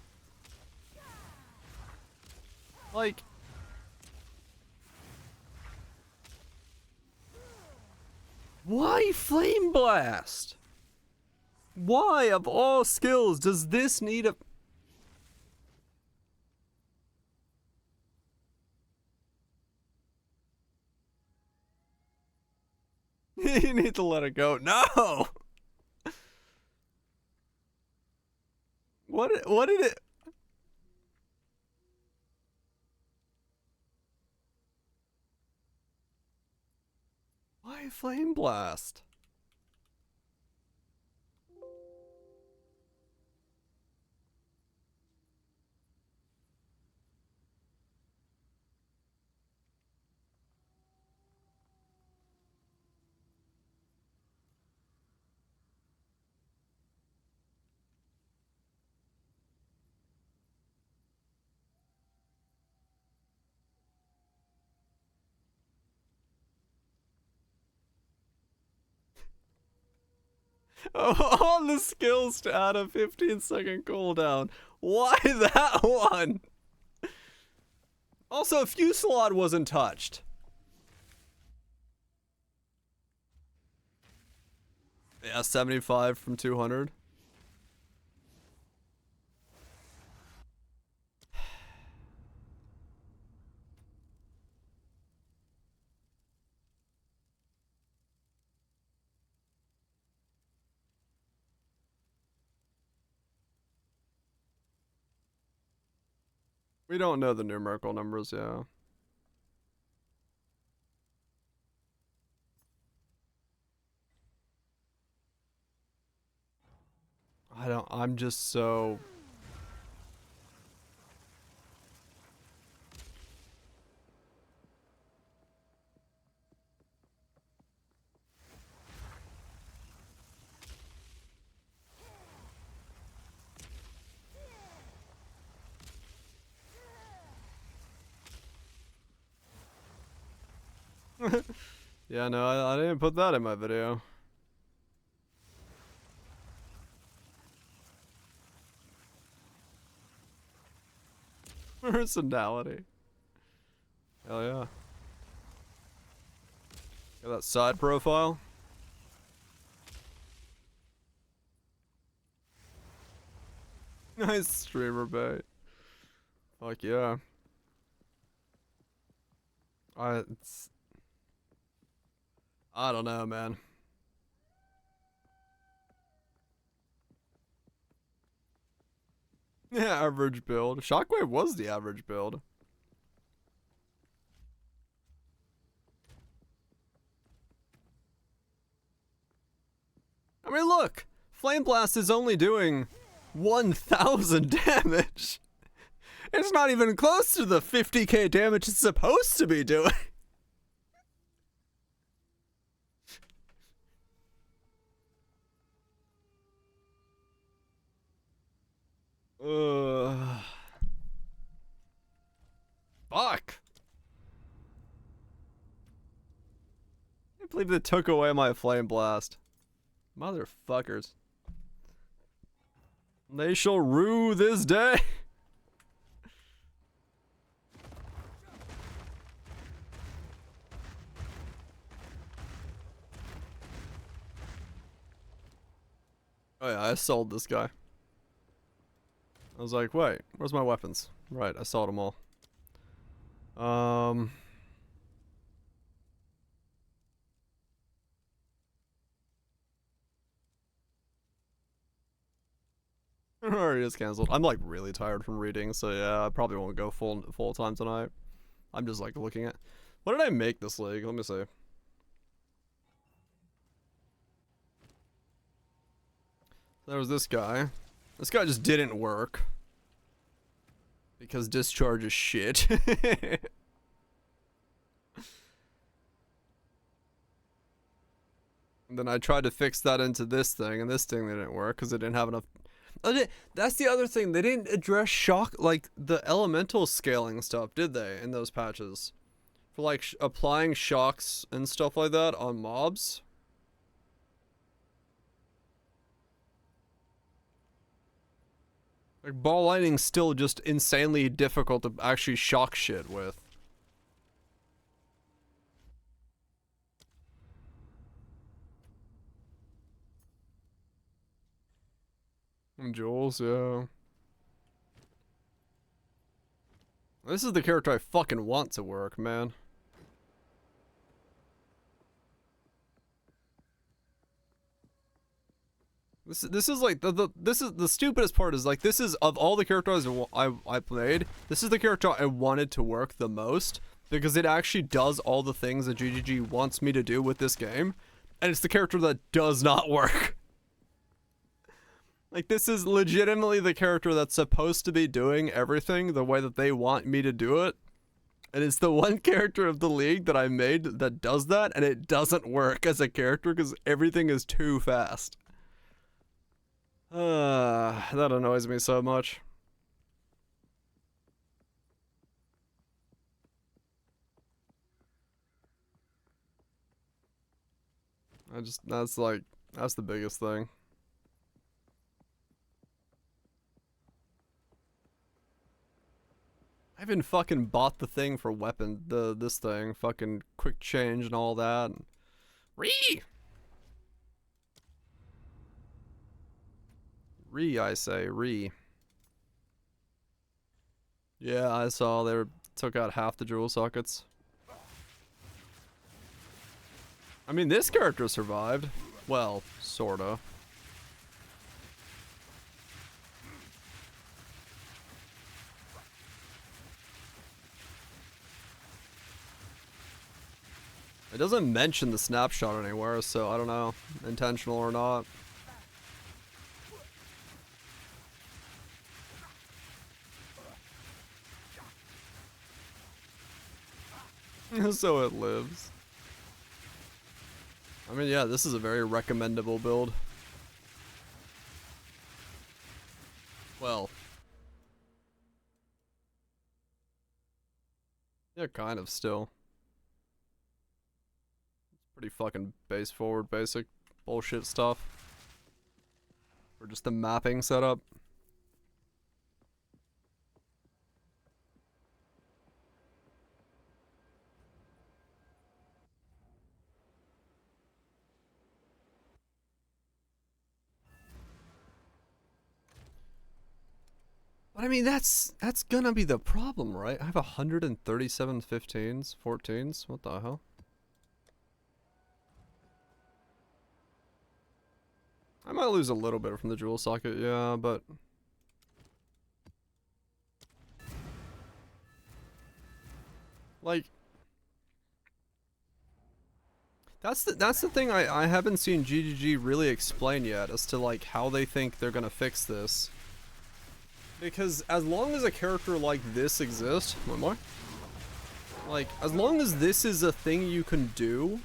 S1: Like... Why Flame Blast? Why, of all skills, does this need a... You need to let it go. No! What did it... Why Flame Blast? All the skills to add a 15-second cooldown. Why that one? Also, Fusillade wasn't touched. Yeah, 75 from 200. We don't know the numerical numbers, yeah. I'm just so... Yeah, no, I didn't put that in my video. Personality. Hell yeah. Got that side profile. Nice streamer bait. Fuck yeah. I don't know, man. Yeah, average build. Shockwave was the average build. I mean, look! Flame Blast is only doing 1,000 damage. It's not even close to the 50k damage it's supposed to be doing. Fuck. I can't believe they took away my Flame Blast. Motherfuckers. They shall rue this day. Oh yeah, I sold this guy. I was like, wait, where's my weapons? Right, I sold them all. Already is canceled. I'm like really tired from reading, so yeah, I probably won't go full time tonight. I'm just like looking at. What did I make this league? Let me see. There was this guy. This guy just didn't work. Because discharge is shit. And then I tried to fix that into this thing, and this thing didn't work because it didn't have enough. Oh, that's the other thing. They didn't address shock, like the elemental scaling stuff, did they, in those patches? For like applying shocks and stuff like that on mobs? Like, ball lightning's still just insanely difficult to actually shock shit with. And Jules, yeah. This is the character I fucking want to work, man. This is like this is the stupidest part is like this is of all the characters I played, this is the character I wanted to work the most because it actually does all the things that GGG wants me to do with this game, and it's the character that does not work. Like, this is legitimately the character that's supposed to be doing everything the way that they want me to do it. And it's the one character of the league that I made that does that, and it doesn't work as a character because everything is too fast. That annoys me so much. That's the biggest thing. I even fucking bought the thing for weapon, this thing, fucking quick change and all that. Re, I say, re. Yeah, I saw took out half the jewel sockets. I mean, this character survived. Well, sorta. It doesn't mention the snapshot anywhere, so I don't know, intentional or not. So it lives. I mean, yeah, this is a very recommendable build. Well. Yeah, kind of still. Pretty fucking base forward, basic bullshit stuff. Or just the mapping setup. But I mean, that's gonna be the problem, right? I have 137 15s, 14s. What the hell? I might lose a little bit from the jewel socket, yeah, but like that's the thing I haven't seen GGG really explain yet as to like how they think they're gonna fix this. Because as long as a character like this exists, one more. Like, as long as this is a thing you can do,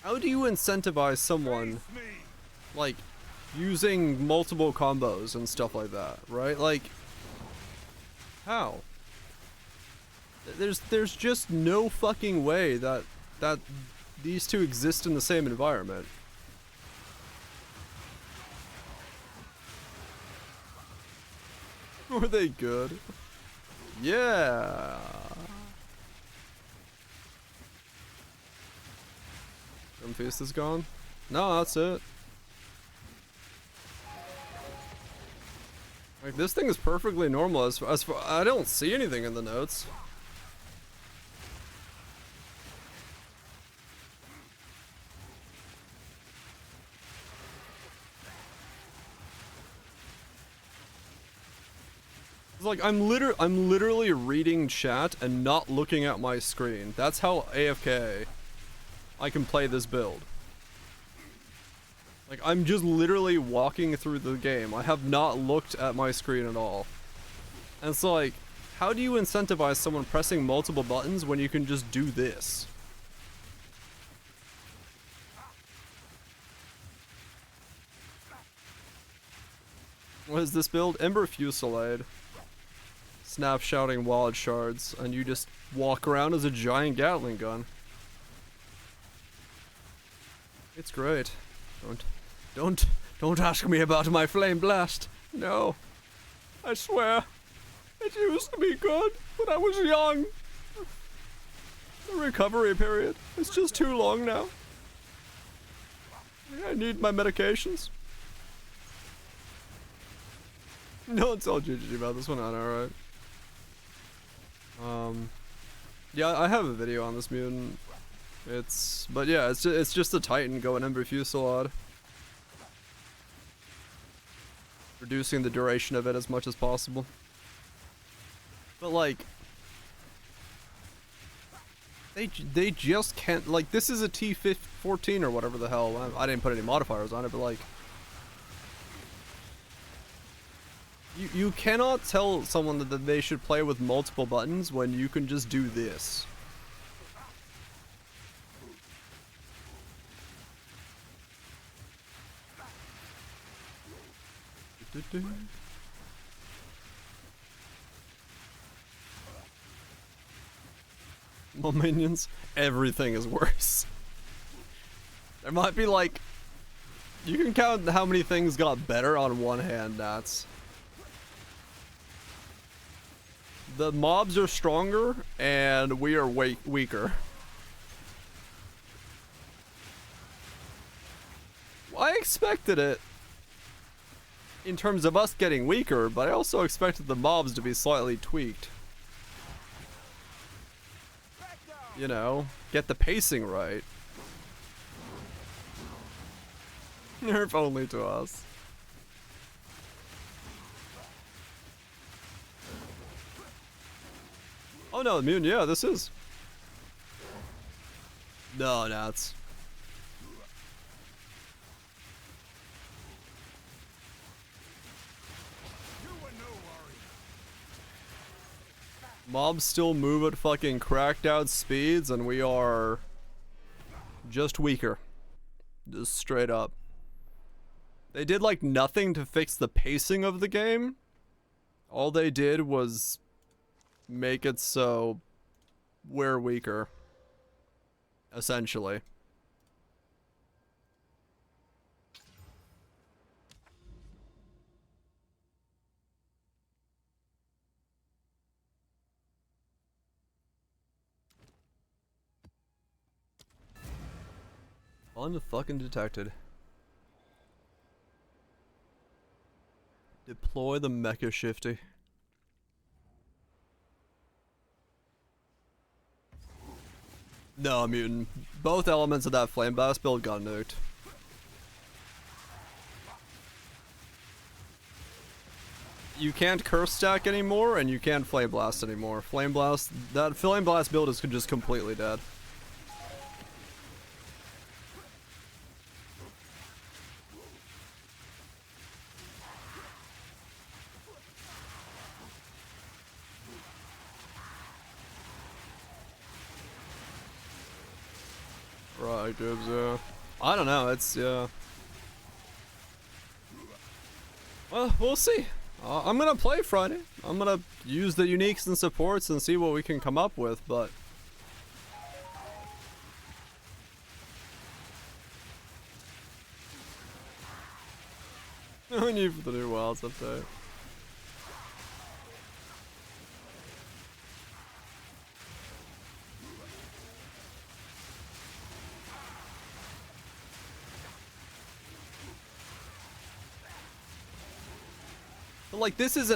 S1: how do you incentivize someone, like, using multiple combos and stuff like that, right? Like, how? There's just no fucking way that these two exist in the same environment. Were they good? Yeah. Feast is gone? No, that's it. Like, this thing is perfectly normal as far, I don't see anything in the notes. It's like I'm literally reading chat and not looking at my screen. That's how AFK I can play this build. Like, I'm just literally walking through the game. I have not looked at my screen at all. And it's like, how do you incentivize someone pressing multiple buttons when you can just do this? What is this build? Ember Fusillade. Snap shouting wild shards, and you just walk around as a giant Gatling gun. It's great. Don't ask me about my flame blast. No. I swear. It used to be good when I was young. The recovery period is just too long now. I need my medications. Don't tell GG about this one, I know, right? Yeah, I have a video on this mutant. But yeah, it's just a Titan going Ember Fusillade. Reducing the duration of it as much as possible. But like, they just can't, like, this is a T14 or whatever the hell. I didn't put any modifiers on it, but like, you cannot tell someone that they should play with multiple buttons when you can just do this. More minions, everything is worse. There might be like, you can count how many things got better on one hand, Nats. The mobs are stronger and we are weaker. I expected it in terms of us getting weaker, but I also expected the mobs to be slightly tweaked. You know, get the pacing right. Nerf only to us. Oh no, immune, yeah, this is. No, Nats. Mobs still move at fucking cracked out speeds and we are just weaker. Just straight up. They did like nothing to fix the pacing of the game. All they did was make it so we're weaker. Essentially. Unfucking detected. Deploy the Mecha Shifty. No, mutant. Both elements of that Flame Blast build got nuked. You can't Curse Stack anymore, and you can't Flame Blast anymore. That Flame Blast build is just completely dead. Right, Gibbs, yeah. I don't know, it's, yeah. Well, we'll see. I'm gonna play Friday. I'm gonna use the uniques and supports and see what we can come up with, but... No need for the new wilds update. Like, this is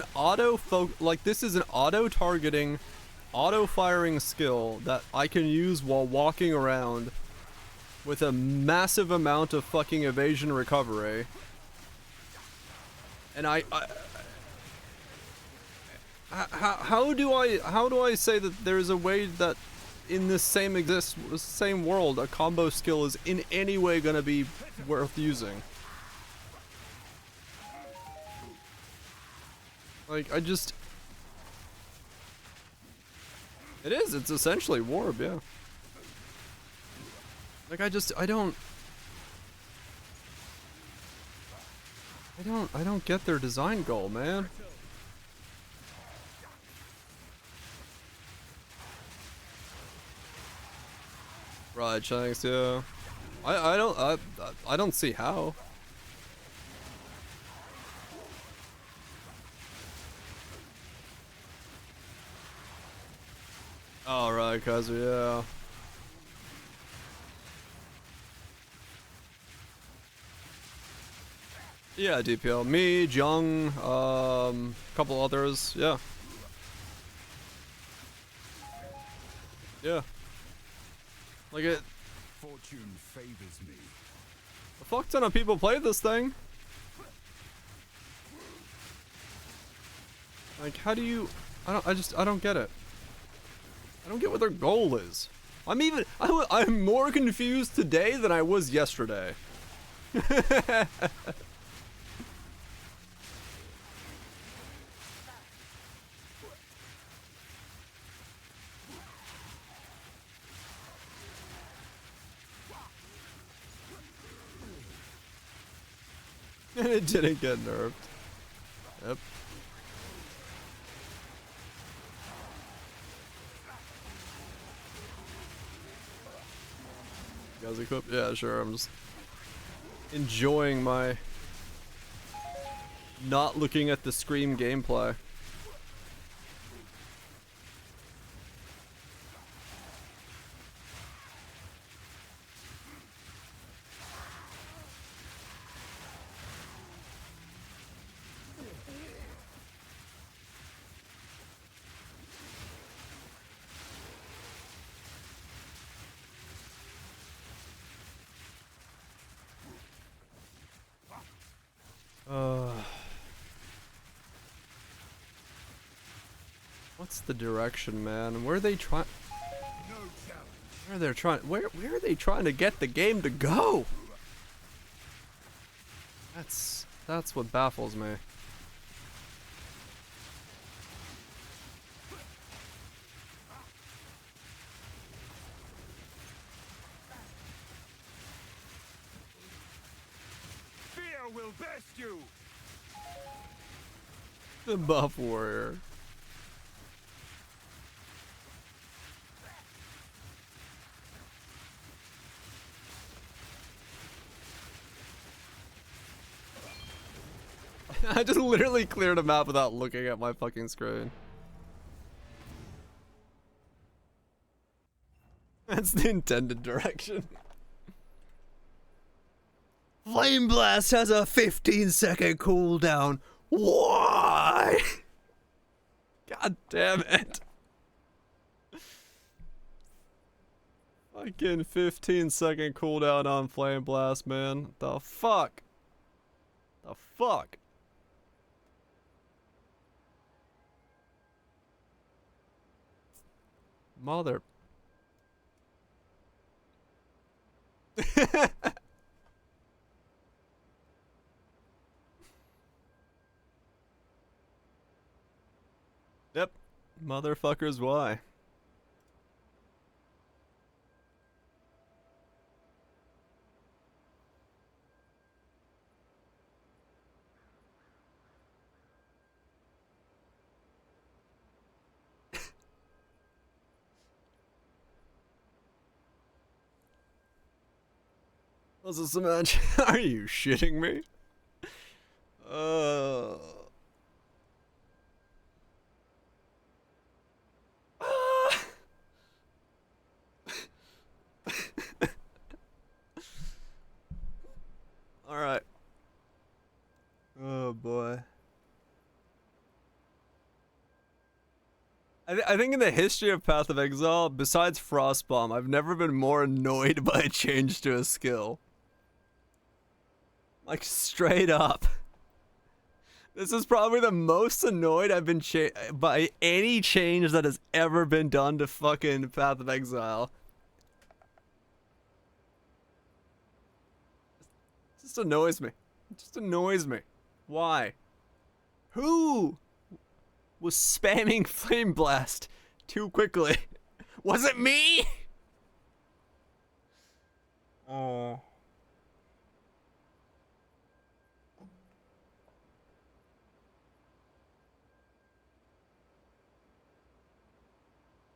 S1: an auto-targeting, auto-firing skill that I can use while walking around with a massive amount of fucking evasion recovery. And how do I say that there's a way that in this same world a combo skill is in any way gonna be worth using? Like, it is, it's essentially Warb, yeah. Like, I don't get their design goal, man. Right, Shanks, yeah. I don't see how. Oh, right, cause yeah. Yeah, DPL. Me, Jung, couple others, yeah. Yeah. Like it.
S5: Fortune favors me.
S1: A fuck ton of people play this thing. Like, how do you? I don't get it. I don't get what their goal is. I'm more confused today than I was yesterday. And it didn't get nerfed. Yep. You guys equipped? Yeah, sure. I'm just enjoying my not looking at the Scream gameplay. What's the direction, man? Where are they trying? Where are they trying to get the game to go? That's what baffles me.
S5: Fear will best you.
S1: The buff warrior. I just literally cleared a map without looking at my fucking screen. That's the intended direction. Flame Blast has a 15-second cooldown. What? Why? God damn it. Fucking 15-second cooldown on Flame Blast, man. The fuck? The fuck? Mother. Yep. Motherfuckers, why? Was this a match? Are you shitting me? Alright. Oh boy. I think in the history of Path of Exile, besides Frostbomb, I've never been more annoyed by a change to a skill. Like, straight up. This is probably the most annoyed I've been by any change that has ever been done to fucking Path of Exile. It just annoys me. It just annoys me. Why? Who was spamming Flame Blast too quickly? Was it me? Oh.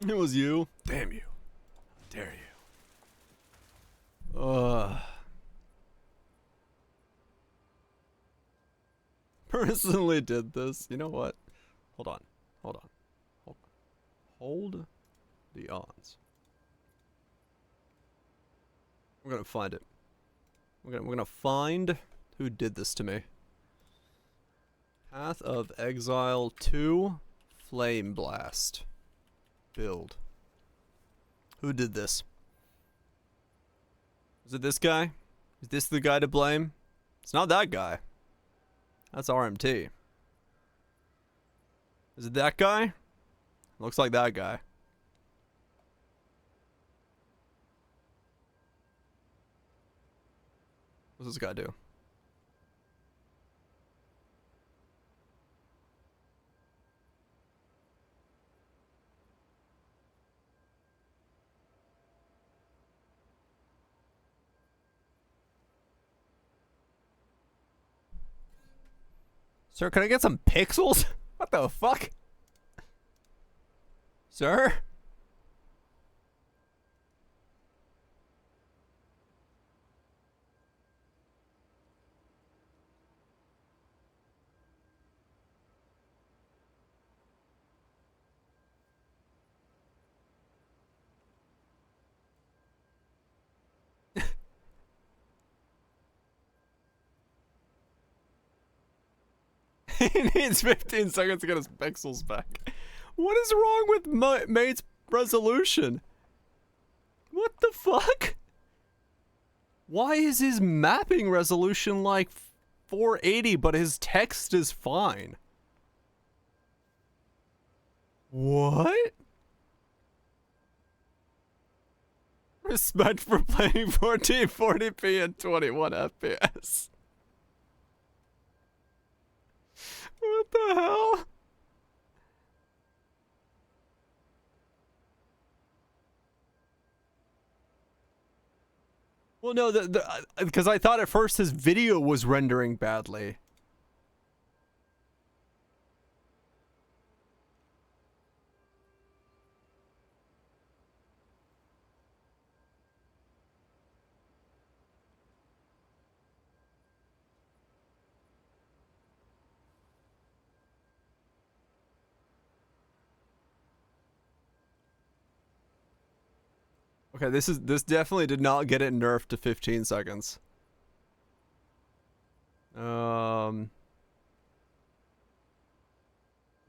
S1: It was you. Damn you. How dare you. Personally did this. You know what? Hold on. Hold on. Hold on. Hold the ons. We're gonna find it. We're gonna find who did this to me. Path of Exile 2 Flame Blast. Build. Who did this? Is it this guy? Is this the guy to blame? It's not that guy. That's RMT. Is it that guy? Looks like that guy. What's this guy do? Sir, can I get some pixels? What the fuck? Sir? He needs 15 seconds to get his pixels back. What is wrong with mate's resolution? What the fuck? Why is his mapping resolution like 480 but his text is fine? What? Respect for playing 1440p and 21 FPS. What the hell? Well, no, because I thought at first his video was rendering badly. Okay, this definitely did not get it nerfed to 15 seconds.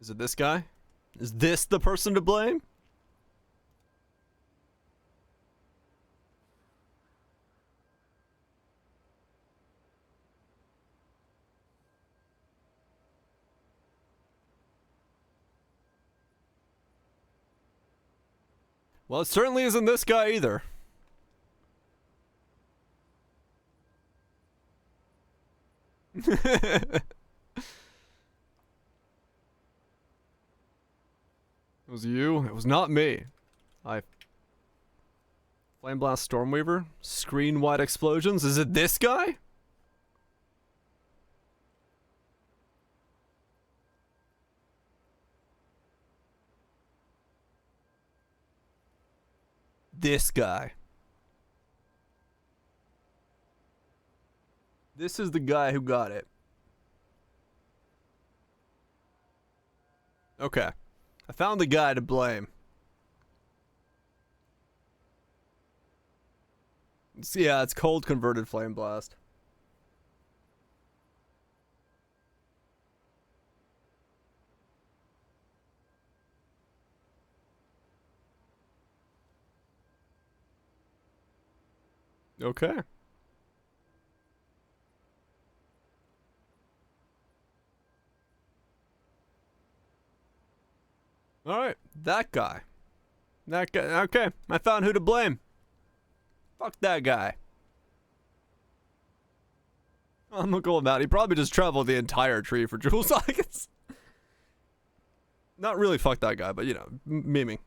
S1: Is it this guy? Is this the person to blame? Well, it certainly isn't this guy either. It was you. It was not me. Flame Blast Stormweaver? Screen-wide explosions? Is it this guy? This guy. This is the guy who got it. Okay. I found the guy to blame. Yeah, it's cold converted flame blast. Okay. All right, that guy. That guy. Okay, I found who to blame. Fuck that guy. I'm gonna go with that. He probably just traveled the entire tree for jewel sockets. Not really fuck that guy, but you know, memeing.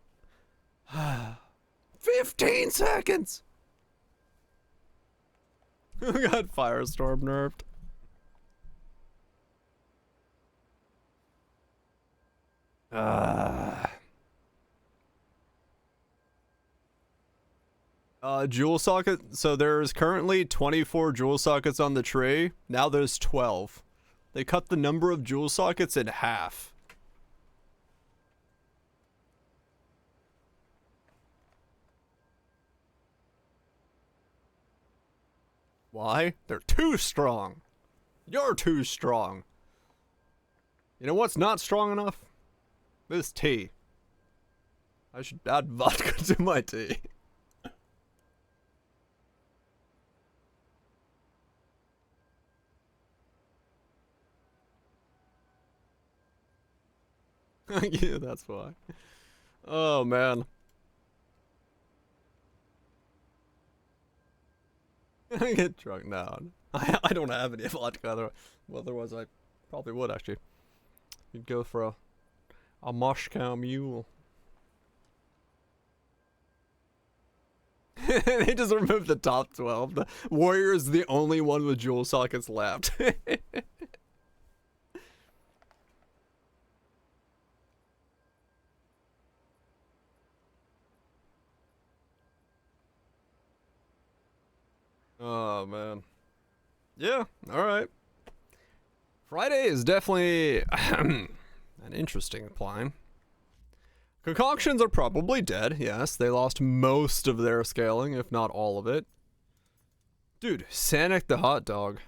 S1: 15 seconds! We got Firestorm nerfed. Jewel socket. So there's currently 24 jewel sockets on the tree. Now there's 12. They cut the number of jewel sockets in half. Why? They're too strong. You're too strong. You know what's not strong enough? This tea. I should add vodka to my tea. Yeah, that's why. Oh, man. I get drunk now. I don't have any vodka, otherwise I probably would, actually. You'd go for a Moscow Mule. They just removed the top 12. The Warrior is the only one with jewel sockets left. Oh, man. Yeah, alright. Friday is definitely an interesting plan. Concoctions are probably dead, yes. They lost most of their scaling, if not all of it. Dude, Sanic the hot dog.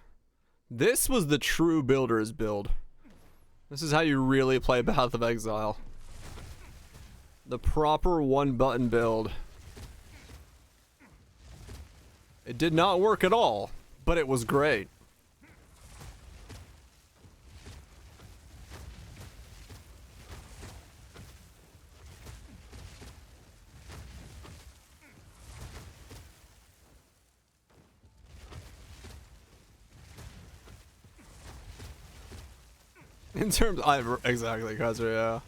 S1: This was the true builder's build. This is how you really play Path of Exile. The proper one-button build. It did not work at all, but it was great. In terms, exactly, Kaiser, yeah.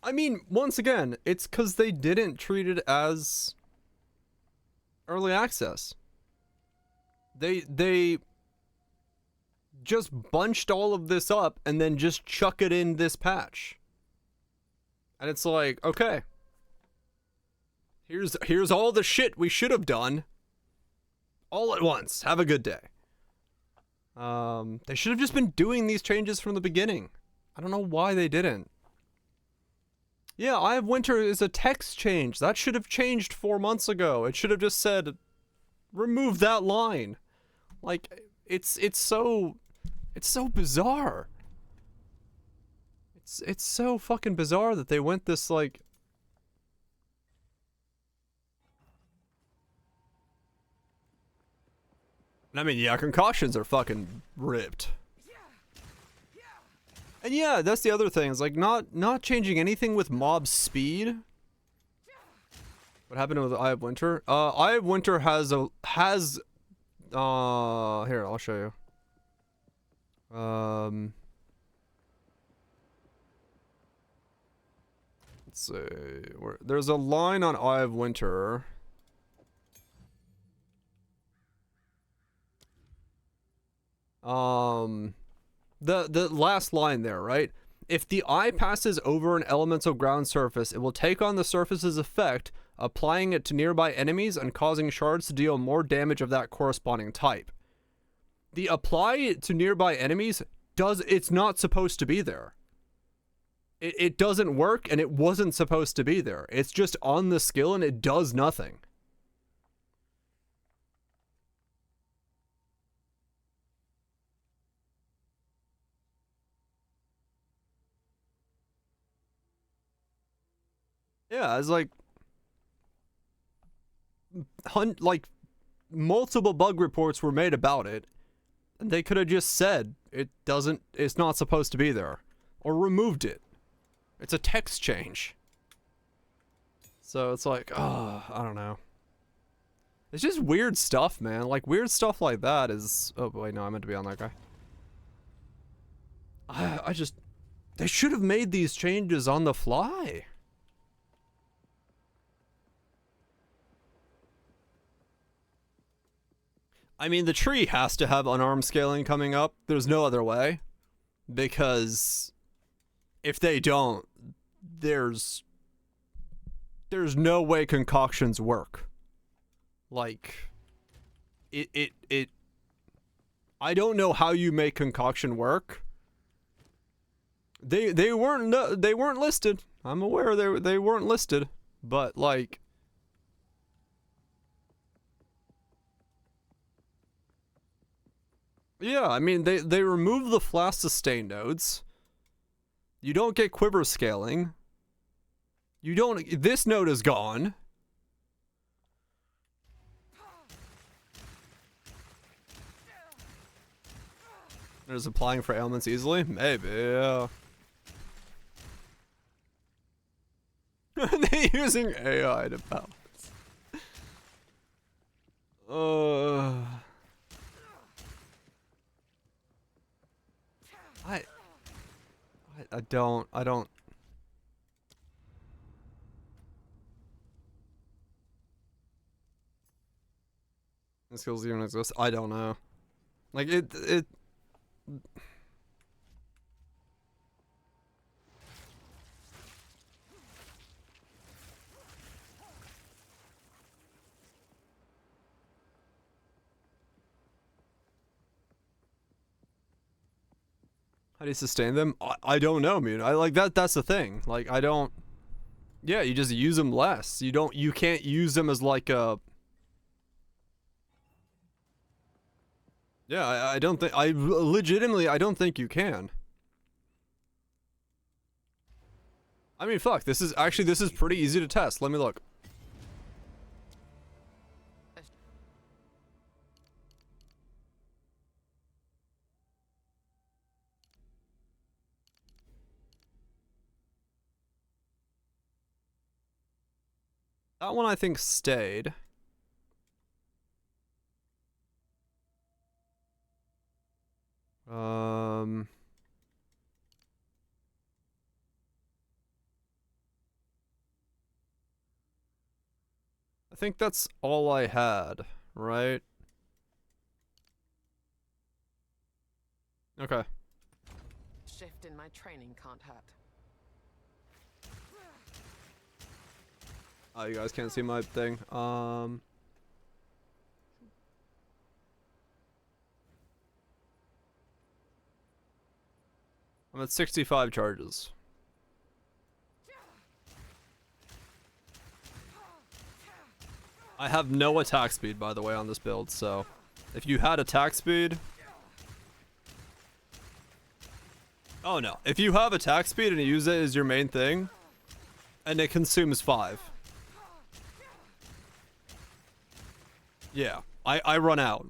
S1: I mean, once again, it's because they didn't treat it as early access. They just bunched all of this up and then just chuck it in this patch. And it's like, okay. Here's all the shit we should have done all at once. Have a good day. They should have just been doing these changes from the beginning. I don't know why they didn't. Yeah, Eye of Winter is a text change. That should have changed 4 months ago. It should have just said, remove that line. Like, it's so bizarre. It's so fucking bizarre that they went this like. I mean, yeah, concoctions are fucking ripped. And yeah, that's the other thing. It's like not changing anything with mob speed. What happened with Eye of Winter? Eye of Winter has here, I'll show you. Let's see. There's a line on Eye of Winter. The last line there, right? If the eye passes over an elemental ground surface, it will take on the surface's effect, applying it to nearby enemies and causing shards to deal more damage of that corresponding type. The apply it to nearby enemies it's not supposed to be there. It doesn't work, and it wasn't supposed to be there. It's just on the skill and it does nothing. Yeah, it's like multiple bug reports were made about it, and they could have just said it's not supposed to be there, or removed it. It's a text change. So it's like, oh, I don't know. It's just weird stuff, man. Like, weird stuff like that is... Oh, wait, no, I meant to be on that guy. I just... They should have made these changes on the fly. I mean, the tree has to have unarmed scaling coming up. There's no other way. Because if they don't, there's no way concoctions work. Like, I don't know how you make concoction work. They weren't listed. I'm aware they weren't listed, but like, yeah, I mean, they remove the flash sustain nodes. You don't get quiver scaling. You don't. This node is gone. There's applying for ailments easily? Maybe, yeah. They're using AI to balance. I don't. The skills even exist? I don't know. Like, it... How do you sustain them? I don't know, man. I like that. That's the thing. Like, I don't. Yeah, you just use them less. You can't use them as like a. Yeah, I don't think. I don't think you can. I mean, fuck. This is pretty easy to test. Let me look. That one I think stayed. I think that's all I had, right? Okay.
S6: Shift in my training can't hurt.
S1: Oh, you guys can't see my thing. I'm at 65 charges. I have no attack speed, by the way, on this build, so if you had attack speed... Oh no. If you have attack speed and you use it as your main thing, and it consumes 5. Yeah, I run out.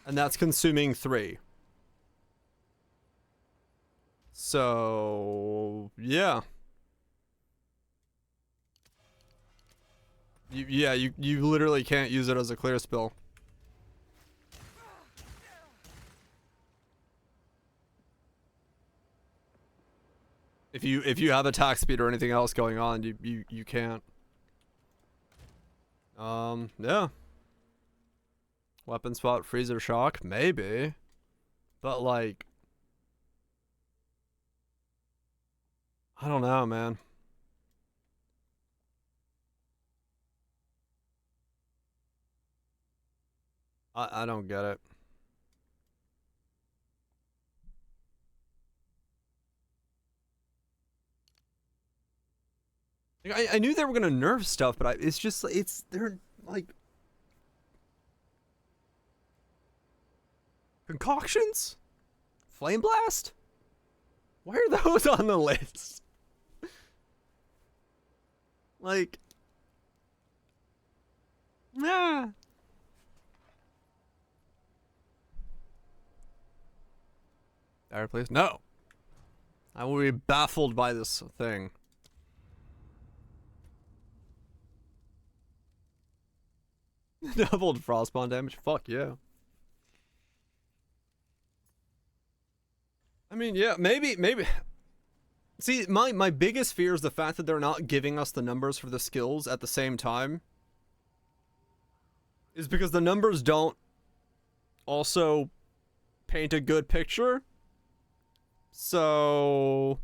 S1: And that's consuming 3. So, yeah. You literally can't use it as a clear spell. If you have attack speed or anything else going on, you can't. Yeah. Weapon spot, freezer shock, maybe. But like, I don't know, man. I don't get it. Like, I knew they were gonna nerf stuff, but it's just, they're like concoctions? Flame blast? Why are those on the list? Like, nah. Fireplace? No. I will be baffled by this thing. Doubled frostbond damage? Fuck yeah. I mean, yeah, maybe. See, my biggest fear is the fact that they're not giving us the numbers for the skills at the same time. Is because the numbers don't also paint a good picture. So,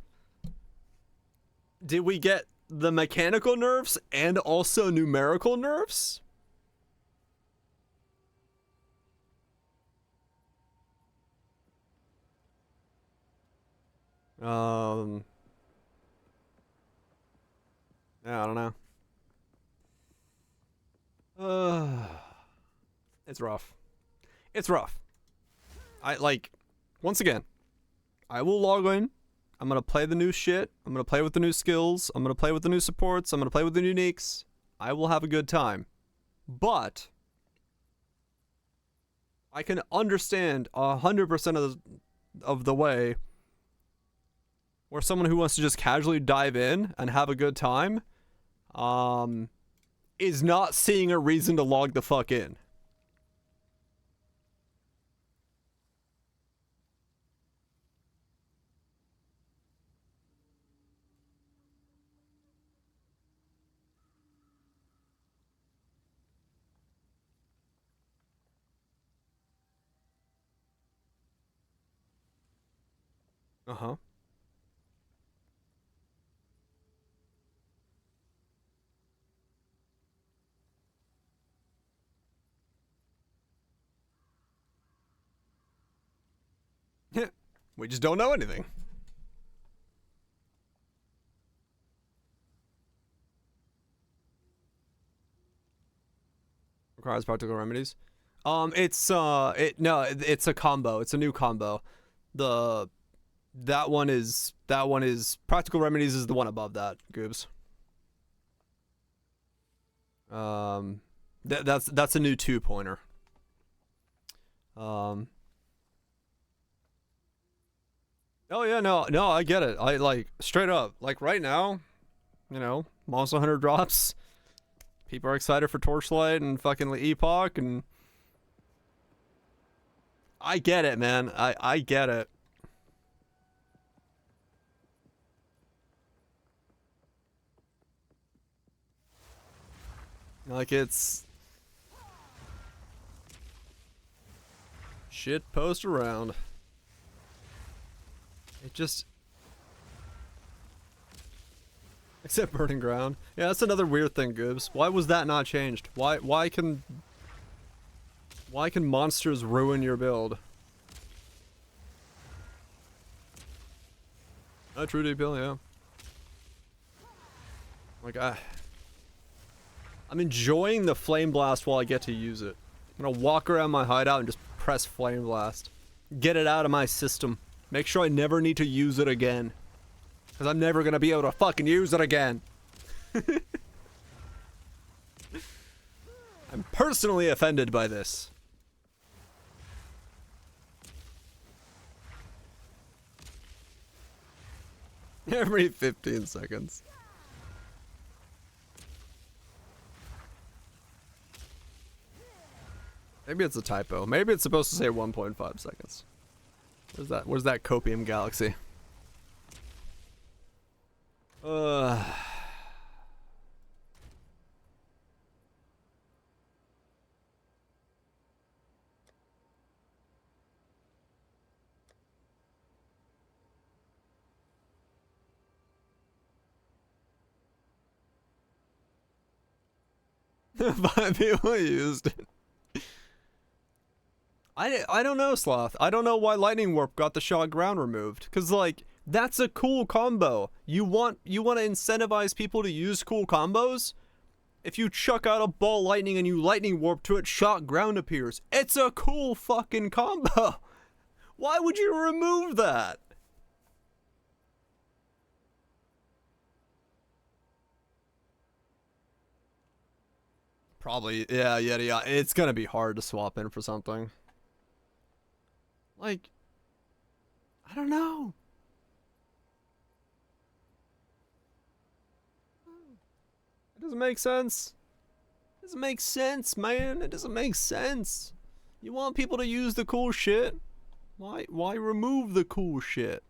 S1: did we get the mechanical nerfs and also numerical nerfs? Yeah, I don't know. It's rough. It's rough. Once again, I will log in. I'm gonna play the new shit. I'm gonna play with the new skills. I'm gonna play with the new supports. I'm gonna play with the uniques. I will have a good time. But I can understand 100% of the way where someone who wants to just casually dive in and have a good time is not seeing a reason to log the fuck in. Uh-huh. We just don't know anything. Requires practical remedies. It's it's a combo. It's a new combo. That one is practical remedies is the one above that, Goobs. That's a new 2-pointer. Oh yeah, no, I get it. I like straight up, like right now, you know, Monster Hunter drops. People are excited for Torchlight and fucking Epoch, and I get it, man. I get it. Like it's shit post around. It just, except Burning Ground. Yeah, that's another weird thing, Goobs. Why was that not changed? Why can monsters ruin your build? A true deep yeah. Like I'm enjoying the Flame Blast while I get to use it. I'm gonna walk around my hideout and just press Flame Blast. Get it out of my system. Make sure I never need to use it again. Because I'm never gonna be able to fucking use it again. I'm personally offended by this. Every 15 seconds. Maybe it's a typo. Maybe it's supposed to say 1.5 seconds. Where's that? Where's that copium galaxy? Five people used it. I don't know, Sloth. I don't know why Lightning Warp got the shot ground removed. Cause like that's a cool combo. You want to incentivize people to use cool combos? If you chuck out a ball lightning and you lightning warp to it, shot ground appears. It's a cool fucking combo. Why would you remove that? Probably, yeah. It's gonna be hard to swap in for something. Like, I don't know. It doesn't make sense. It doesn't make sense, man. It doesn't make sense. You want people to use the cool shit? Why remove the cool shit?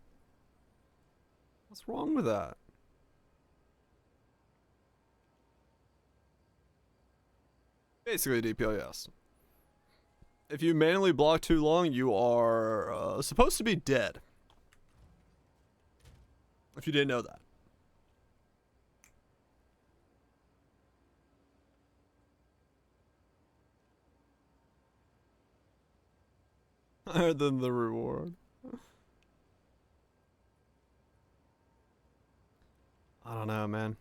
S1: What's wrong with that? Basically DPL, yes. If you manually block too long, you are supposed to be dead. If you didn't know that. Higher than the reward. I don't know, man.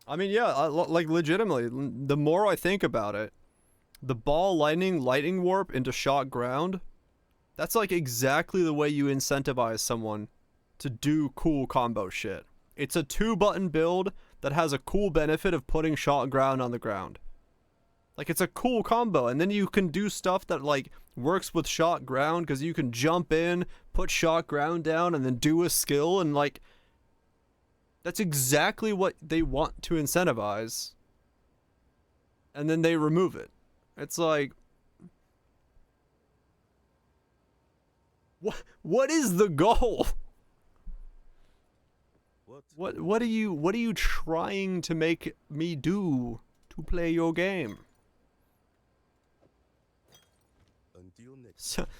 S1: I mean, yeah, like legitimately, the more I think about it, the ball lightning warp into shot ground, that's like exactly the way you incentivize someone to do cool combo shit. It's a 2-button build that has a cool benefit of putting shot ground on the ground. Like, it's a cool combo, and then you can do stuff that like works with shot ground because you can jump in, put shot ground down, and then do a skill, and like that's exactly what they want to incentivize. And then they remove it. It's like, what is the goal? What are you trying to make me do to play your game?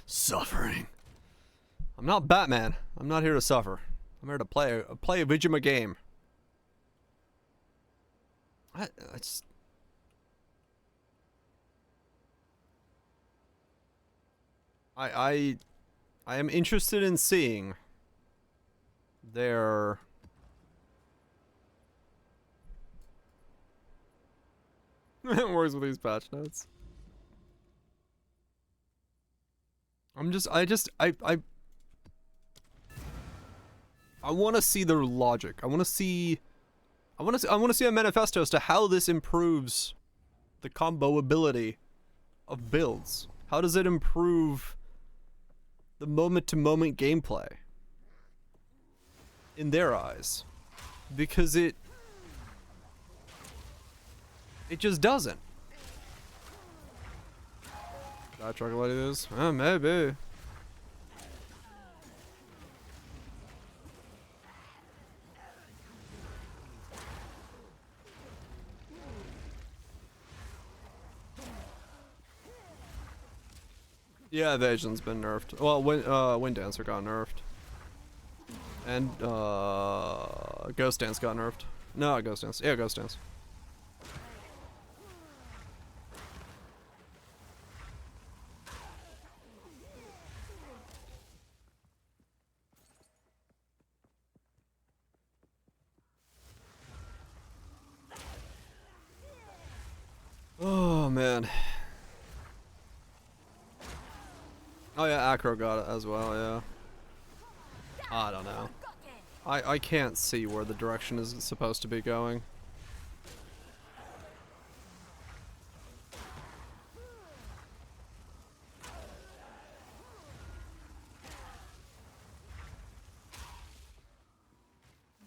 S1: Suffering. I'm not Batman. I'm not here to suffer. I'm here to play a Vijima game. I am interested in seeing their it works with these patch notes. I want to see their logic. I want to see a manifesto as to how this improves the combo ability of builds. How does it improve the moment-to-moment gameplay in their eyes? Because it just doesn't. Did I try to like this? Maybe. Yeah, Evasion's been nerfed. Well, Wind Dancer got nerfed. And, Ghost Dance got nerfed. No, Ghost Dance. Yeah, Ghost Dance. Oh, man. Oh yeah, Acro got it as well, yeah. I don't know. I can't see where the direction is supposed to be going.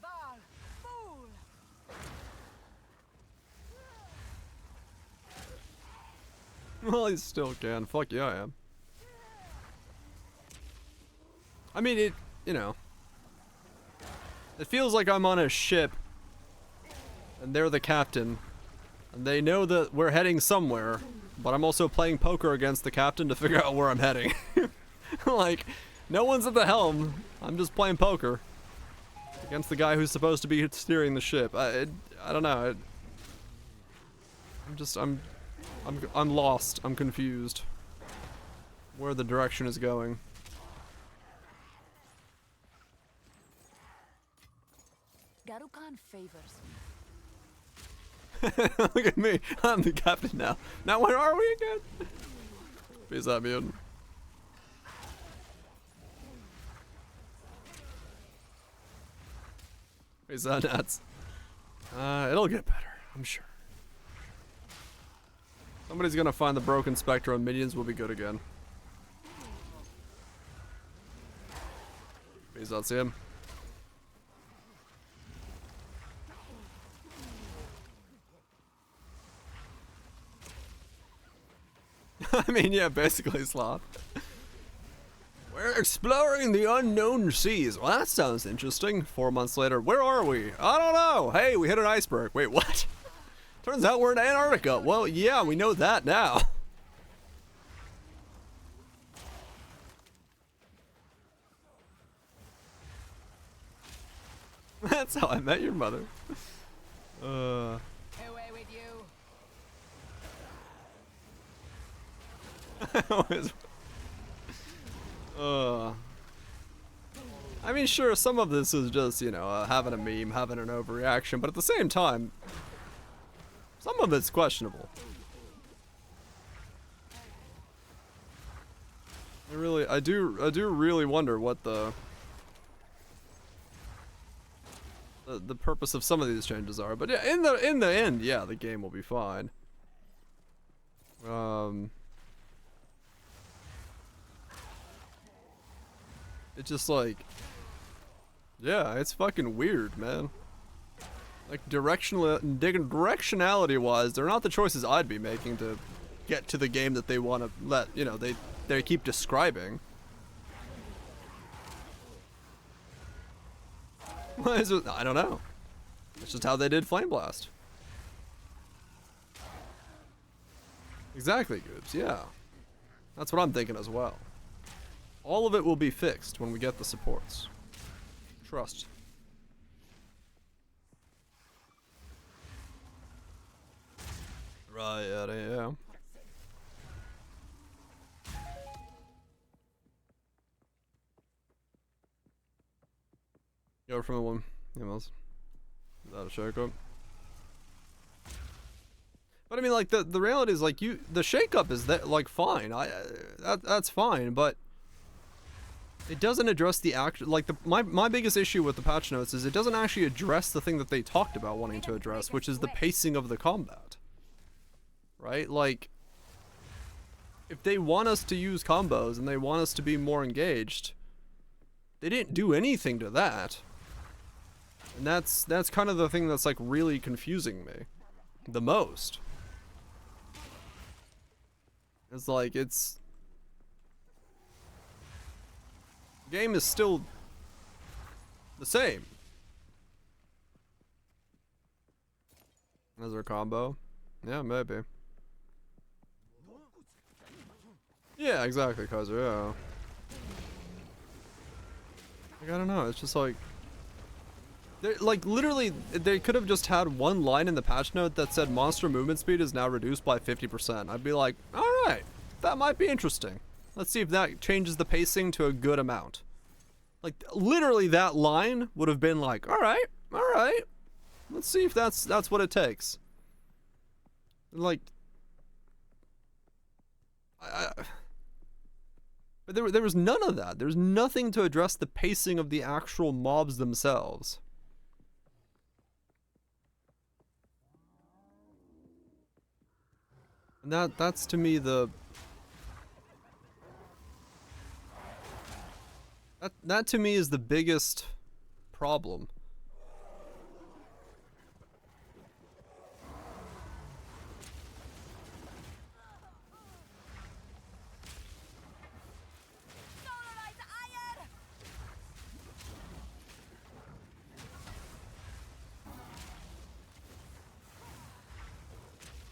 S4: Val, fool!
S1: Well, he still can. Fuck yeah, I am. I mean, it, you know. It feels like I'm on a ship, and they're the captain, and they know that we're heading somewhere, but I'm also playing poker against the captain to figure out where I'm heading. Like, no one's at the helm. I'm just playing poker against the guy who's supposed to be steering the ship. I don't know. I'm lost. I'm confused. Where the direction is going.
S4: Garukan favors me.
S1: Look at me. I'm the captain now. Now where are we again? Peace out, mutant. Peace out, nuts. It'll get better, I'm sure. Somebody's gonna find the broken spectre and minions will be good again. Peace out, see him. I mean, yeah, basically sloth. We're exploring the unknown seas. Well, that sounds interesting. 4 months later, where are we? I don't know. Hey, we hit an iceberg. Wait, what? Turns out we're in Antarctica. Well, yeah, we know that now. That's how I met your mother.
S6: Away with you.
S1: I mean, sure, some of this is just, you know, having a meme, having an overreaction, but at the same time, some of it's questionable. I do really wonder what the purpose of some of these changes are. But yeah, in the end, yeah, the game will be fine. It's just like, yeah, it's fucking weird, man. Like directionality wise, they're not the choices I'd be making to get to the game that they want to let, you know, they keep describing. I don't know. It's just how they did Flame Blast. Exactly, Goobs, yeah. That's what I'm thinking as well. All of it will be fixed when we get the supports. Trust. Right, yeah. Go from the one. Emails. Is that a shakeup? But I mean, like the reality is, like, the shakeup is that, like, fine. That's fine, but it doesn't address the act. Like my biggest issue with the patch notes is it doesn't actually address the thing that they talked about wanting to address, which is the pacing of the combat. Right? Like, if they want us to use combos and they want us to be more engaged, they didn't do anything to that. And that's kind of the thing that's, like, really confusing me the most. It's like, the game is still the same. Is there a combo? Yeah, maybe. Yeah, exactly, Kaiser, yeah. Like, I don't know, it's just like, like, literally, they could have just had one line in the patch note that said monster movement speed is now reduced by 50%. I'd be like, alright, that might be interesting. Let's see if that changes the pacing to a good amount. Like, literally that line would have been like, alright, let's see if that's what it takes. Like, But there was none of that. There's nothing to address the pacing of the actual mobs themselves. And that's to me the... That to me is the biggest problem.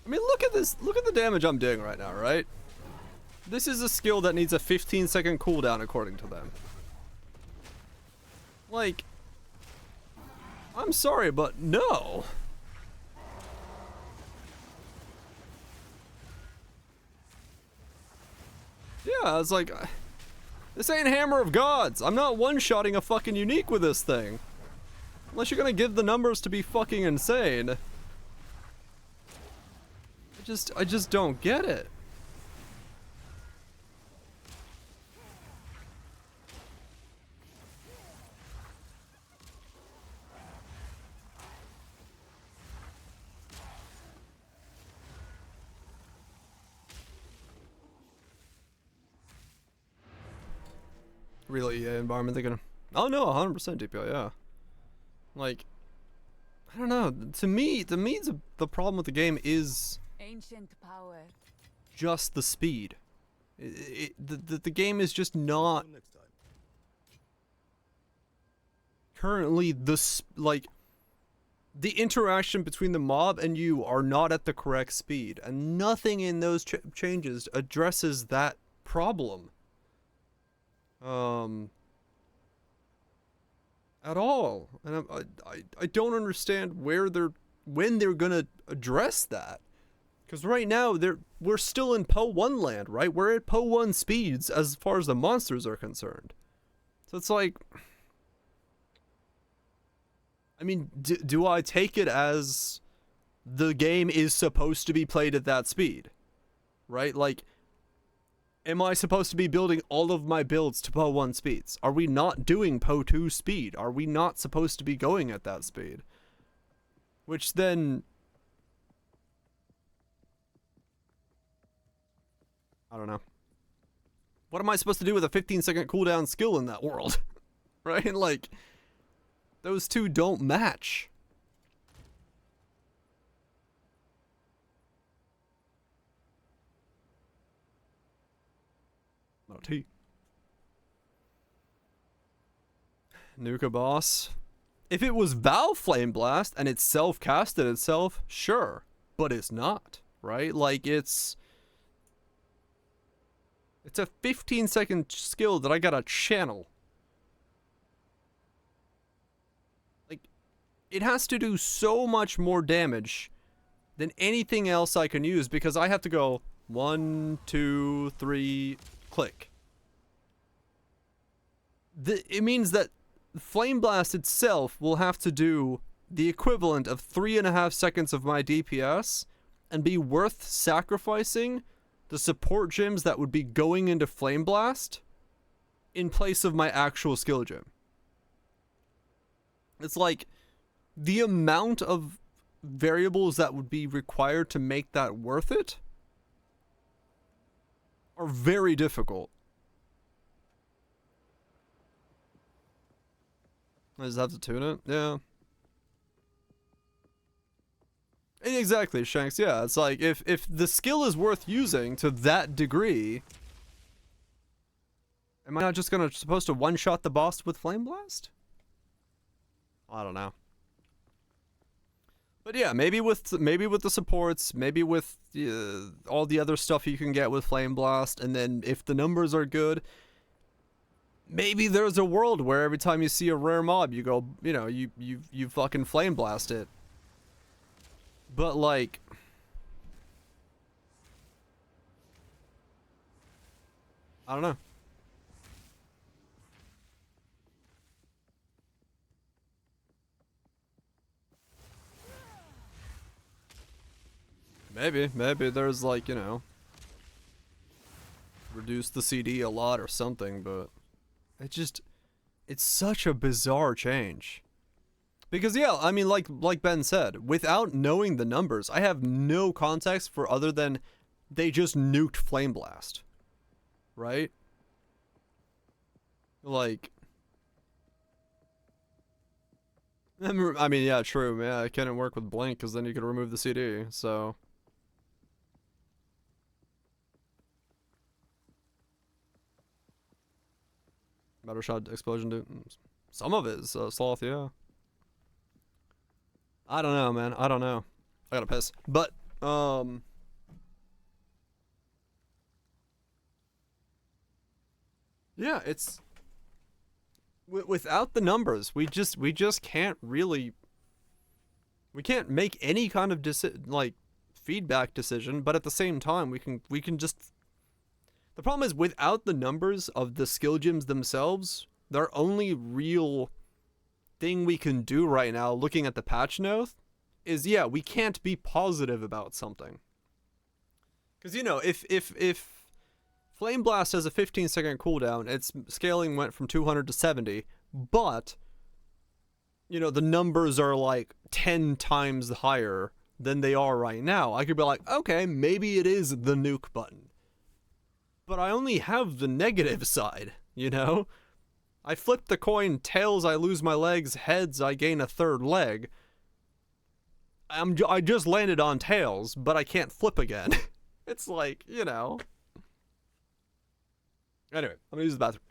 S1: I mean, look at this. Look at the damage I'm doing right now, right? This is a skill that needs a 15-second cooldown according to them. Like, I'm sorry, but no. Yeah, it's like, this ain't Hammer of Gods. I'm not one-shotting a fucking unique with this thing. Unless you're gonna give the numbers to be fucking insane. I just don't get it. Really, EA environment, they're gonna... Oh no, 100% DPI, yeah. Like, I don't know. To me, the problem with the game is
S4: Ancient power.
S1: just the speed. The game is just not currently like, the interaction between the mob and you are not at the correct speed, and nothing in those changes addresses that problem. At all. And I don't understand when they're gonna address that. Because right now we're still in PoE 1 land, right? We're at PoE 1 speeds as far as the monsters are concerned. So it's like, I mean, do I take it as the game is supposed to be played at that speed? Right? Like, am I supposed to be building all of my builds to PoE 1 speeds? Are we not doing PoE 2 speed? Are we not supposed to be going at that speed? Which then... I don't know. What am I supposed to do with a 15-second cooldown skill in that world? Right? Like, those two don't match. No T. Nuka boss. If it was Valve Flame Blast and it self-casted itself, sure. But it's not, right? Like, it's a 15-second skill that I gotta channel. Like, it has to do so much more damage than anything else I can use because I have to go 1, 2, 3, click. It means that Flame Blast itself will have to do the equivalent of 3.5 seconds of my DPS and be worth sacrificing the support gems that would be going into Flame Blast in place of my actual skill gem. It's like the amount of variables that would be required to make that worth it are very difficult. I just have to tune it? Yeah. Exactly, Shanks. Yeah, it's like if the skill is worth using to that degree, am I not just supposed to one-shot the boss with Flame Blast? I don't know. But yeah, maybe with the supports, maybe with all the other stuff you can get with Flame Blast, and then if the numbers are good, maybe there's a world where every time you see a rare mob, you go, you know, you fucking Flame Blast it. But like, I don't know. Maybe there's like, you know, reduce the CD a lot or something, but it's such a bizarre change. Because yeah, I mean, like Ben said, without knowing the numbers, I have no context for other than they just nuked Flame Blast, right? Like, I mean, yeah, true. Yeah, it couldn't work with Blink because then you could remove the CD. So. Battle shot explosion, dude. Some of it is sloth, yeah. I don't know, man. I don't know. I gotta piss. But, yeah, it's without the numbers, we just can't really. We can't make any kind of feedback decision. But at the same time, we can just. The problem is without the numbers of the skill gems themselves, their only real thing we can do right now, looking at the patch note, is yeah, we can't be positive about something. Because you know, if Flame Blast has a 15-second cooldown, its scaling went from 200 to 70, but you know the numbers are like 10 times higher than they are right now, I could be like, okay, maybe it is the nuke button. But I only have the negative side, you know? I flip the coin, tails I lose my legs, heads I gain a third leg. I just landed on tails, but I can't flip again. It's like, you know. Anyway, I'm gonna use the bathroom.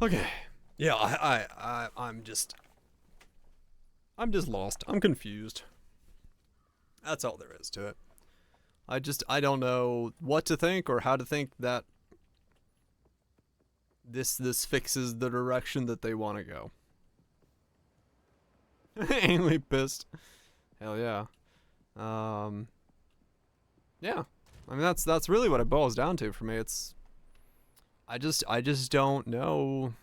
S1: Okay. Yeah, I'm just lost. I'm confused. That's all there is to it. I don't know what to think or how to think that this fixes the direction that they want to go. Ainley pissed. Hell yeah. Yeah. I mean that's really what it boils down to for me. It's I just don't know.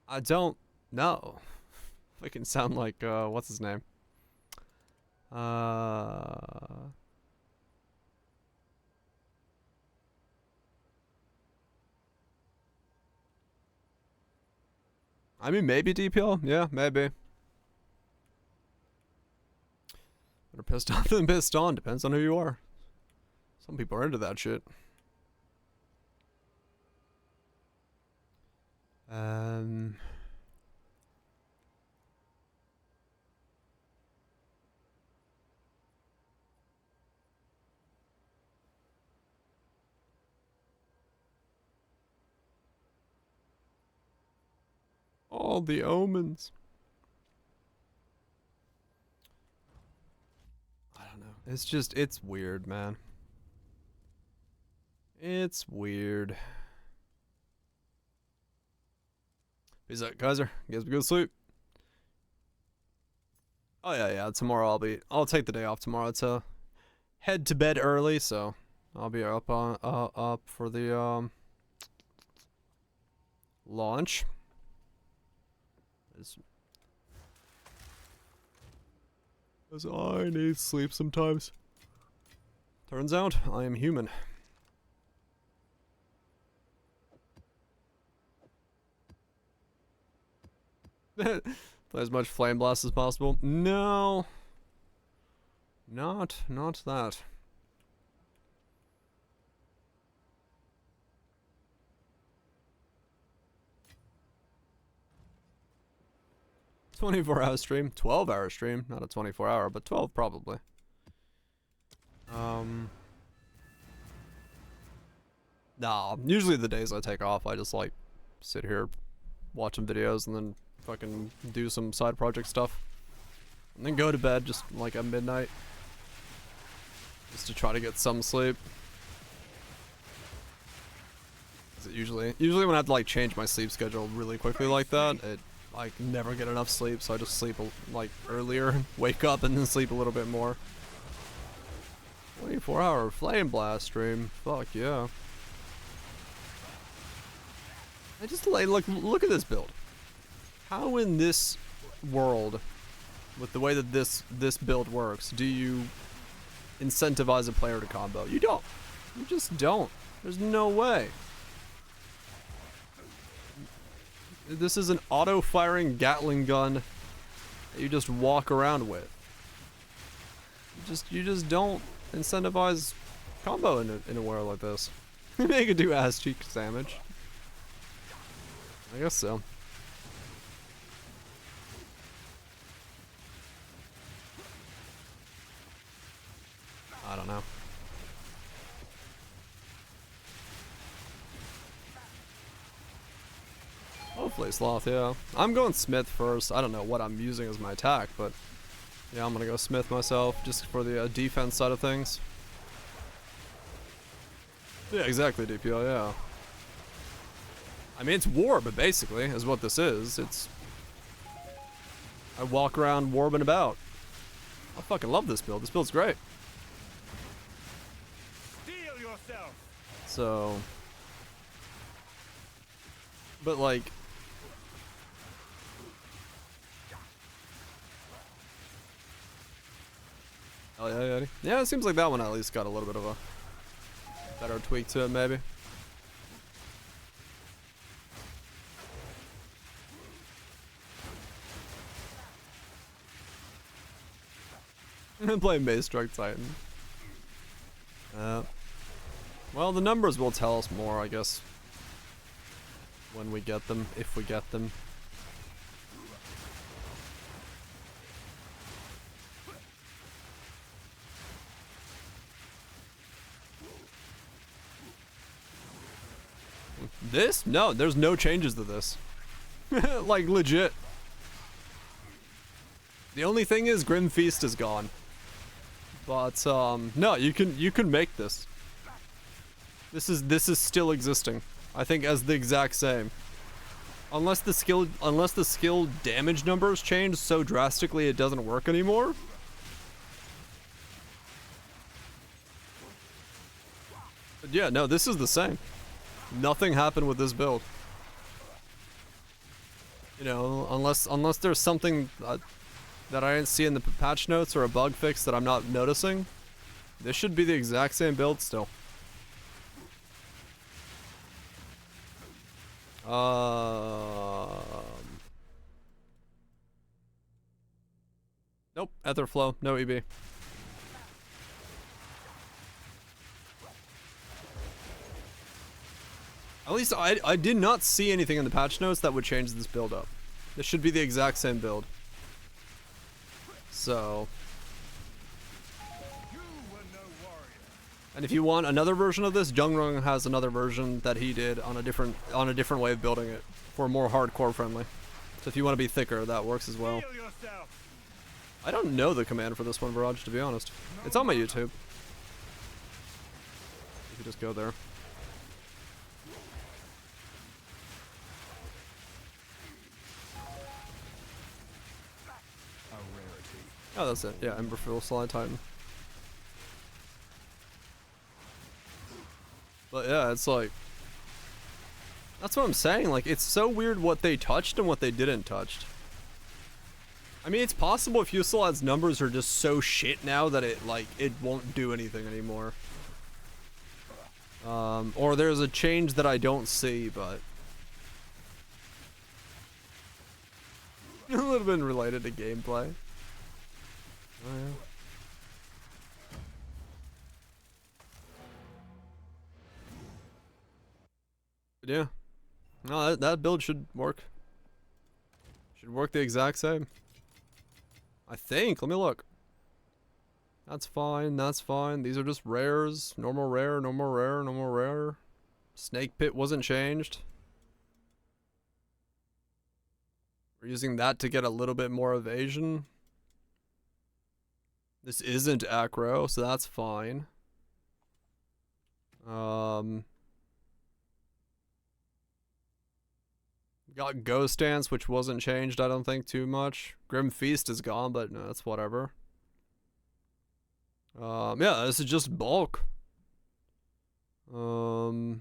S1: I don't know. I can sound like what's his name? I mean maybe DPL, yeah, maybe. Better pissed off than pissed on, depends on who you are. Some people are into that shit. All the omens. I don't know. It's just, it's weird, man. It's weird. Peace out, Kaiser. You guys be good sleep. Oh yeah. Tomorrow I'll take the day off tomorrow to head to bed early, so I'll be up for the launch. As I need sleep sometimes. Turns out I am human. Play as much Flame Blast as possible. No. Not that. "24-hour stream, 12-hour stream, not a 24-hour, but 12 probably." Nah, usually the days I take off, I just like sit here, watch some videos, and then fucking do some side project stuff, and then go to bed just like at midnight, just to try to get some sleep. Usually when I have to like change my sleep schedule really quickly like that, I never get enough sleep, so I just sleep like earlier, wake up, and then sleep a little bit more. 24-hour Flame Blast stream, fuck yeah. I just like look at this build. How in this world, with the way that this build works, do you incentivize a player to combo? You don't. You just don't. There's no way. This is an auto-firing Gatling gun that you just walk around with. You just don't incentivize combo in a world like this. They could do ass cheeks damage. I guess so. I don't know. Hopefully Sloth, yeah. I'm going Smith first. I don't know what I'm using as my attack, but yeah, I'm gonna go Smith myself just for the defense side of things. Yeah, exactly, DPL, yeah. I mean, it's war, but basically, is what this is. It's... I walk around warbing about. I fucking love this build. This build's great.
S5: Steel yourself.
S1: So... But, like... Oh, yeah. Yeah, it seems like that one at least got a little bit of a better tweak to it, maybe. I'm playing Base Strike Titan. Well, the numbers will tell us more, I guess, when we get them, if we get them. This? No, there's no changes to this. Like, legit. The only thing is Grim Feast is gone. But, no, you can make this. This is still existing. I think as the exact same. Unless the skill damage numbers change so drastically it doesn't work anymore. But yeah, no, this is the same. Nothing happened with this build. You know, unless there's something that I didn't see in the patch notes or a bug fix that I'm not noticing, this should be the exact same build still. Nope, Etherflow, no EB. At least I did not see anything in the patch notes that would change this build up. This should be the exact same build. So. And if you want another version of this, Jungrung has another version that he did on a different way of building it for more hardcore friendly. So if you want to be thicker, that works as well.
S5: Heal yourself.
S1: I don't know the command for this one, Viraj, to be honest. It's on my YouTube. You could just go there.
S5: A rarity.
S1: Oh, that's it. Yeah, Emberfill Slide Titan. But yeah, it's like... That's what I'm saying, like, it's so weird what they touched and what they didn't touch. I mean, it's possible if Fusilad's numbers are just so shit now that it, like, it won't do anything anymore. Or there's a change that I don't see, but... a little bit related to gameplay. Oh, yeah. But yeah. No, that build should work. Should work the exact same. I think. Let me look. That's fine. That's fine. These are just rares. Normal rare, normal rare, normal rare. Snake Pit wasn't changed. We're using that to get a little bit more evasion. This isn't acro, so that's fine. Got Ghost Dance, which wasn't changed, I don't think, too much. Grim Feast is gone, but no, that's whatever. Yeah, this is just bulk. You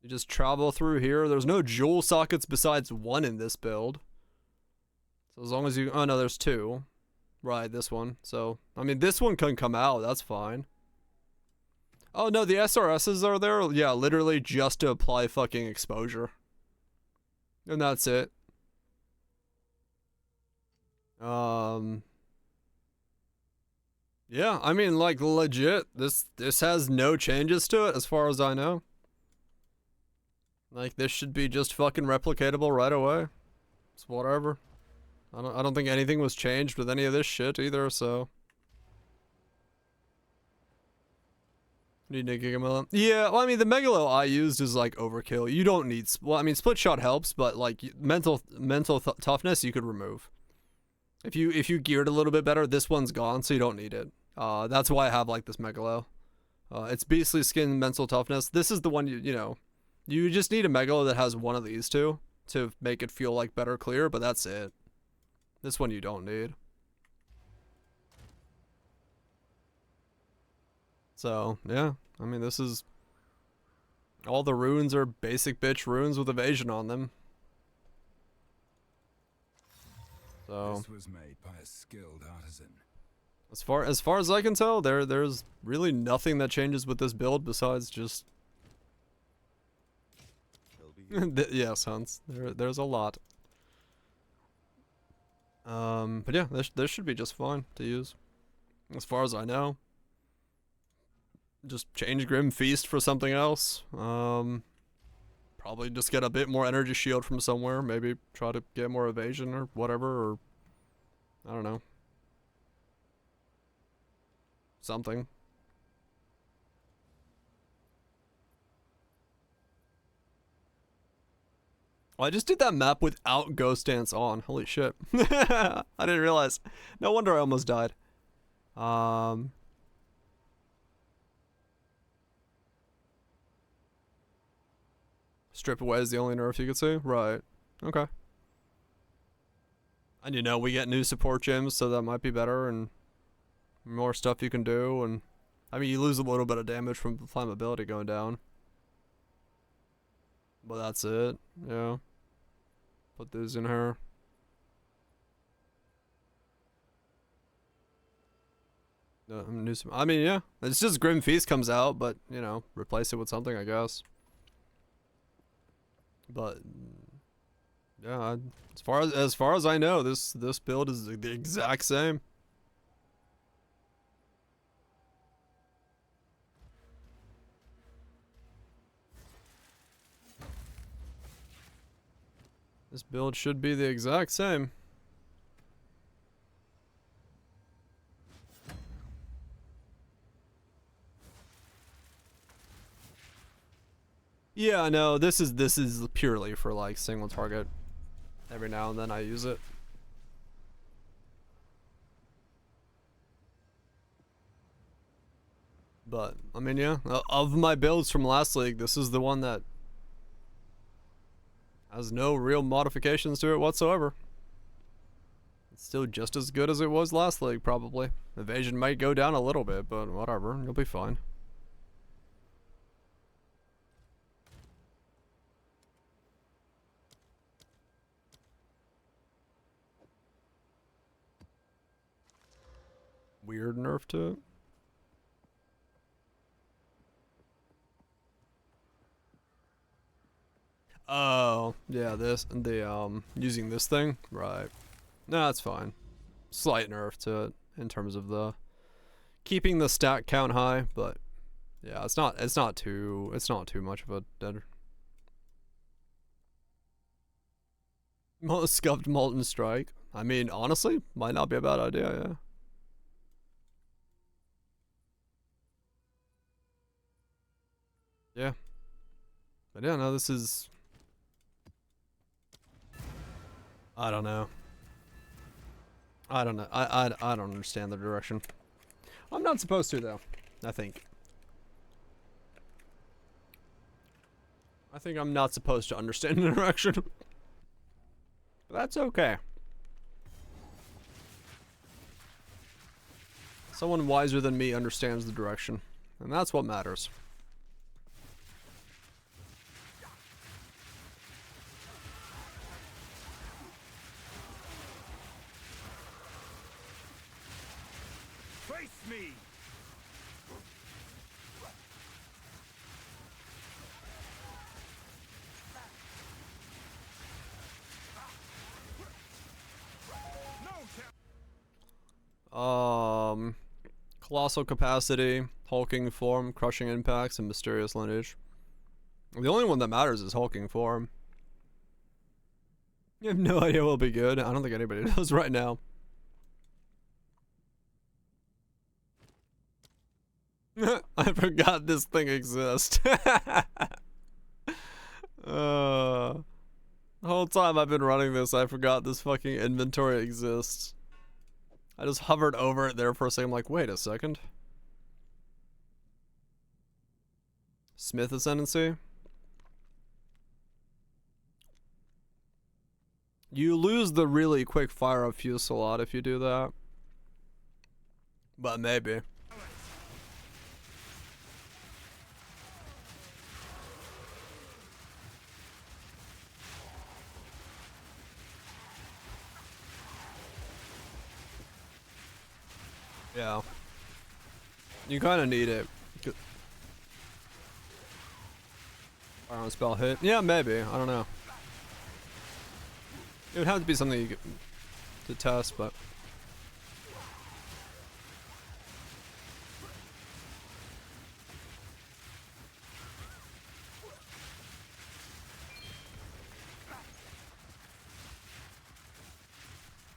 S1: just travel through here. There's no jewel sockets besides one in this build. So as long as you... Oh, no, there's two. Right, this one. So, I mean, this one can come out. That's fine. Oh, no, the SRSs are there? Yeah, literally just to apply fucking exposure. And that's it. Yeah, I mean, like, legit, this has no changes to it as far as I know. Like, this should be just fucking replicatable right away. It's whatever. I don't think anything was changed with any of this shit either, so. Need a Gigamilla? Yeah, well, I mean, the Megalo I used is like overkill. You don't need, well, I mean, split shot helps, but like mental toughness you could remove. If you geared a little bit better, this one's gone, so you don't need it. That's why I have like this Megalo. It's Beastly Skin, mental toughness. This is the one you know, you just need a Megalo that has one of these two to make it feel like better clear, but that's it. This one you don't need. So, yeah. I mean, this is... All the runes are basic bitch runes with evasion on them. So...
S5: This was made by a skilled artisan.
S1: As far as I can tell, there's really nothing that changes with this build besides just... Yes, Hans. There's a lot. But yeah, this should be just fine to use. As far as I know. Just change Grim Feast for something else. Probably just get a bit more energy shield from somewhere. Maybe try to get more evasion or whatever, or I don't know. Something. Oh, I just did that map without Ghost Dance on. Holy shit. I didn't realize. No wonder I almost died. Strip away is the only nerf you could see? Right. Okay. And you know, we get new support gyms, so that might be better, and more stuff you can do, and I mean, you lose a little bit of damage from the flammability going down. But that's it. Yeah. Put these in here. I mean, yeah. It's just Grim Feast comes out, but, you know, replace it with something, I guess. But yeah, as far as I know, this build is the exact same. This build should be the exact same. Yeah, no, this is purely for like single target. Every now and then I use it. But I mean, yeah, of my builds from last league, this is the one that has no real modifications to it whatsoever. It's still just as good as it was last league, probably. Evasion might go down a little bit, but whatever, you'll be fine. Weird nerf to it. Oh, yeah, using this thing? Right. No, that's fine. Slight nerf to it in terms of the keeping the stat count high, but yeah, it's not too much of a dead. Scuffed Molten Strike. I mean, honestly, might not be a bad idea, yeah. Yeah. But yeah, no, this is... I don't know. I don't know. I don't understand the direction. I'm not supposed to, though. I think I'm not supposed to understand the direction. But that's okay. Someone wiser than me understands the direction. And that's what matters.
S5: Face me!
S1: Colossal Capacity, Hulking Form, Crushing Impacts, and Mysterious Lineage. The only one that matters is Hulking Form. You have no idea what will be good. I don't think anybody does right now. I forgot this thing exists. The whole time I've been running this, I forgot this fucking inventory exists. I just hovered over it there for a second. I'm like, wait a second. Smith Ascendancy. You lose the really quick fire of Fusillade if you do that. But maybe. Yeah. You kind of need it. Fire on spell hit. Yeah, maybe. I don't know. It would have to be something you could, to test, but...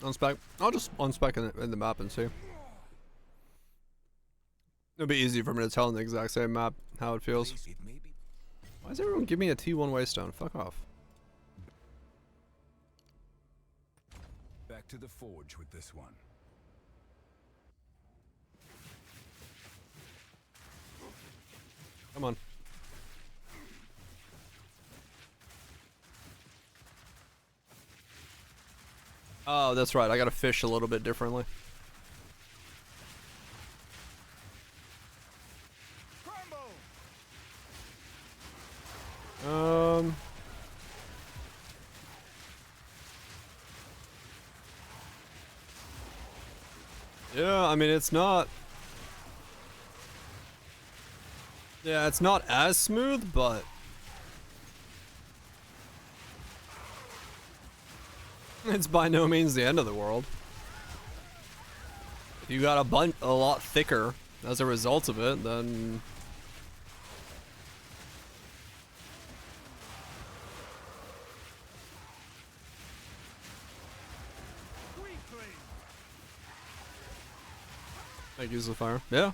S1: Unspec. I'll just unspec in the map and see. It'll be easy for me to tell in the exact same map how it feels. Why does everyone give me a T1 waystone? Fuck off.
S5: Back to the forge with this one.
S1: Come on. Oh, that's right. I gotta fish a little bit differently. Yeah, I mean, it's not... Yeah, it's not as smooth, but... It's by no means the end of the world. If you got a lot thicker as a result of it, then... I use the fire. Yeah.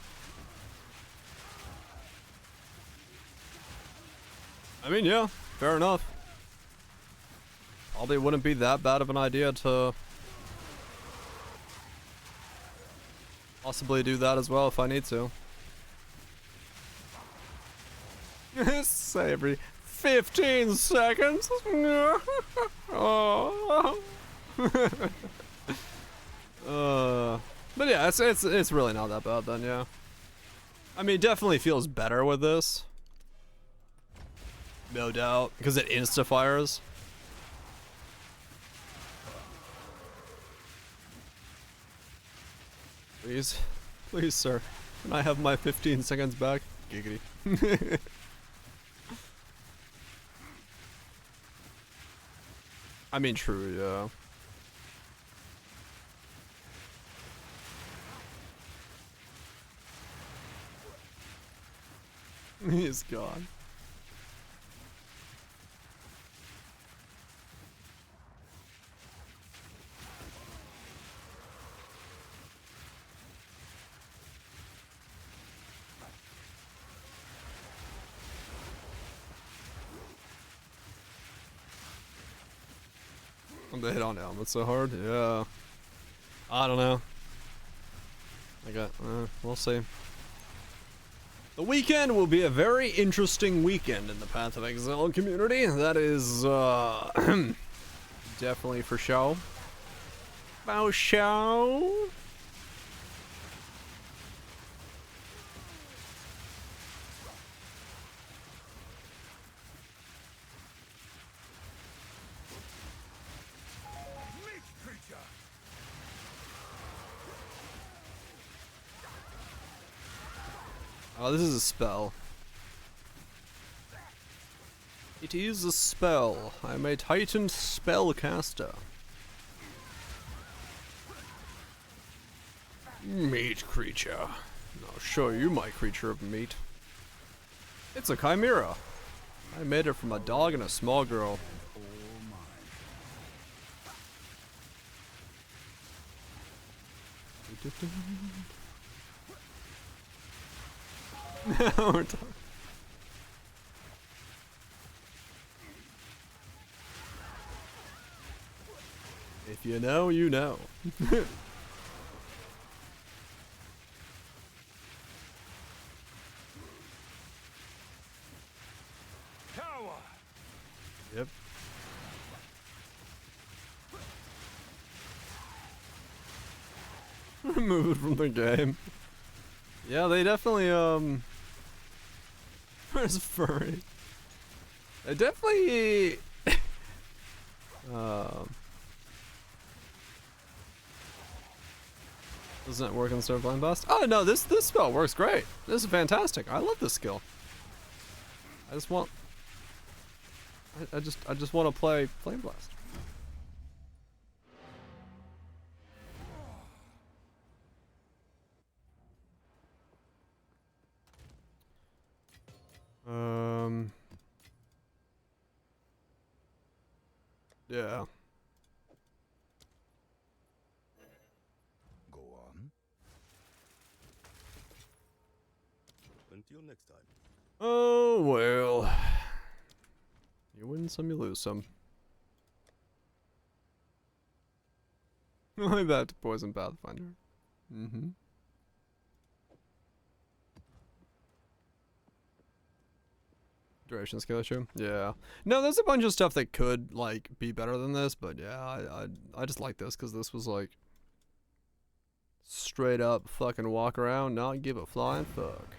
S1: I mean, yeah, fair enough. Probably wouldn't be that bad of an idea to possibly do that as well if I need to. Say every 15 seconds. Oh. But yeah, it's really not that bad then, yeah. I mean, it definitely feels better with this. No doubt, because it insta-fires. Please, please, sir. Can I have my 15 seconds back? Giggity. I mean, true, yeah. He's gone. They hit on helmets so hard, yeah. I don't know. We'll see. The weekend will be a very interesting weekend in the Path of Exile community. That is, definitely for show. For show. Oh, this is a spell. It is a spell. I'm a Titan spellcaster. Meat creature. I'll show you my creature of meat. It's a chimera. I made it from a dog and a small girl. We're talking. If you know, you know.
S5: Tower.
S1: Yep. Removed from the game. Yeah, they definitely, where's Furry? They definitely, doesn't it work in Star Flame Blast? Oh no, this spell works great. This is fantastic. I love this skill. I just want, I just want to play Flame Blast. Yeah.
S5: Go on.
S7: Until next time.
S1: Oh well. You win some, you lose some. I'm back to Poison Pathfinder. Mm-hmm. Duration scale issue? Yeah. No, there's a bunch of stuff that could, like, be better than this, but yeah, I just like this, because this was, like, straight up fucking walk around, not give a flying fuck.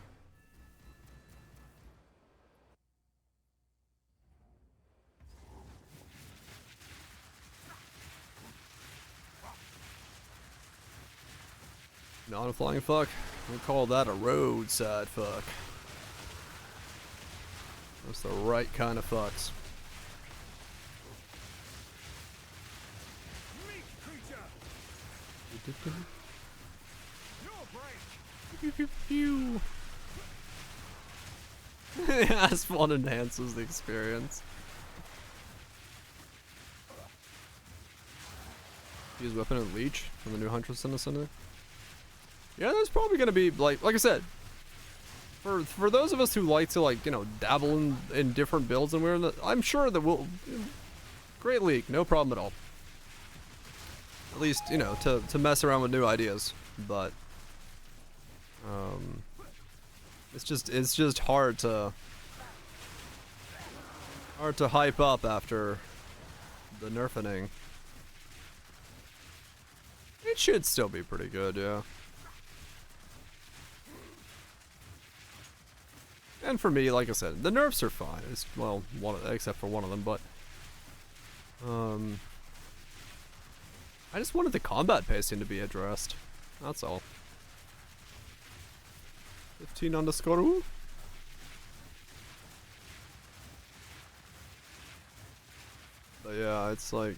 S1: Not a flying fuck. We call that a roadside fuck. That's the right kind of fucks.
S5: Meat creature.
S1: Pew, pew, pew. Yeah, spawn enhances the experience. Use weapon and leech from the new Huntress in the center. Yeah, there's probably gonna be like I said, For those of us who like to, like, you know, dabble in different builds, and I'm sure that we'll great league, no problem at all. At least, you know, to mess around with new ideas, but it's just hard to hype up after the nerfing. It should still be pretty good, yeah. And for me, like I said, the nerfs are fine. It's, well, except for one of them, but I just wanted the combat pacing to be addressed. That's all. 15 underscore. Ooh. But yeah, it's like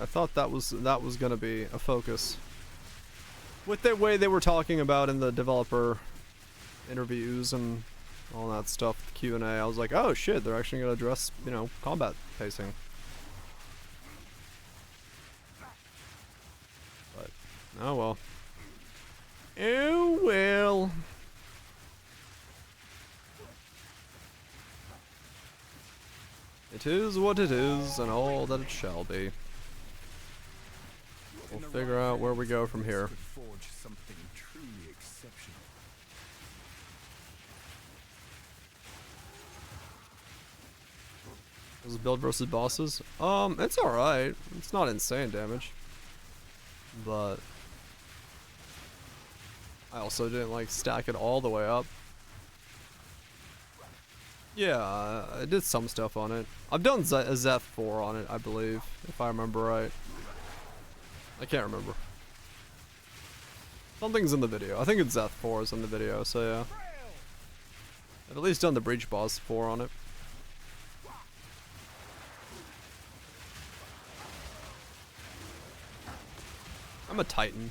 S1: I thought that was gonna be a focus. With the way they were talking about in the developer interviews and all that stuff, the Q&A, I was like, oh shit, they're actually gonna address, you know, combat pacing. But, oh well. Oh well. It is what it is, and all that it shall be. We'll figure out where we go from here.
S5: Forge something truly exceptional.
S1: This is build versus bosses. It's alright. It's not insane damage. But I also didn't like stack it all the way up. Yeah, I did some stuff on it. I've done a Zeth 4 on it, I believe, if I remember right. I can't remember. Something's in the video. I think it's Zeth 4 is in the video, so yeah. I've at least done the Breach Boss 4 on it. I'm a Titan.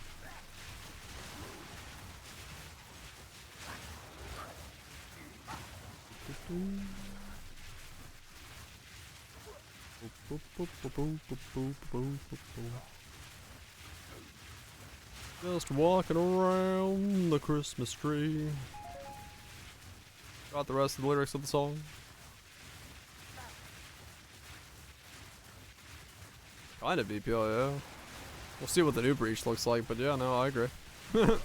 S1: Just walking around the Christmas tree. Got the rest of the lyrics of the song. Kind of BPL, yeah. We'll see what the new Breach looks like, but yeah, no, I agree. I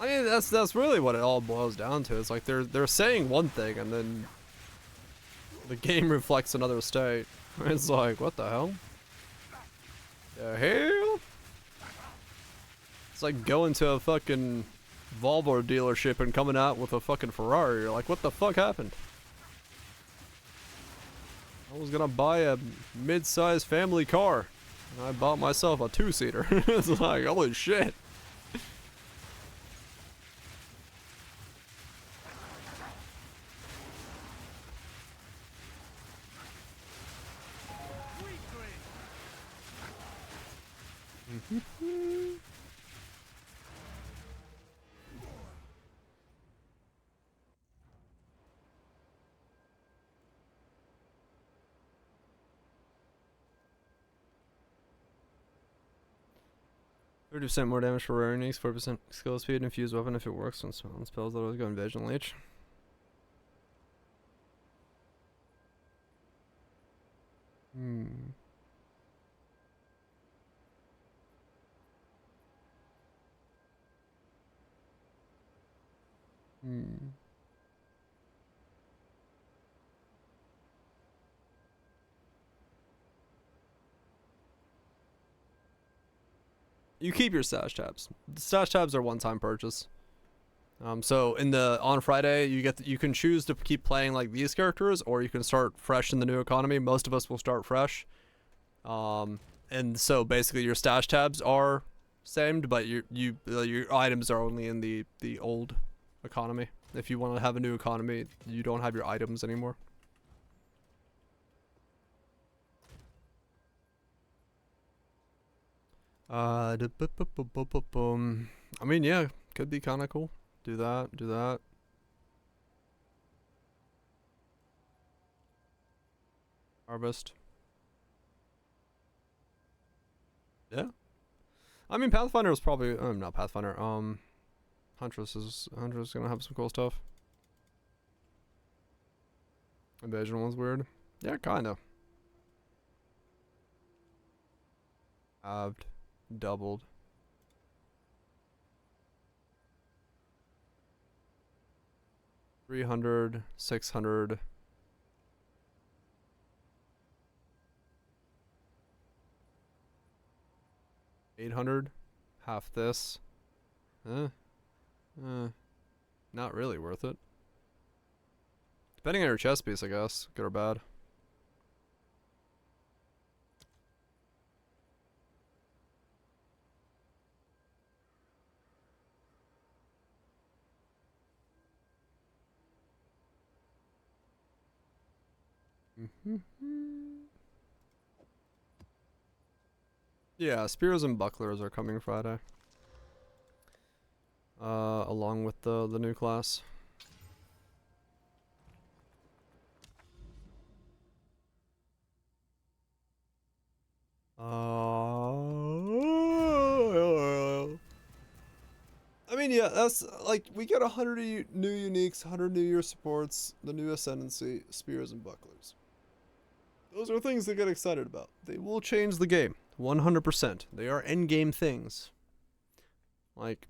S1: mean, that's really what it all boils down to. It's like they're saying one thing and then the game reflects another state. It's like, what the hell? The hell? It's like going to a fucking Volvo dealership and coming out with a fucking Ferrari. You're like, what the fuck happened? I was gonna buy a mid-sized family car, and I bought myself a two-seater. It's like, holy shit. %30% more damage for rare uniques, 4% skill speed, and infused weapon if it works on spells that always go Invasion Leech. You keep your stash tabs. The stash tabs are one-time purchase. So on Friday, you can choose to keep playing like these characters, or you can start fresh in the new economy. Most of us will start fresh. And so basically your stash tabs are samed, but your items are only in the old economy. If you want to have a new economy, you don't have your items anymore. I mean, yeah, could be kind of cool. Do that. Harvest. Yeah. I mean, Pathfinder is probably not Pathfinder. Huntress gonna have some cool stuff. Invasion one's weird. Yeah, kinda. Halved, doubled. $300, $600. 800, half this. Not really worth it. Depending on your chess piece, I guess, good or bad. Yeah, spears and bucklers are coming Friday. Along with the new class. I mean, yeah, that's like we get 100 new uniques, 100 new year supports, the new ascendancy, spears and bucklers. Those are things to get excited about. They will change the game, 100%. They are end game things. Like,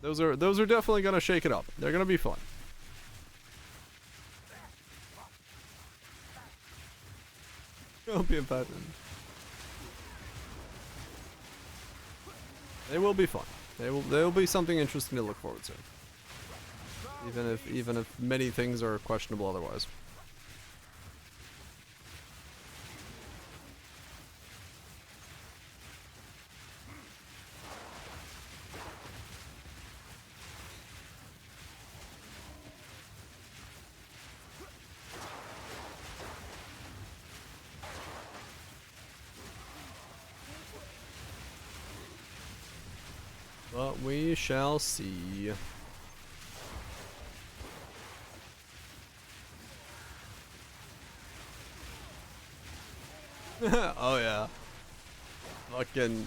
S1: those are definitely gonna shake it up. They're gonna be fun. Don't be impatient. They will be fun. They will be something interesting to look forward to. Even if many things are questionable otherwise. But we shall see. Oh yeah. Fucking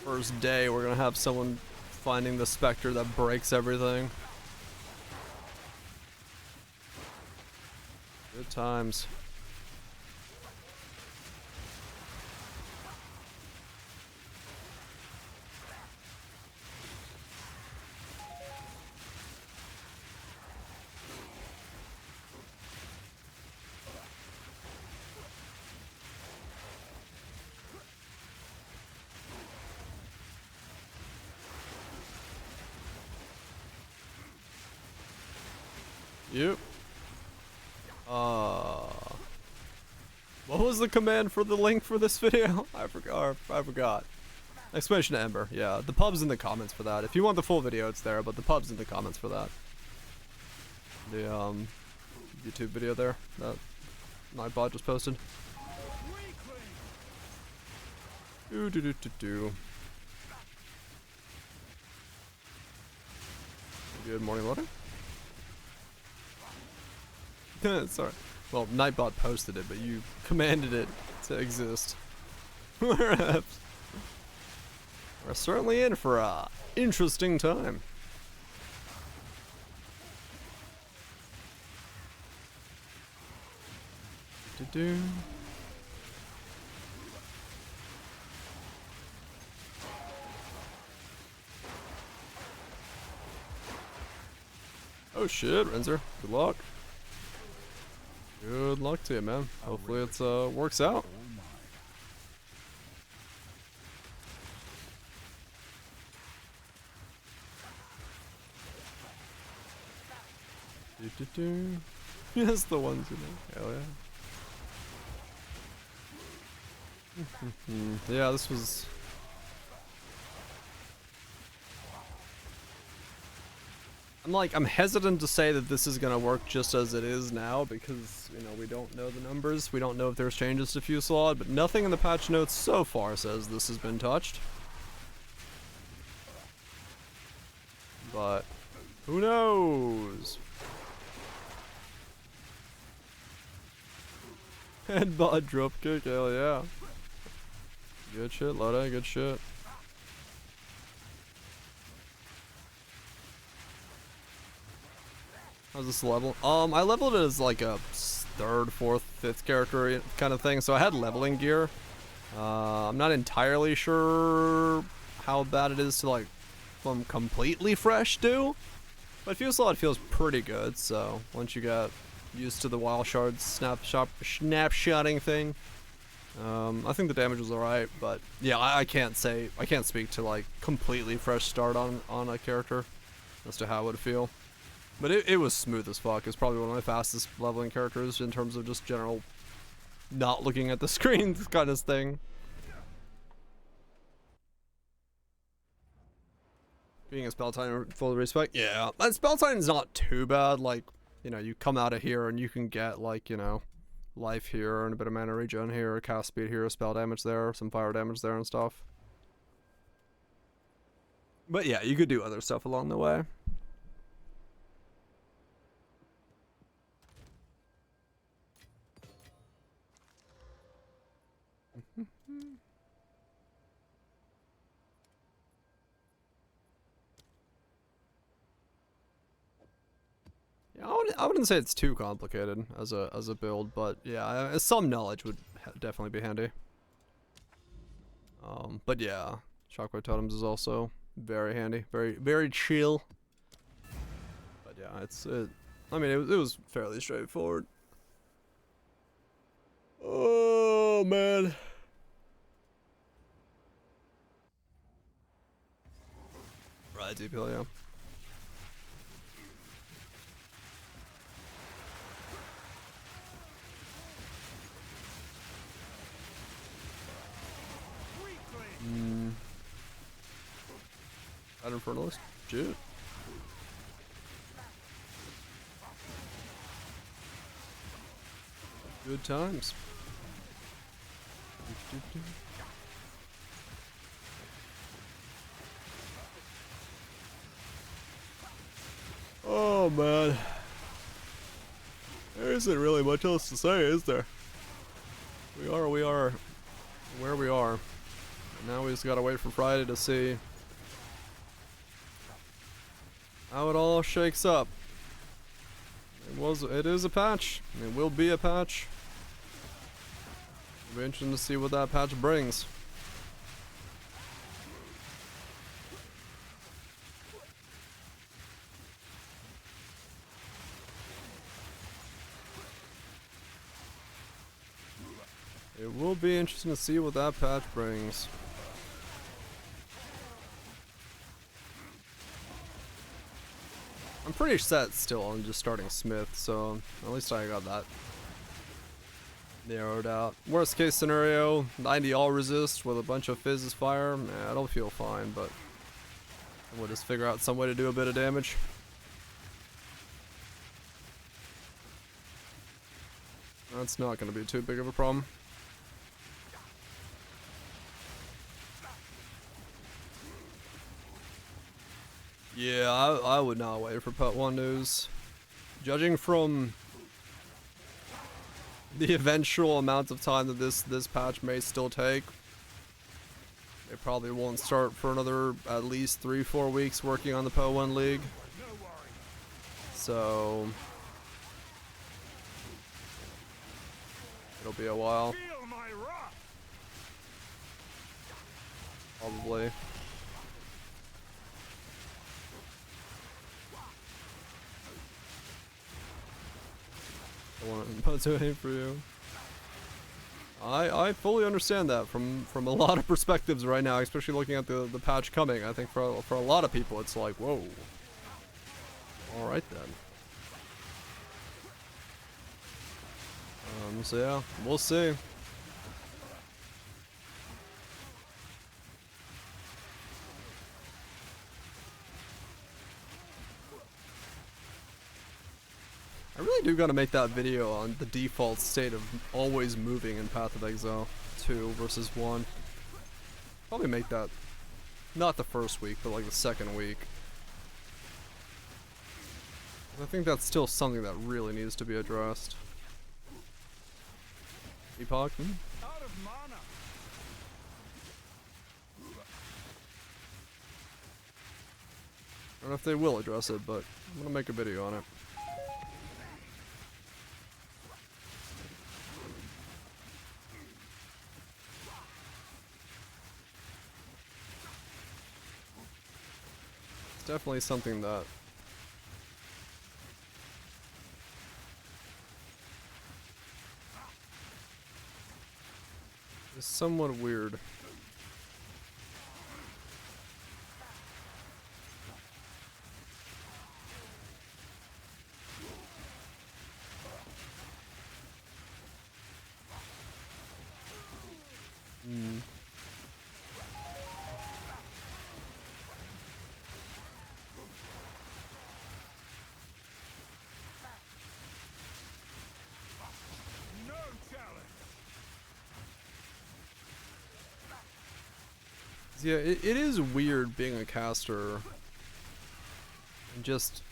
S1: first day we're gonna have someone finding the specter that breaks everything. Good times. Yep. What was the command for the link for this video? I forgot. Exclamation to Ember. Yeah, the pub's in the comments for that. If you want the full video, it's there, but the pub's in the comments for that. The YouTube video there that Nightbot just posted. Do. Good morning, loading. Sorry. Well, Nightbot posted it, but you commanded it to exist. We're certainly in for a interesting time. Do. Oh shit, Renzer. Good luck. Good luck to you, man. Hopefully it works out. Yes, the ones you know. Hell yeah. Yeah, this was. I'm hesitant to say that this is gonna work just as it is now because, you know, we don't know the numbers. We don't know if there's changes to Fuselage, but nothing in the patch notes so far says this has been touched. But who knows? Headbutt drop kick, hell yeah. Good shit, Loda, good shit. How's this level? I leveled it as like a third, fourth, fifth character kind of thing, so I had leveling gear. I'm not entirely sure how bad it is to like from completely fresh do, but Fuse Slot feels pretty good, so once you get used to the wild shards snapshotting thing, I think the damage was alright, but yeah, I can't speak to like completely fresh start on a character as to how it would feel. But it was smooth as fuck. It's probably one of my fastest leveling characters in terms of just general not looking at the screen kind of thing. Being a spell timer, full respect, yeah. And spell time is not too bad. Like, you know, you come out of here and you can get like, you know, life here and a bit of mana regen here, cast speed here, spell damage there, some fire damage there and stuff. But yeah, you could do other stuff along the way. Yeah, I wouldn't say it's too complicated as a build, but yeah, some knowledge would definitely be handy. But yeah, Shockwave Totems is also very handy, very chill. But yeah, I mean, it was fairly straightforward. Oh man. Right, DPL, yeah. Ad Infernalist? Shit. Good times. Oh man. There isn't really much else to say, is there? We are where we are. And now we just gotta wait for Friday to see how it all shakes up. It is a patch. It will be a patch. It'll be interesting to see what that patch brings. It will be interesting to see what that patch brings. I'm pretty set still on just starting Smith, so at least I got that narrowed out. Worst case scenario, 90 all resist with a bunch of fizzes fire. Nah, it'll feel fine, but we'll just figure out some way to do a bit of damage. That's not going to be too big of a problem. Yeah, I would not wait for Pet 1 news. Judging from the eventual amount of time that this patch may still take, they probably won't start for another at least 3-4 weeks working on the Pet 1 League. So it'll be a while. Probably. I want to aim for you. I fully understand that from a lot of perspectives right now, especially looking at the patch coming. I think for a lot of people it's like, whoa. All right then. So yeah, we'll see. I really do gotta make that video on the default state of always moving in Path of Exile 2 versus 1. Probably make that not the first week, but like the second week. I think that's still something that really needs to be addressed. Epoch.
S5: Out of mana.
S1: I don't know if they will address it, but I'm gonna make a video on it. It's definitely something that is somewhat weird.
S5: No challenge.
S1: Yeah, it is weird being a caster and just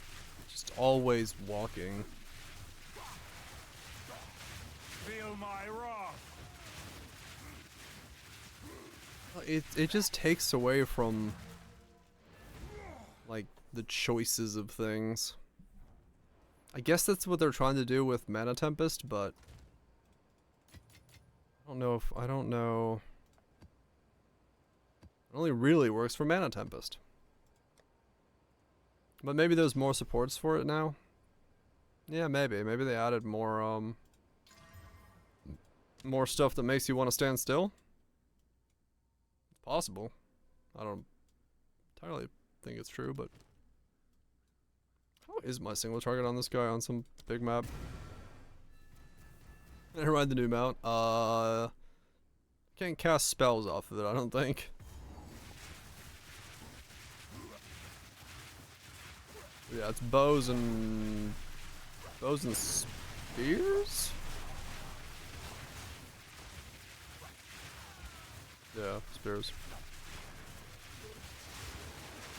S1: always walking.
S5: Feel my wrath.
S1: It just takes away from like the choices of things. I guess that's what they're trying to do with Mana Tempest, but I don't know. It only really works for Mana Tempest. But maybe there's more supports for it now. Yeah, maybe. Maybe they added more more stuff that makes you want to stand still. Possible. I don't entirely think it's true, but how is my single target on this guy on some big map? Never mind the new mount. Can't cast spells off of it, I don't think. Yeah, it's bows and spears? Yeah, spears.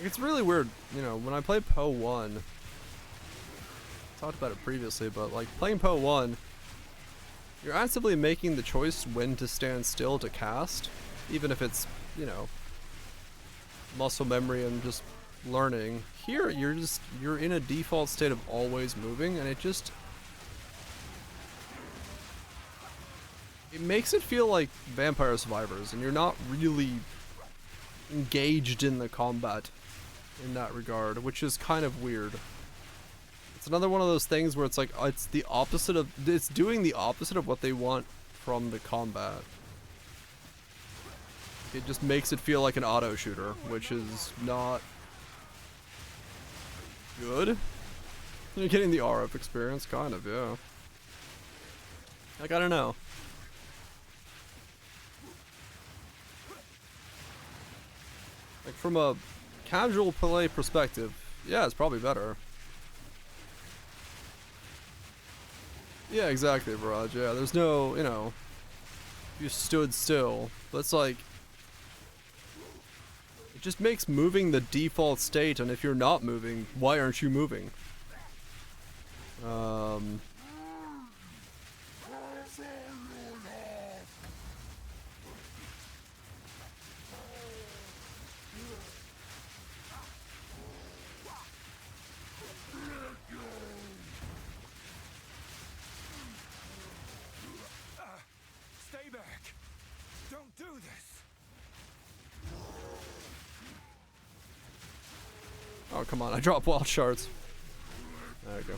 S1: It's really weird, you know, when I play Poe 1, I talked about it previously, but like playing Poe 1, you're actively making the choice when to stand still to cast, even if it's, you know, muscle memory and just learning. Here, you're in a default state of always moving, and it makes it feel like Vampire Survivors, and you're not really engaged in the combat in that regard, which is kind of weird. It's another one of those things where it's like, it's doing the opposite of what they want from the combat. It just makes it feel like an auto shooter, which is not good. You're getting the RF experience, kind of, yeah. Like, I don't know. Like, from a casual play perspective, yeah, it's probably better. Yeah, exactly, Viraj, yeah, there's no, you know, you stood still, but it's like, it just makes moving the default state, and if you're not moving, why aren't you moving?
S5: Stay back. Don't do this.
S1: Oh, come on, I dropped wild shards. There we go.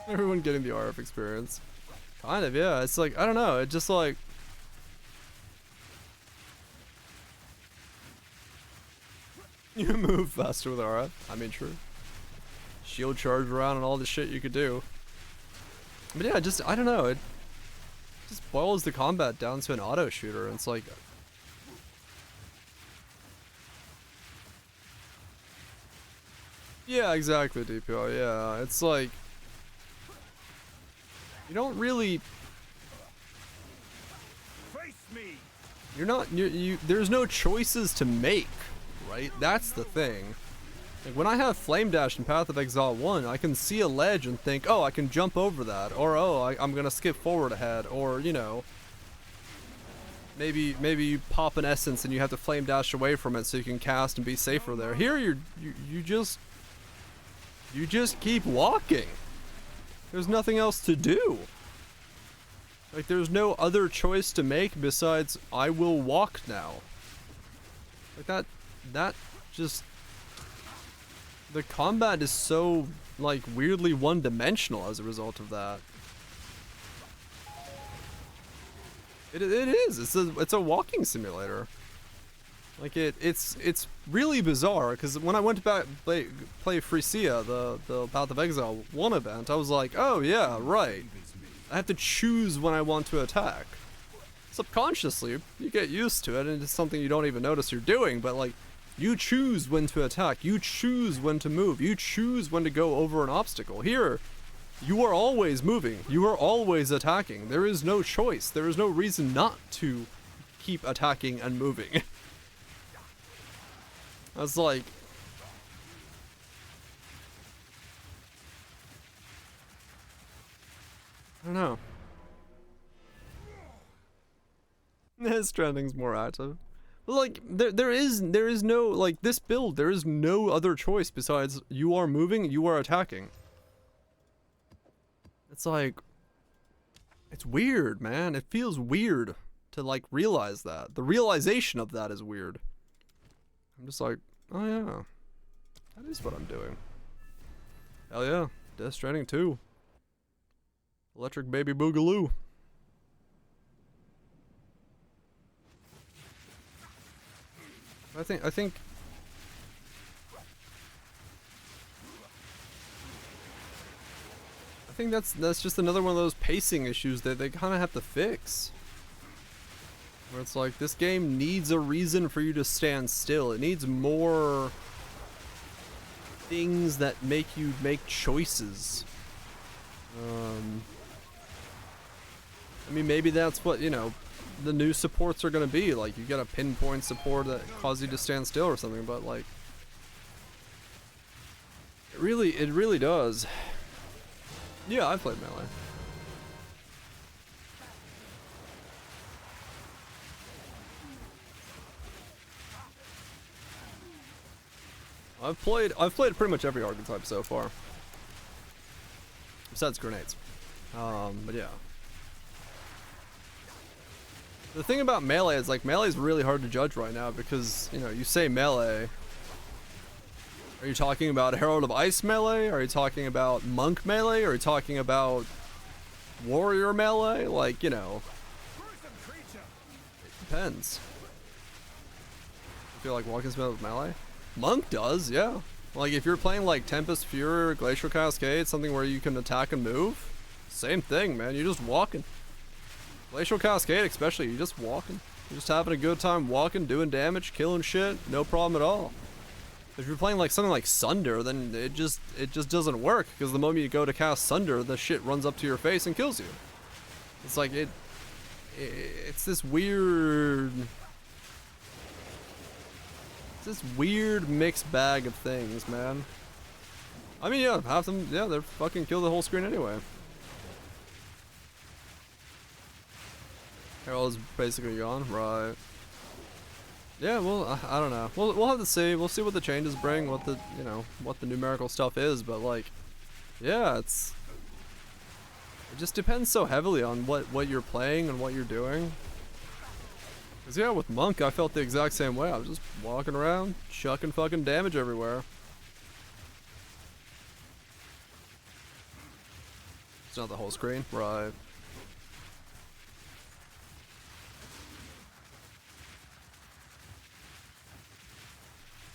S1: Everyone getting the RF experience. Kind of, yeah. It's like, I don't know, it just like... You move faster with RF. I mean, true. Shield charge around and all the shit you could do. But yeah, just, I don't know, it just boils the combat down to an auto shooter, and it's like... Yeah, exactly, DPO, yeah. It's like... You don't really...
S5: Face me.
S1: there's no choices to make, right? That's the thing. Like when I have Flame Dash in Path of Exile 1, I can see a ledge and think, oh, I can jump over that, or oh, I'm gonna skip forward ahead, or you know, maybe you pop an essence and you have to Flame Dash away from it so you can cast and be safer there. Here you just keep walking. There's nothing else to do. Like there's no other choice to make besides I will walk now. Like that just, the combat is so like weirdly one-dimensional as a result of that. It is. It's a walking simulator. Like it's really bizarre because when I went to play Frisia, the Path of Exile 1 event, I was like, oh yeah, right. I have to choose when I want to attack. Subconsciously, you get used to it, and it's something you don't even notice you're doing, but like, you choose when to attack, you choose when to move, you choose when to go over an obstacle. Here, you are always moving, you are always attacking. There is no choice, there is no reason not to keep attacking and moving. I was like, I don't know. His Stranding's more active. But like, there is no, like, this build, there is no other choice besides you are moving, you are attacking. It's like, it's weird, man. It feels weird to like realize that. The realization of that is weird. I'm just like, oh yeah, that is what I'm doing. Hell yeah, Death Stranding 2. Electric Baby Boogaloo. I think that's just another one of those pacing issues that they kind of have to fix. Where it's like, this game needs a reason for you to stand still. It needs more things that make you make choices. I mean, maybe that's what, you know, the new supports are gonna be. Like, you get a pinpoint support that causes you to stand still or something, but like, it really does. Yeah, I've played Melee. I've played pretty much every archetype so far. Besides grenades. But yeah. The thing about Melee is, like, Melee is really hard to judge right now because, you know, you say Melee. Are you talking about Herald of Ice Melee? Are you talking about Monk Melee? Are you talking about Warrior Melee? Like, you know. It depends. I feel like walking smell with Melee? Monk does, yeah. Like, if you're playing like Tempest Fury or Glacial Cascade, something where you can attack and move, same thing, man. You're just walking. Glacial Cascade especially, you're just walking. You're just having a good time walking, doing damage, killing shit, no problem at all. If you're playing like something like Sunder, then it just doesn't work, because the moment you go to cast Sunder, the shit runs up to your face and kills you. It's like it's this weird mixed bag of things, man. I mean, yeah, half them, yeah, they're fucking kill the whole screen anyway. Herald's basically gone, right? Yeah, well, I don't know. We'll have to see. We'll see what the changes bring, what the, you know, what the numerical stuff is, but like, yeah, it just depends so heavily on what you're playing and what you're doing. Cause yeah, with Monk, I felt the exact same way. I was just walking around, chucking fucking damage everywhere. It's not the whole screen, right?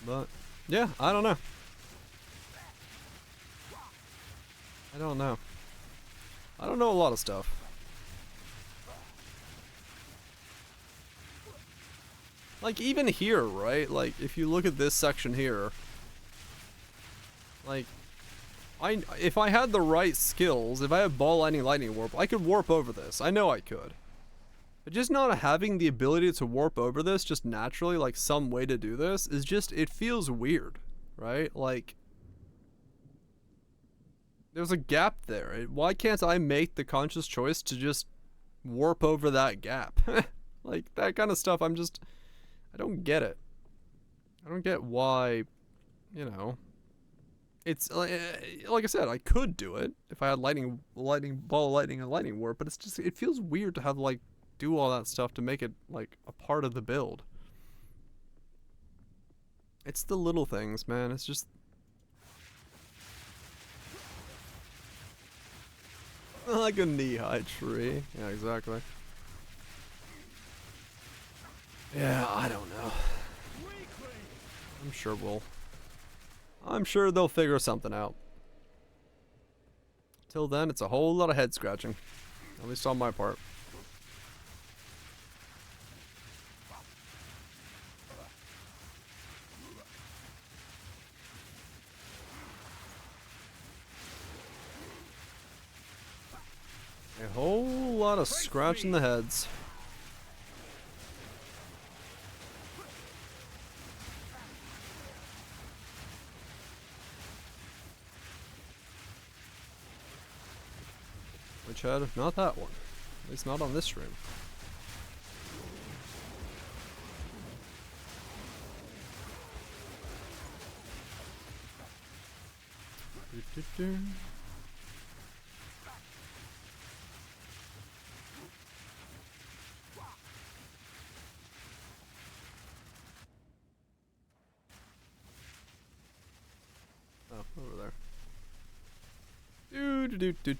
S1: But yeah, I don't know. I don't know a lot of stuff. Like, even here, right? Like, if you look at this section here, like, if I had the right skills, if I had Ball Lightning Lightning Warp, I could warp over this. I know I could. But just not having the ability to warp over this just naturally, like some way to do this, is just, it feels weird, right? Like, there's a gap there. Why can't I make the conscious choice to just warp over that gap? Like, that kind of stuff, I don't get it. I don't get why, you know. It's, like I said, I could do it if I had lightning, ball of lightning, and lightning warp, but it's just, it feels weird to have, like, do all that stuff to make it, like, a part of the build. It's the little things, man. It's just... like a knee-high tree. Yeah, exactly. Yeah, I don't know. I'm sure they'll figure something out. Till then, it's a whole lot of head scratching. At least on my part. A whole lot of scratching the heads. Which head? Not that one. At least not on this stream. Oh, over there.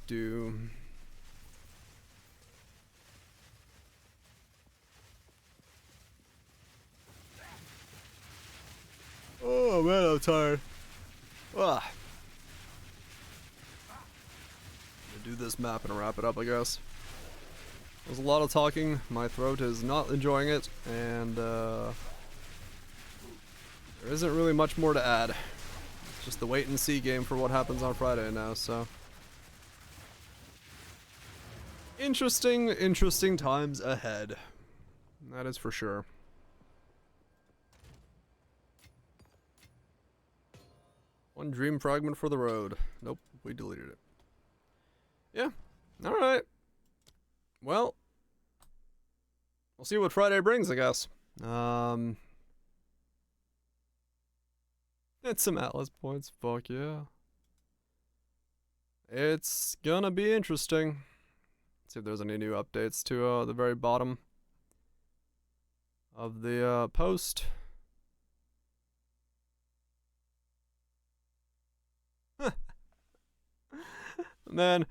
S1: Do. Oh man, I'm tired. Ah. Do this map and wrap it up, I guess. There's a lot of talking. My throat is not enjoying it, and there isn't really much more to add. It's just the wait and see game for what happens on Friday now, so. Interesting times ahead. That is for sure. One dream fragment for the road. Nope, we deleted it. Yeah, alright. Well, we'll see what Friday brings, I guess. It's some Atlas points, fuck yeah. It's gonna be interesting. See if there's any new updates to the very bottom of the post. Man,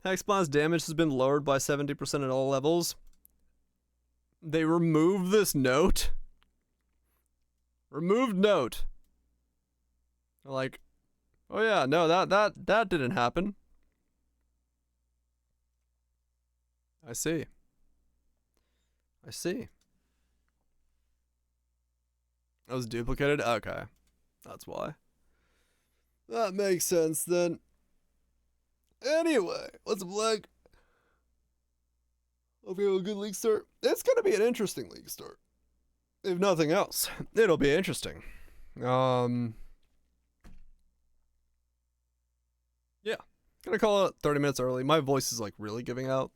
S1: Hexbla's damage has been lowered by 70% at all levels. They remove this note. Removed note. They're like, oh yeah, no, that didn't happen. I see. That was duplicated? Okay. That's why. That makes sense then. Anyway, what's up, Black? Hope you have a good league start. It's gonna be an interesting league start. If nothing else, it'll be interesting. Yeah. Gonna call it 30 minutes early. My voice is like really giving out.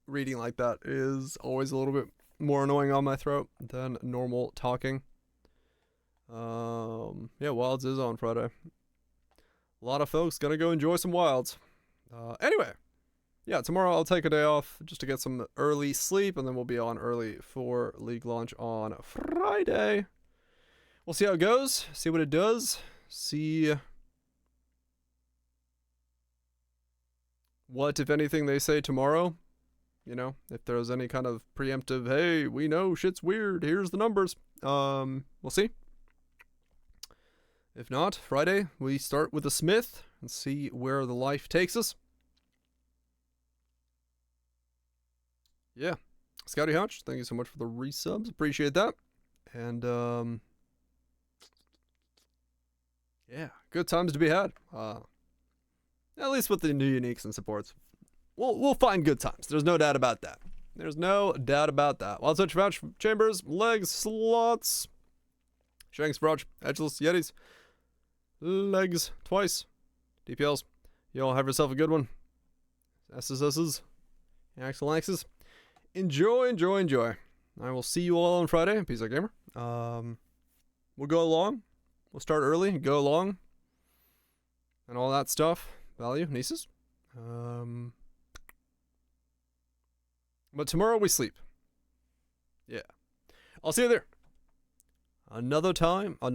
S1: Reading like that is always a little bit more annoying on my throat than normal talking. Yeah, Wilds is on Friday. A lot of folks gonna go enjoy some Wilds. Anyway, yeah, tomorrow I'll take a day off just to get some early sleep, and then we'll be on early for League launch on Friday. We'll see how it goes, see what it does, see what, if anything, they say tomorrow. You know, if there's any kind of preemptive, hey, we know shit's weird, here's the numbers. We'll see. If not, Friday, we start with a Smith and see where the life takes us. Yeah. Scouty Hatch, thank you so much for the resubs. Appreciate that. And, yeah, good times to be had. At least with the new uniques and supports. We'll find good times. There's no doubt about that. There's no doubt about that. Wild Touch, Vouch, Chambers, Legs, Slots, Shanks, Vouch, Edgeless, Yetis, Legs, twice, DPLs. Y'all have yourself a good one. SSSs, Axel Axes. Enjoy, enjoy, enjoy. I will see you all on Friday. Peace out, gamer. We'll go along. We'll start early, go along, and all that stuff. Value, nieces. But tomorrow we sleep. Yeah. I'll see you there. Another time, another